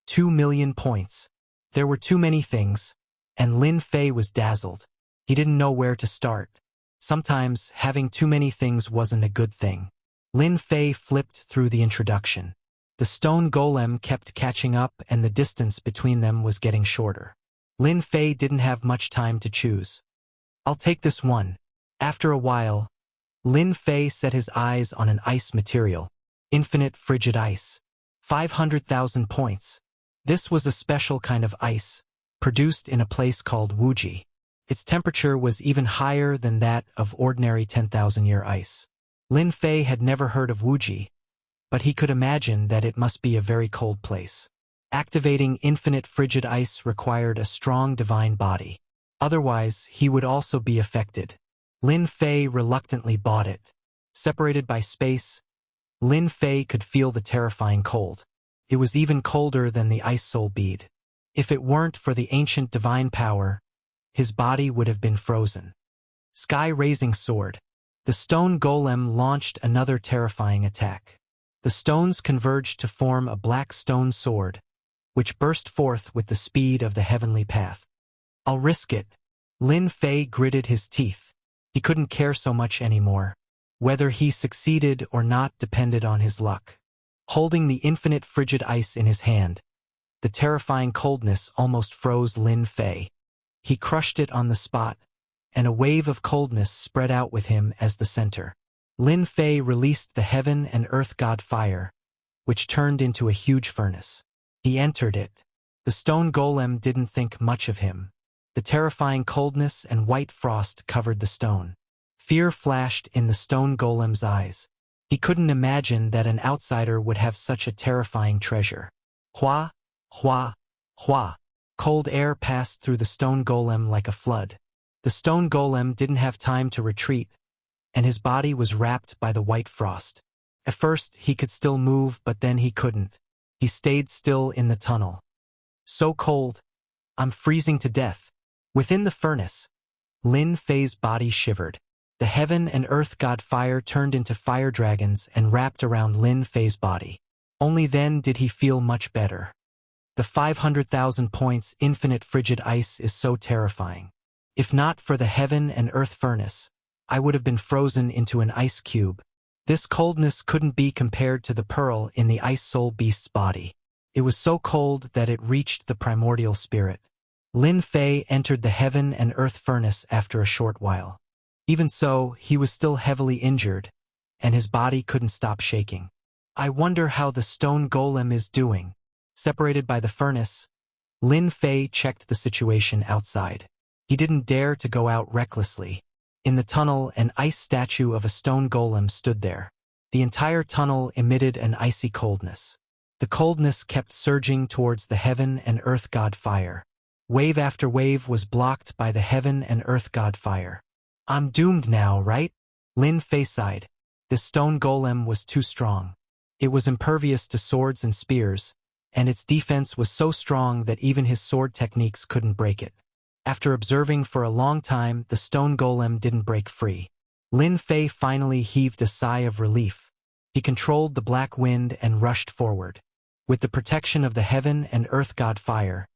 2,000,000 points. There were too many things, and Lin Fei was dazzled. He didn't know where to start. Sometimes, having too many things wasn't a good thing. Lin Fei flipped through the introduction. The Stone Golem kept catching up and the distance between them was getting shorter. Lin Fei didn't have much time to choose. I'll take this one. After a while, Lin Fei set his eyes on an ice material. Infinite frigid ice. 500,000 points. This was a special kind of ice, produced in a place called Wuxia. Its temperature was even higher than that of ordinary 10,000-year ice. Lin Fei had never heard of Wuxia, but he could imagine that it must be a very cold place. Activating infinite frigid ice required a strong divine body. Otherwise, he would also be affected. Lin Fei reluctantly bought it. Separated by space, Lin Fei could feel the terrifying cold. It was even colder than the ice soul bead. If it weren't for the ancient divine power, his body would have been frozen. Sky-raising sword. The stone golem launched another terrifying attack. The stones converged to form a black stone sword, which burst forth with the speed of the heavenly path. I'll risk it. Lin Fei gritted his teeth. He couldn't care so much anymore. Whether he succeeded or not depended on his luck. Holding the infinite frigid ice in his hand, the terrifying coldness almost froze Lin Fei. He crushed it on the spot, and a wave of coldness spread out with him as the center. Lin Fei released the heaven and earth god fire, which turned into a huge furnace. He entered it. The stone golem didn't think much of him. The terrifying coldness and white frost covered the stone. Fear flashed in the stone golem's eyes. He couldn't imagine that an outsider would have such a terrifying treasure. Hua, hua, hua. Cold air passed through the stone golem like a flood. The stone golem didn't have time to retreat, and his body was wrapped by the white frost. At first, he could still move, but then he couldn't. He stayed still in the tunnel. So cold, I'm freezing to death. Within the furnace, Lin Fei's body shivered. The heaven and earth god fire turned into fire dragons and wrapped around Lin Fei's body. Only then did he feel much better. The 500,000 points infinite frigid ice is so terrifying. If not for the heaven and earth furnace, I would have been frozen into an ice cube. This coldness couldn't be compared to the pearl in the ice soul beast's body. It was so cold that it reached the primordial spirit. Lin Fei entered the heaven and earth furnace after a short while. Even so, he was still heavily injured, and his body couldn't stop shaking. I wonder how the stone golem is doing. Separated by the furnace, Lin Fei checked the situation outside. He didn't dare to go out recklessly. In the tunnel, an ice statue of a stone golem stood there. The entire tunnel emitted an icy coldness. The coldness kept surging towards the heaven and earth god fire. Wave after wave was blocked by the heaven and earth god fire. I'm doomed now, right? Lin Fei sighed. This stone golem was too strong. It was impervious to swords and spears, and its defense was so strong that even his sword techniques couldn't break it. After observing for a long time, the stone golem didn't break free. Lin Fei finally heaved a sigh of relief. He controlled the black wind and rushed forward. With the protection of the heaven and earth god fire,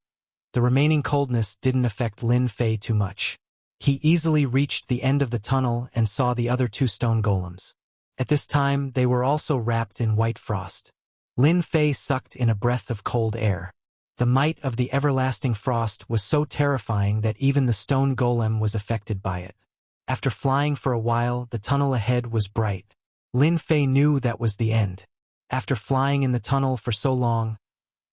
the remaining coldness didn't affect Lin Fei too much. He easily reached the end of the tunnel and saw the other two stone golems. At this time, they were also wrapped in white frost. Lin Fei sucked in a breath of cold air. The might of the everlasting frost was so terrifying that even the stone golem was affected by it. After flying for a while, the tunnel ahead was bright. Lin Fei knew that was the end. After flying in the tunnel for so long,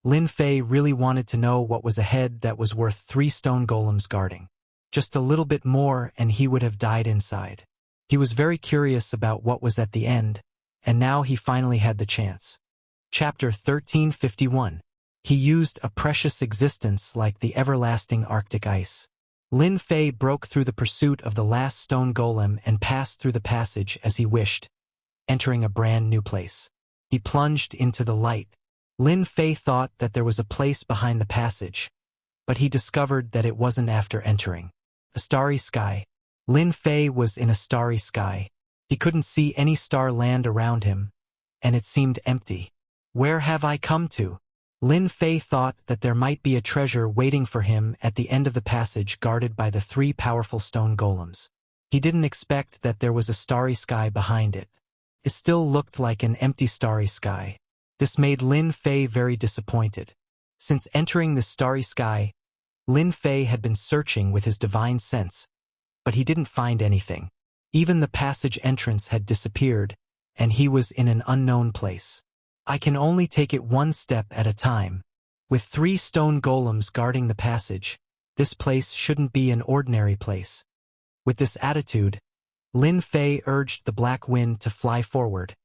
Lin Fei really wanted to know what was ahead that was worth 3 stone golems guarding. Just a little bit more and he would have died inside. He was very curious about what was at the end, and now he finally had the chance. Chapter 1351. He used a precious existence like the everlasting Arctic ice. Lin Fei broke through the pursuit of the last stone golem and passed through the passage as he wished, entering a brand new place. He plunged into the light. Lin Fei thought that there was a place behind the passage, but he discovered that it wasn't after entering. A starry sky. Lin Fei was in a starry sky. He couldn't see any star land around him, and it seemed empty. Where have I come to? Lin Fei thought that there might be a treasure waiting for him at the end of the passage guarded by the 3 powerful stone golems. He didn't expect that there was a starry sky behind it. It still looked like an empty starry sky. This made Lin Fei very disappointed. Since entering the starry sky, Lin Fei had been searching with his divine sense, but he didn't find anything. Even the passage entrance had disappeared, and he was in an unknown place. I can only take it one step at a time. With 3 stone golems guarding the passage, this place shouldn't be an ordinary place. With this attitude, Lin Fei urged the black wind to fly forward,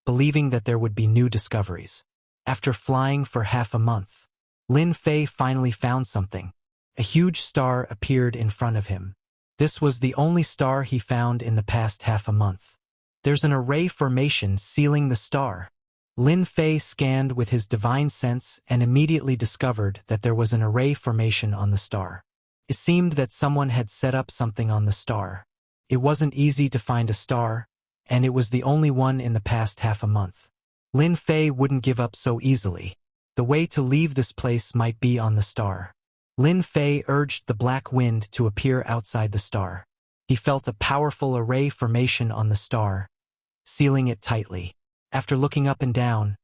believing that there would be new discoveries. After flying for half a month, Lin Fei finally found something. A huge star appeared in front of him. This was the only star he found in the past half a month. There's an array formation sealing the star. Lin Fei scanned with his divine sense and immediately discovered that there was an array formation on the star. It seemed that someone had set up something on the star. It wasn't easy to find a star, and it was the only one in the past half a month. Lin Fei wouldn't give up so easily. The way to leave this place might be on the star. Lin Fei urged the black wind to appear outside the star. He felt a powerful array formation on the star, sealing it tightly. After looking up and down,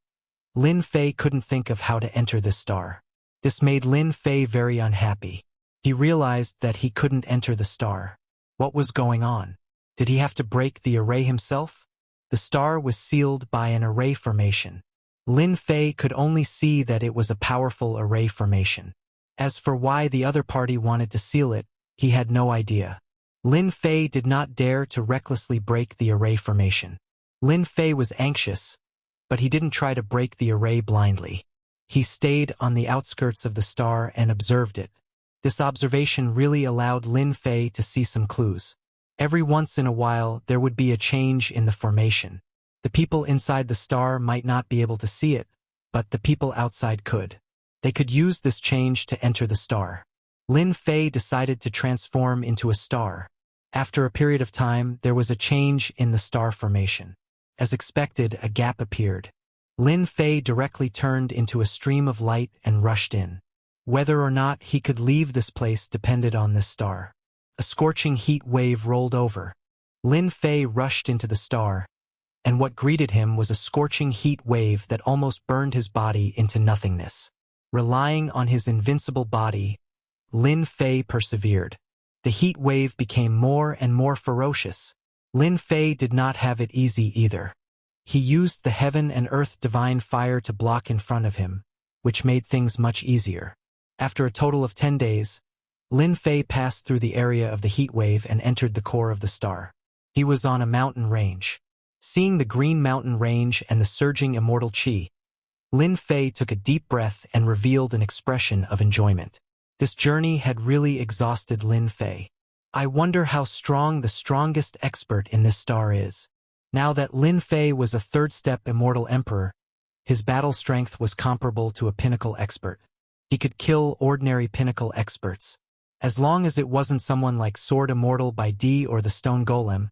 Lin Fei couldn't think of how to enter this star. This made Lin Fei very unhappy. He realized that he couldn't enter the star. What was going on? Did he have to break the array himself? The star was sealed by an array formation. Lin Fei could only see that it was a powerful array formation. As for why the other party wanted to seal it, he had no idea. Lin Fei did not dare to recklessly break the array formation. Lin Fei was anxious, but he didn't try to break the array blindly. He stayed on the outskirts of the star and observed it. This observation really allowed Lin Fei to see some clues. Every once in a while, there would be a change in the formation. The people inside the star might not be able to see it, but the people outside could. They could use this change to enter the star. Lin Fei decided to transform into a star. After a period of time, there was a change in the star formation. As expected, a gap appeared. Lin Fei directly turned into a stream of light and rushed in. Whether or not he could leave this place depended on this star. A scorching heat wave rolled over. Lin Fei rushed into the star, and what greeted him was a scorching heat wave that almost burned his body into nothingness. Relying on his invincible body, Lin Fei persevered. The heat wave became more and more ferocious. Lin Fei did not have it easy either. He used the heaven and earth divine fire to block in front of him, which made things much easier. After a total of 10 days, Lin Fei passed through the area of the heat wave and entered the core of the star. He was on a mountain range. Seeing the green mountain range and the surging immortal qi, Lin Fei took a deep breath and revealed an expression of enjoyment. This journey had really exhausted Lin Fei. I wonder how strong the strongest expert in this star is. Now that Lin Fei was a third-step immortal emperor, his battle strength was comparable to a pinnacle expert. He could kill ordinary pinnacle experts. As long as it wasn't someone like Sword Immortal by D or the Stone Golem,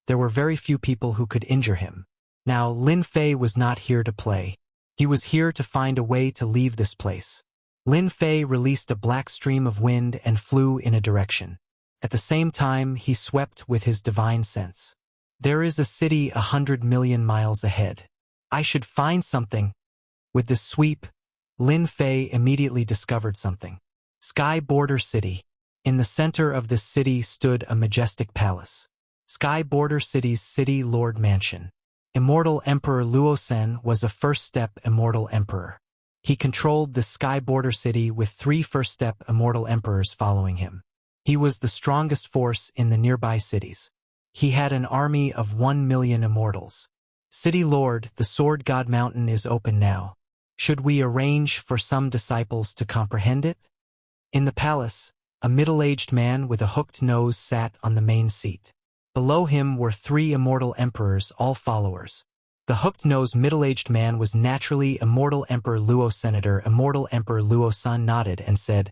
there were very few people who could injure him. Now, Lin Fei was not here to play. He was here to find a way to leave this place. Lin Fei released a black stream of wind and flew in a direction. At the same time, he swept with his divine sense. There is a city 100 million miles ahead. I should find something. With this sweep, Lin Fei immediately discovered something. Sky Border City. In the center of this city stood a majestic palace. Sky Border City's City Lord Mansion. Immortal Emperor Luosen was a first-step immortal emperor. He controlled the Sky Border City with 3 first-step immortal emperors following him. He was the strongest force in the nearby cities. He had an army of 1 million immortals. City Lord, the Sword God Mountain is open now. Should we arrange for some disciples to comprehend it? In the palace, a middle-aged man with a hooked nose sat on the main seat. Below him were 3 immortal emperors, all followers. The hooked-nosed middle-aged man was naturally Immortal Emperor Luo. Senator Immortal Emperor Luo Sun nodded and said,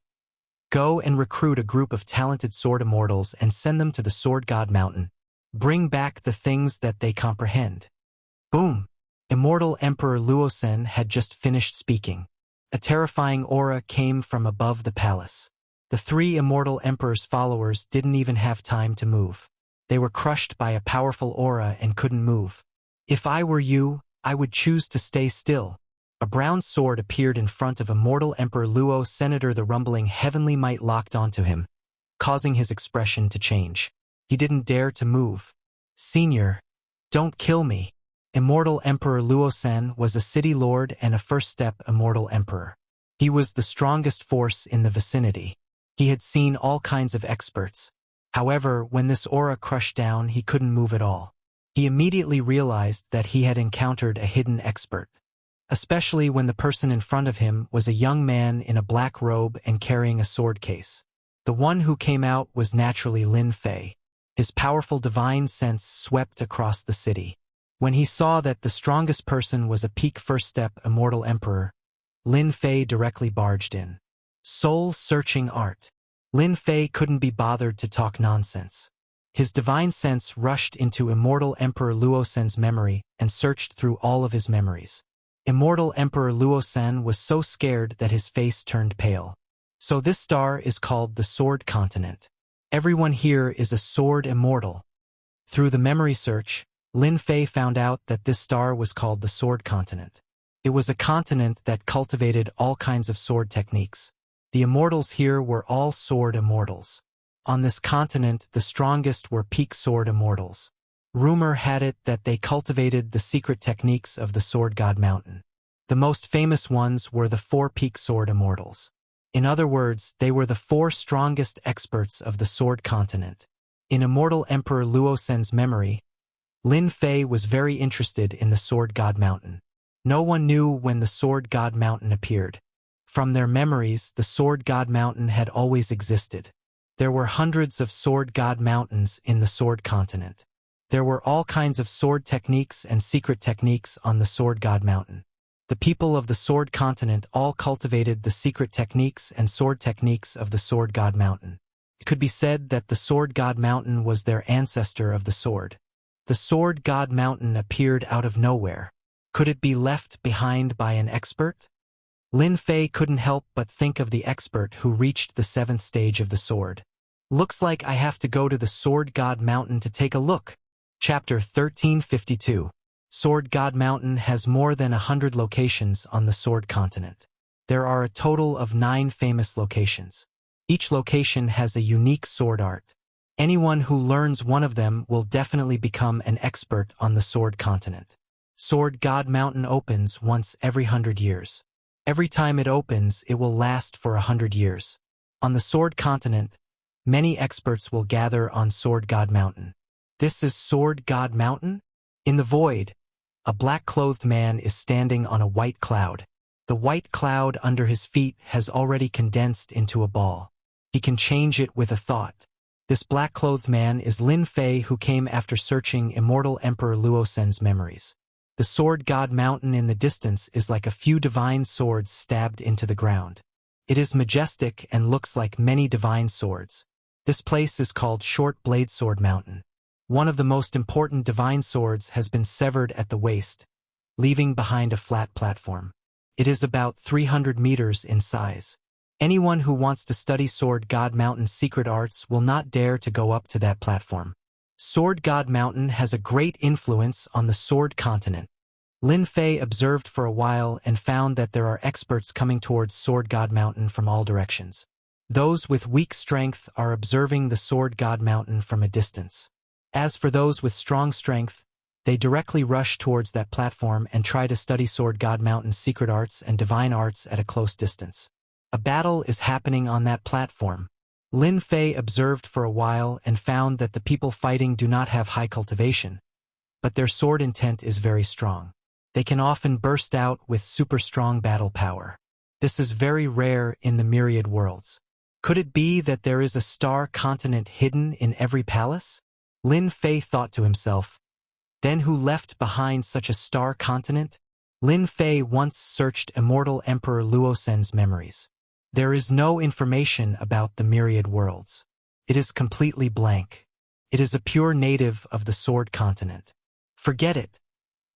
"Go and recruit a group of talented sword immortals and send them to the Sword God Mountain. Bring back the things that they comprehend." Boom! Immortal Emperor Luosen had just finished speaking. A terrifying aura came from above the palace. The 3 immortal emperor's followers didn't even have time to move. They were crushed by a powerful aura and couldn't move. If I were you, I would choose to stay still. A brown sword appeared in front of Immortal Emperor Luo. Senator the rumbling heavenly might locked onto him, causing his expression to change. He didn't dare to move. "Senior, don't kill me." Immortal Emperor Luosen was a city lord and a first-step immortal emperor. He was the strongest force in the vicinity. He had seen all kinds of experts. However, when this aura crushed down, he couldn't move at all. He immediately realized that he had encountered a hidden expert, especially when the person in front of him was a young man in a black robe and carrying a sword case. The one who came out was naturally Lin Fei. His powerful divine sense swept across the city. When he saw that the strongest person was a peak first-step immortal emperor, Lin Fei directly barged in. Soul-searching art. Lin Fei couldn't be bothered to talk nonsense. His divine sense rushed into immortal Emperor Luosen's memory and searched through all of his memories. Immortal Emperor Luosen was so scared that his face turned pale. So this star is called the Sword Continent. Everyone here is a sword immortal. Through the memory search, Lin Fei found out that this star was called the Sword Continent. It was a continent that cultivated all kinds of sword techniques. The immortals here were all sword immortals. On this continent, the strongest were peak sword immortals. Rumor had it that they cultivated the secret techniques of the Sword God Mountain. The most famous ones were the 4 peak sword immortals. In other words, they were the 4 strongest experts of the Sword Continent. In Immortal Emperor Luosen's memory, Lin Fei was very interested in the Sword God Mountain. No one knew when the Sword God Mountain appeared. From their memories, the Sword God Mountain had always existed. There were hundreds of Sword God Mountains in the Sword Continent. There were all kinds of sword techniques and secret techniques on the Sword God Mountain. The people of the Sword Continent all cultivated the secret techniques and sword techniques of the Sword God Mountain. It could be said that the Sword God Mountain was their ancestor of the sword. The Sword God Mountain appeared out of nowhere. Could it be left behind by an expert? Lin Fei couldn't help but think of the expert who reached the 7th stage of the sword. Looks like I have to go to the Sword God Mountain to take a look. Chapter 1352. Sword God Mountain has more than 100 locations on the Sword Continent. There are a total of 9 famous locations. Each location has a unique sword art. Anyone who learns one of them will definitely become an expert on the Sword Continent. Sword God Mountain opens once every 100 years. Every time it opens, it will last for 100 years. On the Sword Continent, many experts will gather on Sword God Mountain. This is Sword God Mountain? In the void, a black-clothed man is standing on a white cloud. The white cloud under his feet has already condensed into a ball. He can change it with a thought. This black-clothed man is Lin Fei, who came after searching Immortal Emperor Luosen's memories. The Sword God Mountain in the distance is like a few divine swords stabbed into the ground. It is majestic and looks like many divine swords. This place is called Short Blade Sword Mountain. One of the most important divine swords has been severed at the waist, leaving behind a flat platform. It is about 300 meters in size. Anyone who wants to study Sword God Mountain's secret arts will not dare to go up to that platform. Sword God Mountain has a great influence on the Sword Continent. Lin Fei observed for a while and found that there are experts coming towards Sword God Mountain from all directions. Those with weak strength are observing the Sword God Mountain from a distance. As for those with strong strength, they directly rush towards that platform and try to study Sword God Mountain's secret arts and divine arts at a close distance. A battle is happening on that platform. Lin Fei observed for a while and found that the people fighting do not have high cultivation, but their sword intent is very strong. They can often burst out with super strong battle power. This is very rare in the myriad worlds. Could it be that there is a star continent hidden in every palace? Lin Fei thought to himself. Then who left behind such a star continent? Lin Fei once searched Immortal Emperor Luosen's memories. There is no information about the myriad worlds. It is completely blank. It is a pure native of the Sword Continent. Forget it.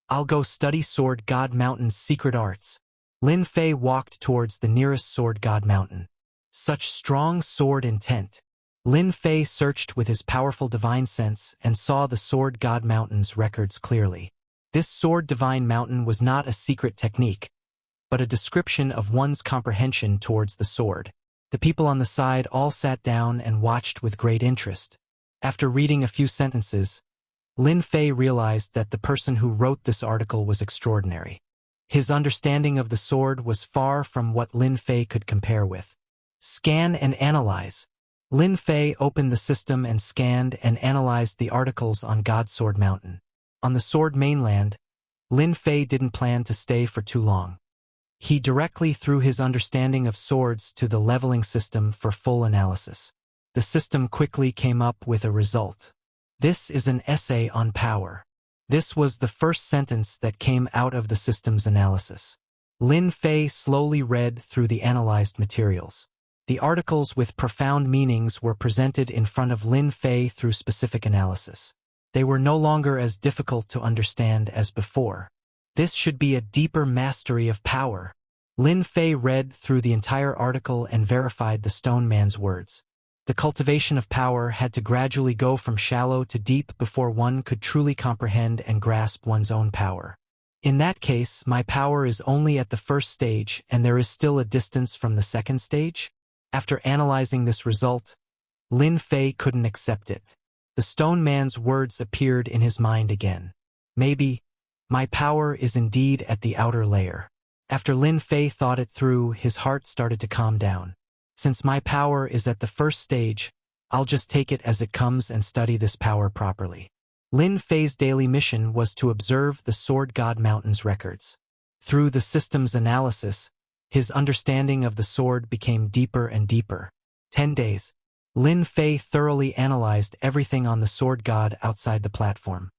I'll go study Sword God Mountain's secret arts. Lin Fei walked towards the nearest Sword God Mountain. Such strong sword intent. Lin Fei searched with his powerful divine sense and saw the Sword God Mountain's records clearly. This Sword Divine Mountain was not a secret technique, but a description of one's comprehension towards the sword. The people on the side all sat down and watched with great interest. After reading a few sentences, Lin Fei realized that the person who wrote this article was extraordinary. His understanding of the sword was far from what Lin Fei could compare with. Scan and analyze. Lin Fei opened the system and scanned and analyzed the articles on God's Sword Mountain. On the Sword Mainland, Lin Fei didn't plan to stay for too long. He directly threw his understanding of swords to the leveling system for full analysis. The system quickly came up with a result. This is an essay on power. This was the first sentence that came out of the system's analysis. Lin Fei slowly read through the analyzed materials. The articles with profound meanings were presented in front of Lin Fei through specific analysis. They were no longer as difficult to understand as before. This should be a deeper mastery of power. Lin Fei read through the entire article and verified the stone man's words. The cultivation of power had to gradually go from shallow to deep before one could truly comprehend and grasp one's own power. In that case, my power is only at the first stage and there is still a distance from the second stage? After analyzing this result, Lin Fei couldn't accept it. The stone man's words appeared in his mind again. Maybe, my power is indeed at the outer layer. After Lin Fei thought it through, his heart started to calm down. Since my power is at the first stage, I'll just take it as it comes and study this power properly. Lin Fei's daily mission was to observe the Sword God Mountain's records. Through the system's analysis, his understanding of the sword became deeper and deeper. 10 days. Lin Fei thoroughly analyzed everything on the sword god outside the platform.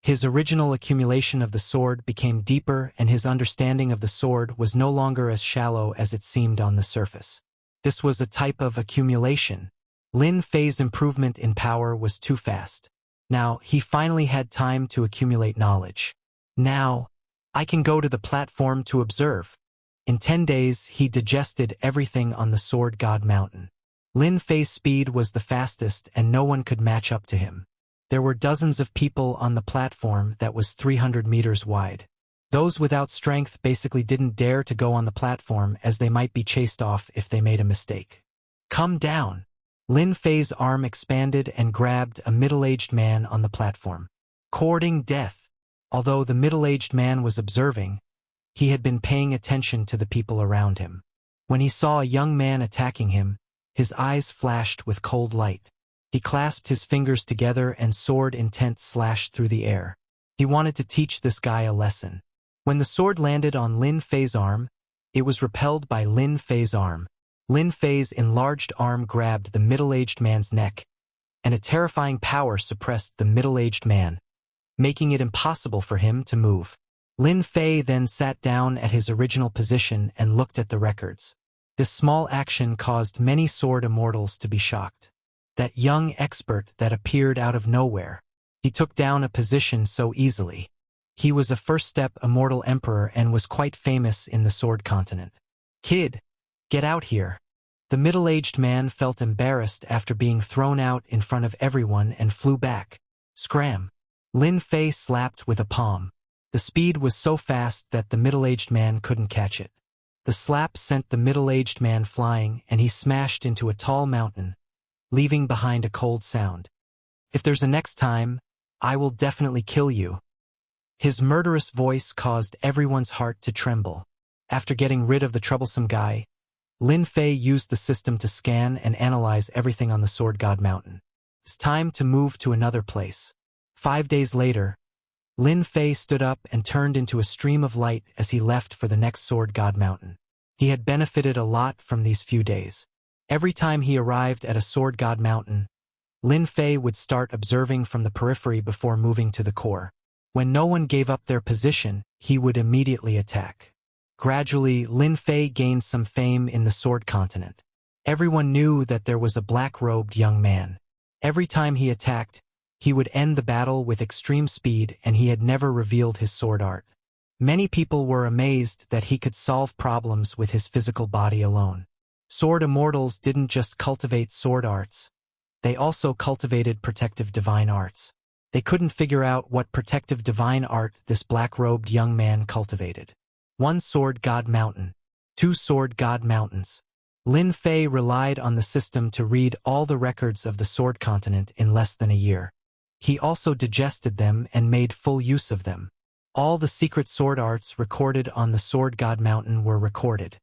His original accumulation of the sword became deeper and his understanding of the sword was no longer as shallow as it seemed on the surface. This was a type of accumulation. Lin Fei's improvement in power was too fast. Now, he finally had time to accumulate knowledge. Now, I can go to the platform to observe. In 10 days, he digested everything on the Sword God Mountain. Lin Fei's speed was the fastest and no one could match up to him. There were dozens of people on the platform that was 300 meters wide. Those without strength basically didn't dare to go on the platform as they might be chased off if they made a mistake. Come down. Lin Fei's arm expanded and grabbed a middle-aged man on the platform. Courting death. Although the middle-aged man was observing, he had been paying attention to the people around him. When he saw a young man attacking him, his eyes flashed with cold light. He clasped his fingers together and sword intent slashed through the air. He wanted to teach this guy a lesson. When the sword landed on Lin Fei's arm, it was repelled by Lin Fei's arm. Lin Fei's enlarged arm grabbed the middle-aged man's neck, and a terrifying power suppressed the middle-aged man, making it impossible for him to move. Lin Fei then sat down at his original position and looked at the records. This small action caused many sword immortals to be shocked. That young expert that appeared out of nowhere. He took down a position so easily. He was a first-step immortal emperor and was quite famous in the Sword Continent. Kid, get out here. The middle-aged man felt embarrassed after being thrown out in front of everyone and flew back. Scram. Lin Fei slapped with a palm. The speed was so fast that the middle-aged man couldn't catch it. The slap sent the middle-aged man flying and he smashed into a tall mountain, leaving behind a cold sound. If there's a next time, I will definitely kill you. His murderous voice caused everyone's heart to tremble. After getting rid of the troublesome guy, Lin Fei used the system to scan and analyze everything on the Sword God Mountain. It's time to move to another place. 5 days later, Lin Fei stood up and turned into a stream of light as he left for the next Sword God Mountain. He had benefited a lot from these few days. Every time he arrived at a Sword God Mountain, Lin Fei would start observing from the periphery before moving to the core. When no one gave up their position, he would immediately attack. Gradually, Lin Fei gained some fame in the Sword Continent. Everyone knew that there was a black-robed young man. Every time he attacked, he would end the battle with extreme speed and he had never revealed his sword art. Many people were amazed that he could solve problems with his physical body alone. Sword immortals didn't just cultivate sword arts, they also cultivated protective divine arts. They couldn't figure out what protective divine art this black-robed young man cultivated. 1 Sword God Mountain. 2 Sword God Mountains. Lin Fei relied on the system to read all the records of the Sword Continent in less than a year. He also digested them and made full use of them. All the secret sword arts recorded on the Sword God Mountain were recorded.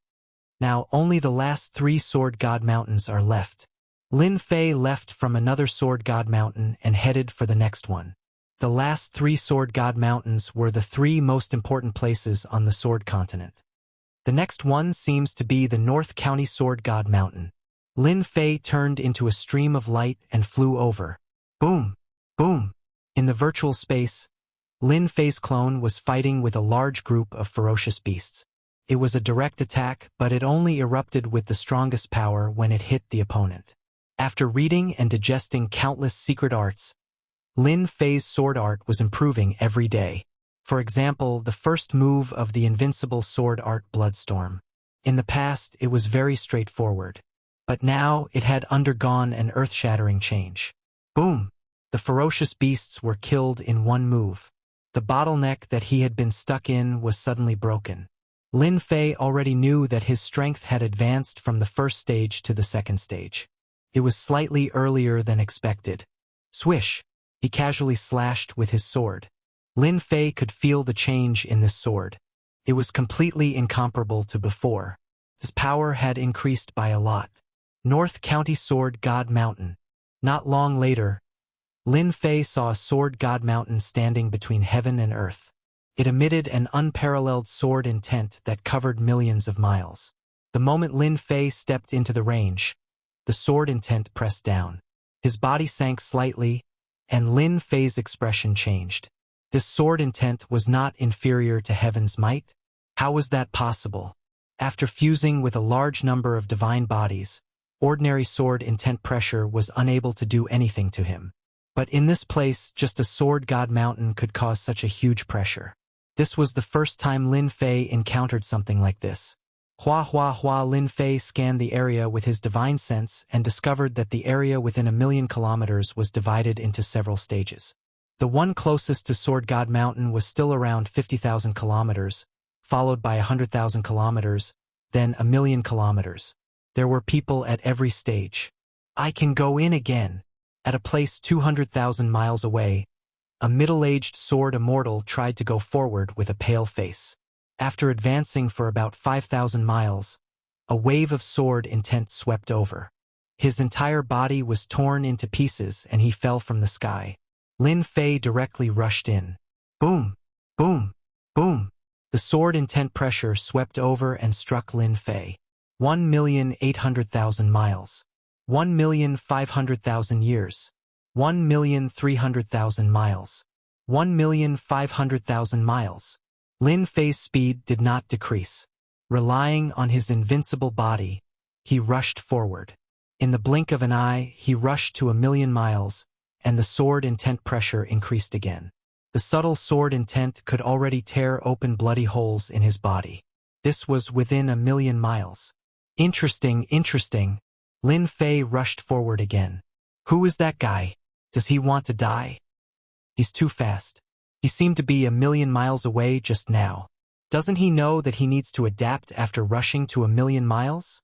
Now only the last 3 Sword God Mountains are left. Lin Fei left from another Sword God Mountain and headed for the next one. The last 3 Sword God Mountains were the 3 most important places on the Sword Continent. The next one seems to be the North County Sword God Mountain. Lin Fei turned into a stream of light and flew over. Boom! Boom! In the virtual space, Lin Fei's clone was fighting with a large group of ferocious beasts. It was a direct attack, but it only erupted with the strongest power when it hit the opponent. After reading and digesting countless secret arts, Lin Fei's sword art was improving every day. For example, the first move of the invincible sword art Bloodstorm. In the past, it was very straightforward, but now it had undergone an earth-shattering change. Boom! The ferocious beasts were killed in one move. The bottleneck that he had been stuck in was suddenly broken. Lin Fei already knew that his strength had advanced from the first stage to the second stage. It was slightly earlier than expected. Swish! He casually slashed with his sword. Lin Fei could feel the change in this sword. It was completely incomparable to before. His power had increased by a lot. North County Sword God Mountain. Not long later, Lin Fei saw a sword god mountain standing between heaven and earth. It emitted an unparalleled sword intent that covered millions of miles. The moment Lin Fei stepped into the range, the sword intent pressed down. His body sank slightly, and Lin Fei's expression changed. This sword intent was not inferior to heaven's might? How was that possible? After fusing with a large number of divine bodies, ordinary sword intent pressure was unable to do anything to him. But in this place, just a sword god mountain could cause such a huge pressure. This was the first time Lin Fei encountered something like this. Lin Fei scanned the area with his divine sense and discovered that the area within 1,000,000 kilometers was divided into several stages. The one closest to Sword God Mountain was still around 50,000 kilometers, followed by 100,000 kilometers, then 1,000,000 kilometers. There were people at every stage. I can go in again. At a place 200,000 miles away, a middle-aged sword immortal tried to go forward with a pale face. After advancing for about 5,000 miles, a wave of sword intent swept over. His entire body was torn into pieces and he fell from the sky. Lin Fei directly rushed in. Boom! Boom! Boom! The sword intent pressure swept over and struck Lin Fei. 1,800,000 miles. 1,500,000 years. 1,300,000 miles. 1,500,000 miles. Lin Fei's speed did not decrease. Relying on his invincible body, he rushed forward. In the blink of an eye, he rushed to 1,000,000 miles, and the sword intent pressure increased again. The subtle sword intent could already tear open bloody holes in his body. This was within 1,000,000 miles. Interesting. Lin Fei rushed forward again. Who is that guy? Does he want to die? He's too fast. He seemed to be 1,000,000 miles away just now. Doesn't he know that he needs to adapt after rushing to 1,000,000 miles?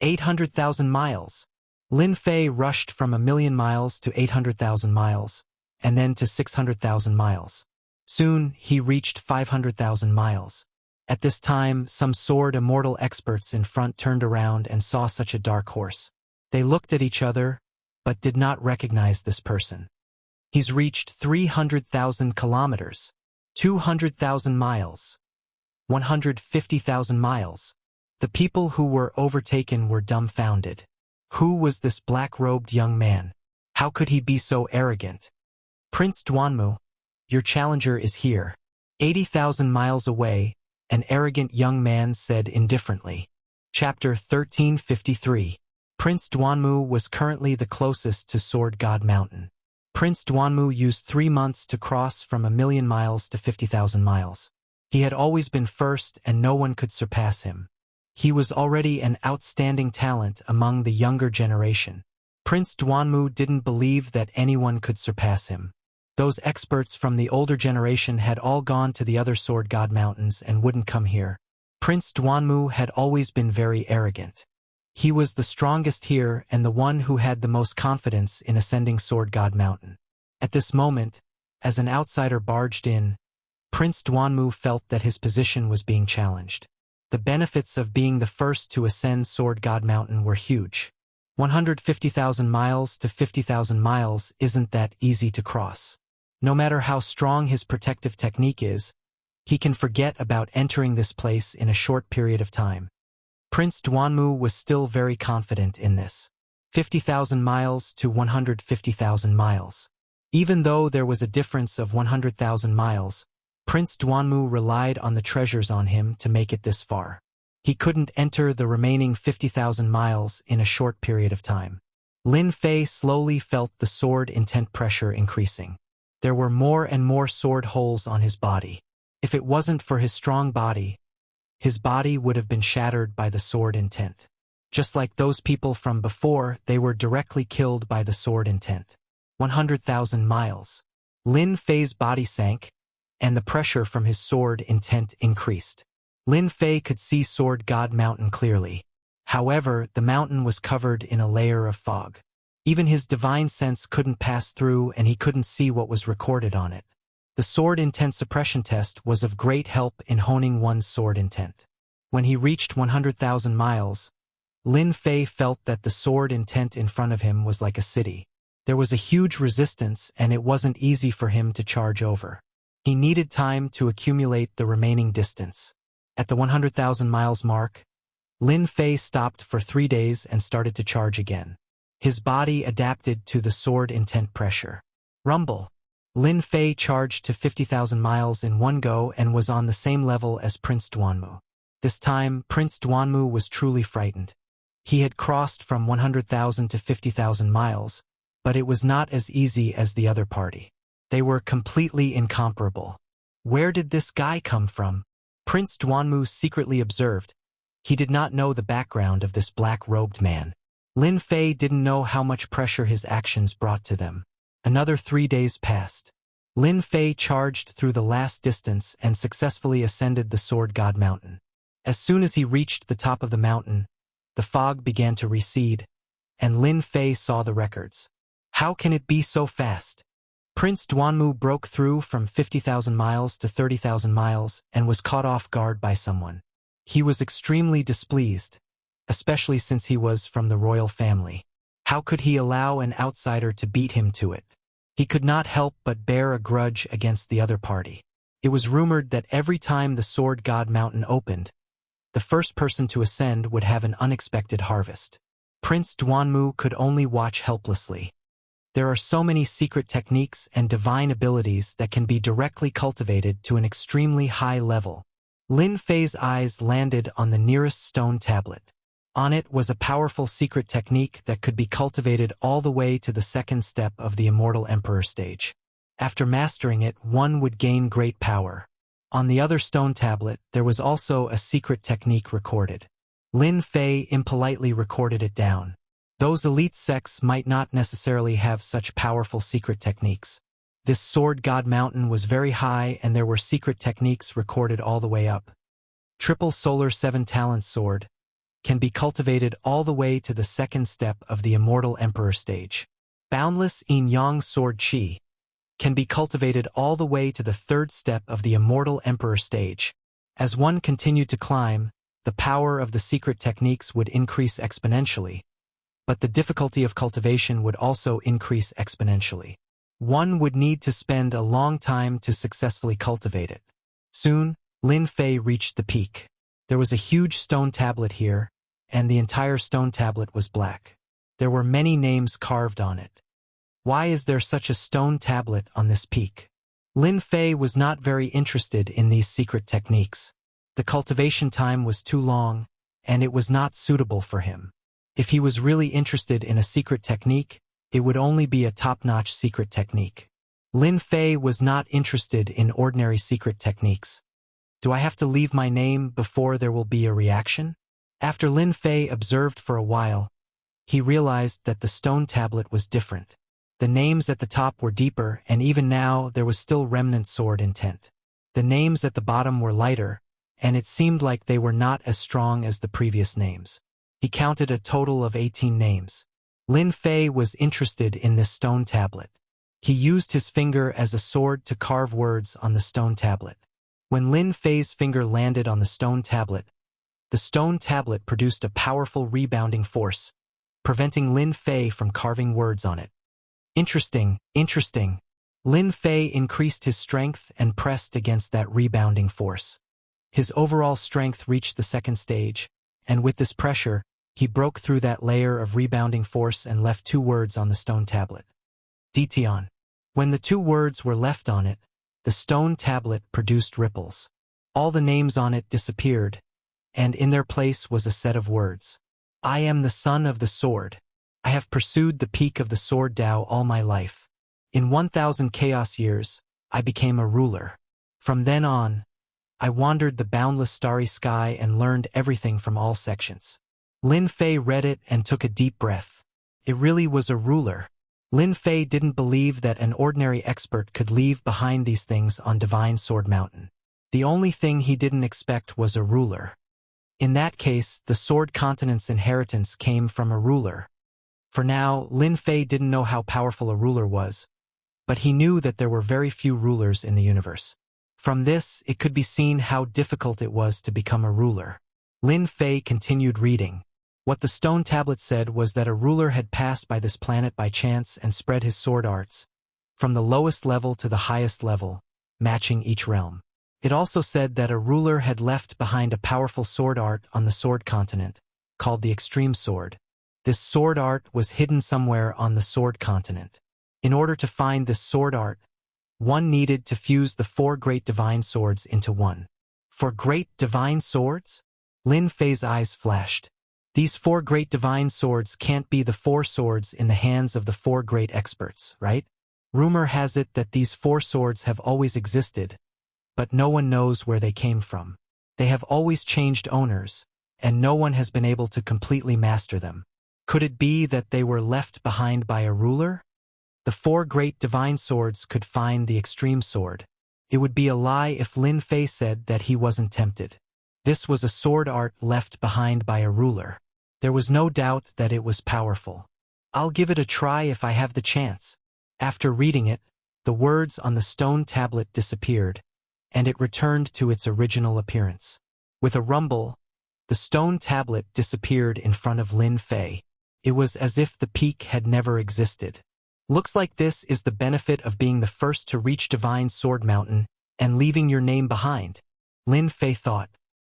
800,000 miles. Lin Fei rushed from 1,000,000 miles to 800,000 miles, and then to 600,000 miles. Soon, he reached 500,000 miles. At this time, some sword immortal experts in front turned around and saw such a dark horse. They looked at each other, but did not recognize this person. He's reached 300,000 kilometers, 200,000 miles, 150,000 miles. The people who were overtaken were dumbfounded. Who was this black-robed young man? How could he be so arrogant? Prince Duanmu, your challenger is here. 80,000 miles away, an arrogant young man said indifferently. Chapter 1353. Prince Duanmu was currently the closest to Sword God Mountain. Prince Duanmu used 3 months to cross from 1,000,000 miles to 50,000 miles. He had always been first and no one could surpass him. He was already an outstanding talent among the younger generation. Prince Duanmu didn't believe that anyone could surpass him. Those experts from the older generation had all gone to the other Sword God Mountains and wouldn't come here. Prince Duanmu had always been very arrogant. He was the strongest here and the one who had the most confidence in ascending Sword God Mountain. At this moment, as an outsider barged in, Prince Duanmu felt that his position was being challenged. The benefits of being the first to ascend Sword God Mountain were huge. 150,000 miles to 50,000 miles isn't that easy to cross. No matter how strong his protective technique is, he can forget about entering this place in a short period of time. Prince Duanmu was still very confident in this. 50,000 miles to 150,000 miles. Even though there was a difference of 100,000 miles, Prince Duanmu relied on the treasures on him to make it this far. He couldn't enter the remaining 50,000 miles in a short period of time. Lin Fei slowly felt the sword intent pressure increasing. There were more and more sword holes on his body. If it wasn't for his strong body, his body would have been shattered by the sword intent. Just like those people from before, they were directly killed by the sword intent. 100,000 miles. Lin Fei's body sank, and the pressure from his sword intent increased. Lin Fei could see Sword God Mountain clearly. However, the mountain was covered in a layer of fog. Even his divine sense couldn't pass through, and he couldn't see what was recorded on it. The sword intent suppression test was of great help in honing one's sword intent. When he reached 100,000 miles, Lin Fei felt that the sword intent in front of him was like a city. There was a huge resistance, and it wasn't easy for him to charge over. He needed time to accumulate the remaining distance. At the 100,000 miles mark, Lin Fei stopped for 3 days and started to charge again. His body adapted to the sword intent pressure. Rumble. Lin Fei charged to 50,000 miles in one go and was on the same level as Prince Duanmu. This time, Prince Duanmu was truly frightened. He had crossed from 100,000 to 50,000 miles, but it was not as easy as the other party. They were completely incomparable. Where did this guy come from? Prince Duanmu secretly observed. He did not know the background of this black-robed man. Lin Fei didn't know how much pressure his actions brought to them. Another 3 days passed. Lin Fei charged through the last distance and successfully ascended the Sword God Mountain. As soon as he reached the top of the mountain, the fog began to recede, and Lin Fei saw the records. How can it be so fast? Prince Duanmu broke through from 50,000 miles to 30,000 miles and was caught off guard by someone. He was extremely displeased, especially since he was from the royal family. How could he allow an outsider to beat him to it? He could not help but bear a grudge against the other party. It was rumored that every time the Sword God Mountain opened, the first person to ascend would have an unexpected harvest. Prince Duanmu could only watch helplessly. There are so many secret techniques and divine abilities that can be directly cultivated to an extremely high level. Lin Fei's eyes landed on the nearest stone tablet. On it was a powerful secret technique that could be cultivated all the way to the second step of the Immortal Emperor stage. After mastering it, one would gain great power. On the other stone tablet, there was also a secret technique recorded. Lin Fei impolitely recorded it down. Those elite sects might not necessarily have such powerful secret techniques. This Sword God Mountain was very high, and there were secret techniques recorded all the way up. Triple Solar 7 Talent Sword can be cultivated all the way to the second step of the Immortal Emperor stage. Boundless Yin Yang Sword Qi can be cultivated all the way to the third step of the Immortal Emperor stage. As one continued to climb, the power of the secret techniques would increase exponentially, but the difficulty of cultivation would also increase exponentially. One would need to spend a long time to successfully cultivate it. Soon, Lin Fei reached the peak. There was a huge stone tablet here, and the entire stone tablet was black. There were many names carved on it. Why is there such a stone tablet on this peak? Lin Fei was not very interested in these secret techniques. The cultivation time was too long, and it was not suitable for him. If he was really interested in a secret technique, it would only be a top-notch secret technique. Lin Fei was not interested in ordinary secret techniques. Do I have to leave my name before there will be a reaction? After Lin Fei observed for a while, he realized that the stone tablet was different. The names at the top were deeper, and even now there was still remnant sword intent. The names at the bottom were lighter, and it seemed like they were not as strong as the previous names. He counted a total of 18 names. Lin Fei was interested in this stone tablet. He used his finger as a sword to carve words on the stone tablet. When Lin Fei's finger landed on the stone tablet produced a powerful rebounding force, preventing Lin Fei from carving words on it. Interesting. Lin Fei increased his strength and pressed against that rebounding force. His overall strength reached the second stage, and with this pressure, he broke through that layer of rebounding force and left 2 words on the stone tablet. Dition. When the 2 words were left on it, the stone tablet produced ripples. All the names on it disappeared, and in their place was a set of words. I am the son of the sword. I have pursued the peak of the sword Tao all my life. In 1,000 chaos years, I became a ruler. From then on, I wandered the boundless starry sky and learned everything from all sections. Lin Fei read it and took a deep breath. It really was a ruler. Lin Fei didn't believe that an ordinary expert could leave behind these things on Divine Sword Mountain. The only thing he didn't expect was a ruler. In that case, the Sword Continent's inheritance came from a ruler. For now, Lin Fei didn't know how powerful a ruler was, but he knew that there were very few rulers in the universe. From this, it could be seen how difficult it was to become a ruler. Lin Fei continued reading. What the stone tablet said was that a ruler had passed by this planet by chance and spread his sword arts, from the lowest level to the highest level, matching each realm. It also said that a ruler had left behind a powerful sword art on the Sword Continent, called the Extreme Sword. This sword art was hidden somewhere on the Sword Continent. In order to find this sword art, one needed to fuse the 4 great divine swords into one. 4 great divine swords? Lin Fei's eyes flashed. These 4 great divine swords can't be the 4 swords in the hands of the 4 great experts, right? Rumor has it that these 4 swords have always existed, but no one knows where they came from. They have always changed owners, and no one has been able to completely master them. Could it be that they were left behind by a ruler? The 4 great divine swords could find the extreme sword. It would be a lie if Lin Fei said that he wasn't tempted. This was a sword art left behind by a ruler. There was no doubt that it was powerful. I'll give it a try if I have the chance. After reading it, the words on the stone tablet disappeared, and it returned to its original appearance. With a rumble, the stone tablet disappeared in front of Lin Fei. It was as if the peak had never existed. Looks like this is the benefit of being the first to reach Divine Sword Mountain and leaving your name behind. Lin Fei thought,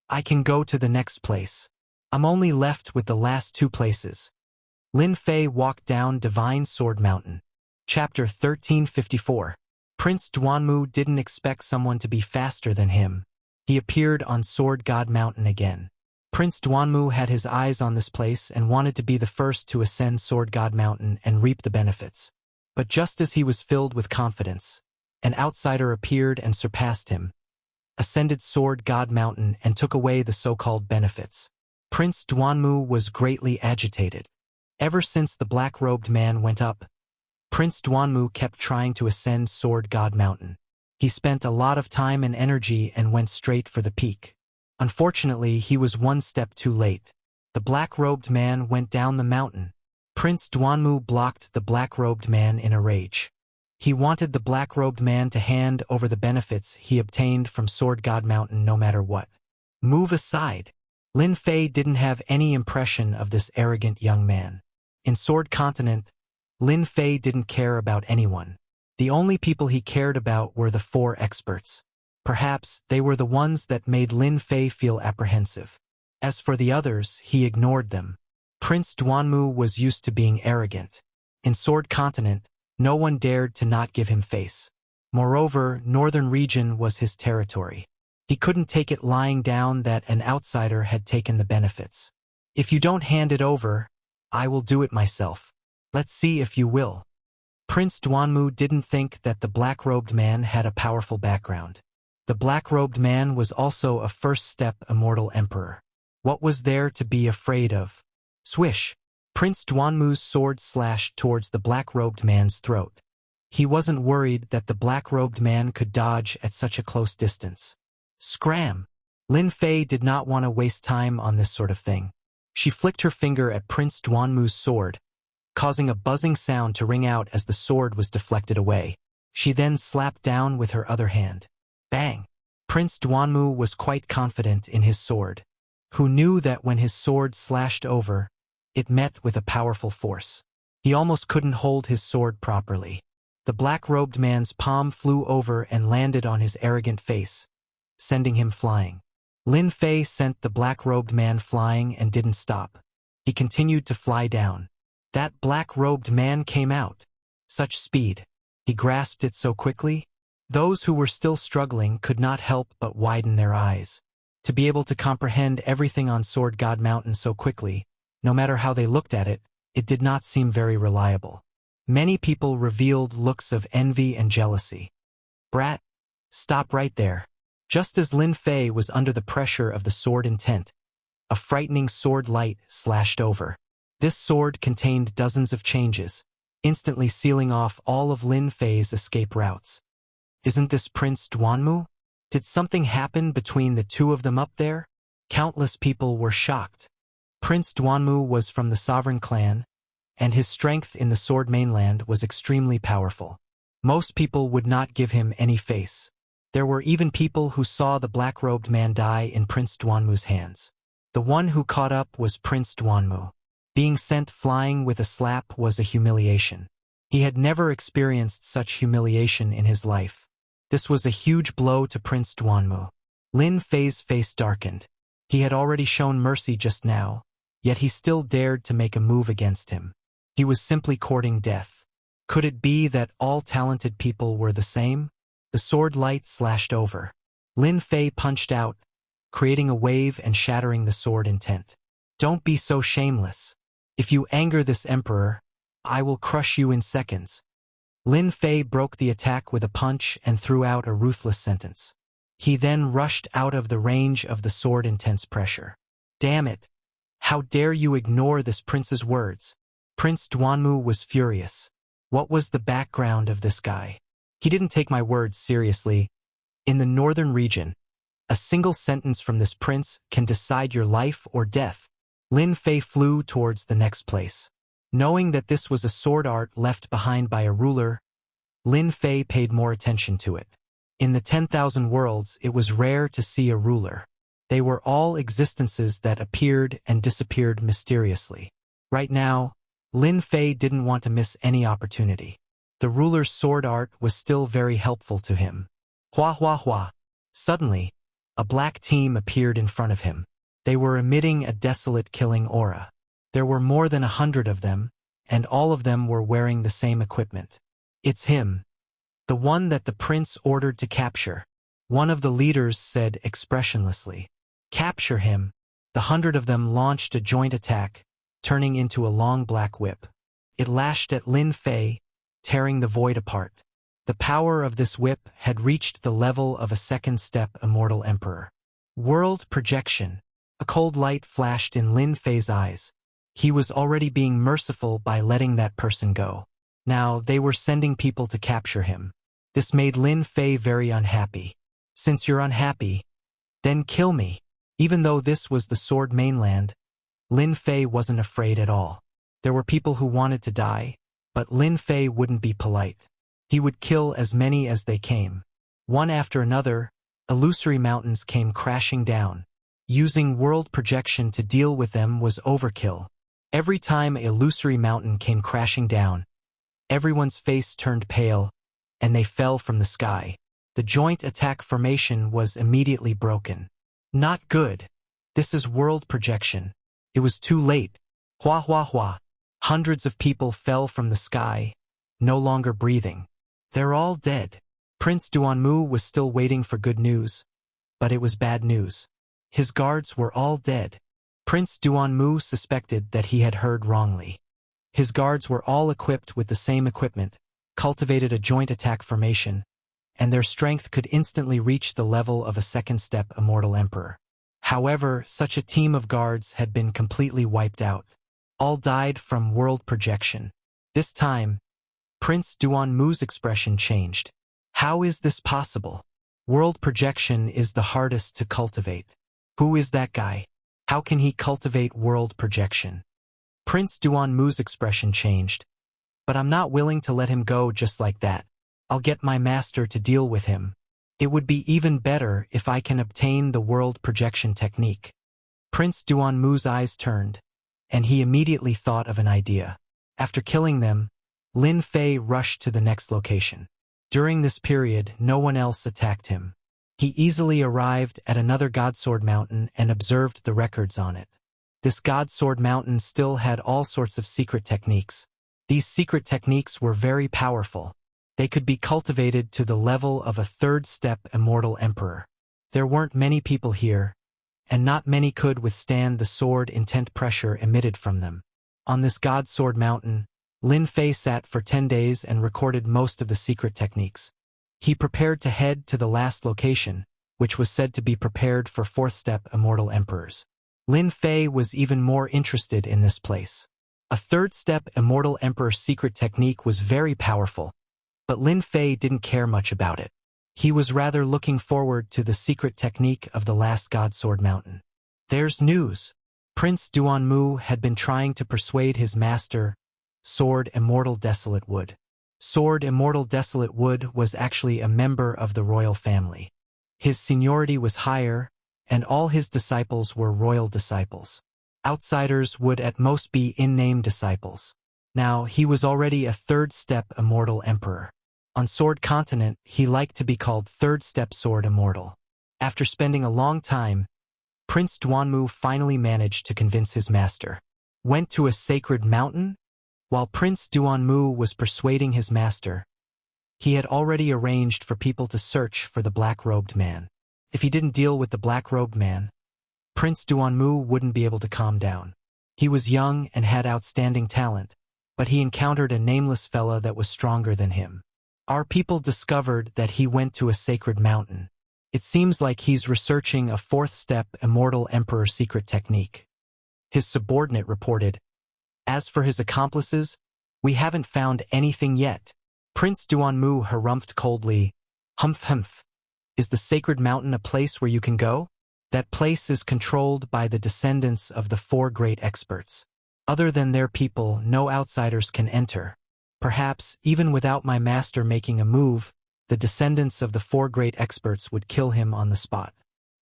I can go to the next place. I'm only left with the last 2 places. Lin Fei walked down Divine Sword Mountain. Chapter 1354. Prince Duanmu didn't expect someone to be faster than him. He appeared on Sword God Mountain again. Prince Duanmu had his eyes on this place and wanted to be the first to ascend Sword God Mountain and reap the benefits. But just as he was filled with confidence, an outsider appeared and surpassed him, ascended Sword God Mountain and took away the so-called benefits. Prince Duanmu was greatly agitated. Ever since the black-robed man went up, Prince Duanmu kept trying to ascend Sword God Mountain. He spent a lot of time and energy and went straight for the peak. Unfortunately, he was 1 step too late. The black-robed man went down the mountain. Prince Duanmu blocked the black-robed man in a rage. He wanted the black-robed man to hand over the benefits he obtained from Sword God Mountain no matter what. Move aside. Lin Fei didn't have any impression of this arrogant young man. In Sword Continent, Lin Fei didn't care about anyone. The only people he cared about were the 4 experts. Perhaps they were the ones that made Lin Fei feel apprehensive. As for the others, he ignored them. Prince Duanmu was used to being arrogant. In Sword Continent, no one dared to not give him face. Moreover, Northern Region was his territory. He couldn't take it lying down that an outsider had taken the benefits. If you don't hand it over, I will do it myself. Let's see if you will. Prince Duanmu didn't think that the black-robed man had a powerful background. The black-robed man was also a first-step immortal emperor. What was there to be afraid of? Swish! Prince Duanmu's sword slashed towards the black-robed man's throat. He wasn't worried that the black-robed man could dodge at such a close distance. Scram! Lin Fei did not want to waste time on this sort of thing. She flicked her finger at Prince Duanmu's sword, causing a buzzing sound to ring out as the sword was deflected away. She then slapped down with her other hand. Bang! Prince Duanmu was quite confident in his sword. Who knew that when his sword slashed over, it met with a powerful force. He almost couldn't hold his sword properly. The black-robed man's palm flew over and landed on his arrogant face, sending him flying. Lin Fei sent the black-robed man flying and didn't stop. He continued to fly down. That black-robed man came out. Such speed. He grasped it so quickly. Those who were still struggling could not help but widen their eyes. To be able to comprehend everything on Sword God Mountain so quickly, no matter how they looked at it, it did not seem very reliable. Many people revealed looks of envy and jealousy. Brat, stop right there. Just as Lin Fei was under the pressure of the sword intent, a frightening sword light slashed over. This sword contained dozens of changes, instantly sealing off all of Lin Fei's escape routes. Isn't this Prince Duanmu? Did something happen between the two of them up there? Countless people were shocked. Prince Duanmu was from the sovereign clan, and his strength in the Sword Mainland was extremely powerful. Most people would not give him any face. There were even people who saw the black-robed man die in Prince Duanmu's hands. The one who caught up was Prince Duanmu. Being sent flying with a slap was a humiliation. He had never experienced such humiliation in his life. This was a huge blow to Prince Duanmu. Lin Fei's face darkened. He had already shown mercy just now, yet he still dared to make a move against him. He was simply courting death. Could it be that all talented people were the same? The sword light slashed over. Lin Fei punched out, creating a wave and shattering the sword intent. Don't be so shameless. If you anger this emperor, I will crush you in seconds. Lin Fei broke the attack with a punch and threw out a ruthless sentence. He then rushed out of the range of the sword intense pressure. Damn it! How dare you ignore this prince's words? Prince Duanmu was furious. What was the background of this guy? He didn't take my words seriously. In the northern region, a single sentence from this prince can decide your life or death. Lin Fei flew towards the next place. Knowing that this was a sword art left behind by a ruler, Lin Fei paid more attention to it. In the 10,000 worlds, it was rare to see a ruler. They were all existences that appeared and disappeared mysteriously. Right now, Lin Fei didn't want to miss any opportunity. The ruler's sword art was still very helpful to him. Hua hua hua. Suddenly, a black team appeared in front of him. They were emitting a desolate killing aura. There were more than 100 of them, and all of them were wearing the same equipment. It's him. The one that the prince ordered to capture. One of the leaders said expressionlessly. Capture him. The 100 of them launched a joint attack, turning into a long black whip. It lashed at Lin Fei, tearing the void apart. The power of this whip had reached the level of a second-step immortal emperor. World projection. A cold light flashed in Lin Fei's eyes. He was already being merciful by letting that person go. Now they were sending people to capture him. This made Lin Fei very unhappy. Since you're unhappy, then kill me. Even though this was the Sword Mainland, Lin Fei wasn't afraid at all. There were people who wanted to die, but Lin Fei wouldn't be polite. He would kill as many as they came. One after another, illusory mountains came crashing down. Using world projection to deal with them was overkill. Every time an illusory mountain came crashing down, everyone's face turned pale, and they fell from the sky. The joint attack formation was immediately broken. Not good. This is world projection. It was too late. Hua hua hua. Hundreds of people fell from the sky, no longer breathing. They're all dead. Prince Duanmu was still waiting for good news, but it was bad news. His guards were all dead. Prince Duanmu suspected that he had heard wrongly. His guards were all equipped with the same equipment, cultivated a joint attack formation, and their strength could instantly reach the level of a second-step immortal emperor. However, such a team of guards had been completely wiped out. All died from world projection. This time, Prince Duanmu's expression changed. How is this possible? World projection is the hardest to cultivate. Who is that guy? How can he cultivate world projection? Prince Duanmu's expression changed. But I'm not willing to let him go just like that. I'll get my master to deal with him. It would be even better if I can obtain the world projection technique. Prince Duanmu's eyes turned, and he immediately thought of an idea. After killing them, Lin Fei rushed to the next location. During this period, no one else attacked him. He easily arrived at another Godsword Mountain and observed the records on it. This Godsword Mountain still had all sorts of secret techniques. These secret techniques were very powerful. They could be cultivated to the level of a third-step immortal emperor. There weren't many people here, and not many could withstand the sword-intent pressure emitted from them. On this Godsword Mountain, Lin Fei sat for 10 days and recorded most of the secret techniques. He prepared to head to the last location, which was said to be prepared for fourth-step immortal emperors. Lin Fei was even more interested in this place. A third-step immortal emperor secret technique was very powerful, but Lin Fei didn't care much about it. He was rather looking forward to the secret technique of the last Godsword Mountain. There's news. Prince Duanmu had been trying to persuade his master, Sword Immortal Desolate Wood. Sword Immortal Desolate Wood was actually a member of the royal family. His seniority was higher, and all his disciples were royal disciples. Outsiders would at most be in-name disciples. Now, he was already a third-step immortal emperor. On Sword Continent, he liked to be called third-step Sword Immortal. After spending a long time, Prince Duanmu finally managed to convince his master. Went to a sacred mountain? While Prince Duanmu was persuading his master, he had already arranged for people to search for the black-robed man. If he didn't deal with the black-robed man, Prince Duanmu wouldn't be able to calm down. He was young and had outstanding talent, but he encountered a nameless fella that was stronger than him. Our people discovered that he went to a sacred mountain. It seems like he's researching a fourth-step immortal emperor secret technique. His subordinate reported, "As for his accomplices, we haven't found anything yet." Prince Duanmu harumphed coldly, "Humph humph. Is the sacred mountain a place where you can go? That place is controlled by the descendants of the four great experts. Other than their people, no outsiders can enter. Perhaps, even without my master making a move, the descendants of the four great experts would kill him on the spot.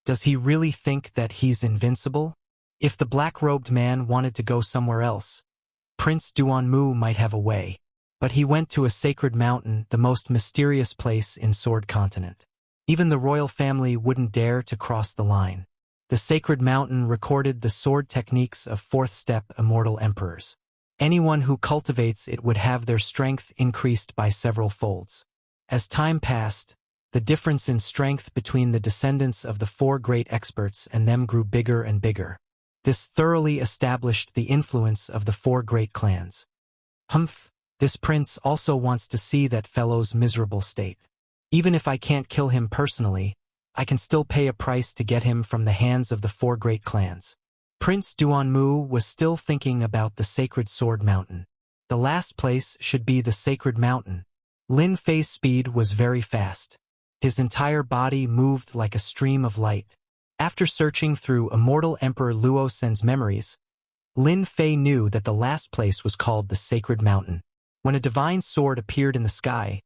Does he really think that he's invincible? If the black-robed man wanted to go somewhere else, Prince Duanmu might have a way. But he went to a sacred mountain, the most mysterious place in Sword Continent. Even the royal family wouldn't dare to cross the line. The sacred mountain recorded the sword techniques of fourth-step immortal emperors. Anyone who cultivates it would have their strength increased by several folds. As time passed, the difference in strength between the descendants of the four great experts and them grew bigger and bigger. This thoroughly established the influence of the four great clans. Humph, this prince also wants to see that fellow's miserable state. Even if I can't kill him personally, I can still pay a price to get him from the hands of the four great clans. Prince Duanmu was still thinking about the sacred sword mountain. The last place should be the sacred mountain. Lin Fei's speed was very fast. His entire body moved like a stream of light. After searching through immortal Emperor Luo Sen's memories, Lin Fei knew that the last place was called the sacred mountain. When a divine sword appeared in the sky,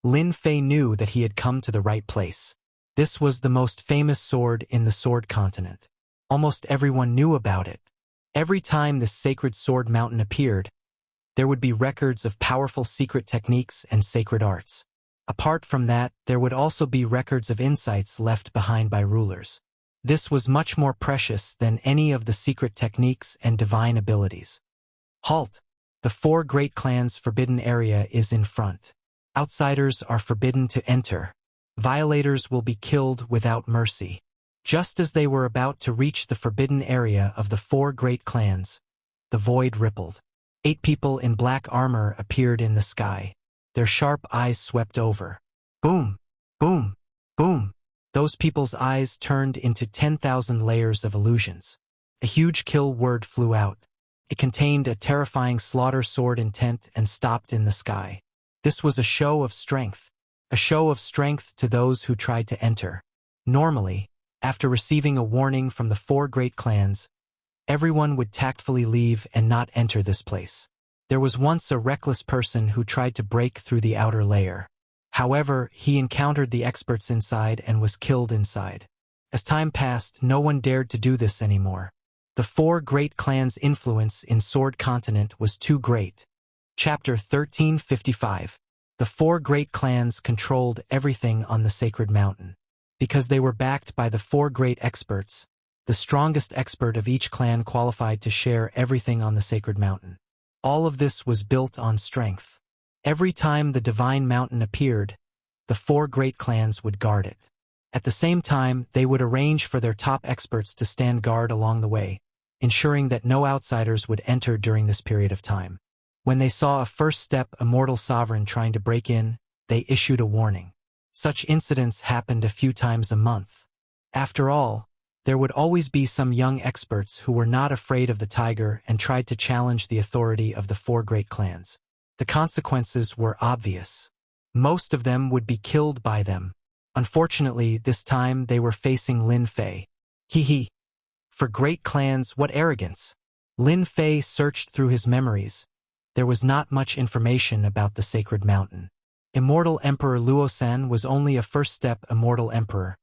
Lin Fei knew that he had come to the right place. This was the most famous sword in the Sword Continent. Almost everyone knew about it. Every time this sacred sword mountain appeared, there would be records of powerful secret techniques and sacred arts. Apart from that, there would also be records of insights left behind by rulers. This was much more precious than any of the secret techniques and divine abilities. Halt! The four great clans' forbidden area is in front. Outsiders are forbidden to enter. Violators will be killed without mercy. Just as they were about to reach the forbidden area of the four great clans, the void rippled. 8 people in black armor appeared in the sky. Their sharp eyes swept over. Boom! Boom! Boom! Those people's eyes turned into 10,000 layers of illusions. A huge kill word flew out. It contained a terrifying slaughter sword intent and stopped in the sky. This was a show of strength. A show of strength to those who tried to enter. Normally, after receiving a warning from the four great clans, everyone would tactfully leave and not enter this place. There was once a reckless person who tried to break through the outer layer. However, he encountered the experts inside and was killed inside. As time passed, no one dared to do this anymore. The four great clans' influence in Sword Continent was too great. Chapter 1355. The four great clans controlled everything on the sacred mountain. Because they were backed by the 4 great experts, the strongest expert of each clan qualified to share everything on the sacred mountain. All of this was built on strength. Every time the divine mountain appeared, the 4 great clans would guard it. At the same time, they would arrange for their top experts to stand guard along the way, ensuring that no outsiders would enter during this period of time. When they saw a first-step immortal sovereign trying to break in, they issued a warning. Such incidents happened a few times a month. After all, there would always be some young experts who were not afraid of the tiger and tried to challenge the authority of the 4 great clans. The consequences were obvious. Most of them would be killed by them. Unfortunately, this time they were facing Lin Fei. Hee. For great clans, what arrogance! Lin Fei searched through his memories. There was not much information about the sacred mountain. Immortal Emperor Luosan was only a first-step immortal emperor,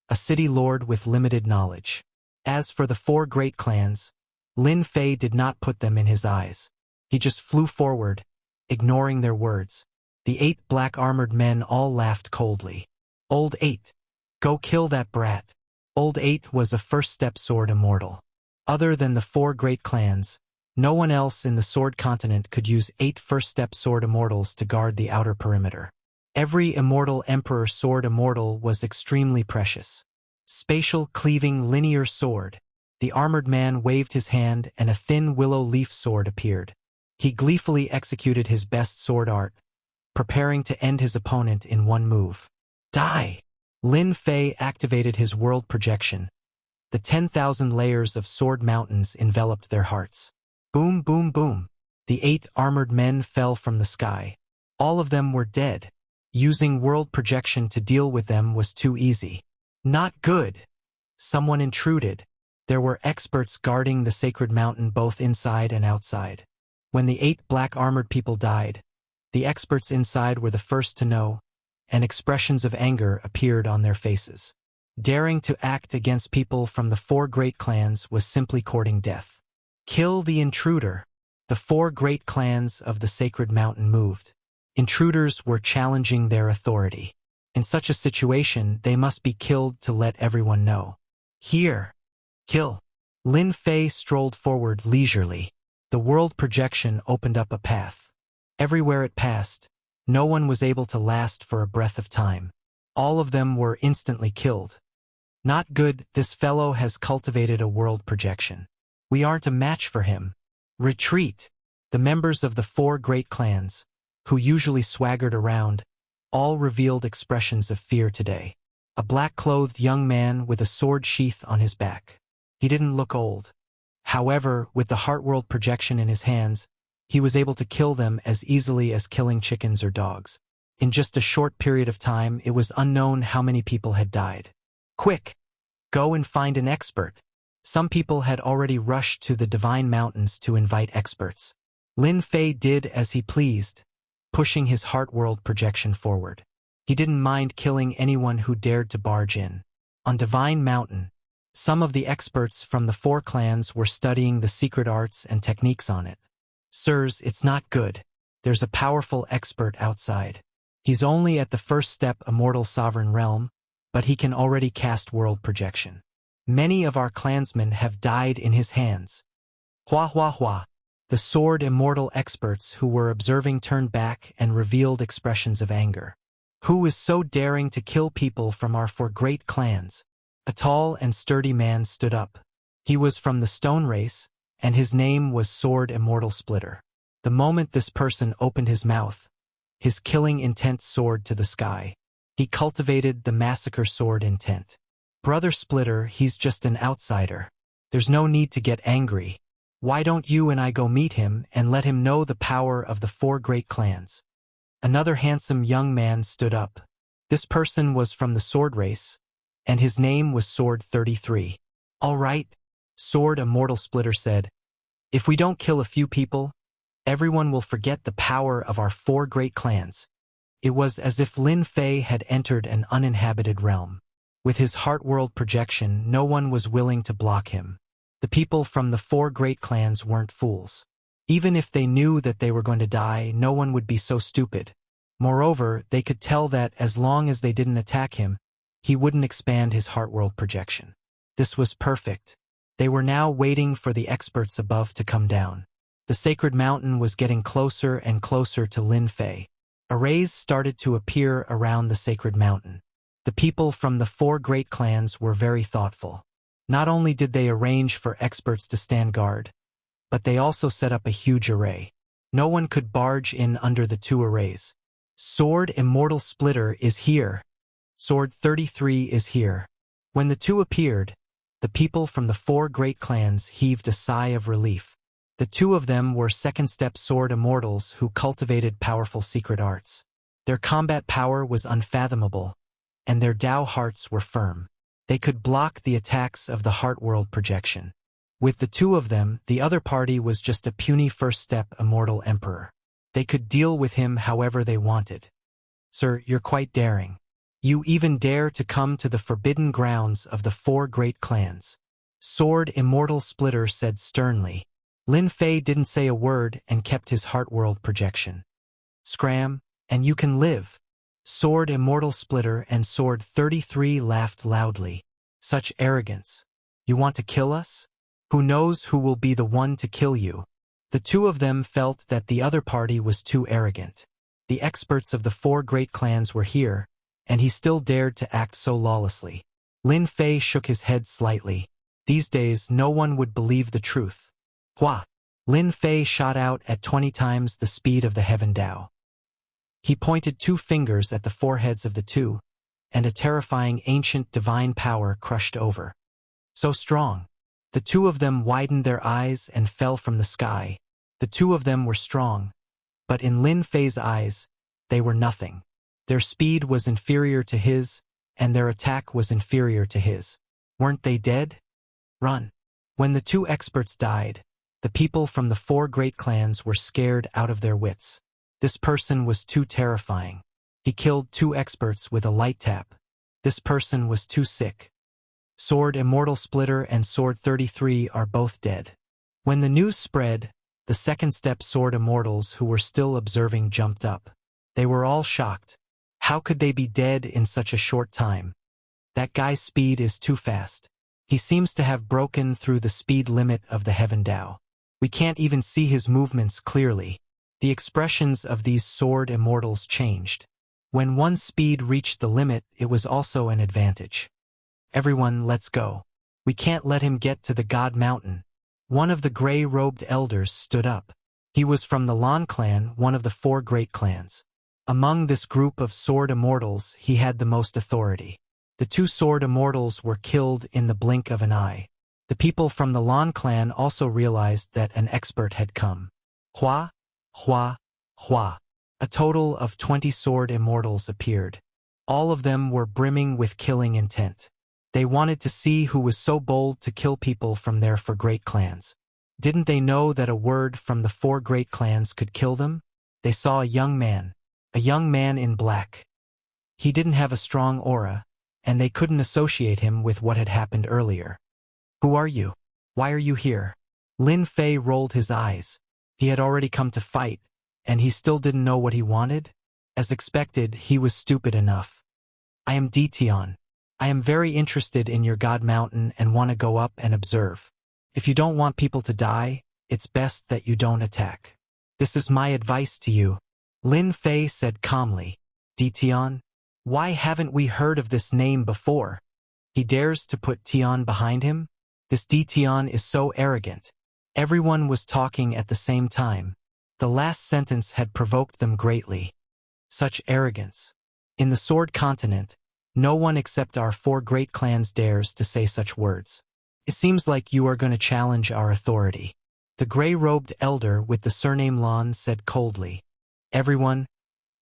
a city lord with limited knowledge. As for the 4 great clans, Lin Fei did not put them in his eyes. He just flew forward, ignoring their words. The 8 black-armored men all laughed coldly. Old 8. Go kill that brat. Old 8 was a first-step sword immortal. Other than the 4 great clans, no one else in the Sword Continent could use 8 first-step sword immortals to guard the outer perimeter. Every immortal emperor sword immortal was extremely precious. Spatial cleaving linear sword. The armored man waved his hand and a thin willow leaf sword appeared. He gleefully executed his best sword art, preparing to end his opponent in one move. Die! Lin Fei activated his world projection. The 10,000 layers of sword mountains enveloped their hearts. Boom, boom, boom. The 8 armored men fell from the sky. All of them were dead. Using world projection to deal with them was too easy. Not good. Someone intruded. There were experts guarding the sacred mountain both inside and outside. When the 8 black armored people died, the experts inside were the first to know, and expressions of anger appeared on their faces. Daring to act against people from the 4 great clans was simply courting death. Kill the intruder. The 4 great clans of the sacred mountain moved. Intruders were challenging their authority. In such a situation, they must be killed to let everyone know. Here. Kill. Lin Fei strolled forward leisurely. The world projection opened up a path. Everywhere it passed, no one was able to last for a breath of time. All of them were instantly killed. Not good, this fellow has cultivated a world projection. We aren't a match for him. Retreat. The members of the 4 great clans, who usually swaggered around, all revealed expressions of fear today. A black-clothed young man with a sword sheath on his back. He didn't look old. However, with the heart world projection in his hands, he was able to kill them as easily as killing chickens or dogs. In just a short period of time, it was unknown how many people had died. Quick! Go and find an expert. Some people had already rushed to the Divine Mountains to invite experts. Lin Fei did as he pleased, pushing his heart world projection forward. He didn't mind killing anyone who dared to barge in. On Divine Mountain, some of the experts from the 4 clans were studying the secret arts and techniques on it. Sirs, it's not good. There's a powerful expert outside. He's only at the first step immortal sovereign realm, but he can already cast world projection. Many of our clansmen have died in his hands. Hua hua hua. The sword immortal experts who were observing turned back and revealed expressions of anger. Who is so daring to kill people from our 4 great clans? A tall and sturdy man stood up. He was from the stone race, and his name was Sword Immortal Splitter. The moment this person opened his mouth, his killing intent soared to the sky. He cultivated the massacre sword intent. Brother Splitter, he's just an outsider. There's no need to get angry. Why don't you and I go meet him and let him know the power of the 4 great clans? Another handsome young man stood up. This person was from the sword race, and his name was Sword 33. All right, Sword Immortal Splitter said. If we don't kill a few people, everyone will forget the power of our 4 great clans. It was as if Lin Fei had entered an uninhabited realm. With his heart world projection, no one was willing to block him. The people from the 4 great clans weren't fools. Even if they knew that they were going to die, no one would be so stupid. Moreover, they could tell that as long as they didn't attack him, he wouldn't expand his heart world projection. This was perfect. They were now waiting for the experts above to come down. The sacred mountain was getting closer and closer to Lin Fei. Arrays started to appear around the sacred mountain. The people from the 4 great clans were very thoughtful. Not only did they arrange for experts to stand guard, but they also set up a huge array. No one could barge in under the 2 arrays. Sword Immortal Splitter is here. Sword 33 is here. When the 2 appeared, the people from the 4 great clans heaved a sigh of relief. The 2 of them were second-step sword immortals who cultivated powerful secret arts. Their combat power was unfathomable, and their Dao hearts were firm. They could block the attacks of the heart world projection. With the 2 of them, the other party was just a puny first-step immortal emperor. They could deal with him however they wanted. Sir, you're quite daring. You even dare to come to the forbidden grounds of the 4 great clans. Sword Immortal Splitter said sternly. Lin Fei didn't say a word and kept his heart world projection. Scram, and you can live. Sword Immortal Splitter and Sword 33 laughed loudly. Such arrogance. You want to kill us? Who knows who will be the one to kill you? The 2 of them felt that the other party was too arrogant. The experts of the 4 great clans were here, and he still dared to act so lawlessly. Lin Fei shook his head slightly. These days, no one would believe the truth. Hua! Lin Fei shot out at 20 times the speed of the Heaven Dao. He pointed 2 fingers at the foreheads of the 2, and a terrifying ancient divine power crushed over. So strong. The 2 of them widened their eyes and fell from the sky. The 2 of them were strong, but in Lin Fei's eyes, they were nothing. Their speed was inferior to his, and their attack was inferior to his. Weren't they dead? Run. When the 2 experts died, the people from the 4 great clans were scared out of their wits. This person was too terrifying. He killed 2 experts with a light tap. This person was too sick. Sword Immortal Splitter and Sword 33 are both dead. When the news spread, the second-step sword immortals who were still observing jumped up. They were all shocked. How could they be dead in such a short time? That guy's speed is too fast. He seems to have broken through the speed limit of the Heaven Dao. We can't even see his movements clearly. The expressions of these sword immortals changed. When one's speed reached the limit, it was also an advantage. Everyone, let's go. We can't let him get to the God Mountain. One of the gray-robed elders stood up. He was from the Lan clan, one of the 4 great clans. Among this group of sword immortals, he had the most authority. The 2 sword immortals were killed in the blink of an eye. The people from the Lan clan also realized that an expert had come. Hua, hua, hua. A total of 20 sword immortals appeared. All of them were brimming with killing intent. They wanted to see who was so bold to kill people from their 4 great clans. Didn't they know that a word from the 4 great clans could kill them? They saw a young man in black. He didn't have a strong aura, and they couldn't associate him with what had happened earlier. Who are you? Why are you here? Lin Fei rolled his eyes. He had already come to fight, and he still didn't know what he wanted? As expected, he was stupid enough. I am Dition. I am very interested in your God Mountain and want to go up and observe. If you don't want people to die, it's best that you don't attack. This is my advice to you. Lin Fei said calmly. Dition? Why haven't we heard of this name before? He dares to put Tian behind him? This Dition is so arrogant. Everyone was talking at the same time. The last sentence had provoked them greatly. Such arrogance. In the Sword Continent, no one except our 4 great clans dares to say such words. It seems like you are going to challenge our authority. The gray-robed elder with the surname Lan said coldly. Everyone,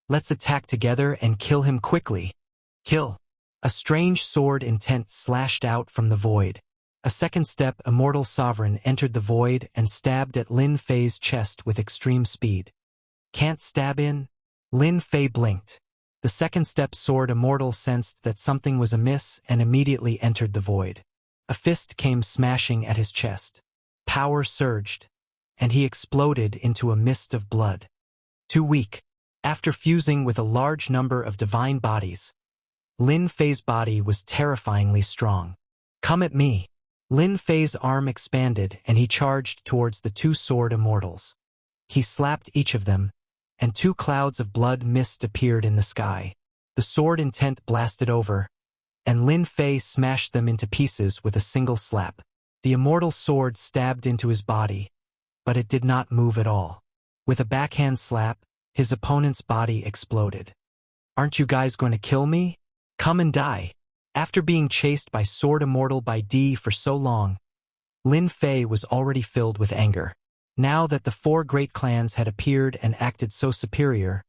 let's attack together and kill him quickly. Kill. A strange sword intent slashed out from the void. A second-step immortal sovereign entered the void and stabbed at Lin Fei's chest with extreme speed. Can't stab in? Lin Fei blinked. The second-step sword immortal sensed that something was amiss and immediately entered the void. A fist came smashing at his chest. Power surged, and he exploded into a mist of blood. Too weak. After fusing with a large number of divine bodies, Lin Fei's body was terrifyingly strong. "Come at me." Lin Fei's arm expanded and he charged towards the two sword immortals. He slapped each of them, and two clouds of blood mist appeared in the sky. The sword intent blasted over, and Lin Fei smashed them into pieces with a single slap. The immortal sword stabbed into his body, but it did not move at all. With a backhand slap, his opponent's body exploded. "Aren't you guys going to kill me? Come and die." After being chased by Sword Immortal by D for so long, Lin Fei was already filled with anger. Now that the four great clans had appeared and acted so superior,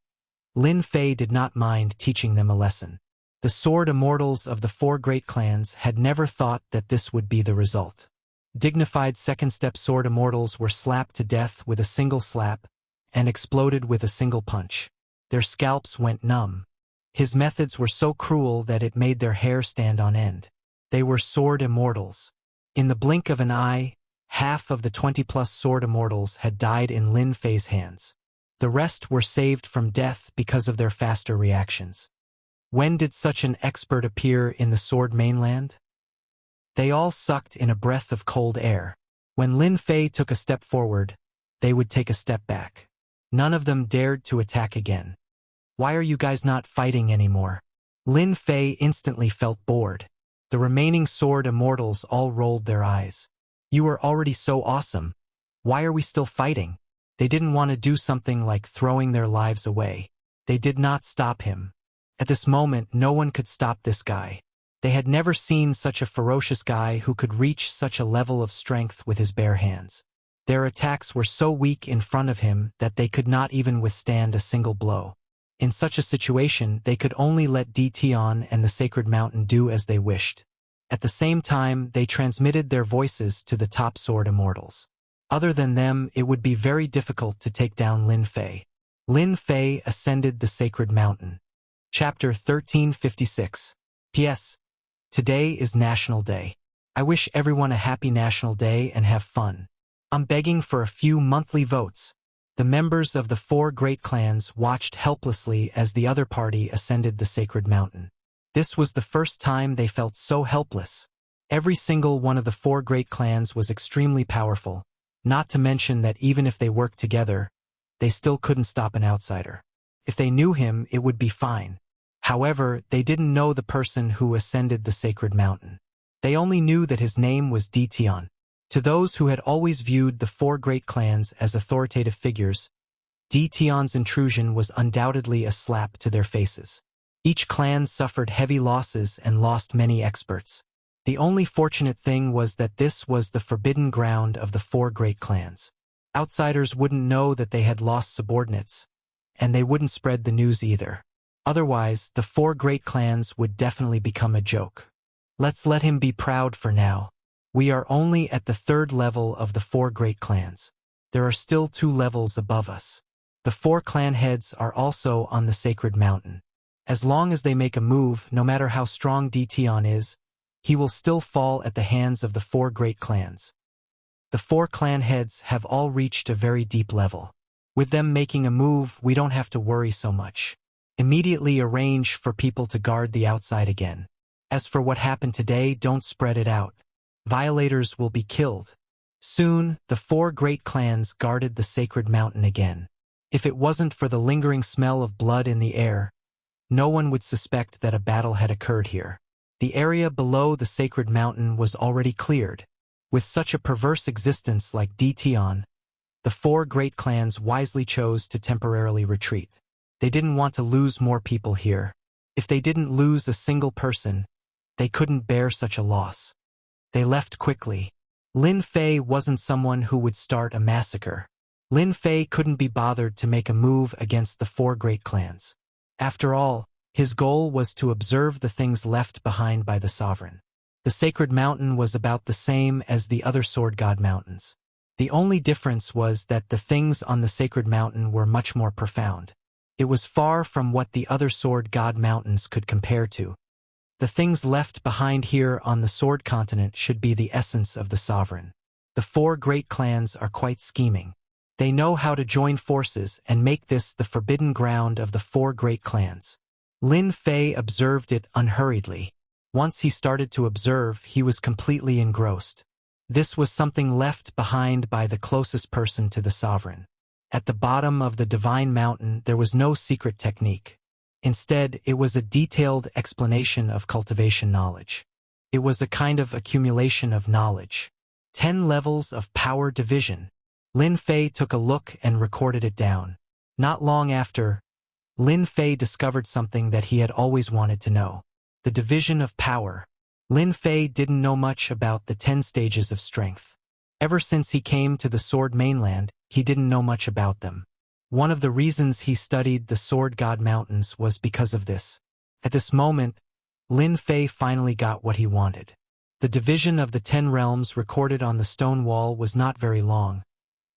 Lin Fei did not mind teaching them a lesson. The Sword Immortals of the four great clans had never thought that this would be the result. Dignified second-step Sword Immortals were slapped to death with a single slap and exploded with a single punch. Their scalps went numb. His methods were so cruel that it made their hair stand on end. They were Sword Immortals. In the blink of an eye, half of the 20-plus Sword Immortals had died in Lin Fei's hands. The rest were saved from death because of their faster reactions. When did such an expert appear in the Sword Mainland? They all sucked in a breath of cold air. When Lin Fei took a step forward, they would take a step back. None of them dared to attack again. "Why are you guys not fighting anymore?" Lin Fei instantly felt bored. The remaining Sword Immortals all rolled their eyes. "You were already so awesome. Why are we still fighting?" They didn't want to do something like throwing their lives away. They did not stop him. At this moment, no one could stop this guy. They had never seen such a ferocious guy who could reach such a level of strength with his bare hands. Their attacks were so weak in front of him that they could not even withstand a single blow. In such a situation, they could only let Tian and the Sacred Mountain do as they wished. At the same time, they transmitted their voices to the top Sword Immortals. Other than them, it would be very difficult to take down Lin Fei. Lin Fei ascended the Sacred Mountain. Chapter 1356. P.S. Today is National Day. I wish everyone a happy National Day and have fun. I'm begging for a few monthly votes. The members of the four great clans watched helplessly as the other party ascended the Sacred Mountain. This was the first time they felt so helpless. Every single one of the four great clans was extremely powerful, not to mention that even if they worked together, they still couldn't stop an outsider. If they knew him, it would be fine. However, they didn't know the person who ascended the Sacred Mountain. They only knew that his name was Tian. To those who had always viewed the four great clans as authoritative figures, Tian's intrusion was undoubtedly a slap to their faces. Each clan suffered heavy losses and lost many experts. The only fortunate thing was that this was the forbidden ground of the four great clans. Outsiders wouldn't know that they had lost subordinates, and they wouldn't spread the news either. Otherwise, the four great clans would definitely become a joke. Let's let him be proud for now. We are only at the third level of the four great clans. There are still 2 levels above us. The 4 clan heads are also on the Sacred Mountain. As long as they make a move, no matter how strong Tian is, he will still fall at the hands of the 4 great clans. The 4 clan heads have all reached a very deep level. With them making a move, we don't have to worry so much. Immediately arrange for people to guard the outside again. As for what happened today, don't spread it out. Violators will be killed. Soon, the 4 great clans guarded the Sacred Mountain again. If it wasn't for the lingering smell of blood in the air, no one would suspect that a battle had occurred here. The area below the Sacred Mountain was already cleared. With such a perverse existence like Tian, the 4 great clans wisely chose to temporarily retreat. They didn't want to lose more people here. If they didn't lose a single person, they couldn't bear such a loss. They left quickly. Lin Fei wasn't someone who would start a massacre. Lin Fei couldn't be bothered to make a move against the 4 great clans. After all, his goal was to observe the things left behind by the sovereign. The Sacred Mountain was about the same as the other Sword God Mountains. The only difference was that the things on the Sacred Mountain were much more profound. It was far from what the other Sword God Mountains could compare to. The things left behind here on the Sword Continent should be the essence of the sovereign. The 4 great clans are quite scheming. They know how to join forces and make this the forbidden ground of the 4 great clans. Lin Fei observed it unhurriedly. Once he started to observe, he was completely engrossed. This was something left behind by the closest person to the sovereign. At the bottom of the divine mountain, there was no secret technique. Instead, it was a detailed explanation of cultivation knowledge. It was a kind of accumulation of knowledge. 10 levels of power division. Lin Fei took a look and recorded it down. Not long after, Lin Fei discovered something that he had always wanted to know. The division of power. Lin Fei didn't know much about the 10 stages of strength. Ever since he came to the Sword Mainland, he didn't know much about them. One of the reasons he studied the Sword God Mountains was because of this. At this moment, Lin Fei finally got what he wanted. The division of the 10 realms recorded on the stone wall was not very long,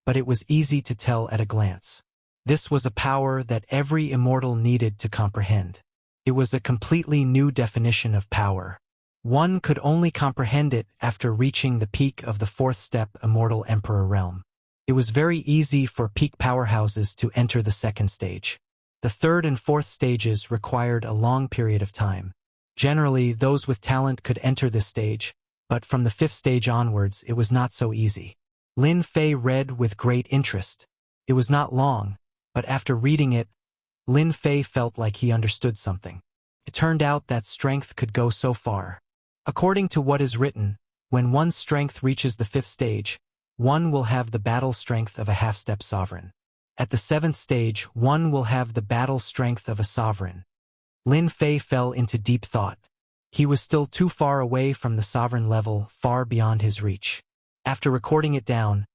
but it was easy to tell at a glance. This was a power that every immortal needed to comprehend. It was a completely new definition of power. One could only comprehend it after reaching the peak of the 4th step Immortal Emperor realm. It was very easy for peak powerhouses to enter the 2nd stage. The 3rd and 4th stages required a long period of time. Generally, those with talent could enter this stage, but from the 5th stage onwards, it was not so easy. Lin Fei read with great interest. It was not long, but after reading it, Lin Fei felt like he understood something. It turned out that strength could go so far. According to what is written, when one's strength reaches the 5th stage, one will have the battle strength of a half-step sovereign. At the 7th stage, one will have the battle strength of a sovereign. Lin Fei fell into deep thought. He was still too far away from the sovereign level, far beyond his reach. After recording it down,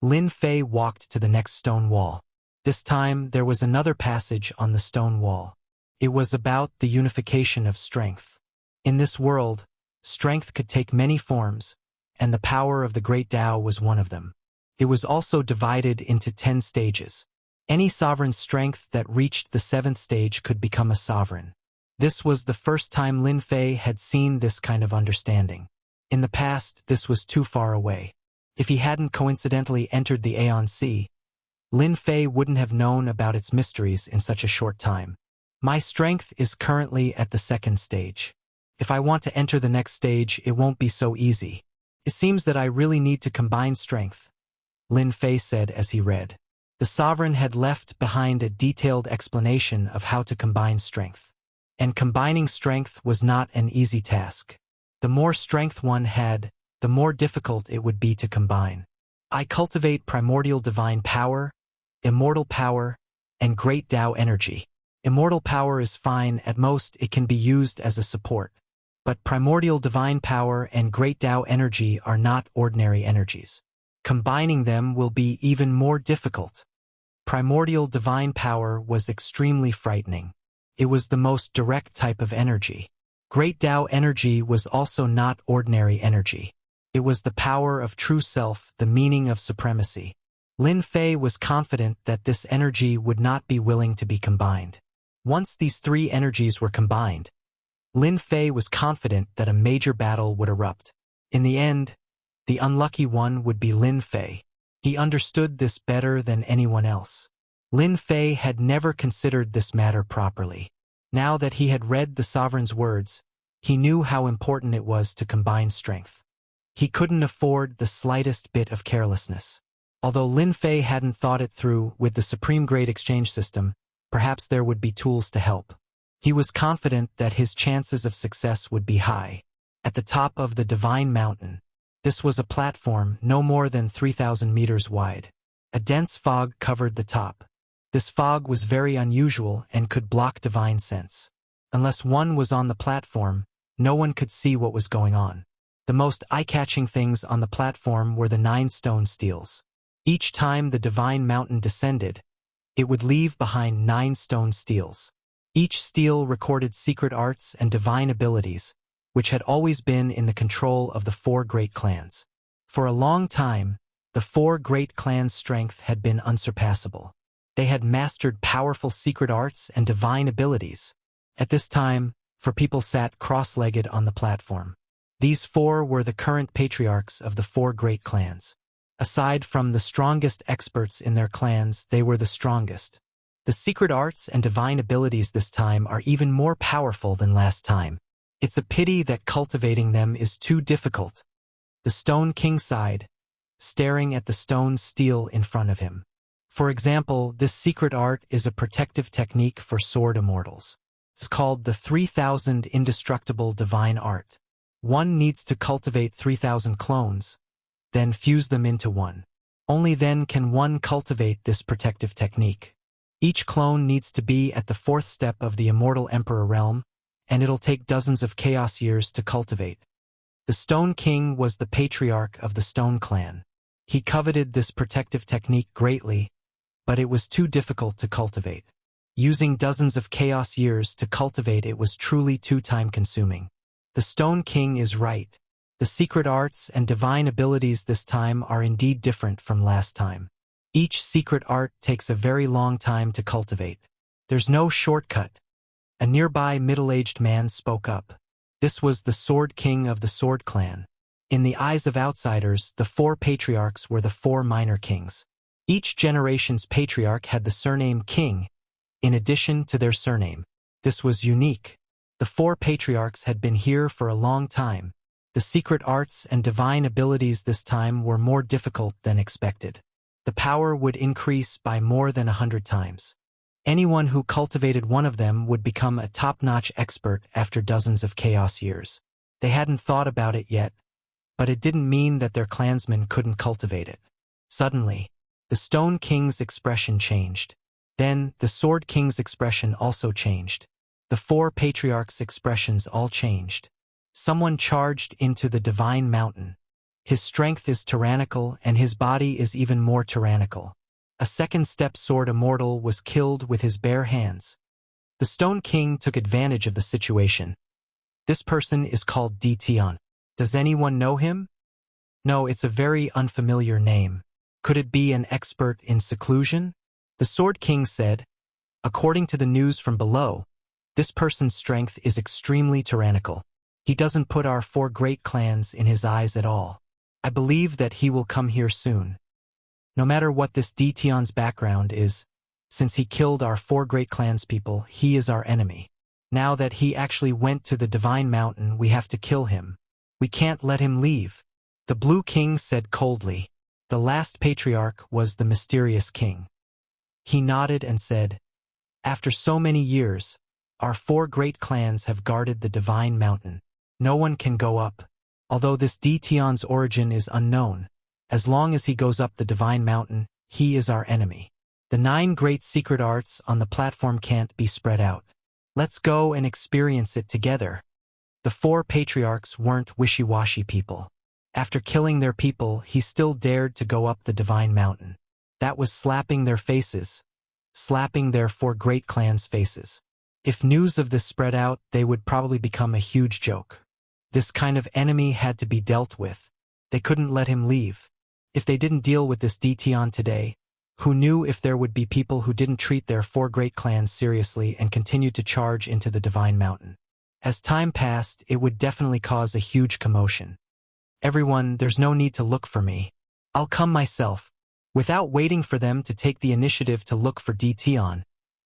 Lin Fei walked to the next stone wall. This time, there was another passage on the stone wall. It was about the unification of strength. In this world, strength could take many forms, and the power of the Great Tao was one of them. It was also divided into 10 stages. Any sovereign strength that reached the 7th stage could become a sovereign. This was the first time Lin Fei had seen this kind of understanding. In the past, this was too far away. If he hadn't coincidentally entered the Aeon Sea, Lin Fei wouldn't have known about its mysteries in such a short time. My strength is currently at the 2nd stage. If I want to enter the next stage, it won't be so easy. It seems that I really need to combine strength, Lin Fei said as he read. The sovereign had left behind a detailed explanation of how to combine strength. And combining strength was not an easy task. The more strength one had, the more difficult it would be to combine. I cultivate primordial divine power, immortal power, and great Tao energy. Immortal power is fine, at most it can be used as a support. But primordial divine power and great Tao energy are not ordinary energies. Combining them will be even more difficult. Primordial divine power was extremely frightening. It was the most direct type of energy. Great Tao energy was also not ordinary energy. It was the power of true self, the meaning of supremacy. Lin Fei was confident that this energy would not be willing to be combined. Once these 3 energies were combined, Lin Fei was confident that a major battle would erupt. In the end, the unlucky one would be Lin Fei. He understood this better than anyone else. Lin Fei had never considered this matter properly. Now that he had read the sovereign's words, he knew how important it was to combine strength. He couldn't afford the slightest bit of carelessness. Although Lin Fei hadn't thought it through with the supreme grade exchange system, perhaps there would be tools to help. He was confident that his chances of success would be high. At the top of the Divine Mountain, this was a platform no more than 3,000 meters wide. A dense fog covered the top. This fog was very unusual and could block divine sense. Unless one was on the platform, no one could see what was going on. The most eye-catching things on the platform were the 9 stone steels. Each time the Divine Mountain descended, it would leave behind 9 stone steels. Each steel recorded secret arts and divine abilities, which had always been in the control of the 4 great clans. For a long time, the 4 great clans' strength had been unsurpassable. They had mastered powerful secret arts and divine abilities. At this time, 4 people sat cross-legged on the platform. These 4 were the current patriarchs of the 4 great clans. Aside from the strongest experts in their clans, they were the strongest. The secret arts and divine abilities this time are even more powerful than last time. It's a pity that cultivating them is too difficult. The Stone King sighed, staring at the stone steel in front of him. For example, this secret art is a protective technique for sword immortals. It's called the 3000 Indestructible Divine Art. One needs to cultivate 3000 clones, then fuse them into one. Only then can one cultivate this protective technique. Each clone needs to be at the 4th step of the Immortal Emperor realm, and it'll take dozens of chaos years to cultivate. The Stone King was the patriarch of the Stone Clan. He coveted this protective technique greatly, but it was too difficult to cultivate. Using dozens of chaos years to cultivate it was truly too time-consuming. The Stone King is right. The secret arts and divine abilities this time are indeed different from last time. Each secret art takes a very long time to cultivate. There's no shortcut. A nearby middle-aged man spoke up. This was the Sword King of the Sword Clan. In the eyes of outsiders, the 4 patriarchs were the 4 minor kings. Each generation's patriarch had the surname King, in addition to their surname. This was unique. The 4 patriarchs had been here for a long time. The secret arts and divine abilities this time were more difficult than expected. The power would increase by more than 100 times. Anyone who cultivated one of them would become a top-notch expert after dozens of chaos years. They hadn't thought about it yet, but it didn't mean that their clansmen couldn't cultivate it. Suddenly, the Stone King's expression changed. Then, the Sword King's expression also changed. The 4 patriarchs' expressions all changed. Someone charged into the divine mountain. His strength is tyrannical, and his body is even more tyrannical. A second-step sword immortal was killed with his bare hands. The Stone King took advantage of the situation. This person is called Tion. Does anyone know him? No, it's a very unfamiliar name. Could it be an expert in seclusion? The Sword King said, according to the news from below, this person's strength is extremely tyrannical. He doesn't put our 4 great clans in his eyes at all. I believe that he will come here soon. No matter what this Tion's background is, since he killed our 4 great clans people, he is our enemy. Now that he actually went to the Divine Mountain, we have to kill him. We can't let him leave. The Blue King said coldly. The last patriarch was the mysterious king. He nodded and said, after so many years, our 4 great clans have guarded the Divine Mountain. No one can go up. Although this Tion's origin is unknown, as long as he goes up the Divine Mountain, he is our enemy. The 9 great secret arts on the platform can't be spread out. Let's go and experience it together. The 4 patriarchs weren't wishy-washy people. After killing their people, he still dared to go up the Divine Mountain. That was slapping their faces, slapping their 4 great clans' faces. If news of this spread out, they would probably become a huge joke. This kind of enemy had to be dealt with. They couldn't let him leave. If they didn't deal with this Tion today, who knew if there would be people who didn't treat their 4 great clans seriously and continued to charge into the Divine Mountain? As time passed, it would definitely cause a huge commotion. Everyone, there's no need to look for me. I'll come myself. Without waiting for them to take the initiative to look for Tion,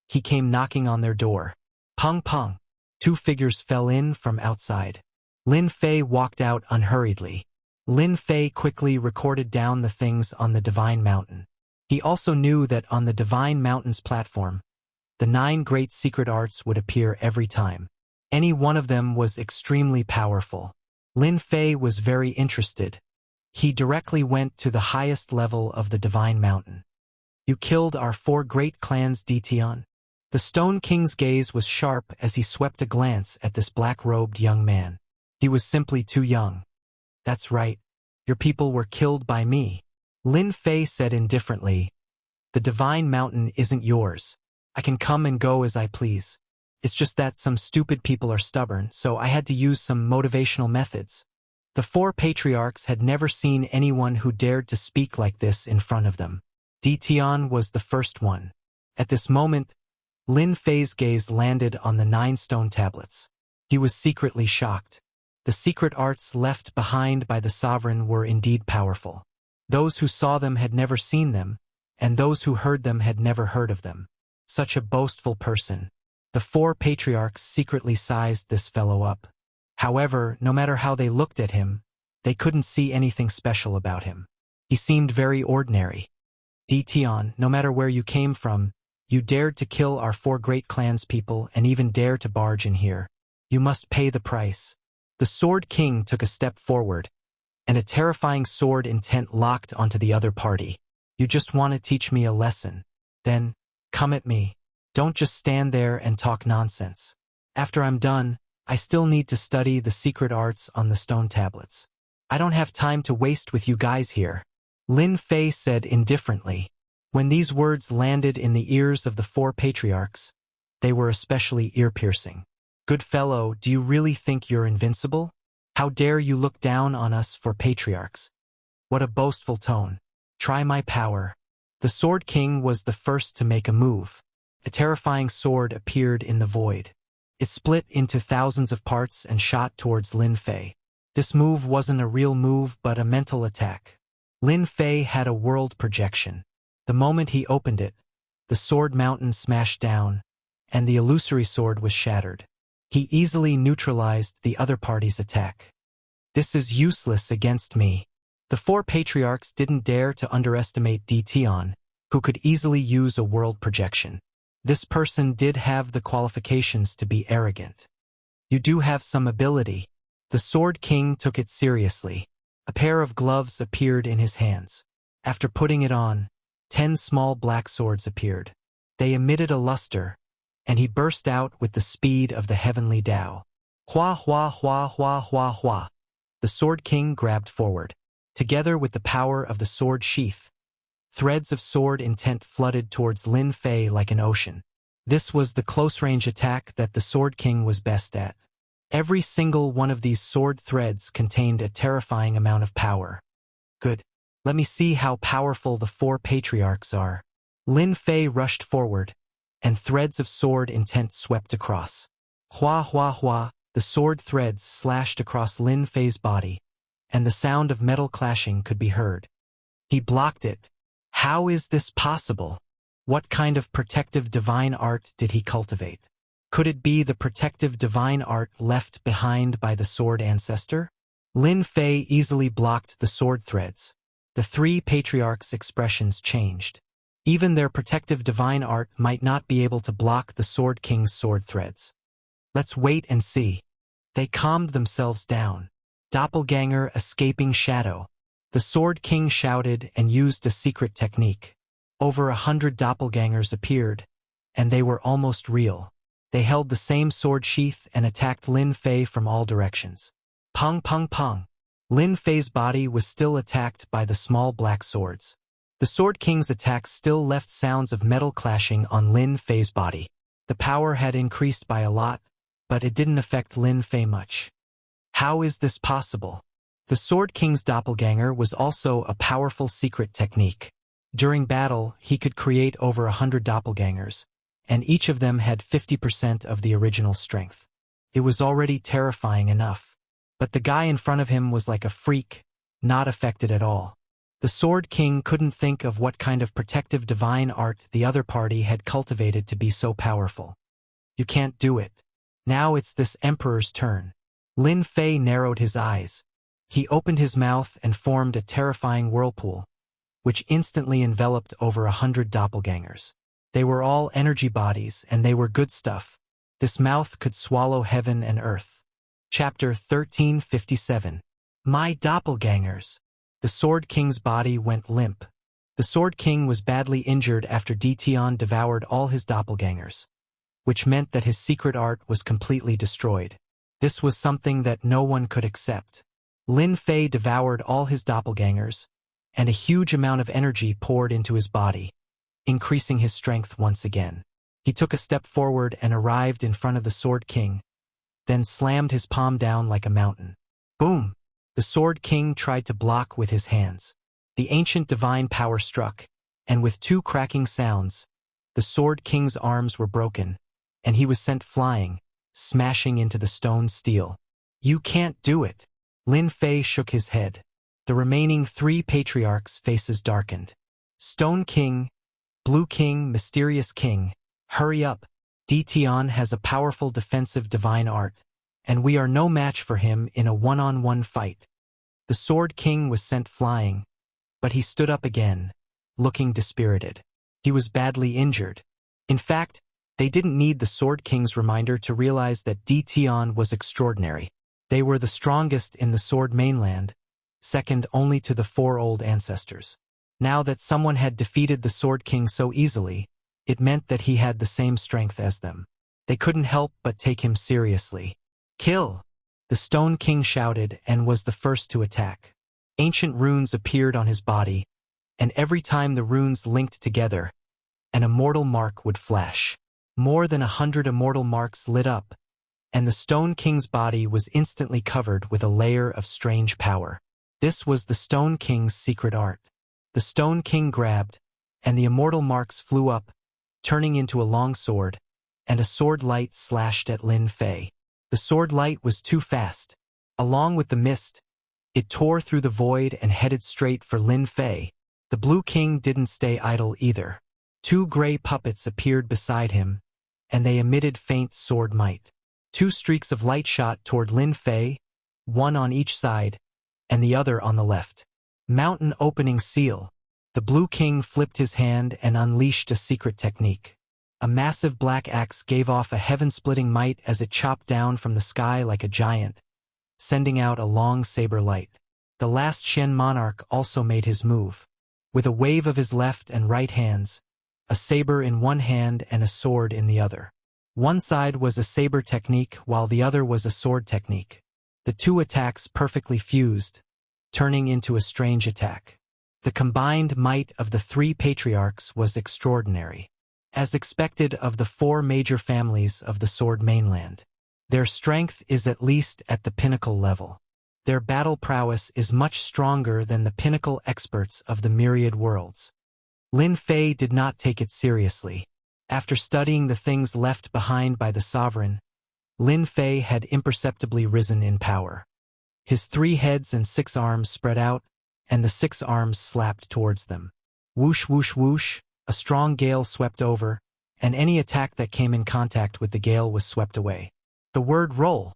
he came knocking on their door. Pung pung. 2 figures fell in from outside. Lin Fei walked out unhurriedly. Lin Fei quickly recorded down the things on the Divine Mountain. He also knew that on the Divine Mountain's platform, the 9 great secret arts would appear every time. Any one of them was extremely powerful. Lin Fei was very interested. He directly went to the highest level of the Divine Mountain. You killed our 4 great clans, Tion. The Stone King's gaze was sharp as he swept a glance at this black-robed young man. He was simply too young. That's right. Your people were killed by me. Lin Fei said indifferently. The Divine Mountain isn't yours. I can come and go as I please. It's just that some stupid people are stubborn, so I had to use some motivational methods. The 4 patriarchs had never seen anyone who dared to speak like this in front of them. Tion was the first one. At this moment, Lin Fei's gaze landed on the 9 stone tablets. He was secretly shocked. The secret arts left behind by the sovereign were indeed powerful. Those who saw them had never seen them, and those who heard them had never heard of them. Such a boastful person. The four patriarchs secretly sized this fellow up. However, no matter how they looked at him, they couldn't see anything special about him. He seemed very ordinary. Tion, no matter where you came from, you dared to kill our four great clanspeople and even dare to barge in here. You must pay the price. The Sword King took a step forward, and a terrifying sword intent locked onto the other party. You just want to teach me a lesson. Then, come at me. Don't just stand there and talk nonsense. After I'm done, I still need to study the secret arts on the stone tablets. I don't have time to waste with you guys here. Lin Fei said indifferently. When these words landed in the ears of the four patriarchs, they were especially ear-piercing. Good fellow, do you really think you're invincible? How dare you look down on us for patriarchs? What a boastful tone. Try my power. The Sword King was the first to make a move. A terrifying sword appeared in the void. It split into thousands of parts and shot towards Lin Fei. This move wasn't a real move but a mental attack. Lin Fei had a world projection. The moment he opened it, the sword mountain smashed down, and the illusory sword was shattered. He easily neutralized the other party's attack. This is useless against me. The four patriarchs didn't dare to underestimate Tion, who could easily use a world projection. This person did have the qualifications to be arrogant. You do have some ability. The Sword King took it seriously. A pair of gloves appeared in his hands. After putting it on, 10 small black swords appeared. They emitted a luster, and he burst out with the speed of the heavenly Tao. Hua hua hua hua hua hua. The Sword King grabbed forward. Together with the power of the sword sheath, threads of sword intent flooded towards Lin Fei like an ocean. This was the close-range attack that the Sword King was best at. Every single one of these sword threads contained a terrifying amount of power. Good. Let me see how powerful the four patriarchs are. Lin Fei rushed forward, and threads of sword intent swept across. Hua hua hua, the sword threads slashed across Lin Fei's body, and the sound of metal clashing could be heard. He blocked it. How is this possible? What kind of protective divine art did he cultivate? Could it be the protective divine art left behind by the sword ancestor? Lin Fei easily blocked the sword threads. The three patriarchs' expressions changed. Even their protective divine art might not be able to block the Sword King's sword threads. Let's wait and see. They calmed themselves down. Doppelganger escaping shadow. The Sword King shouted and used a secret technique. Over 100 doppelgangers appeared, and they were almost real. They held the same sword sheath and attacked Lin Fei from all directions. Pong pong pong. Lin Fei's body was still attacked by the small black swords. The Sword King's attacks still left sounds of metal clashing on Lin Fei's body. The power had increased by a lot, but it didn't affect Lin Fei much. How is this possible? The Sword King's doppelganger was also a powerful secret technique. During battle, he could create over 100 doppelgangers, and each of them had 50% of the original strength. It was already terrifying enough. But the guy in front of him was like a freak, not affected at all. The Sword King couldn't think of what kind of protective divine art the other party had cultivated to be so powerful. You can't do it. Now it's this emperor's turn. Lin Fei narrowed his eyes. He opened his mouth and formed a terrifying whirlpool, which instantly enveloped over 100 doppelgangers. They were all energy bodies, and they were good stuff. This mouth could swallow heaven and earth. Chapter 1357. My doppelgangers. The Sword King's body went limp. The Sword King was badly injured after Tion devoured all his doppelgangers, which meant that his secret art was completely destroyed. This was something that no one could accept. Lin Fei devoured all his doppelgangers, and a huge amount of energy poured into his body, increasing his strength once again. He took a step forward and arrived in front of the Sword King, then slammed his palm down like a mountain. Boom! The Sword King tried to block with his hands. The ancient divine power struck, and with two cracking sounds, the Sword King's arms were broken, and he was sent flying, smashing into the stone steel. You can't do it! Lin Fei shook his head. The remaining three patriarchs' faces darkened. Stone King, Blue King, Mysterious King, Hurry up. Tian has a powerful defensive divine art, and we are no match for him in a one-on-one fight. The Sword King was sent flying, but he stood up again, looking dispirited. He was badly injured. In fact, they didn't need the Sword King's reminder to realize that Tian was extraordinary. They were the strongest in the Sword mainland, second only to the four old ancestors. Now that someone had defeated the Sword King so easily, it meant that he had the same strength as them. They couldn't help but take him seriously. Kill! The Stone King shouted and was the first to attack. Ancient runes appeared on his body, and every time the runes linked together, an immortal mark would flash. More than 100 immortal marks lit up, and the Stone King's body was instantly covered with a layer of strange power. This was the Stone King's secret art. The Stone King grabbed, and the immortal marks flew up, turning into a long sword, and a sword light slashed at Lin Fei. The sword light was too fast. Along with the mist, it tore through the void and headed straight for Lin Fei. The Blue King didn't stay idle either. 2 gray puppets appeared beside him, and they emitted faint sword might. 2 streaks of light shot toward Lin Fei, one on each side, and the other on the left. Mountain opening seal. The Blue King flipped his hand and unleashed a secret technique. A massive black axe gave off a heaven-splitting might as it chopped down from the sky like a giant, sending out a long saber light. The last Shen monarch also made his move. With a wave of his left and right hands, a saber in one hand and a sword in the other. One side was a saber technique while the other was a sword technique. The 2 attacks perfectly fused, turning into a strange attack. The combined might of the 3 patriarchs was extraordinary. As expected of the 4 major families of the Sword mainland. Their strength is at least at the pinnacle level. Their battle prowess is much stronger than the pinnacle experts of the myriad worlds. Lin Fei did not take it seriously. After studying the things left behind by the sovereign, Lin Fei had imperceptibly risen in power. His 3 heads and 6 arms spread out, and the 6 arms slapped towards them. Whoosh, whoosh, whoosh. A strong gale swept over, and any attack that came in contact with the gale was swept away. The word roll.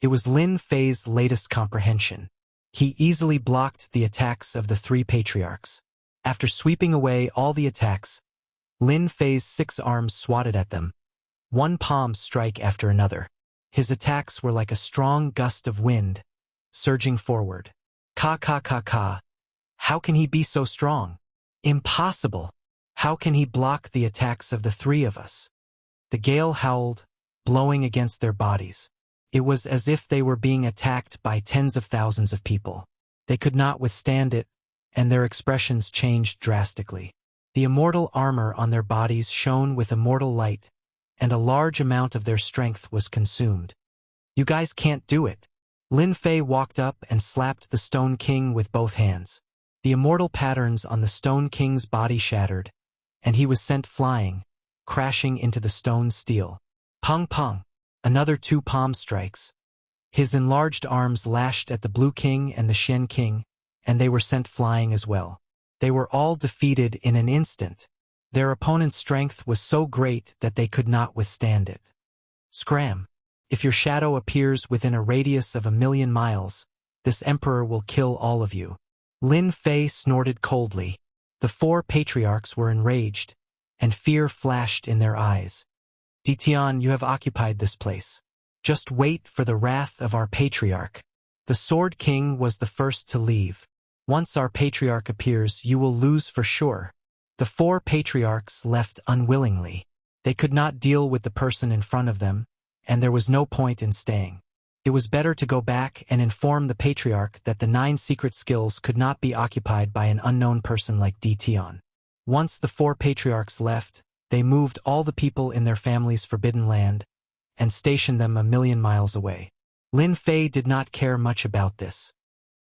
It was Lin Fei's latest comprehension. He easily blocked the attacks of the 3 patriarchs. After sweeping away all the attacks, Lin Fei's 6 arms swatted at them, one palm strike after another. His attacks were like a strong gust of wind, surging forward. Ka ka ka ka. How can he be so strong? Impossible. How can he block the attacks of the 3 of us? The gale howled, blowing against their bodies. It was as if they were being attacked by tens of thousands of people. They could not withstand it, and their expressions changed drastically. The immortal armor on their bodies shone with immortal light, and a large amount of their strength was consumed. You guys can't do it. Lin Fei walked up and slapped the Stone King with both hands. The immortal patterns on the Stone King's body shattered, and he was sent flying, crashing into the stone steel. Pung pung. Another 2 palm strikes. His enlarged arms lashed at the Blue King and the Shen King, and they were sent flying as well. They were all defeated in an instant. Their opponent's strength was so great that they could not withstand it. Scram. If your shadow appears within a radius of 1,000,000 miles, this emperor will kill all of you. Lin Fei snorted coldly. The 4 patriarchs were enraged, and fear flashed in their eyes. Tian, you have occupied this place. Just wait for the wrath of our patriarch. The Sword King was the first to leave. Once our patriarch appears, you will lose for sure. The 4 patriarchs left unwillingly. They could not deal with the person in front of them, and there was no point in staying. It was better to go back and inform the patriarch that the 9 secret skills could not be occupied by an unknown person like Tian. Once the 4 patriarchs left, they moved all the people in their family's forbidden land and stationed them 1,000,000 miles away. Lin Fei did not care much about this.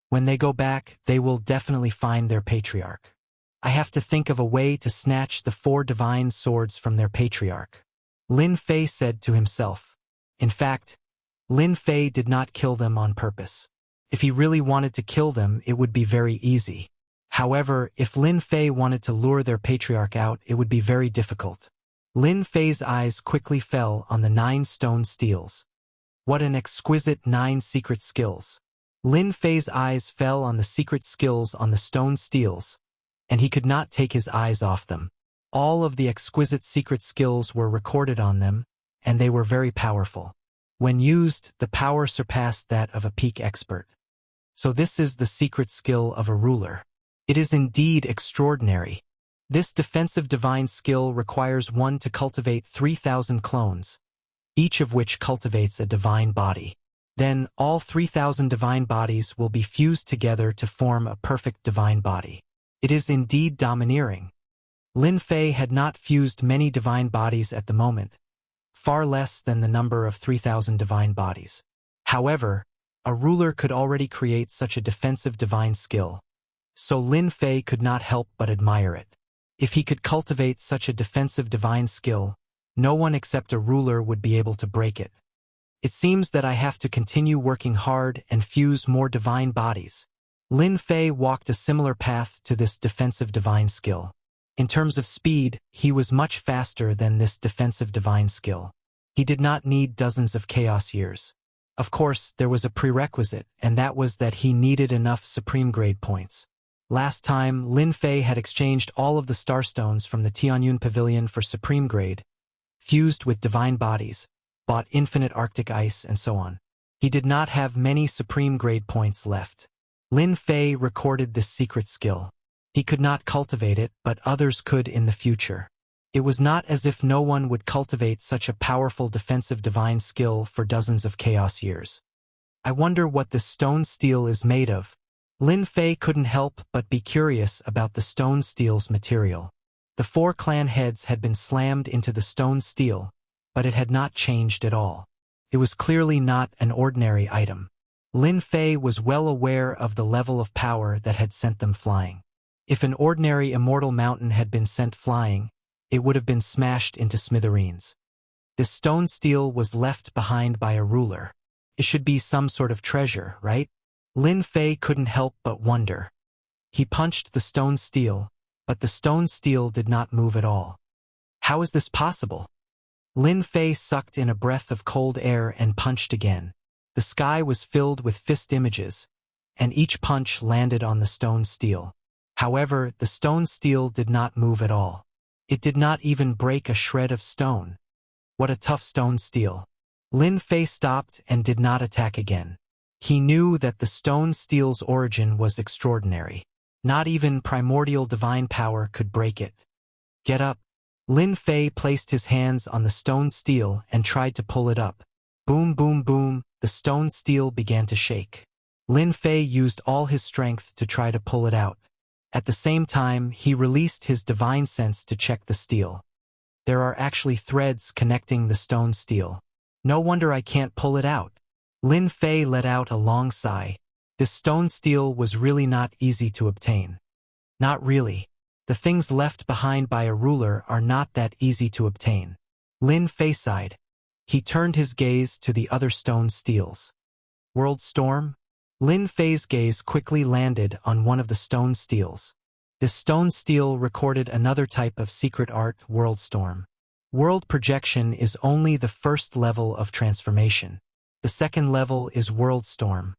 When they go back, they will definitely find their patriarch. I have to think of a way to snatch the 4 divine swords from their patriarch. Lin Fei said to himself. In fact, Lin Fei did not kill them on purpose. If he really wanted to kill them, it would be very easy. However, if Lin Fei wanted to lure their patriarch out, it would be very difficult. Lin Fei's eyes quickly fell on the 9 stone steels. What an exquisite 9 secret skills. Lin Fei's eyes fell on the secret skills on the stone steels, and he could not take his eyes off them. All of the exquisite secret skills were recorded on them, and they were very powerful. When used, the power surpassed that of a peak expert. So this is the secret skill of a ruler. It is indeed extraordinary. This defensive divine skill requires one to cultivate 3,000 clones, each of which cultivates a divine body. Then all 3,000 divine bodies will be fused together to form a perfect divine body. It is indeed domineering. Lin Fei had not fused many divine bodies at the moment, far less than the number of 3,000 divine bodies. However, a ruler could already create such a defensive divine skill, so Lin Fei could not help but admire it. If he could cultivate such a defensive divine skill, no one except a ruler would be able to break it. It seems that I have to continue working hard and fuse more divine bodies. Lin Fei walked a similar path to this defensive divine skill. In terms of speed, he was much faster than this defensive divine skill. He did not need dozens of chaos years. Of course, there was a prerequisite, and that was that he needed enough supreme grade points. Last time, Lin Fei had exchanged all of the starstones from the Tianyun Pavilion for supreme grade, fused with divine bodies, bought infinite Arctic ice, and so on. He did not have many supreme grade points left. Lin Fei recorded this secret skill. He could not cultivate it, but others could in the future. It was not as if no one would cultivate such a powerful defensive divine skill for dozens of chaos years. I wonder what this stone steel is made of. Lin Fei couldn't help but be curious about the stone steel's material. The 4 clan heads had been slammed into the stone steel, but it had not changed at all. It was clearly not an ordinary item. Lin Fei was well aware of the level of power that had sent them flying. If an ordinary immortal mountain had been sent flying, it would have been smashed into smithereens. This stone steel was left behind by a ruler. It should be some sort of treasure, right? Lin Fei couldn't help but wonder. He punched the stone steel, but the stone steel did not move at all. How is this possible? Lin Fei sucked in a breath of cold air and punched again. The sky was filled with fist images, and each punch landed on the stone steel. However, the stone steel did not move at all. It did not even break a shred of stone. What a tough stone steel. Lin Fei stopped and did not attack again. He knew that the stone steel's origin was extraordinary. Not even primordial divine power could break it. Get up. Lin Fei placed his hands on the stone steel and tried to pull it up. Boom, boom, boom, the stone steel began to shake. Lin Fei used all his strength to try to pull it out. At the same time, he released his divine sense to check the steel. There are actually threads connecting the stone steel. No wonder I can't pull it out. Lin Fei let out a long sigh. This stone steel was really not easy to obtain. Not really. The things left behind by a ruler are not that easy to obtain. Lin Fei sighed. He turned his gaze to the other stone steels. World Storm? Lin Fei's gaze quickly landed on one of the stone steels. This stone steel recorded another type of secret art, World Storm. World Projection is only the first level of transformation. The second level is World Storm.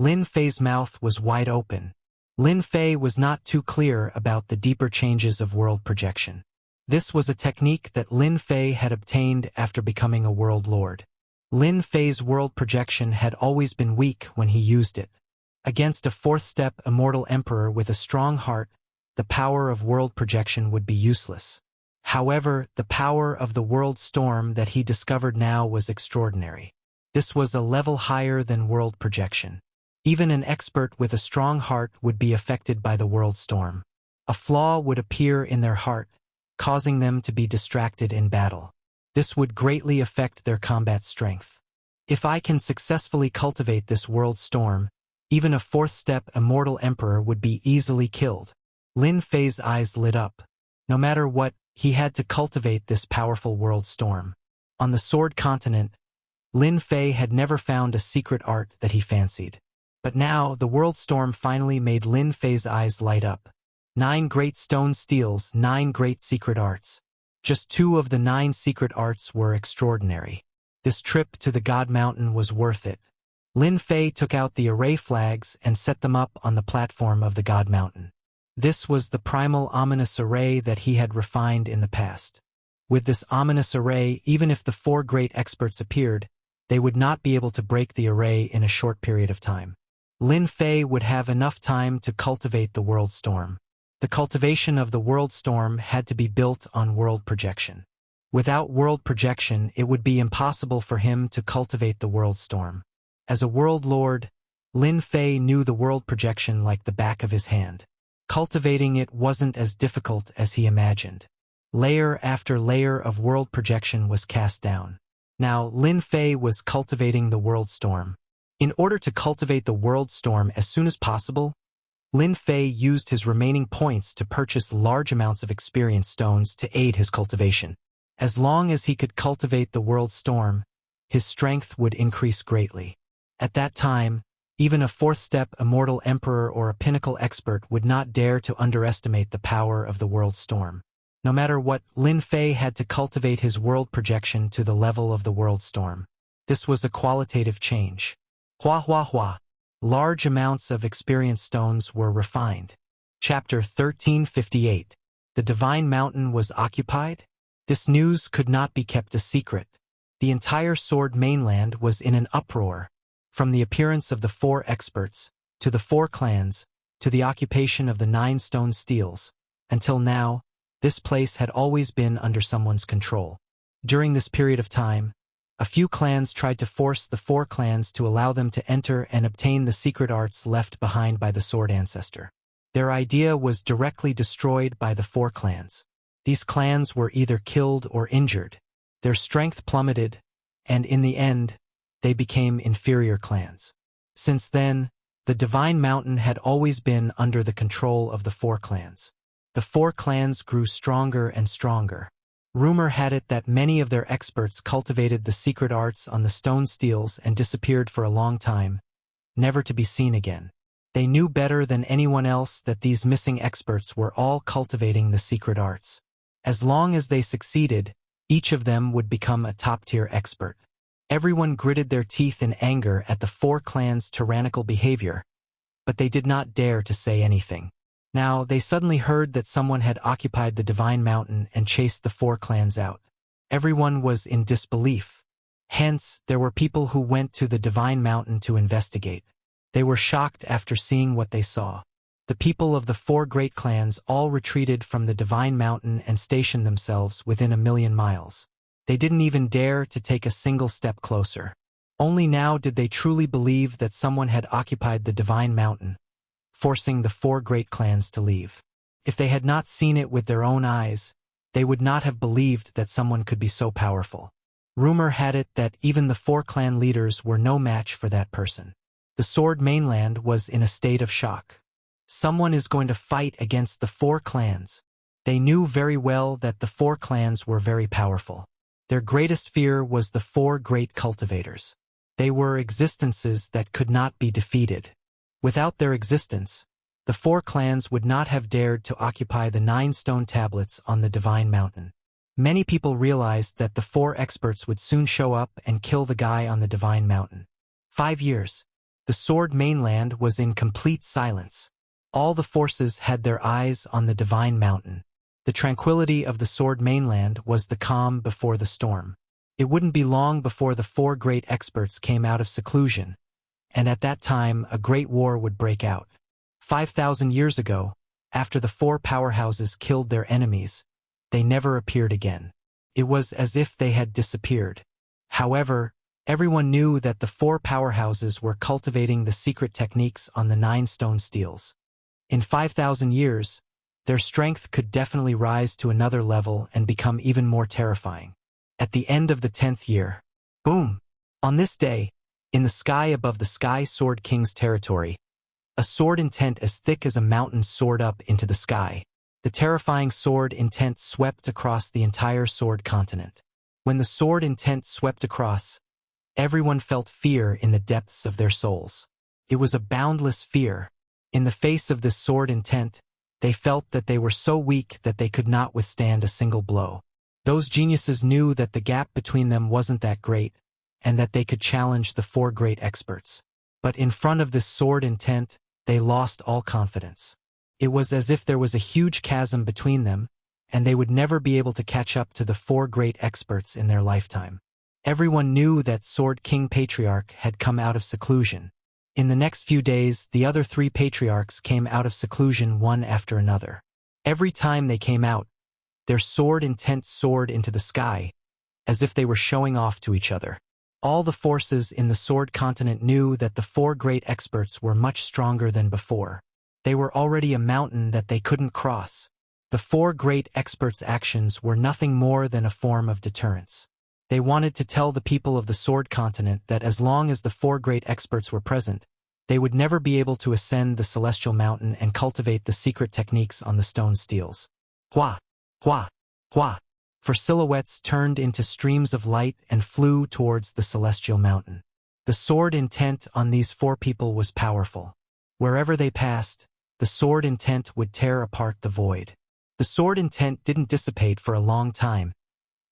Lin Fei's mouth was wide open. Lin Fei was not too clear about the deeper changes of World Projection. This was a technique that Lin Fei had obtained after becoming a World Lord. Lin Fei's World Projection had always been weak when he used it. Against a 4th-step immortal emperor with a strong heart, the power of World Projection would be useless. However, the power of the World Storm that he discovered now was extraordinary. This was a level higher than World Projection. Even an expert with a strong heart would be affected by the World Storm. A flaw would appear in their heart, causing them to be distracted in battle. This would greatly affect their combat strength. If I can successfully cultivate this World Storm, even a 4th-step immortal emperor would be easily killed. Lin Fei's eyes lit up. No matter what, he had to cultivate this powerful World Storm. On the Sword Continent, Lin Fei had never found a secret art that he fancied. But now, the World Storm finally made Lin Fei's eyes light up. 9 great stone steels, 9 great secret arts. Just 2 of the 9 secret arts were extraordinary. This trip to the God Mountain was worth it. Lin Fei took out the array flags and set them up on the platform of the God Mountain. This was the primal ominous array that he had refined in the past. With this ominous array, even if the 4 great experts appeared, they would not be able to break the array in a short period of time. Lin Fei would have enough time to cultivate the world storm. The cultivation of the world storm had to be built on world projection. Without world projection, it would be impossible for him to cultivate the world storm. As a world lord, Lin Fei knew the world projection like the back of his hand. Cultivating it wasn't as difficult as he imagined. Layer after layer of world projection was cast down. Now, Lin Fei was cultivating the world storm. In order to cultivate the world storm as soon as possible, Lin Fei used his remaining points to purchase large amounts of experience stones to aid his cultivation. As long as he could cultivate the world storm, his strength would increase greatly. At that time, even a 4th-step immortal emperor or a pinnacle expert would not dare to underestimate the power of the world storm. No matter what, Lin Fei had to cultivate his world projection to the level of the world storm. This was a qualitative change. Hua hua hua. Large amounts of experience stones were refined. Chapter 1358. The Divine Mountain was occupied? This news could not be kept a secret. The entire Sword Mainland was in an uproar. From the appearance of the 4 experts, to the 4 clans, to the occupation of the 9 stone steels, until now, this place had always been under someone's control. During this period of time, a few clans tried to force the 4 clans to allow them to enter and obtain the secret arts left behind by the Sword Ancestor. Their idea was directly destroyed by the 4 clans. These clans were either killed or injured. Their strength plummeted, and in the end, they became inferior clans. Since then, the Divine Mountain had always been under the control of the 4 clans. The 4 clans grew stronger and stronger. Rumor had it that many of their experts cultivated the secret arts on the stone steels and disappeared for a long time, never to be seen again. They knew better than anyone else that these missing experts were all cultivating the secret arts. As long as they succeeded, each of them would become a top-tier expert. Everyone gritted their teeth in anger at the 4 clans' tyrannical behavior, but they did not dare to say anything. Now, they suddenly heard that someone had occupied the Divine Mountain and chased the 4 clans out. Everyone was in disbelief. Hence, there were people who went to the Divine Mountain to investigate. They were shocked after seeing what they saw. The people of the 4 great clans all retreated from the Divine Mountain and stationed themselves within 1,000,000 miles. They didn't even dare to take a single step closer. Only now did they truly believe that someone had occupied the Divine Mountain, forcing the 4 great clans to leave. If they had not seen it with their own eyes, they would not have believed that someone could be so powerful. Rumor had it that even the 4 clan leaders were no match for that person. The Sword Mainland was in a state of shock. Someone is going to fight against the 4 clans. They knew very well that the 4 clans were very powerful. Their greatest fear was the 4 great cultivators. They were existences that could not be defeated. Without their existence, the 4 clans would not have dared to occupy the 9 stone tablets on the Divine Mountain. Many people realized that the 4 experts would soon show up and kill the guy on the Divine Mountain. 5 years. The Sword Mainland was in complete silence. All the forces had their eyes on the Divine Mountain. The tranquility of the Sword Mainland was the calm before the storm. It wouldn't be long before the 4 great experts came out of seclusion, and at that time a great war would break out. 5,000 years ago, after the 4 powerhouses killed their enemies, they never appeared again. It was as if they had disappeared. However, everyone knew that the 4 powerhouses were cultivating the secret techniques on the 9 stone steels. In 5,000 years, their strength could definitely rise to another level and become even more terrifying. At the end of the 10th year, boom! On this day, in the sky above the Sky Sword King's territory, a sword intent as thick as a mountain soared up into the sky. The terrifying sword intent swept across the entire sword continent. When the sword intent swept across, everyone felt fear in the depths of their souls. It was a boundless fear. In the face of this sword intent, they felt that they were so weak that they could not withstand a single blow. Those geniuses knew that the gap between them wasn't that great, and that they could challenge the four great experts. But in front of this sword intent, they lost all confidence. It was as if there was a huge chasm between them, and they would never be able to catch up to the four great experts in their lifetime. Everyone knew that Sword King Patriarch had come out of seclusion. In the next few days, the other three patriarchs came out of seclusion one after another. Every time they came out, their sword intent soared into the sky, as if they were showing off to each other. All the forces in the Sword Continent knew that the four great experts were much stronger than before. They were already a mountain that they couldn't cross. The four great experts' actions were nothing more than a form of deterrence. They wanted to tell the people of the Sword Continent that as long as the four great experts were present, they would never be able to ascend the Celestial Mountain and cultivate the secret techniques on the stone steels. Hua! Hua! Hua! For silhouettes turned into streams of light and flew towards the Celestial Mountain. The sword intent on these four people was powerful. Wherever they passed, the sword intent would tear apart the void. The sword intent didn't dissipate for a long time,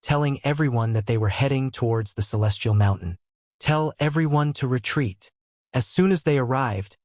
telling everyone that they were heading towards the Celestial Mountain. Tell everyone to retreat. As soon as they arrived,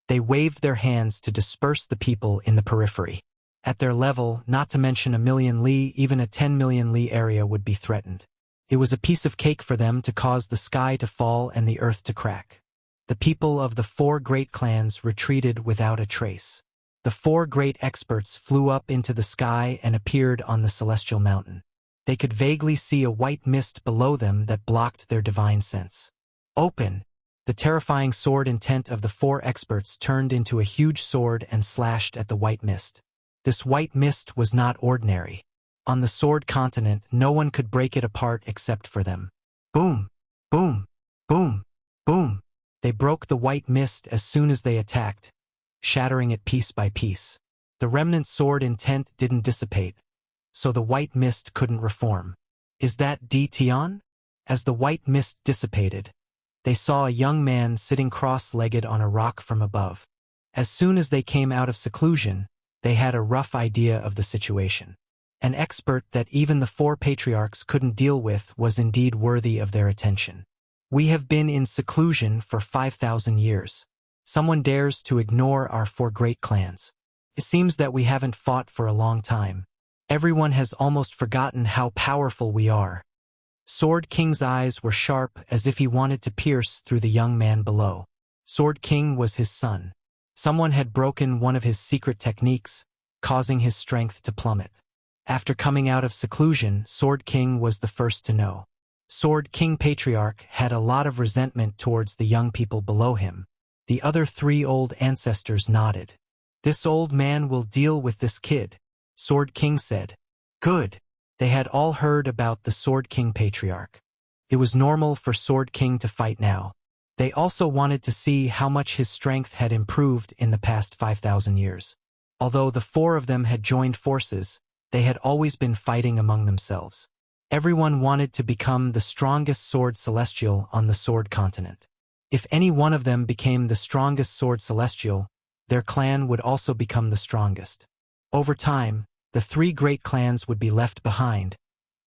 they waved their hands to disperse the people in the periphery. At their level, not to mention a million li, even a 10 million li area would be threatened. It was a piece of cake for them to cause the sky to fall and the earth to crack. The people of the four great clans retreated without a trace. The four great experts flew up into the sky and appeared on the Celestial Mountain. They could vaguely see a white mist below them that blocked their divine sense. Open! The terrifying sword intent of the four experts turned into a huge sword and slashed at the white mist. This white mist was not ordinary. On the Sword Continent, no one could break it apart except for them. Boom! Boom! Boom! Boom! They broke the white mist as soon as they attacked, shattering it piece by piece. The remnant sword intent didn't dissipate, so the white mist couldn't reform. Is that Tion? As the white mist dissipated, they saw a young man sitting cross-legged on a rock from above. As soon as they came out of seclusion, they had a rough idea of the situation. An expert that even the four patriarchs couldn't deal with was indeed worthy of their attention. We have been in seclusion for 5,000 years. Someone dares to ignore our four great clans. It seems that we haven't fought for a long time. Everyone has almost forgotten how powerful we are. Sword King's eyes were sharp as if he wanted to pierce through the young man below. Sword King was his son. Someone had broken one of his secret techniques, causing his strength to plummet. After coming out of seclusion, Sword King was the first to know. Sword King Patriarch had a lot of resentment towards the young people below him. The other three old ancestors nodded. This old man will deal with this kid, Sword King said. Good. They had all heard about the Sword King Patriarch. It was normal for Sword King to fight now. They also wanted to see how much his strength had improved in the past 5,000 years. Although the four of them had joined forces, they had always been fighting among themselves. Everyone wanted to become the strongest sword celestial on the Sword Continent. If any one of them became the strongest sword celestial, their clan would also become the strongest. Over time, the three great clans would be left behind,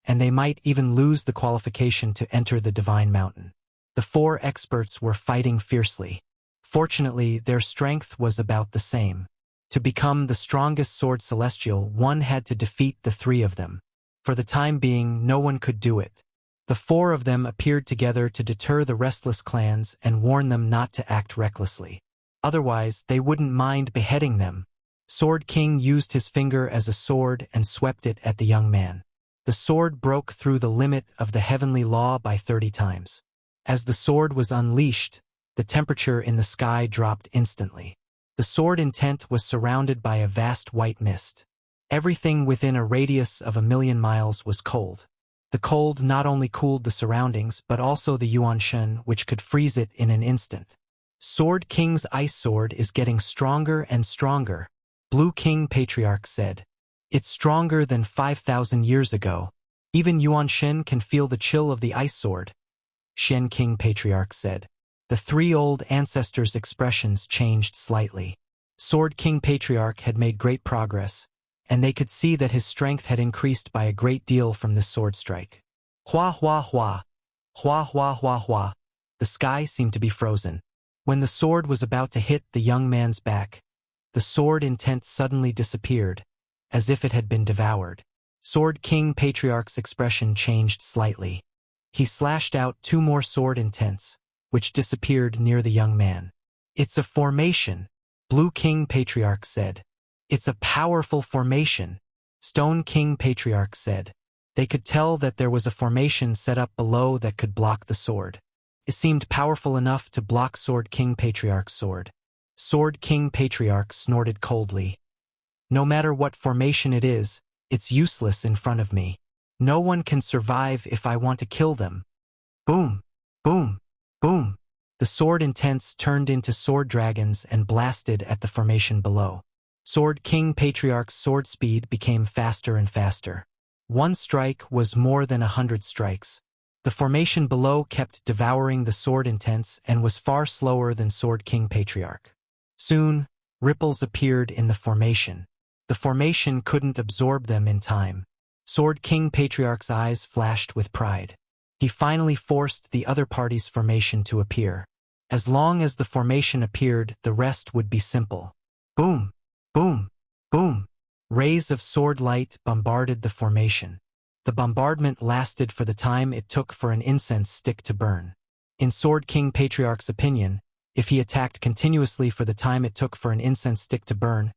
and they might even lose the qualification to enter the Divine Mountain. The four experts were fighting fiercely. Fortunately, their strength was about the same. To become the strongest sword celestial, one had to defeat the three of them. For the time being, no one could do it. The four of them appeared together to deter the restless clans and warn them not to act recklessly. Otherwise, they wouldn't mind beheading them. Sword King used his finger as a sword and swept it at the young man. The sword broke through the limit of the heavenly law by 30 times. As the sword was unleashed, the temperature in the sky dropped instantly. The sword intent was surrounded by a vast white mist. Everything within a radius of 1,000,000 miles was cold. The cold not only cooled the surroundings but also the Yuanshen, which could freeze it in an instant. Sword King's ice sword is getting stronger and stronger, Blue King Patriarch said. It's stronger than 5,000 years ago. Even Yuanshen can feel the chill of the ice sword, Shen King Patriarch said. The three old ancestors' expressions changed slightly. Sword King Patriarch had made great progress, and they could see that his strength had increased by a great deal from this sword strike. Hua hua hua, hua hua hua hua. The sky seemed to be frozen. When the sword was about to hit the young man's back, the sword intent suddenly disappeared, as if it had been devoured. Sword King Patriarch's expression changed slightly. He slashed out 2 more sword intents, which disappeared near the young man. "It's a formation," Blue King Patriarch said. "It's a powerful formation," Stone King Patriarch said. They could tell that there was a formation set up below that could block the sword. It seemed powerful enough to block Sword King Patriarch's sword. Sword King Patriarch snorted coldly. "No matter what formation it is, it's useless in front of me. No one can survive if I want to kill them." Boom! Boom! Boom! The sword intents turned into sword dragons and blasted at the formation below. Sword King Patriarch's sword speed became faster and faster. 1 strike was more than 100 strikes. The formation below kept devouring the sword intents and was far slower than Sword King Patriarch. Soon, ripples appeared in the formation. The formation couldn't absorb them in time. Sword King Patriarch's eyes flashed with pride. He finally forced the other party's formation to appear. As long as the formation appeared, the rest would be simple. Boom! Boom! Boom! Rays of sword light bombarded the formation. The bombardment lasted for the time it took for an incense stick to burn. In Sword King Patriarch's opinion, if he attacked continuously for the time it took for an incense stick to burn,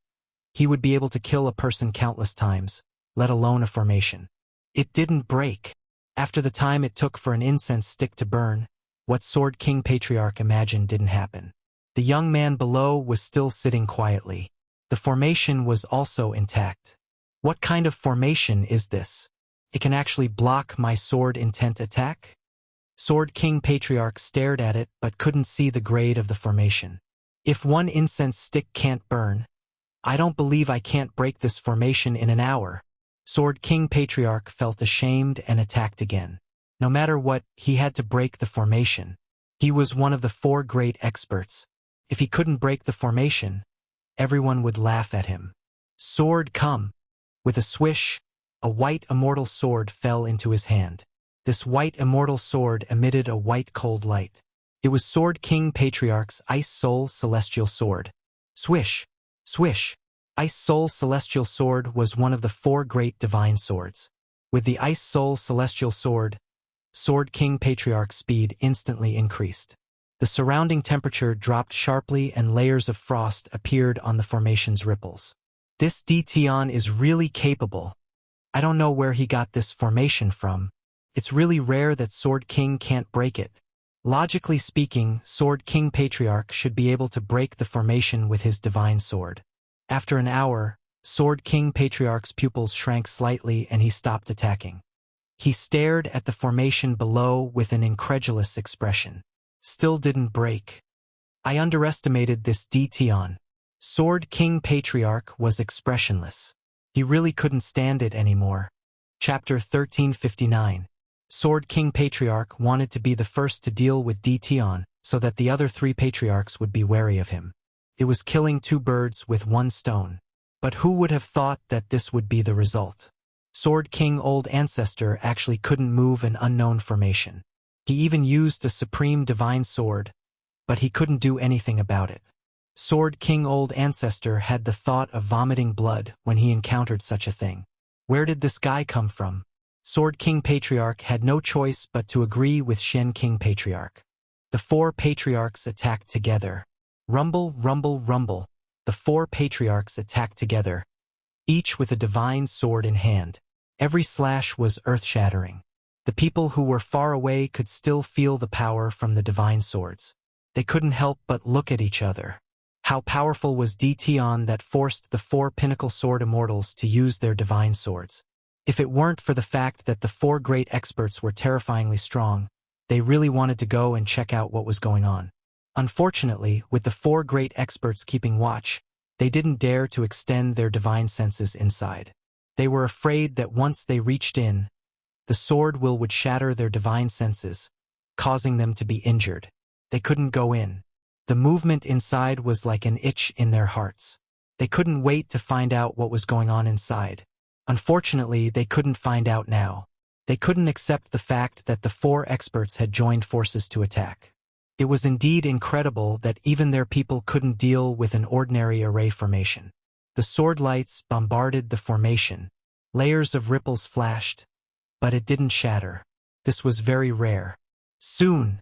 he would be able to kill a person countless times, let alone a formation. It didn't break. After the time it took for an incense stick to burn, what Sword King Patriarch imagined didn't happen. The young man below was still sitting quietly. The formation was also intact. What kind of formation is this? It can actually block my sword intent attack? Sword King Patriarch stared at it but couldn't see the grade of the formation. If 1 incense stick can't burn, I don't believe I can't break this formation in an hour. Sword King Patriarch felt ashamed and attacked again. No matter what, he had to break the formation. He was one of the 4 great experts. If he couldn't break the formation, everyone would laugh at him. Sword come! With a swish, a white immortal sword fell into his hand. This white immortal sword emitted a white cold light. It was Sword King Patriarch's Ice Soul Celestial Sword. Swish! Swish! Ice Soul Celestial Sword was one of the 4 great divine swords. With the Ice Soul Celestial Sword, Sword King Patriarch's speed instantly increased. The surrounding temperature dropped sharply and layers of frost appeared on the formation's ripples. This Dtion is really capable. I don't know where he got this formation from. It's really rare that Sword King can't break it. Logically speaking, Sword King Patriarch should be able to break the formation with his divine sword. After an hour, Sword King Patriarch's pupils shrank slightly and he stopped attacking. He stared at the formation below with an incredulous expression. Still didn't break. I underestimated this Dtion. Sword King Patriarch was expressionless. He really couldn't stand it anymore. Chapter 1359. Sword King Patriarch wanted to be the first to deal with Dtion, so that the other 3 patriarchs would be wary of him. It was killing 2 birds with 1 stone. But who would have thought that this would be the result? Sword King Old Ancestor actually couldn't move an unknown formation. He even used a supreme divine sword, but he couldn't do anything about it. Sword King Old Ancestor had the thought of vomiting blood when he encountered such a thing. Where did this guy come from? Sword King Patriarch had no choice but to agree with Shen King Patriarch. The 4 patriarchs attacked together. Rumble, rumble, rumble. The 4 patriarchs attacked together, each with a divine sword in hand. Every slash was earth-shattering. The people who were far away could still feel the power from the divine swords. They couldn't help but look at each other. How powerful was Dtion that forced the 4 pinnacle sword immortals to use their divine swords? If it weren't for the fact that the 4 great experts were terrifyingly strong, they really wanted to go and check out what was going on. Unfortunately, with the 4 great experts keeping watch, they didn't dare to extend their divine senses inside. They were afraid that once they reached in, the sword would shatter their divine senses, causing them to be injured. They couldn't go in. The movement inside was like an itch in their hearts. They couldn't wait to find out what was going on inside. Unfortunately, they couldn't find out now. They couldn't accept the fact that the 4 experts had joined forces to attack. It was indeed incredible that even their people couldn't deal with an ordinary array formation. The sword lights bombarded the formation. Layers of ripples flashed, but it didn't shatter. This was very rare. Soon,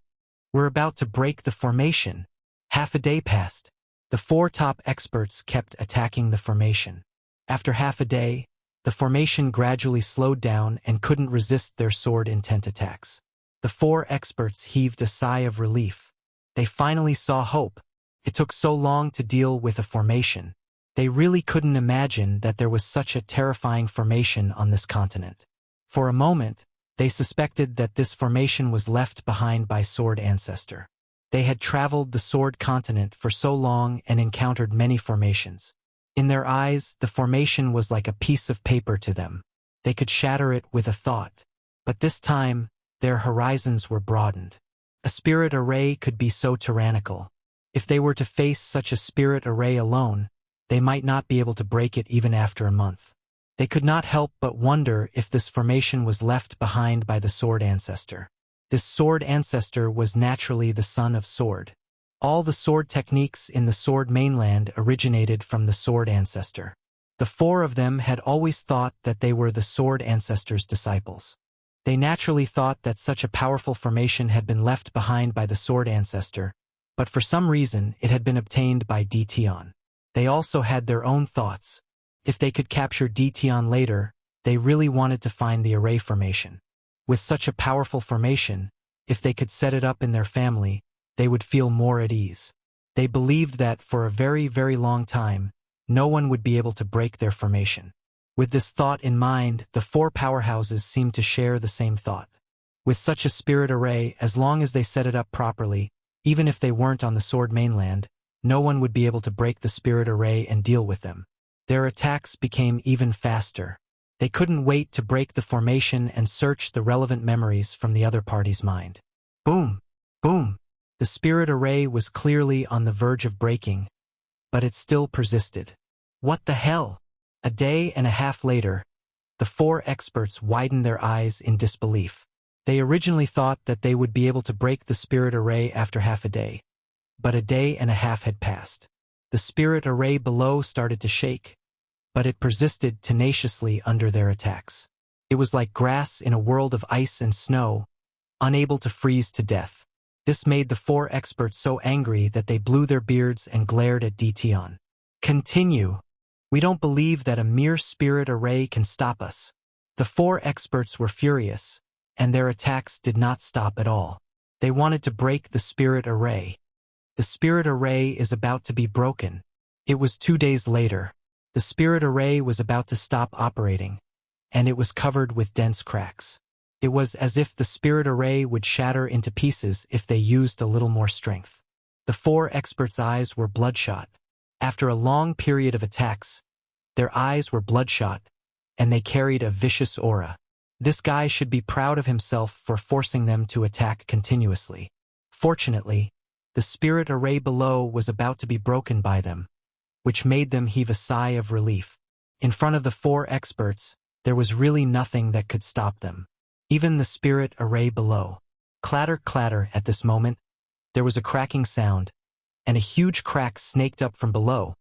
we're about to break the formation. Half a day passed. The 4 top experts kept attacking the formation. After half a day, the formation gradually slowed down and couldn't resist their sword-intent attacks. The 4 experts heaved a sigh of relief. They finally saw hope. It took so long to deal with a formation. They really couldn't imagine that there was such a terrifying formation on this continent. For a moment, they suspected that this formation was left behind by Sword Ancestor. They had traveled the Sword Continent for so long and encountered many formations. In their eyes, the formation was like a piece of paper to them. They could shatter it with a thought. But this time, their horizons were broadened. A spirit array could be so tyrannical. If they were to face such a spirit array alone, they might not be able to break it even after a month. They could not help but wonder if this formation was left behind by the Sword Ancestor. This Sword Ancestor was naturally the son of Sword. All the sword techniques in the Sword mainland originated from the Sword Ancestor. The 4 of them had always thought that they were the Sword Ancestor's disciples. They naturally thought that such a powerful formation had been left behind by the Sword Ancestor, but for some reason it had been obtained by Dtion. They also had their own thoughts. If they could capture Dtion later, they really wanted to find the array formation. With such a powerful formation, if they could set it up in their family, they would feel more at ease. They believed that for a very, very long time, no one would be able to break their formation. With this thought in mind, the 4 powerhouses seemed to share the same thought. With such a spirit array, as long as they set it up properly, even if they weren't on the Sword mainland, no one would be able to break the spirit array and deal with them. Their attacks became even faster. They couldn't wait to break the formation and search the relevant memories from the other party's mind. Boom! Boom! The spirit array was clearly on the verge of breaking, but it still persisted. What the hell? A day and a half later, the 4 experts widened their eyes in disbelief. They originally thought that they would be able to break the spirit array after half a day, but a day and a half had passed. The spirit array below started to shake, but it persisted tenaciously under their attacks. It was like grass in a world of ice and snow, unable to freeze to death. This made the 4 experts so angry that they blew their beards and glared at Dtion. Continue. We don't believe that a mere spirit array can stop us. The 4 experts were furious, and their attacks did not stop at all. They wanted to break the spirit array. The spirit array is about to be broken. It was 2 days later. The spirit array was about to stop operating, and it was covered with dense cracks. It was as if the spirit array would shatter into pieces if they used a little more strength. The 4 experts' eyes were bloodshot. After a long period of attacks, their eyes were bloodshot, and they carried a vicious aura. This guy should be proud of himself for forcing them to attack continuously. Fortunately, the spirit array below was about to be broken by them, which made them heave a sigh of relief. In front of the 4 experts, there was really nothing that could stop them. Even the spirit array below. Clatter, clatter. At this moment, there was a cracking sound, and a huge crack snaked up from below,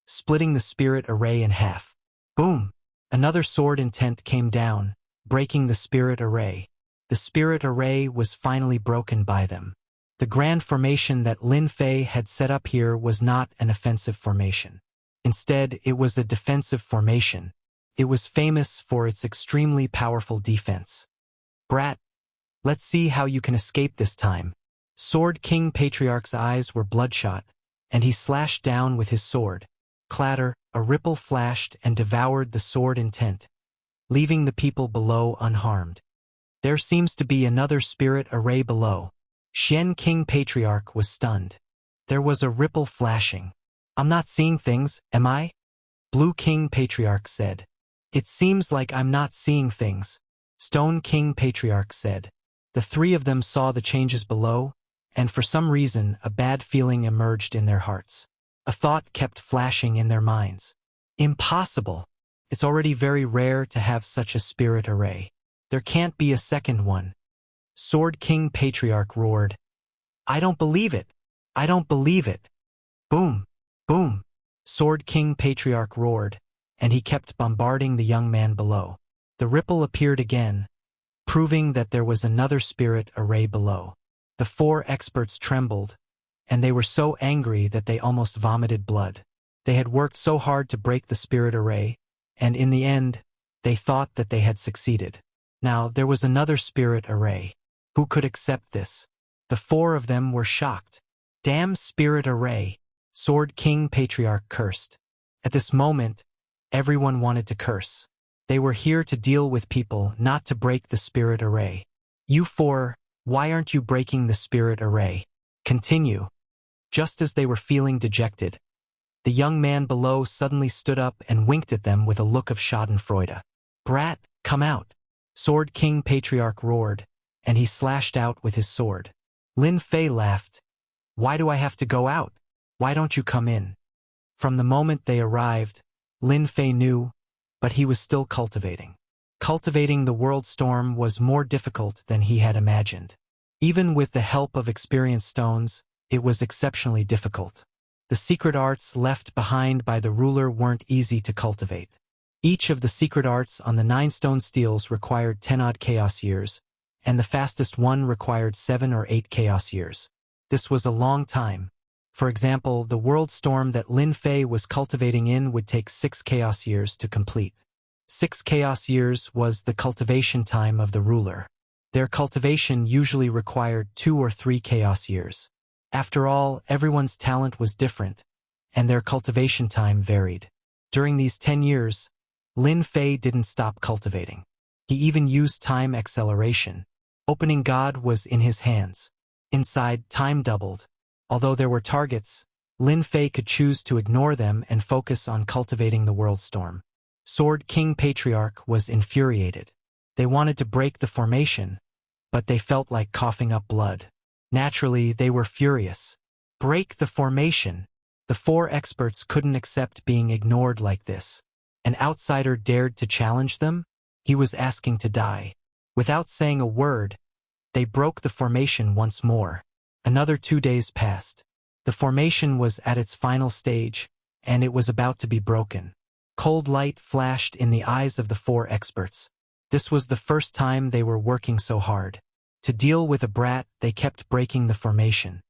splitting the spirit array in half. Boom! Another sword intent came down, breaking the spirit array. The spirit array was finally broken by them. The grand formation that Lin Fei had set up here was not an offensive formation. Instead, it was a defensive formation. It was famous for its extremely powerful defense. Brat, let's see how you can escape this time. Sword King Patriarch's eyes were bloodshot, and he slashed down with his sword. Clatter, a ripple flashed and devoured the sword intent, leaving the people below unharmed. There seems to be another spirit array below. Shen King Patriarch was stunned. There was a ripple flashing. I'm not seeing things, am I? Blue King Patriarch said. It seems like I'm not seeing things. Stone King Patriarch said. The 3 of them saw the changes below, and for some reason a bad feeling emerged in their hearts. A thought kept flashing in their minds. Impossible. It's already very rare to have such a spirit array. There can't be a second one. Sword King Patriarch roared. I don't believe it. I don't believe it. Boom. Boom. Sword King Patriarch roared, and he kept bombarding the young man below. The ripple appeared again, proving that there was another spirit array below. The four experts trembled, and they were so angry that they almost vomited blood. They had worked so hard to break the spirit array, and in the end, they thought that they had succeeded. Now, there was another spirit array. Who could accept this? The four of them were shocked. Damn spirit array! Sword King Patriarch cursed. At this moment, everyone wanted to curse. They were here to deal with people, not to break the spirit array. You four, why aren't you breaking the spirit array? Continue. Just as they were feeling dejected, the young man below suddenly stood up and winked at them with a look of schadenfreude. Brat, come out! Sword King Patriarch roared, and he slashed out with his sword. Lin Fei laughed. Why do I have to go out? Why don't you come in? From the moment they arrived, Lin Fei knew, but he was still cultivating. Cultivating the world storm was more difficult than he had imagined. Even with the help of experienced stones, it was exceptionally difficult. The secret arts left behind by the ruler weren't easy to cultivate. Each of the secret arts on the 9 stone steels required 10-odd chaos years, and the fastest one required 7 or 8 chaos years. This was a long time. For example, the world storm that Lin Fei was cultivating in would take 6 chaos years to complete. 6 chaos years was the cultivation time of the ruler. Their cultivation usually required 2 or 3 chaos years. After all, everyone's talent was different, and their cultivation time varied. During these 10 years, Lin Fei didn't stop cultivating. He even used time acceleration. Opening God was in his hands. Inside, time doubled. Although there were targets, Lin Fei could choose to ignore them and focus on cultivating the world storm. Sword King Patriarch was infuriated. They wanted to break the formation, but they felt like coughing up blood. Naturally, they were furious. Break the formation. The 4 experts couldn't accept being ignored like this. An outsider dared to challenge them? He was asking to die. Without saying a word, they broke the formation once more. Another 2 days passed. The formation was at its final stage, and it was about to be broken. Cold light flashed in the eyes of the 4 experts. This was the first time they were working so hard. To deal with a brat, they kept breaking the formation.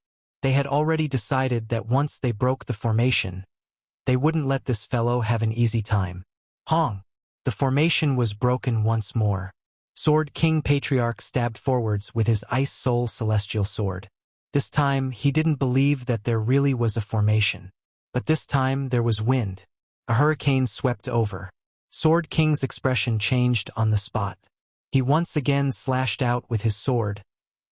They had already decided that once they broke the formation, they wouldn't let this fellow have an easy time. Hong! The formation was broken once more. Sword King Patriarch stabbed forwards with his Ice Soul Celestial Sword. This time, he didn't believe that there really was a formation. But this time, there was wind. A hurricane swept over. Sword King's expression changed on the spot. He once again slashed out with his sword,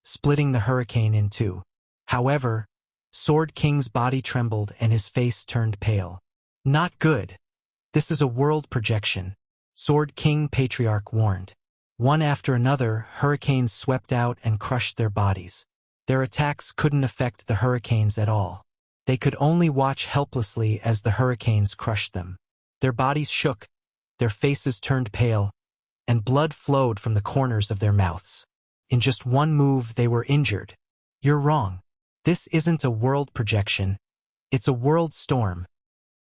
splitting the hurricane in 2. However, Sword King's body trembled and his face turned pale. Not good. This is a world projection, Sword King Patriarch warned. One after another, hurricanes swept out and crushed their bodies. Their attacks couldn't affect the hurricanes at all. They could only watch helplessly as the hurricanes crushed them. Their bodies shook, their faces turned pale, and blood flowed from the corners of their mouths. In just one move, they were injured. You're wrong. This isn't a world projection. It's a world storm.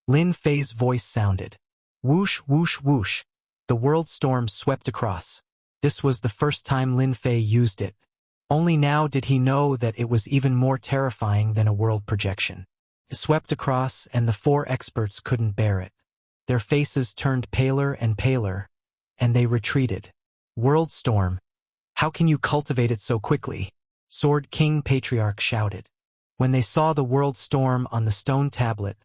Lin Fei's voice sounded. Whoosh, whoosh, whoosh. The world storm swept across. This was the first time Lin Fei used it. Only now did he know that it was even more terrifying than a world projection. It swept across, and the 4 experts couldn't bear it. Their faces turned paler and paler, and they retreated. World storm. How can you cultivate it so quickly? Sword King Patriarch shouted. When they saw the world storm on the stone tablet,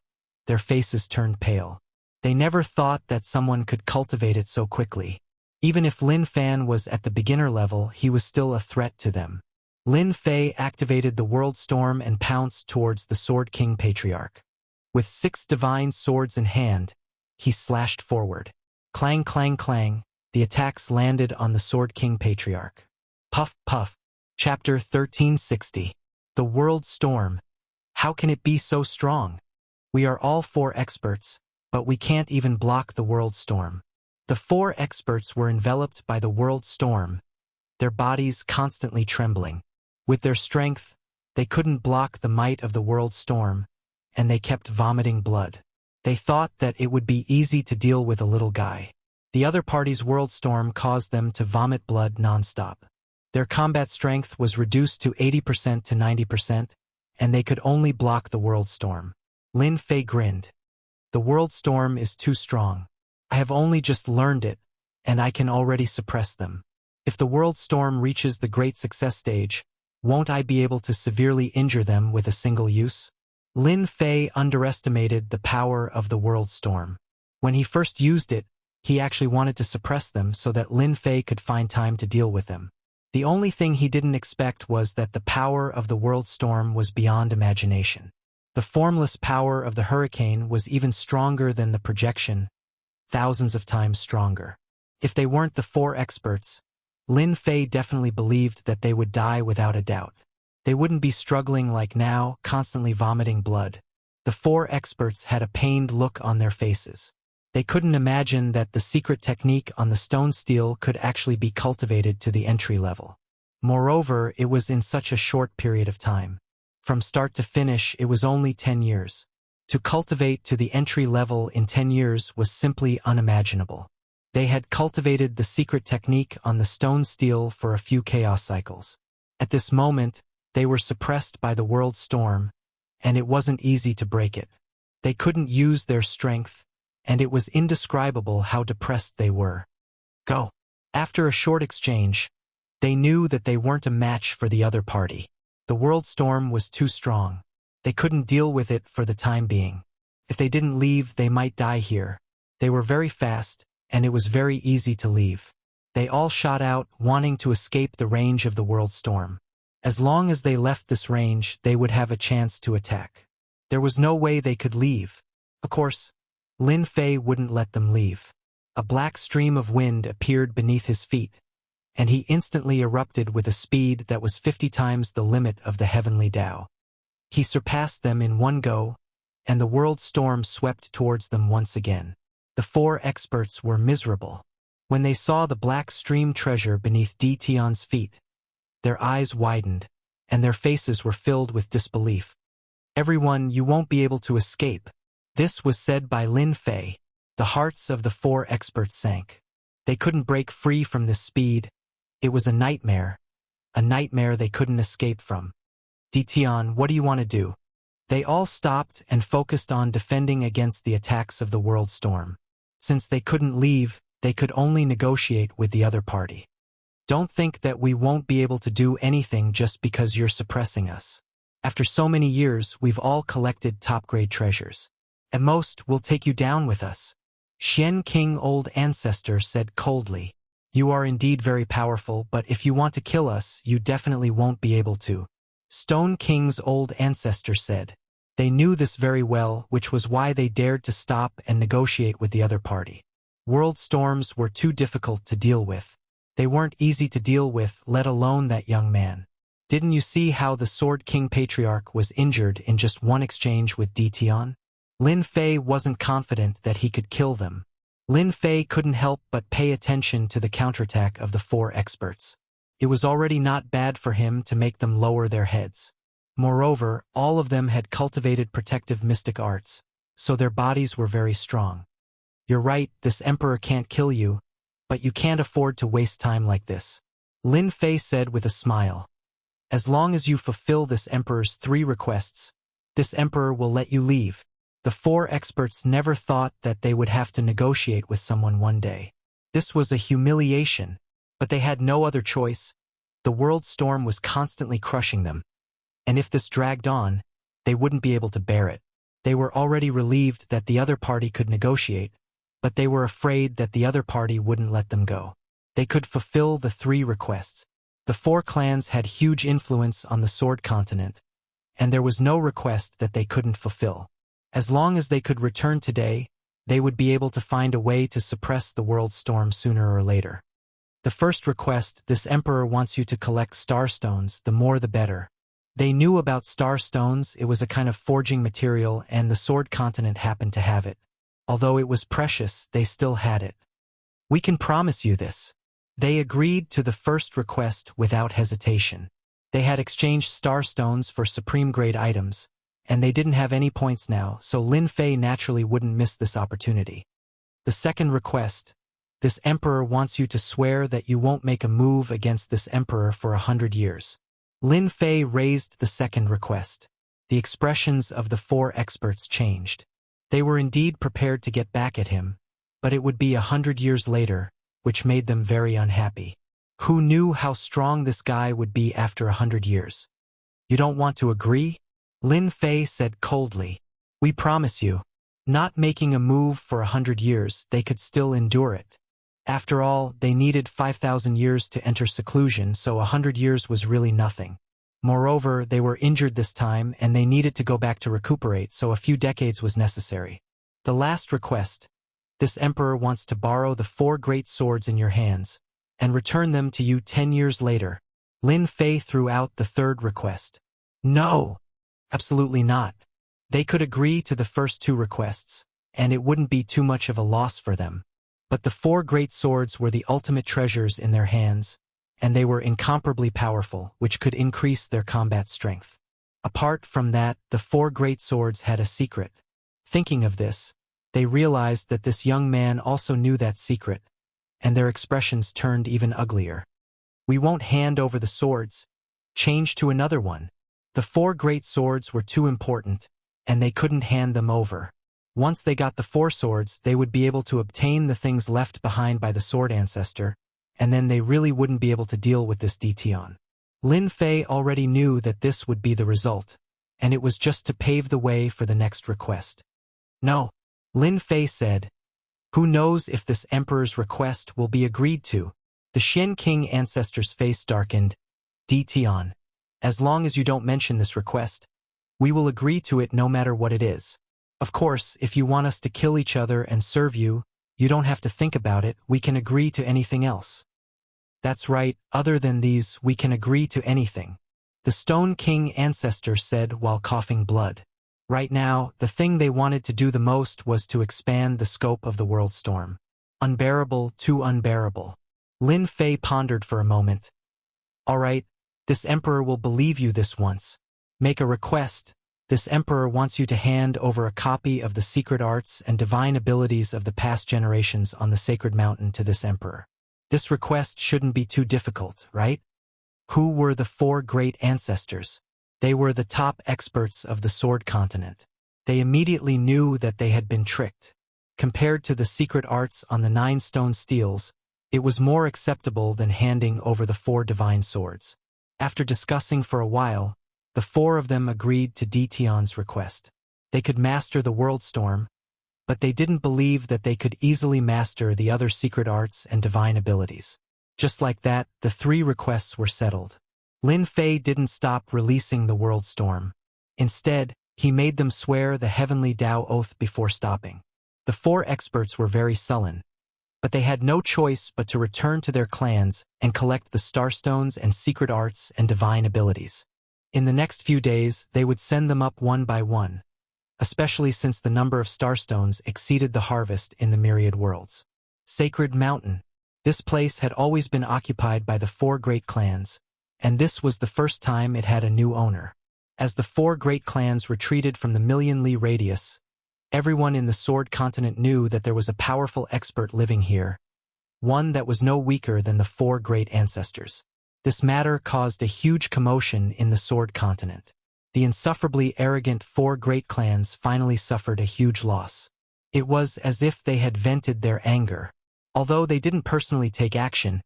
their faces turned pale. They never thought that someone could cultivate it so quickly. Even if Lin Fan was at the beginner level, he was still a threat to them. Lin Fei activated the world storm and pounced towards the Sword King Patriarch. With 6 divine swords in hand, he slashed forward. Clang, clang, clang, the attacks landed on the Sword King Patriarch. Puff, puff. Chapter 1360. The World Storm. How can it be so strong? We are all 4 experts, but we can't even block the world storm. The 4 experts were enveloped by the world storm, their bodies constantly trembling. With their strength, they couldn't block the might of the world storm, and they kept vomiting blood. They thought that it would be easy to deal with a little guy. The other party's world storm caused them to vomit blood nonstop. Their combat strength was reduced to 80% to 90%, and they could only block the world storm. Lin Fei grinned. The world storm is too strong. I have only just learned it, and I can already suppress them. If the world storm reaches the great success stage, won't I be able to severely injure them with a single use? Lin Fei underestimated the power of the world storm. When he first used it, he actually wanted to suppress them so that Lin Fei could find time to deal with them. The only thing he didn't expect was that the power of the world storm was beyond imagination. The formless power of the hurricane was even stronger than the projection, thousands of times stronger. If they weren't the 4 experts, Lin Fei definitely believed that they would die without a doubt. They wouldn't be struggling like now, constantly vomiting blood. The 4 experts had a pained look on their faces. They couldn't imagine that the secret technique on the stone steel could actually be cultivated to the entry level. Moreover, it was in such a short period of time. From start to finish, it was only 10 years. To cultivate to the entry level in 10 years was simply unimaginable. They had cultivated the secret technique on the stone steel for a few chaos cycles. At this moment, they were suppressed by the world storm, and it wasn't easy to break it. They couldn't use their strength, and it was indescribable how depressed they were. Go. After a short exchange, they knew that they weren't a match for the other party. The world storm was too strong. They couldn't deal with it for the time being. If they didn't leave, they might die here. They were very fast, and it was very easy to leave. They all shot out, wanting to escape the range of the world storm. As long as they left this range, they would have a chance to attack. There was no way they could leave. Of course, Lin Fei wouldn't let them leave. A black stream of wind appeared beneath his feet, and he instantly erupted with a speed that was 50 times the limit of the heavenly Tao. He surpassed them in one go, and the world storm swept towards them once again. The 4 experts were miserable. When they saw the black stream treasure beneath Di Tian's feet, their eyes widened, and their faces were filled with disbelief. Everyone, you won't be able to escape. This was said by Lin Fei. The hearts of the 4 experts sank. They couldn't break free from this speed. It was a nightmare they couldn't escape from. Di Tian, what do you want to do? They all stopped and focused on defending against the attacks of the world storm. Since they couldn't leave, they could only negotiate with the other party. Don't think that we won't be able to do anything just because you're suppressing us. After so many years, we've all collected top-grade treasures. At most, we'll take you down with us. Xian King Old Ancestor said coldly. You are indeed very powerful, but if you want to kill us, you definitely won't be able to. Stone King's Old Ancestor said. They knew this very well, which was why they dared to stop and negotiate with the other party. World storms were too difficult to deal with. They weren't easy to deal with, let alone that young man. Didn't you see how the Sword King Patriarch was injured in just one exchange with Di Tian? Lin Fei wasn't confident that he could kill them. Lin Fei couldn't help but pay attention to the counterattack of the 4 experts. It was already not bad for him to make them lower their heads. Moreover, all of them had cultivated protective mystic arts, so their bodies were very strong. You're right, this emperor can't kill you, but you can't afford to waste time like this. Lin Fei said with a smile. As long as you fulfill this emperor's 3 requests, this emperor will let you leave. The 4 experts never thought that they would have to negotiate with someone one day. This was a humiliation, but they had no other choice. The world storm was constantly crushing them, and if this dragged on, they wouldn't be able to bear it. They were already relieved that the other party could negotiate, but they were afraid that the other party wouldn't let them go. They could fulfill the 3 requests. The 4 clans had huge influence on the Sword Continent, and there was no request that they couldn't fulfill. As long as they could return today, they would be able to find a way to suppress the world storm sooner or later. The first request, this emperor wants you to collect starstones, the more the better. They knew about star stones. It was a kind of forging material, and the sword continent happened to have it. Although it was precious, they still had it. We can promise you this. They agreed to the first request without hesitation. They had exchanged star stones for supreme-grade items, and they didn't have any points now, so Lin Fei naturally wouldn't miss this opportunity. The second request: this emperor wants you to swear that you won't make a move against this emperor for 100 years. Lin Fei raised the second request. The expressions of the four experts changed. They were indeed prepared to get back at him, but it would be 100 years later, which made them very unhappy. Who knew how strong this guy would be after 100 years? You don't want to agree? Lin Fei said coldly. We promise you. Not making a move for 100 years, they could still endure it. After all, they needed 5,000 years to enter seclusion, so 100 years was really nothing. Moreover, they were injured this time, and they needed to go back to recuperate, so a few decades was necessary. The last request: this emperor wants to borrow the 4 great swords in your hands, and return them to you 10 years later. Lin Fei threw out the third request. No! Absolutely not. They could agree to the first 2 requests, and it wouldn't be too much of a loss for them. But the 4 great swords were the ultimate treasures in their hands, and they were incomparably powerful, which could increase their combat strength. Apart from that, the 4 great swords had a secret. Thinking of this, they realized that this young man also knew that secret, and their expressions turned even uglier. We won't hand over the swords. Change to another one. The 4 great swords were too important, and they couldn't hand them over. Once they got the 4 swords, they would be able to obtain the things left behind by the sword ancestor, and then they really wouldn't be able to deal with this Dition. Lin Fei already knew that this would be the result, and it was just to pave the way for the next request. No, Lin Fei said. Who knows if this emperor's request will be agreed to? The Shen King ancestor's face darkened. Dition. As long as you don't mention this request, we will agree to it no matter what it is. Of course, if you want us to kill each other and serve you, you don't have to think about it, we can agree to anything else. That's right, other than these, we can agree to anything. The Stone King ancestor said while coughing blood. Right now, the thing they wanted to do the most was to expand the scope of the world storm. Unbearable, too unbearable. Lin Fei pondered for a moment. All right, this emperor will believe you this once. Make a request. This emperor wants you to hand over a copy of the secret arts and divine abilities of the past generations on the sacred mountain to this emperor. This request shouldn't be too difficult, right? Who were the 4 great ancestors? They were the top experts of the sword continent. They immediately knew that they had been tricked. Compared to the secret arts on the 9 stone steels, it was more acceptable than handing over the 4 divine swords. After discussing for a while, the 4 of them agreed to Dition's request. They could master the world storm, but they didn't believe that they could easily master the other secret arts and divine abilities. Just like that, the 3 requests were settled. Lin Fei didn't stop releasing the world storm. Instead, he made them swear the heavenly Tao oath before stopping. The 4 experts were very sullen, but they had no choice but to return to their clans and collect the starstones and secret arts and divine abilities. In the next few days, they would send them up one by one, especially since the number of starstones exceeded the harvest in the myriad worlds. Sacred Mountain. This place had always been occupied by the 4 great clans, and this was the first time it had a new owner. As the 4 great clans retreated from the million-li radius, everyone in the Sword Continent knew that there was a powerful expert living here, one that was no weaker than the 4 great ancestors. This matter caused a huge commotion in the Sword Continent. The insufferably arrogant 4 great clans finally suffered a huge loss. It was as if they had vented their anger. Although they didn't personally take action,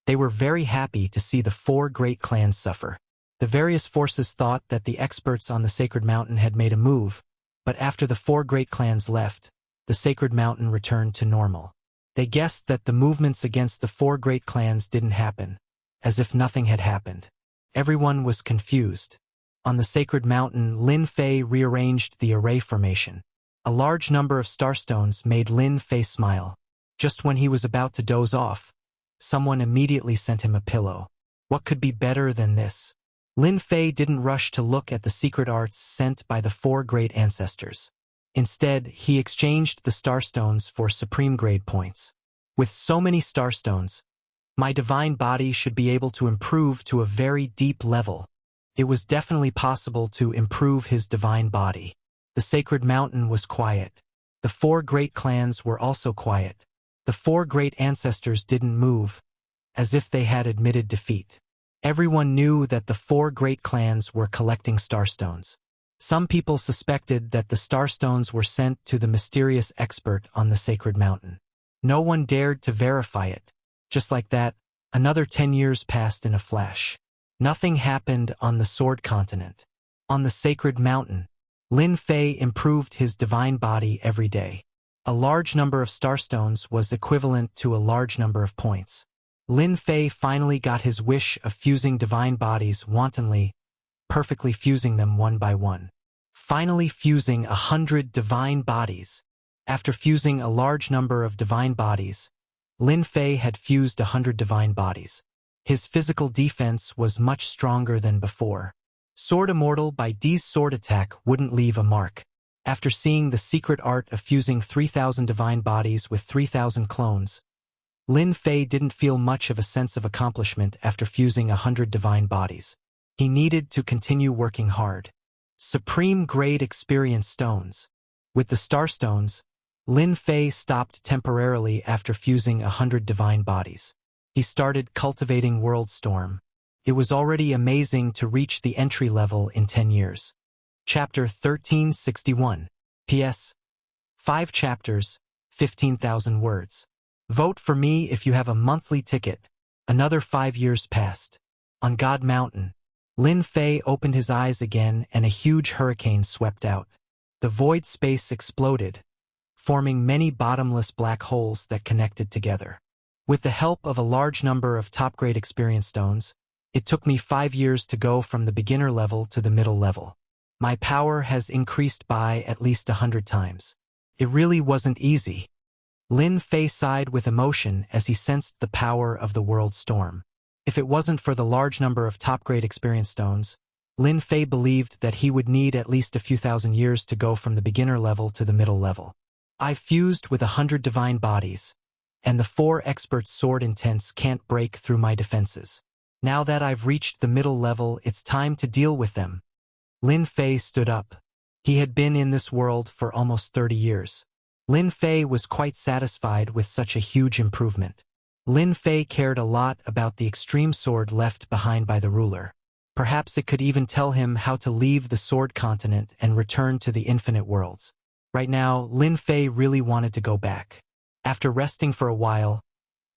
they were very happy to see the 4 great clans suffer. The various forces thought that the experts on the Sacred Mountain had made a move, but after the 4 great clans left, the Sacred Mountain returned to normal. They guessed that the movements against the 4 great clans didn't happen, as if nothing had happened. Everyone was confused. On the Sacred Mountain, Lin Fei rearranged the array formation. A large number of starstones made Lin Fei smile. Just when he was about to doze off, someone immediately sent him a pillow. What could be better than this? Lin Fei didn't rush to look at the secret arts sent by the 4 great ancestors. Instead, he exchanged the starstones for supreme grade points. With so many starstones, my divine body should be able to improve to a very deep level. It was definitely possible to improve his divine body. The sacred mountain was quiet. The 4 great clans were also quiet. The 4 great ancestors didn't move, as if they had admitted defeat. Everyone knew that the 4 great clans were collecting starstones. Some people suspected that the starstones were sent to the mysterious expert on the sacred mountain. No one dared to verify it. Just like that, another 10 years passed in a flash. Nothing happened on the Sword Continent. On the sacred mountain, Lin Fei improved his divine body every day. A large number of starstones was equivalent to a large number of points. Lin Fei finally got his wish of fusing divine bodies wantonly, perfectly fusing them one by one. Finally fusing 100 divine bodies. After fusing a large number of divine bodies, Lin Fei had fused 100 divine bodies. His physical defense was much stronger than before. Sword Immortal by D's sword attack wouldn't leave a mark. After seeing the secret art of fusing 3,000 divine bodies with 3,000 clones, Lin Fei didn't feel much of a sense of accomplishment after fusing 100 divine bodies. He needed to continue working hard. Supreme Grade Experience Stones. With the Starstones, Lin Fei stopped temporarily after fusing 100 divine bodies. He started cultivating World Storm. It was already amazing to reach the entry level in 10 years. Chapter 1361. P.S. 5 chapters, 15,000 words. Vote for me if you have a monthly ticket. Another 5 years passed. On God Mountain, Lin Fei opened his eyes again and a huge hurricane swept out. The void space exploded, forming many bottomless black holes that connected together. With the help of a large number of top-grade experience stones, it took me 5 years to go from the beginner level to the middle level. My power has increased by at least 100 times. It really wasn't easy. Lin Fei sighed with emotion as he sensed the power of the World Storm. If it wasn't for the large number of top-grade experience stones, Lin Fei believed that he would need at least a few thousand years to go from the beginner level to the middle level. I fused with 100 divine bodies, and the 4 expert sword intents can't break through my defenses. Now that I've reached the middle level, it's time to deal with them. Lin Fei stood up. He had been in this world for almost 30 years. Lin Fei was quite satisfied with such a huge improvement. Lin Fei cared a lot about the extreme sword left behind by the ruler. Perhaps it could even tell him how to leave the Sword Continent and return to the infinite worlds. Right now, Lin Fei really wanted to go back. After resting for a while,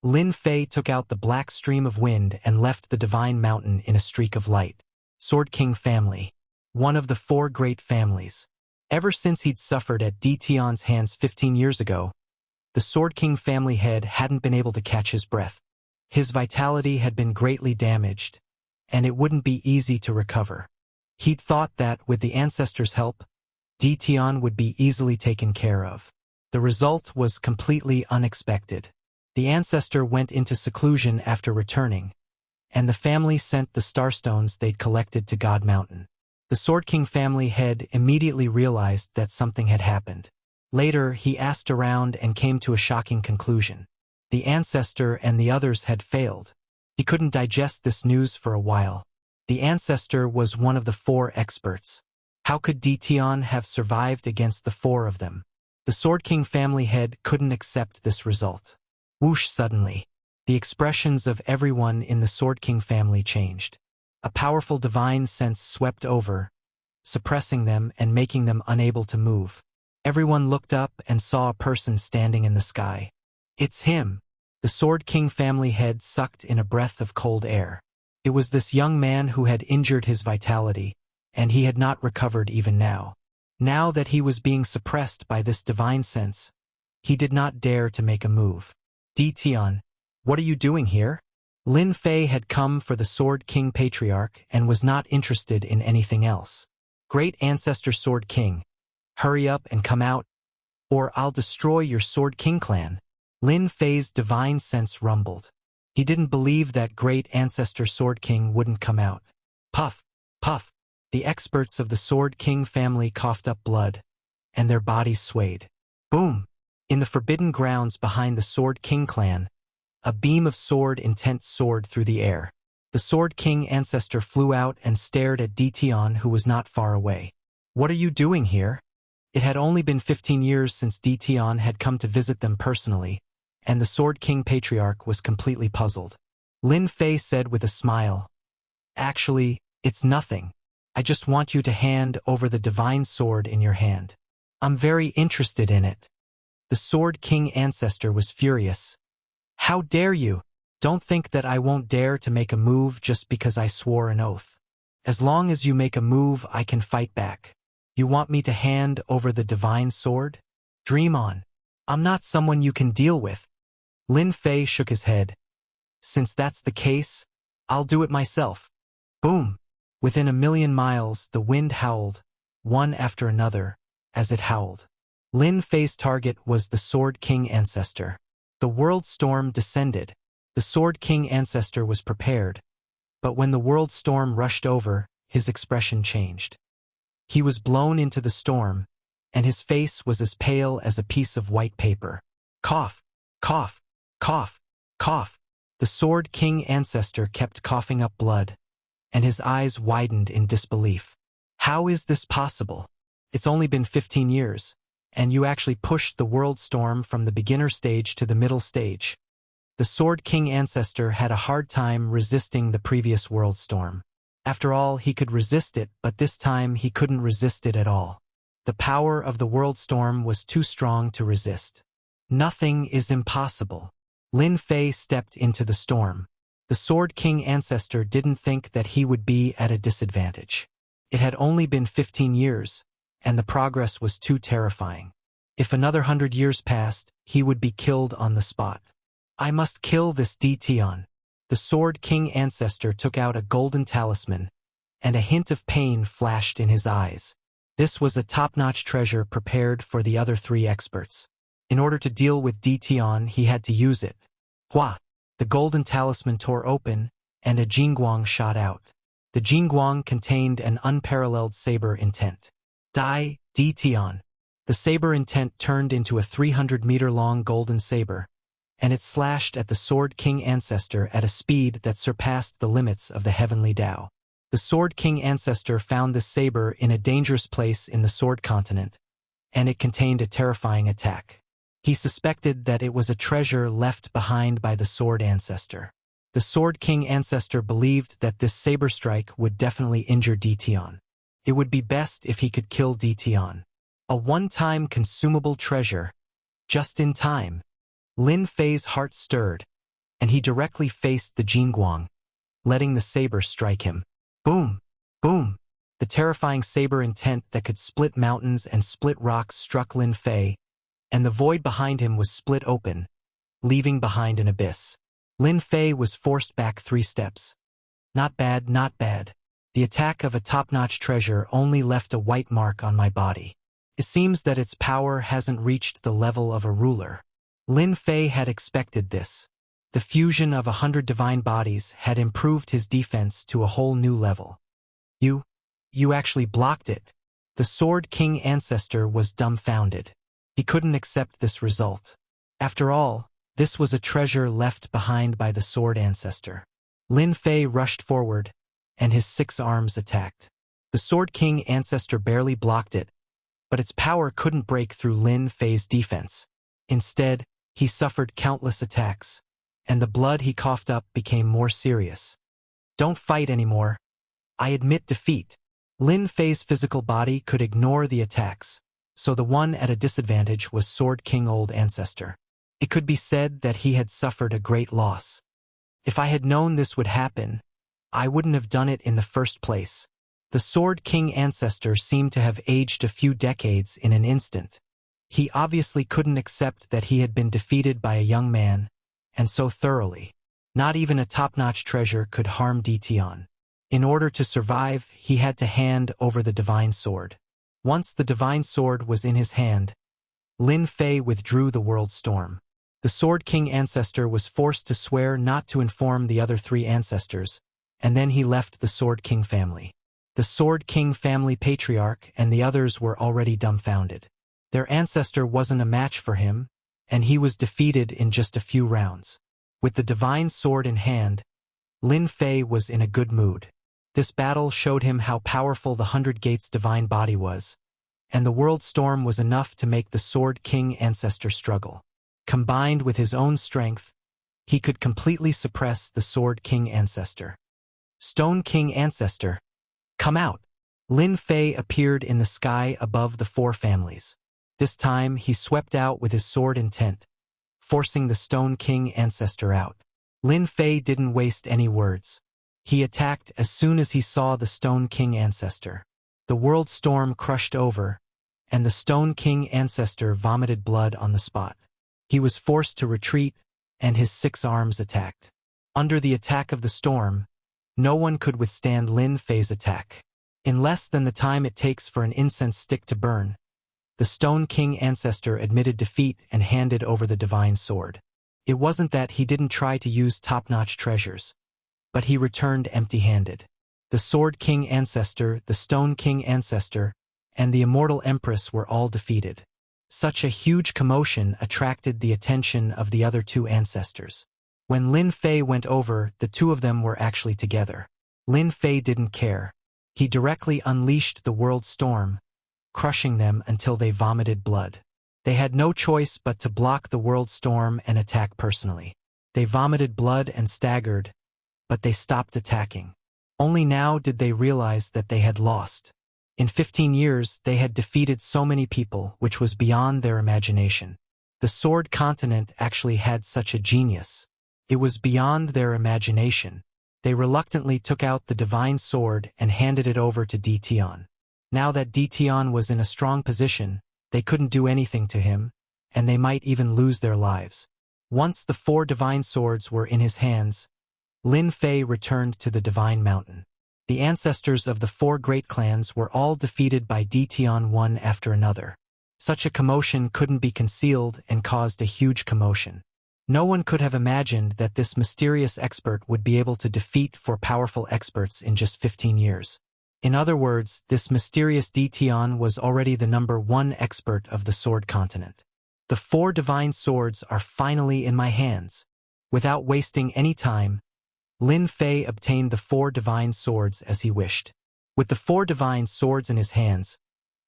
Lin Fei took out the black stream of wind and left the divine mountain in a streak of light. Sword King family. One of the 4 great families. Ever since he'd suffered at Tion's hands 15 years ago, the Sword King family head hadn't been able to catch his breath. His vitality had been greatly damaged, and it wouldn't be easy to recover. He'd thought that, with the ancestors' help, Tion would be easily taken care of. The result was completely unexpected. The ancestor went into seclusion after returning, and the family sent the starstones they'd collected to God Mountain. The Sword King family head immediately realized that something had happened. Later, he asked around and came to a shocking conclusion. The ancestor and the others had failed. He couldn't digest this news for a while. The ancestor was one of the 4 experts. How could Tion have survived against the 4 of them? The Sword King family head couldn't accept this result. Whoosh! Suddenly, the expressions of everyone in the Sword King family changed. A powerful divine sense swept over, suppressing them and making them unable to move. Everyone looked up and saw a person standing in the sky. It's him! The Sword King family head sucked in a breath of cold air. It was this young man who had injured his vitality, and he had not recovered even now. Now that he was being suppressed by this divine sense, he did not dare to make a move. Tion, what are you doing here? Lin Fei had come for the Sword King Patriarch and was not interested in anything else. Great Ancestor Sword King, hurry up and come out, or I'll destroy your Sword King clan. Lin Fei's divine sense rumbled. He didn't believe that Great Ancestor Sword King wouldn't come out. Puff! Puff! The experts of the Sword King family coughed up blood, and their bodies swayed. Boom! In the forbidden grounds behind the Sword King clan, a beam of sword intent soared through the air. The Sword King ancestor flew out and stared at Dition, who was not far away. What are you doing here? It had only been 15 years since Dition had come to visit them personally, and the Sword King patriarch was completely puzzled. Lin Fei said with a smile, "Actually, it's nothing. I just want you to hand over the divine sword in your hand. I'm very interested in it." The Sword King ancestor was furious. "How dare you? Don't think that I won't dare to make a move just because I swore an oath. As long as you make a move, I can fight back. You want me to hand over the divine sword? Dream on. I'm not someone you can deal with." Lin Fei shook his head. "Since that's the case, I'll do it myself." Boom! Within 1,000,000 miles, the wind howled, one after another, as it howled. Lin Fei's target was the Sword King ancestor. The world storm descended. The Sword King ancestor was prepared, but when the world storm rushed over, his expression changed. He was blown into the storm, and his face was as pale as a piece of white paper. Cough, cough, cough, cough. The Sword King ancestor kept coughing up blood, and his eyes widened in disbelief. "How is this possible? It's only been 15 years, and you actually pushed the world storm from the beginner stage to the middle stage." The Sword King ancestor had a hard time resisting the previous world storm. After all, he could resist it, but this time he couldn't resist it at all. The power of the world storm was too strong to resist. Nothing is impossible. Lin Fei stepped into the storm. The Sword King ancestor didn't think that he would be at a disadvantage. It had only been 15 years, and the progress was too terrifying. If another 100 years passed, he would be killed on the spot. "I must kill this Dition." The Sword King ancestor took out a golden talisman, and a hint of pain flashed in his eyes. This was a top-notch treasure prepared for the other 3 experts. In order to deal with Dition, he had to use it. Hua! The golden talisman tore open, and a Jingguang shot out. The Jingguang contained an unparalleled saber intent. Die, Dition! The saber intent turned into a 300-meter-long golden saber, and it slashed at the Sword King ancestor at a speed that surpassed the limits of the heavenly Tao. The Sword King ancestor found this saber in a dangerous place in the Sword Continent, and it contained a terrifying attack. He suspected that it was a treasure left behind by the Sword ancestor. The Sword King ancestor believed that this saber strike would definitely injure Dition. It would be best if he could kill Dition. A one-time consumable treasure, just in time. Lin Fei's heart stirred, and he directly faced the Jingguang, letting the saber strike him. Boom! Boom! The terrifying saber intent that could split mountains and split rocks struck Lin Fei, and the void behind him was split open, leaving behind an abyss. Lin Fei was forced back 3 steps. Not bad, not bad. The attack of a top-notch treasure only left a white mark on my body. It seems that its power hasn't reached the level of a ruler. Lin Fei had expected this. The fusion of 100 divine bodies had improved his defense to a whole new level. You actually blocked it." The Sword King ancestor was dumbfounded. He couldn't accept this result. After all, this was a treasure left behind by the Sword ancestor. Lin Fei rushed forward, and his 6 arms attacked. The Sword King ancestor barely blocked it, but its power couldn't break through Lin Fei's defense. Instead, he suffered countless attacks, and the blood he coughed up became more serious. "Don't fight anymore. I admit defeat." Lin Fei's physical body could ignore the attacks, so the one at a disadvantage was Sword King Old Ancestor. It could be said that he had suffered a great loss. "If I had known this would happen, I wouldn't have done it in the first place." The Sword King ancestor seemed to have aged a few decades in an instant. He obviously couldn't accept that he had been defeated by a young man, and so thoroughly. Not even a top-notch treasure could harm Dition. In order to survive, he had to hand over the divine sword. Once the divine sword was in his hand, Lin Fei withdrew the world storm. The Sword King ancestor was forced to swear not to inform the other 3 ancestors, and then he left the Sword King family. The Sword King family patriarch and the others were already dumbfounded. Their ancestor wasn't a match for him, and he was defeated in just a few rounds. With the divine sword in hand, Lin Fei was in a good mood. This battle showed him how powerful the 100 Gates divine body was, and the world storm was enough to make the Sword King ancestor struggle. Combined with his own strength, he could completely suppress the Sword King ancestor. Stone King ancestor, come out! Lin Fei appeared in the sky above the four families. This time he swept out with his sword intent, forcing the Stone King ancestor out. Lin Fei didn't waste any words. He attacked as soon as he saw the Stone King ancestor. The world storm crushed over, and the Stone King ancestor vomited blood on the spot. He was forced to retreat, and his 6 arms attacked. Under the attack of the storm, no one could withstand Lin Fei's attack. In less than the time it takes for an incense stick to burn, the Stone King ancestor admitted defeat and handed over the divine sword. It wasn't that he didn't try to use top-notch treasures, but he returned empty-handed. The Sword King ancestor, the Stone King ancestor, and the Immortal Empress were all defeated. Such a huge commotion attracted the attention of the other 2 ancestors. When Lin Fei went over, the 2 of them were actually together. Lin Fei didn't care. He directly unleashed the world storm, crushing them until they vomited blood. They had no choice but to block the world storm and attack personally. They vomited blood and staggered, but they stopped attacking. Only now did they realize that they had lost. In 15 years, they had defeated so many people, which was beyond their imagination. The Sword Continent actually had such a genius. It was beyond their imagination. They reluctantly took out the divine sword and handed it over to Dition. Now that Dition was in a strong position, they couldn't do anything to him, and they might even lose their lives. Once the 4 divine swords were in his hands, Lin Fei returned to the Divine Mountain. The ancestors of the 4 great clans were all defeated by Dition one after another. Such a commotion couldn't be concealed and caused a huge commotion. No one could have imagined that this mysterious expert would be able to defeat 4 powerful experts in just 15 years. In other words, this mysterious Dition was already the #1 expert of the Sword Continent. The 4 divine swords are finally in my hands. Without wasting any time, Lin Fei obtained the 4 divine swords as he wished. With the 4 divine swords in his hands,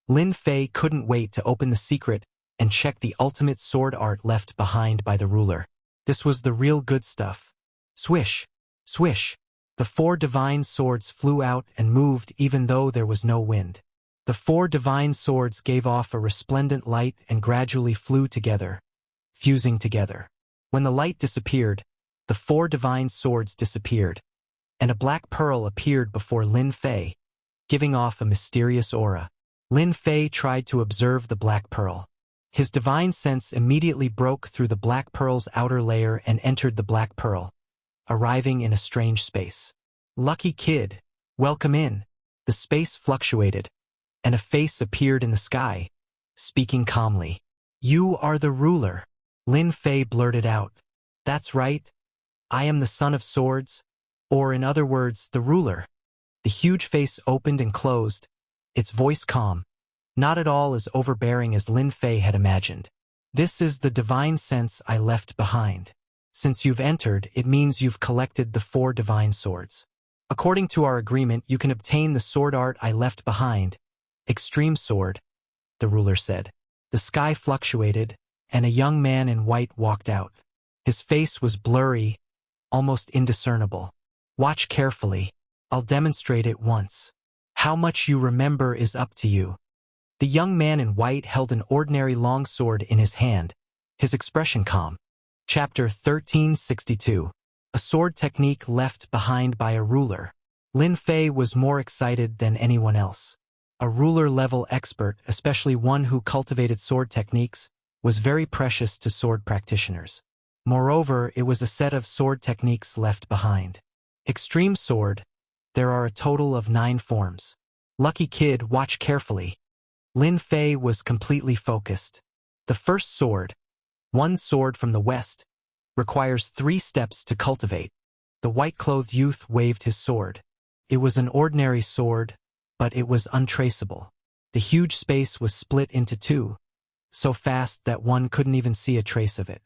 Lin Fei couldn't wait to open the secret and check the ultimate sword art left behind by the ruler. This was the real good stuff. Swish! Swish! The 4 divine swords flew out and moved even though there was no wind. The 4 divine swords gave off a resplendent light and gradually flew together, fusing together. When the light disappeared, the 4 divine swords disappeared, and a black pearl appeared before Lin Fei, giving off a mysterious aura. Lin Fei tried to observe the black pearl. His divine sense immediately broke through the black pearl's outer layer and entered the black pearl, arriving in a strange space. Lucky kid, welcome in. The space fluctuated, and a face appeared in the sky, speaking calmly. You are the ruler. Lin Fei blurted out. That's right. I am the son of swords, or in other words, the ruler. The huge face opened and closed, its voice calm, not at all as overbearing as Lin Fei had imagined. This is the divine sense I left behind. Since you've entered, it means you've collected the 4 divine swords. According to our agreement, you can obtain the sword art I left behind. Extreme sword, the ruler said. The sky fluctuated, and a young man in white walked out. His face was blurry, almost indiscernible. Watch carefully. I'll demonstrate it once. How much you remember is up to you. The young man in white held an ordinary long sword in his hand, his expression calm. Chapter 1362. A sword technique left behind by a ruler. Lin Fei was more excited than anyone else. A ruler-level expert, especially one who cultivated sword techniques, was very precious to sword practitioners. Moreover, it was a set of sword techniques left behind. Extreme sword. There are a total of 9 forms. Lucky kid, watch carefully. Lin Fei was completely focused. The first sword, one sword from the west, requires 3 steps to cultivate. The white-clothed youth waved his sword. It was an ordinary sword, but it was untraceable. The huge space was split into two, so fast that one couldn't even see a trace of it.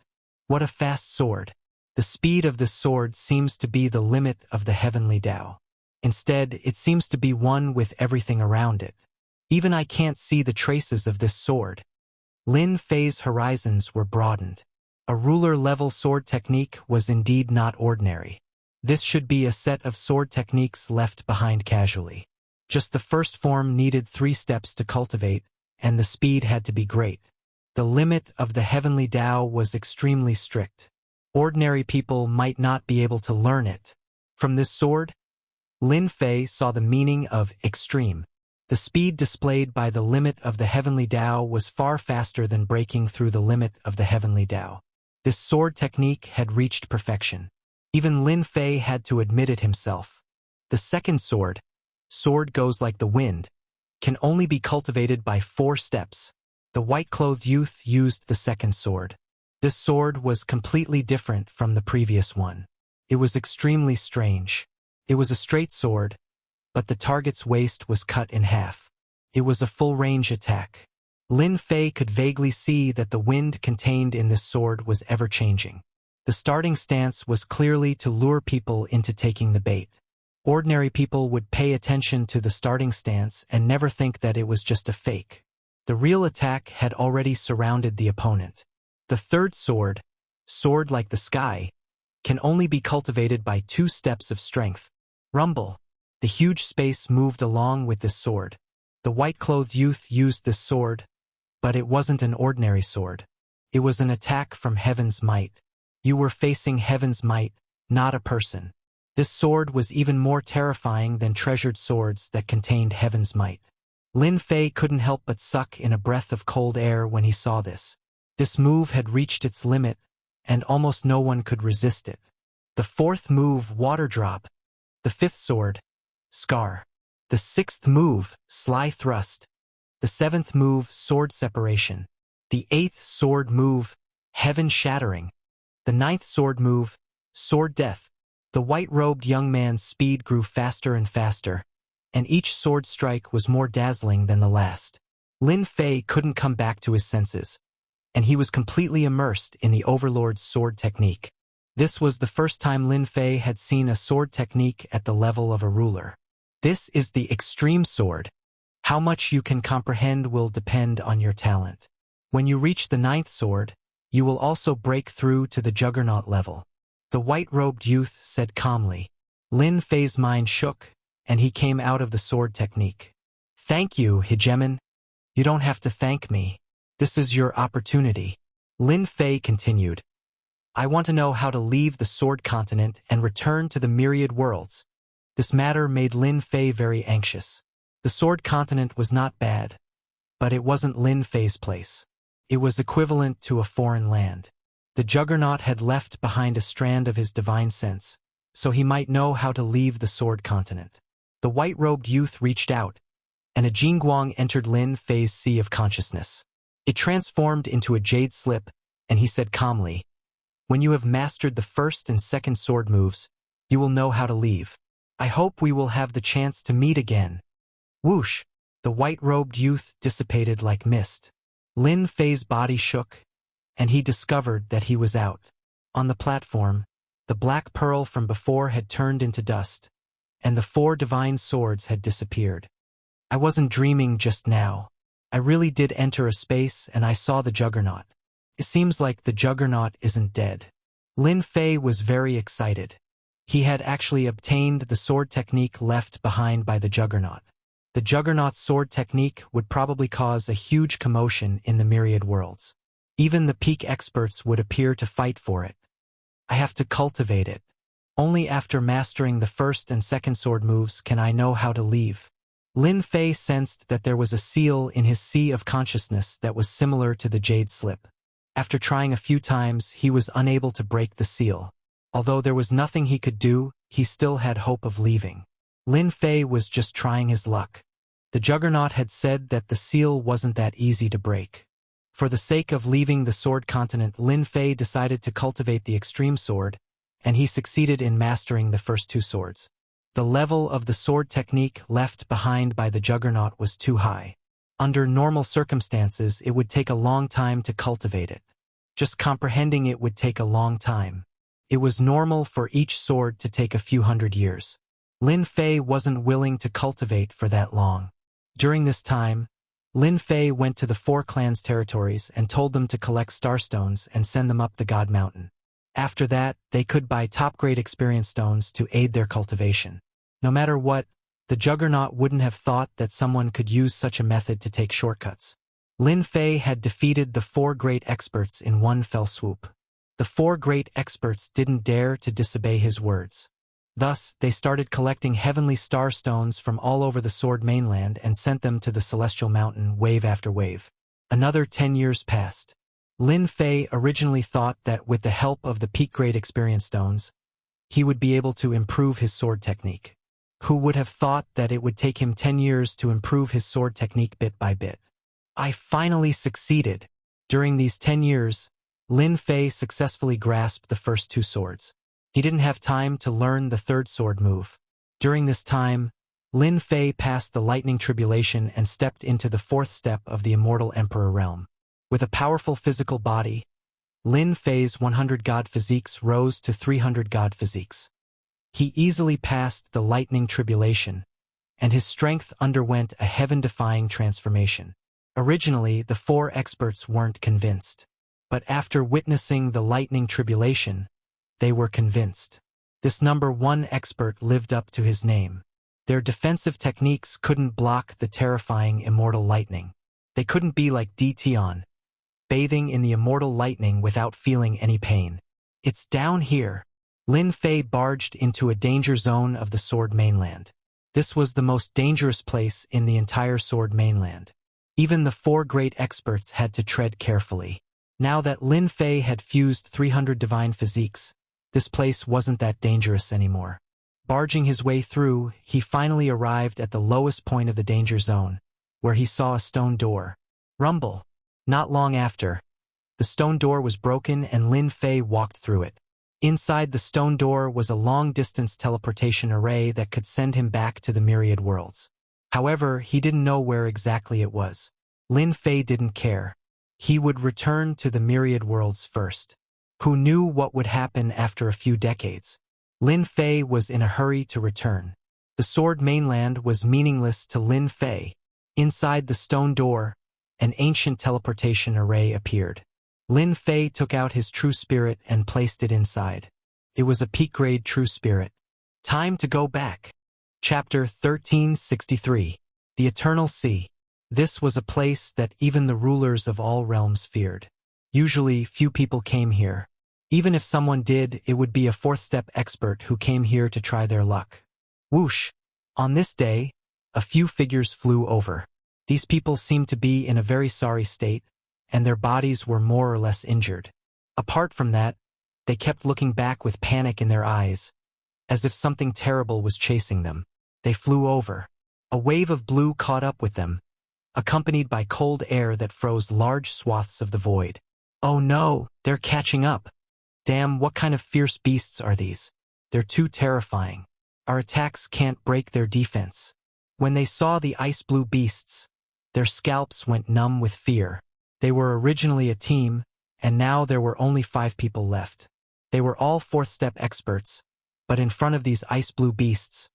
What a fast sword! The speed of this sword seems to be the limit of the heavenly Tao. Instead, it seems to be one with everything around it. Even I can't see the traces of this sword. Lin Fei's horizons were broadened. A ruler-level sword technique was indeed not ordinary. This should be a set of sword techniques left behind casually. Just the first form needed 3 steps to cultivate, and the speed had to be great. The limit of the heavenly Tao was extremely strict. Ordinary people might not be able to learn it. From this sword, Lin Fei saw the meaning of extreme. The speed displayed by the limit of the heavenly Tao was far faster than breaking through the limit of the heavenly Tao. This sword technique had reached perfection. Even Lin Fei had to admit it himself. The second sword goes like the wind, can only be cultivated by 4 steps. The white-clothed youth used the second sword. This sword was completely different from the previous one. It was extremely strange. It was a straight sword, but the target's waist was cut in half. It was a full-range attack. Lin Fei could vaguely see that the wind contained in this sword was ever-changing. The starting stance was clearly to lure people into taking the bait. Ordinary people would pay attention to the starting stance and never think that it was just a fake. The real attack had already surrounded the opponent. The third sword like the sky, can only be cultivated by 2 steps of strength. Rumble. The huge space moved along with this sword. The white-clothed youth used this sword, but it wasn't an ordinary sword. It was an attack from heaven's might. You were facing heaven's might, not a person. This sword was even more terrifying than treasured swords that contained heaven's might. Lin Fei couldn't help but suck in a breath of cold air when he saw this. This move had reached its limit, and almost no one could resist it. The fourth move, Water Drop. The fifth sword, Scar. The sixth move, Sly Thrust. The seventh move, Sword Separation. The eighth sword move, Heaven Shattering. The ninth sword move, Sword Death. The white-robed young man's speed grew faster and faster, and each sword strike was more dazzling than the last. Lin Fei couldn't come back to his senses, and he was completely immersed in the Overlord's sword technique. This was the first time Lin Fei had seen a sword technique at the level of a ruler. This is the extreme sword. How much you can comprehend will depend on your talent. When you reach the ninth sword, you will also break through to the Juggernaut level. The white-robed youth said calmly. Lin Fei's mind shook, and he came out of the sword technique. "Thank you, Hegemon. You don't have to thank me. This is your opportunity." Lin Fei continued. "I want to know how to leave the Sword Continent and return to the myriad worlds." This matter made Lin Fei very anxious. The Sword Continent was not bad, but it wasn't Lin Fei's place. It was equivalent to a foreign land. The Juggernaut had left behind a strand of his divine sense, so he might know how to leave the Sword Continent. The white-robed youth reached out, and a Jingguang entered Lin Fei's sea of consciousness. It transformed into a jade slip, and he said calmly, "When you have mastered the first and second sword moves, you will know how to leave. I hope we will have the chance to meet again." Whoosh! The white-robed youth dissipated like mist. Lin Fei's body shook, and he discovered that he was out. On the platform, the black pearl from before had turned into dust, and the 4 divine swords had disappeared. I wasn't dreaming just now. I really did enter a space and I saw the Juggernaut. It seems like the Juggernaut isn't dead. Lin Fei was very excited. He had actually obtained the sword technique left behind by the Juggernaut. The Juggernaut's sword technique would probably cause a huge commotion in the myriad worlds. Even the peak experts would appear to fight for it. I have to cultivate it. Only after mastering the first and second sword moves can I know how to leave. Lin Fei sensed that there was a seal in his sea of consciousness that was similar to the jade slip. After trying a few times, he was unable to break the seal. Although there was nothing he could do, he still had hope of leaving. Lin Fei was just trying his luck. The Juggernaut had said that the seal wasn't that easy to break. For the sake of leaving the Sword Continent, Lin Fei decided to cultivate the extreme sword, and he succeeded in mastering the first 2 swords. The level of the sword technique left behind by the Juggernaut was too high. Under normal circumstances, it would take a long time to cultivate it. Just comprehending it would take a long time. It was normal for each sword to take a few hundred years. Lin Fei wasn't willing to cultivate for that long. During this time, Lin Fei went to the 4 clans' territories and told them to collect starstones and send them up the God Mountain. After that, they could buy top-grade experience stones to aid their cultivation. No matter what, the Juggernaut wouldn't have thought that someone could use such a method to take shortcuts. Lin Fei had defeated the 4 great experts in one fell swoop. The 4 great experts didn't dare to disobey his words. Thus, they started collecting heavenly star stones from all over the Sword mainland and sent them to the Celestial Mountain wave after wave. Another 10 years passed. Lin Fei originally thought that with the help of the peak-grade experience stones, he would be able to improve his sword technique. Who would have thought that it would take him 10 years to improve his sword technique bit by bit? I finally succeeded. During these 10 years, Lin Fei successfully grasped the first 2 swords. He didn't have time to learn the 3rd sword move. During this time, Lin Fei passed the lightning tribulation and stepped into the 4th step of the Immortal Emperor realm. With a powerful physical body, Lin Fei's 100 god physiques rose to 300 god physiques. He easily passed the lightning tribulation, and his strength underwent a heaven-defying transformation. Originally, the 4 experts weren't convinced, but after witnessing the lightning tribulation, they were convinced. This number 1 expert lived up to his name. Their defensive techniques couldn't block the terrifying immortal lightning. They couldn't be like Tion, bathing in the immortal lightning without feeling any pain. It's down here. Lin Fei barged into a danger zone of the Sword mainland. This was the most dangerous place in the entire Sword mainland. Even the 4 great experts had to tread carefully. Now that Lin Fei had fused 300 divine physiques, this place wasn't that dangerous anymore. Barging his way through, he finally arrived at the lowest point of the danger zone, where he saw a stone door. Rumble. Not long after, the stone door was broken and Lin Fei walked through it. Inside the stone door was a long-distance teleportation array that could send him back to the myriad worlds. However, he didn't know where exactly it was. Lin Fei didn't care. He would return to the myriad worlds first. Who knew what would happen after a few decades? Lin Fei was in a hurry to return. The Sword mainland was meaningless to Lin Fei. Inside the stone door, an ancient teleportation array appeared. Lin Fei took out his true spirit and placed it inside. It was a peak-grade true spirit. Time to go back. Chapter 1363. The Eternal Sea. This was a place that even the rulers of all realms feared. Usually, few people came here. Even if someone did, it would be a 4th-step expert who came here to try their luck. Whoosh! On this day, a few figures flew over. These people seemed to be in a very sorry state, and their bodies were more or less injured. Apart from that, they kept looking back with panic in their eyes, as if something terrible was chasing them. They flew over. A wave of blue caught up with them, accompanied by cold air that froze large swaths of the void. Oh no, they're catching up. Damn, what kind of fierce beasts are these? They're too terrifying. Our attacks can't break their defense. When they saw the ice-blue beasts, their scalps went numb with fear. They were originally a team, and now there were only 5 people left. They were all 4th-step experts, but in front of these ice-blue beasts,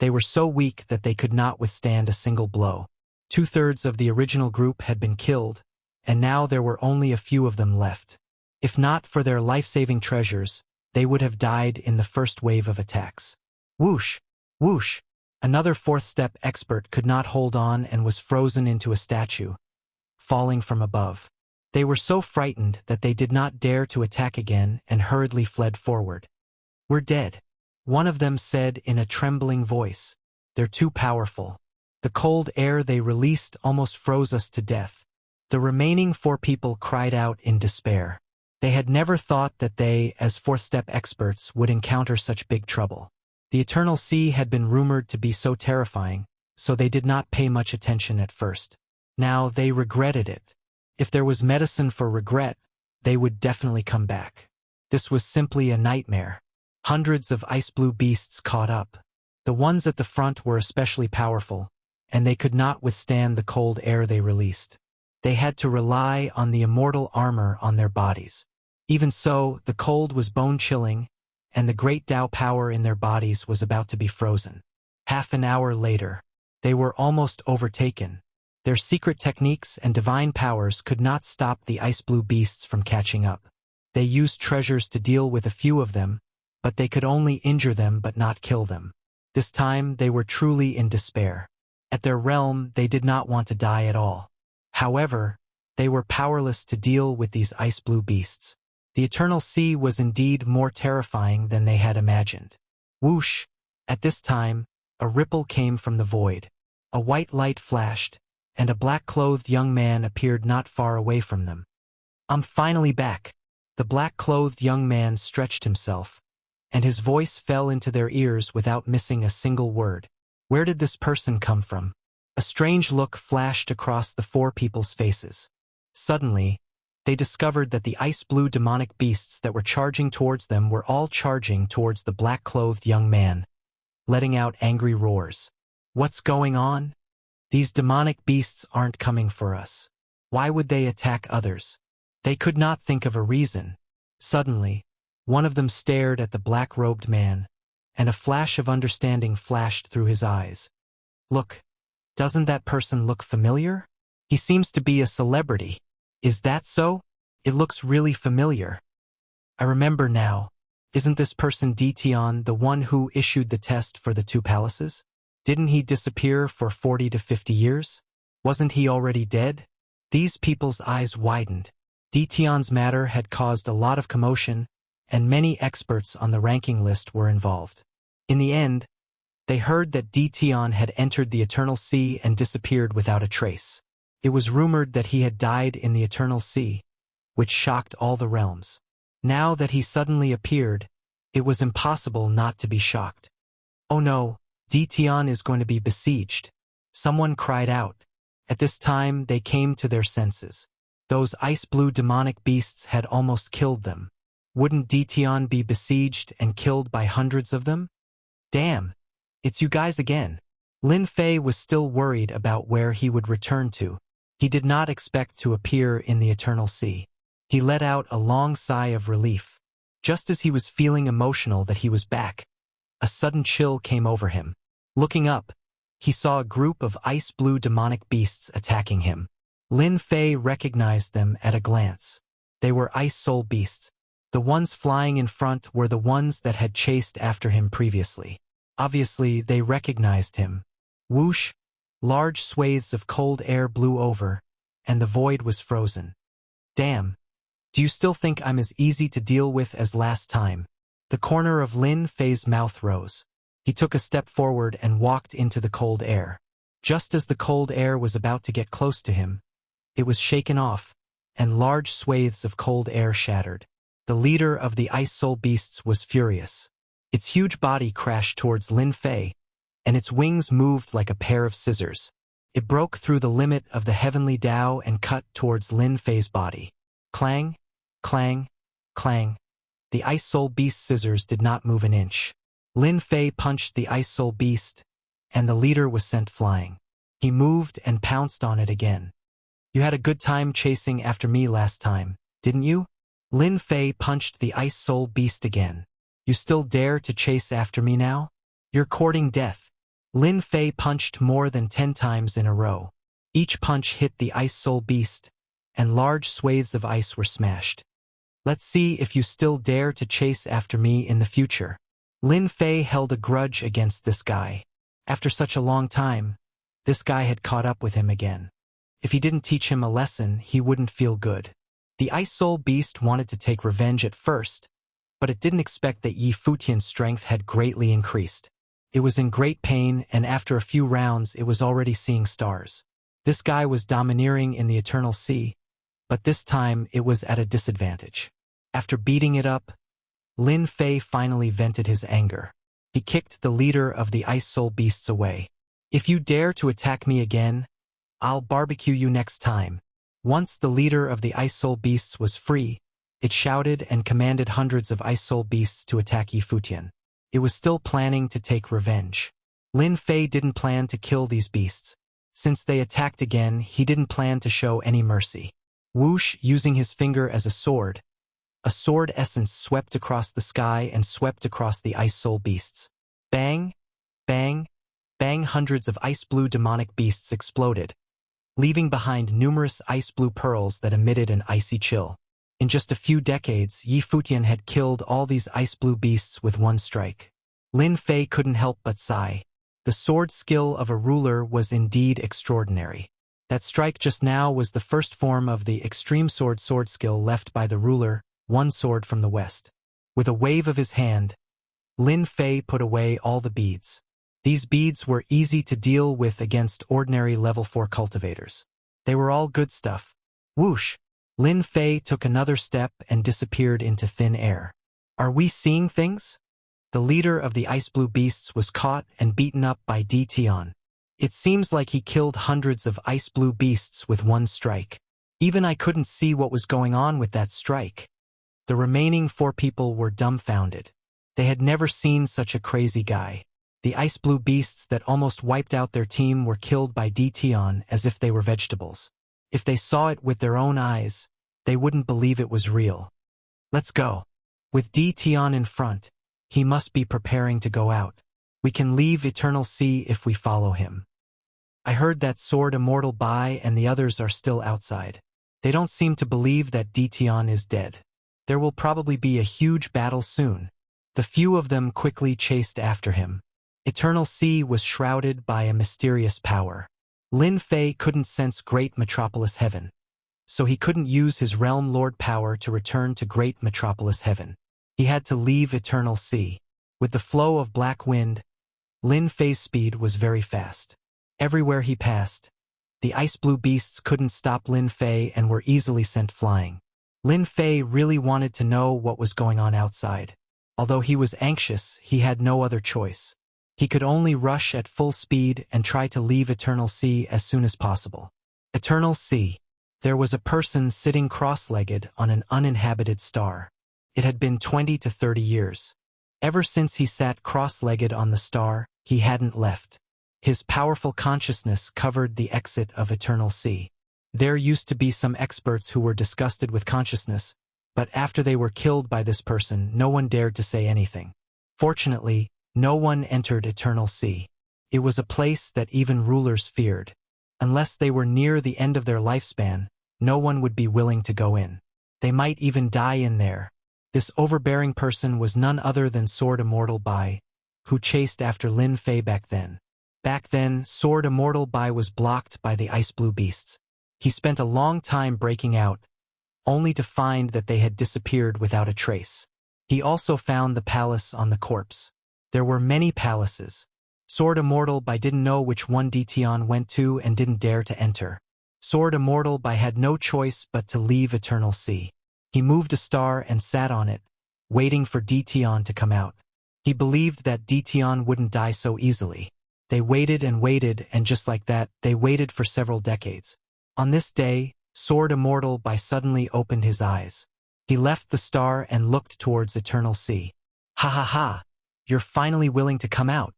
they were so weak that they could not withstand a single blow. 2/3 of the original group had been killed, and now there were only a few of them left. If not for their life-saving treasures, they would have died in the first wave of attacks. Whoosh! Whoosh! Another 4th-step expert could not hold on and was frozen into a statue, falling from above. They were so frightened that they did not dare to attack again and hurriedly fled forward. We're dead, one of them said in a trembling voice. They're too powerful. The cold air they released almost froze us to death. The remaining 4 people cried out in despair. They had never thought that they, as 4th-step experts, would encounter such big trouble. The Eternal Sea had been rumored to be so terrifying, so they did not pay much attention at first. Now they regretted it. If there was medicine for regret, they would definitely come back. This was simply a nightmare. Hundreds of ice-blue beasts caught up. The ones at the front were especially powerful, and they could not withstand the cold air they released. They had to rely on the immortal armor on their bodies. Even so, the cold was bone-chilling, and the great Tao power in their bodies was about to be frozen. Half an hour later, they were almost overtaken. Their secret techniques and divine powers could not stop the ice-blue beasts from catching up. They used treasures to deal with a few of them, but they could only injure them but not kill them. This time they were truly in despair. At their realm, they did not want to die at all. However, they were powerless to deal with these ice-blue beasts. The eternal sea was indeed more terrifying than they had imagined. Whoosh! At this time, a ripple came from the void. A white light flashed, and a black-clothed young man appeared not far away from them. "I'm finally back." The black-clothed young man stretched himself, and his voice fell into their ears without missing a single word. Where did this person come from? A strange look flashed across the four people's faces. Suddenly, they discovered that the ice-blue demonic beasts that were charging towards them were all charging towards the black-clothed young man, letting out angry roars. "What's going on? These demonic beasts aren't coming for us. Why would they attack others?" They could not think of a reason. Suddenly, one of them stared at the black-robed man, and a flash of understanding flashed through his eyes. "Look, doesn't that person look familiar? He seems to be a celebrity. Is that so? It looks really familiar. I remember now. Isn't this person Dition, the one who issued the test for the two palaces? Didn't he disappear for 40 to 50 years? Wasn't he already dead?" These people's eyes widened. Dition's matter had caused a lot of commotion, and many experts on the ranking list were involved. In the end, they heard that Dition had entered the Eternal Sea and disappeared without a trace. It was rumored that he had died in the Eternal Sea, which shocked all the realms. Now that he suddenly appeared, it was impossible not to be shocked. "Oh no, Dition is going to be besieged," someone cried out. At this time, they came to their senses. Those ice-blue demonic beasts had almost killed them. Wouldn't Dition be besieged and killed by hundreds of them? "Damn, it's you guys again." Lin Fei was still worried about where he would return to. He did not expect to appear in the Eternal Sea. He let out a long sigh of relief. Just as he was feeling emotional that he was back, a sudden chill came over him. Looking up, he saw a group of ice-blue demonic beasts attacking him. Lin Fei recognized them at a glance. They were ice soul beasts. The ones flying in front were the ones that had chased after him previously. Obviously, they recognized him. Whoosh! Large swathes of cold air blew over, and the void was frozen. "Damn. Do you still think I'm as easy to deal with as last time?" The corner of Lin Fei's mouth rose. He took a step forward and walked into the cold air. Just as the cold air was about to get close to him, it was shaken off, and large swathes of cold air shattered. The leader of the ice soul beasts was furious. Its huge body crashed towards Lin Fei, and its wings moved like a pair of scissors. It broke through the limit of the heavenly Tao and cut towards Lin Fei's body. Clang, clang, clang. The ice soul beast's scissors did not move an inch. Lin Fei punched the ice soul beast, and the leader was sent flying. He moved and pounced on it again. "You had a good time chasing after me last time, didn't you?" Lin Fei punched the ice soul beast again. "You still dare to chase after me now? You're courting death." Lin Fei punched more than 10 times in a row. Each punch hit the ice soul beast, and large swathes of ice were smashed. "Let's see if you still dare to chase after me in the future." Lin Fei held a grudge against this guy. After such a long time, this guy had caught up with him again. If he didn't teach him a lesson, he wouldn't feel good. The ice soul beast wanted to take revenge at first, but it didn't expect that Yi Futian's strength had greatly increased. It was in great pain, and after a few rounds it was already seeing stars. This guy was domineering in the Eternal Sea, but this time it was at a disadvantage. After beating it up, Lin Fei finally vented his anger. He kicked the leader of the ice soul beasts away. "If you dare to attack me again, I'll barbecue you next time." Once the leader of the ice soul beasts was free, it shouted and commanded hundreds of ice soul beasts to attack Yi Futian. it was still planning to take revenge. Lin Fei didn't plan to kill these beasts. Since they attacked again, he didn't plan to show any mercy. Whoosh, using his finger as a sword essence swept across the sky and swept across the ice soul beasts. Bang, bang, bang, hundreds of ice-blue demonic beasts exploded, leaving behind numerous ice-blue pearls that emitted an icy chill. In just a few decades, Yi Futian had killed all these ice-blue beasts with one strike. Lin Fei couldn't help but sigh. The sword skill of a ruler was indeed extraordinary. That strike just now was the first form of the extreme sword skill left by the ruler, one sword from the west. With a wave of his hand, Lin Fei put away all the beads. These beads were easy to deal with against ordinary level 4 cultivators. They were all good stuff. Whoosh! Lin Fei took another step and disappeared into thin air. Are we seeing things? The leader of the ice blue beasts was caught and beaten up by Di Tian. It seems like he killed hundreds of ice blue beasts with one strike. Even I couldn't see what was going on with that strike. The remaining 4 people were dumbfounded. They had never seen such a crazy guy. The ice blue beasts that almost wiped out their team were killed by Di Tian as if they were vegetables. If they saw it with their own eyes, they wouldn't believe it was real. Let's go. With Di Tian in front, he must be preparing to go out. We can leave Eternal Sea if we follow him. I heard that Sword Immortal Bai and the others are still outside. They don't seem to believe that Di Tian is dead. There will probably be a huge battle soon. The few of them quickly chased after him. Eternal Sea was shrouded by a mysterious power. Lin Fei couldn't sense Great Metropolis Heaven, so he couldn't use his Realm Lord power to return to Great Metropolis Heaven. He had to leave Eternal Sea. With the flow of black wind, Lin Fei's speed was very fast. Everywhere he passed, the ice blue beasts couldn't stop Lin Fei and were easily sent flying. Lin Fei really wanted to know what was going on outside. Although he was anxious, he had no other choice. He could only rush at full speed and try to leave Eternal Sea as soon as possible. Eternal Sea. There was a person sitting cross-legged on an uninhabited star. It had been 20 to 30 years. Ever since he sat cross-legged on the star, he hadn't left. His powerful consciousness covered the exit of Eternal Sea. There used to be some experts who were disgusted with consciousness, but after they were killed by this person, no one dared to say anything. Fortunately, no one entered Eternal Sea. It was a place that even rulers feared. Unless they were near the end of their lifespan, no one would be willing to go in. They might even die in there. This overbearing person was none other than Sword Immortal Bai, who chased after Lin Fei back then. Back then, Sword Immortal Bai was blocked by the ice blue beasts. He spent a long time breaking out, only to find that they had disappeared without a trace. He also found the palace on the corpse. There were many palaces. Sword Immortal Bai didn't know which one Di Tian went to and didn't dare to enter. Sword Immortal Bai had no choice but to leave Eternal Sea. He moved a star and sat on it, waiting for Di Tian to come out. He believed that Di Tian wouldn't die so easily. They waited and just like that, they waited for several decades. On this day, Sword Immortal Bai suddenly opened his eyes. He left the star and looked towards Eternal Sea. Ha ha ha! You're finally willing to come out.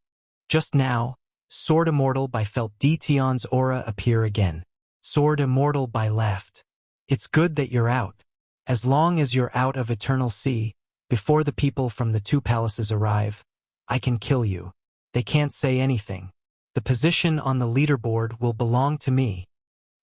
Just now, Sword Immortal Bai felt Di Tian's aura appear again. Sword Immortal Bai laughed. It's good that you're out. As long as you're out of Eternal Sea, before the people from the 2 palaces arrive, I can kill you. They can't say anything. The position on the leaderboard will belong to me.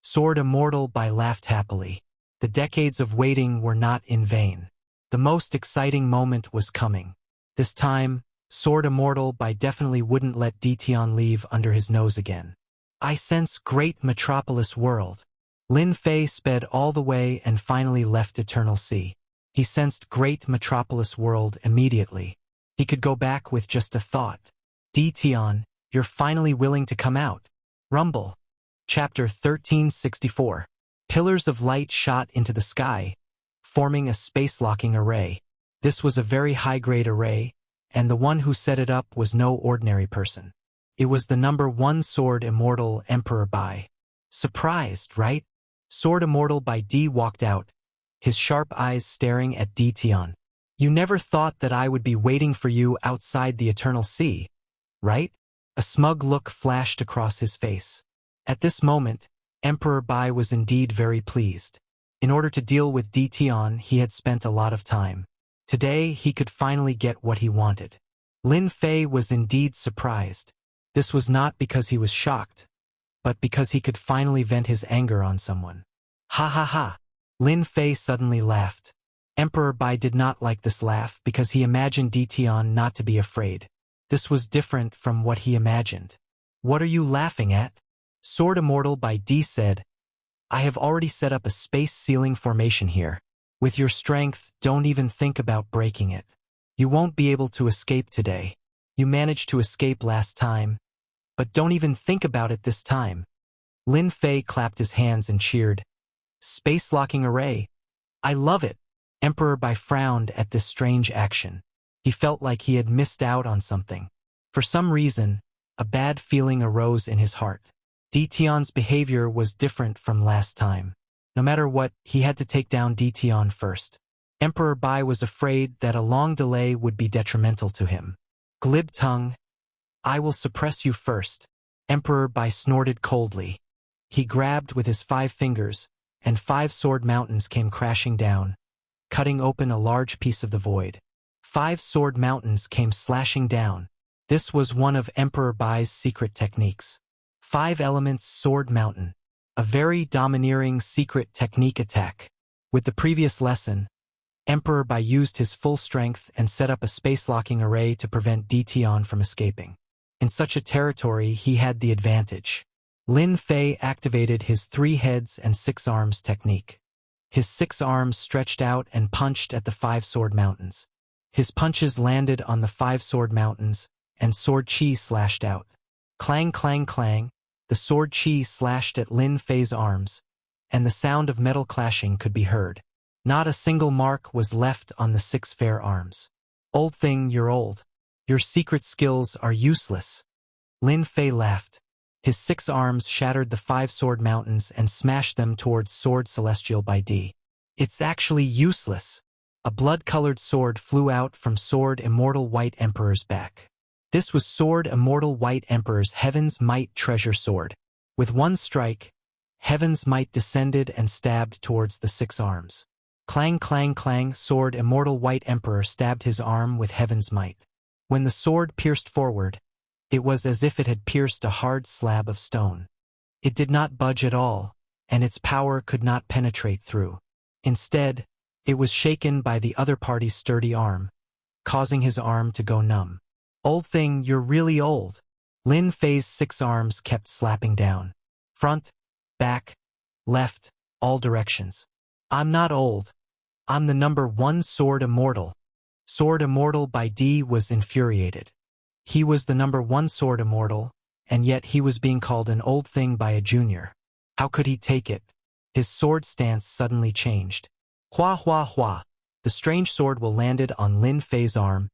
Sword Immortal Bai laughed happily. The decades of waiting were not in vain. The most exciting moment was coming. This time, Sword Immortal Bai definitely wouldn't let Di Tian leave under his nose again. I sense Great Metropolis World. Lin Fei sped all the way and finally left Eternal Sea. He sensed Great Metropolis World immediately. He could go back with just a thought. Di Tian, you're finally willing to come out. Rumble. Chapter 1364. Pillars of light shot into the sky, forming a space-locking array. This was a very high-grade array, and the one who set it up was no ordinary person. It was the number 1 Sword Immortal Emperor Bai. Surprised, right? Sword Immortal Bai walked out, his sharp eyes staring at Di Tian. You never thought that I would be waiting for you outside the eternal sea, right? A smug look flashed across his face. At this moment, Emperor Bai was indeed very pleased. In order to deal with Tian, he had spent a lot of time. Today, he could finally get what he wanted. Lin Fei was indeed surprised. This was not because he was shocked, but because he could finally vent his anger on someone. Ha ha ha! Lin Fei suddenly laughed. Emperor Bai did not like this laugh because he imagined Tian not to be afraid. This was different from what he imagined. What are you laughing at? Sword Immortal Bai Di said, I have already set up a space ceiling formation here. With your strength, don't even think about breaking it. You won't be able to escape today. You managed to escape last time, but don't even think about it this time. Lin Fei clapped his hands and cheered. Space locking array. I love it. Emperor Bai frowned at this strange action. He felt like he had missed out on something. For some reason, a bad feeling arose in his heart. Tian's behavior was different from last time. No matter what, he had to take down Tian first. Emperor Bai was afraid that a long delay would be detrimental to him. Glib tongue. I will suppress you first. Emperor Bai snorted coldly. He grabbed with his 5 fingers, and 5 sword mountains came crashing down, cutting open a large piece of the void. 5 sword mountains came slashing down. This was one of Emperor Bai's secret techniques. 5 elements sword mountain. A very domineering secret technique attack. With the previous lesson, Emperor Bai used his full strength and set up a space-locking array to prevent Tian from escaping. In such a territory, he had the advantage. Lin Fei activated his 3 heads and 6 arms technique. His 6 arms stretched out and punched at the 5 sword mountains. His punches landed on the 5 sword mountains, and sword chi slashed out. Clang, clang, clang, the sword chi slashed at Lin Fei's arms, and the sound of metal clashing could be heard. Not a single mark was left on the 6 fair arms. Old thing, you're old. Your secret skills are useless. Lin Fei laughed. His 6 arms shattered the 5 sword mountains and smashed them towards Sword Celestial Bai Di. It's actually useless. A blood-colored sword flew out from Sword Immortal White Emperor's back. This was Sword Immortal White Emperor's Heaven's Might treasure sword. With one strike, Heaven's Might descended and stabbed towards the 6 arms. Clang, clang, clang, Sword Immortal White Emperor stabbed his arm with Heaven's Might. When the sword pierced forward, it was as if it had pierced a hard slab of stone. It did not budge at all, and its power could not penetrate through. Instead, it was shaken by the other party's sturdy arm, causing his arm to go numb. Old thing, you're really old. Lin Fei's 6 arms kept slapping down. Front, back, left, all directions. I'm not old. I'm the number 1 Sword Immortal. Sword Immortal Bai Di was infuriated. He was the number 1 Sword Immortal, and yet he was being called an old thing by a junior. How could he take it? His sword stance suddenly changed. Hua hua hua. The strange sword will landed on Lin Fei's arm,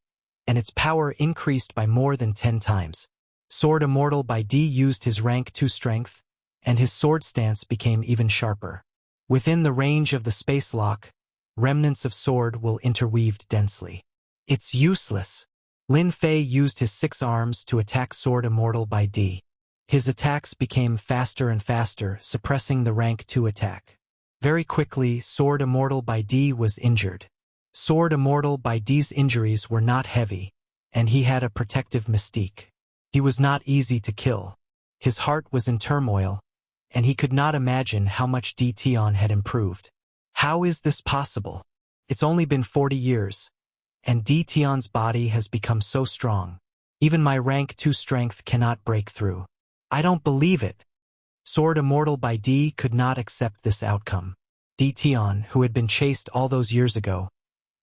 and its power increased by more than 10 times. Sword Immortal Bai Di used his rank 2 strength, and his sword stance became even sharper. Within the range of the space lock, remnants of sword will interweaved densely. It's useless. Lin Fei used his 6 arms to attack Sword Immortal Bai Di. His attacks became faster and faster, suppressing the rank 2 attack. Very quickly, Sword Immortal Bai Di was injured. Sword Immortal Bai Di's injuries were not heavy, and he had a protective mystique. He was not easy to kill. His heart was in turmoil, and he could not imagine how much Tian had improved. How is this possible? It's only been 40 years, and Tian's body has become so strong. Even my rank 2 strength cannot break through. I don't believe it. Sword Immortal Bai Di could not accept this outcome. Tian, who had been chased all those years ago,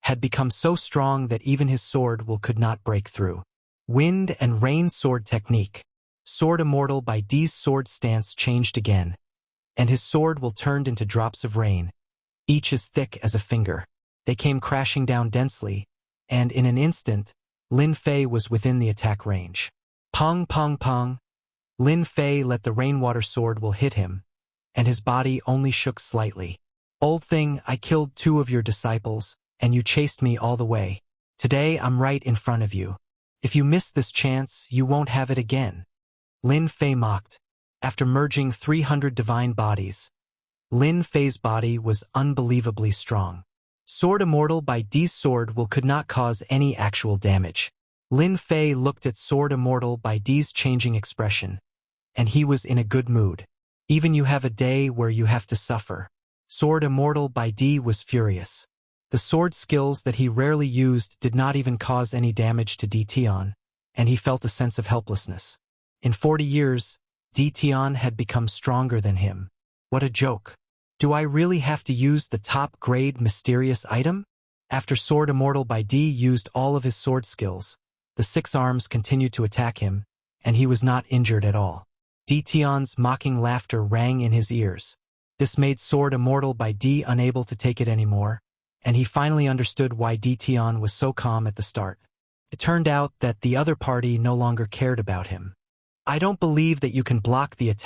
had become so strong that even his sword could not break through. Wind and Rain Sword Technique. Sword Immortal Bai Di's sword stance changed again, and his sword turned into drops of rain, each as thick as a finger. They came crashing down densely, and in an instant, Lin Fei was within the attack range. Pong, pong, pong. Lin Fei let the rainwater sword hit him, and his body only shook slightly. Old thing, I killed 2 of your disciples, and you chased me all the way. Today I'm right in front of you. If you miss this chance, you won't have it again. Lin Fei mocked. After merging 300 divine bodies, Lin Fei's body was unbelievably strong. Sword Immortal by D's sword could not cause any actual damage. Lin Fei looked at Sword Immortal by D's changing expression, and he was in a good mood. Even you have a day where you have to suffer. Sword Immortal by D was furious. The sword skills that he rarely used did not even cause any damage to Dtion, and he felt a sense of helplessness. In 40 years, Dtion had become stronger than him. What a joke. Do I really have to use the top-grade mysterious item? After Sword Immortal by D used all of his sword skills, the 6 arms continued to attack him, and he was not injured at all. Dtion's mocking laughter rang in his ears. This made Sword Immortal by D unable to take it anymore, and he finally understood why Dtion was so calm at the start. It turned out that the other party no longer cared about him. I don't believe that you can block the attack.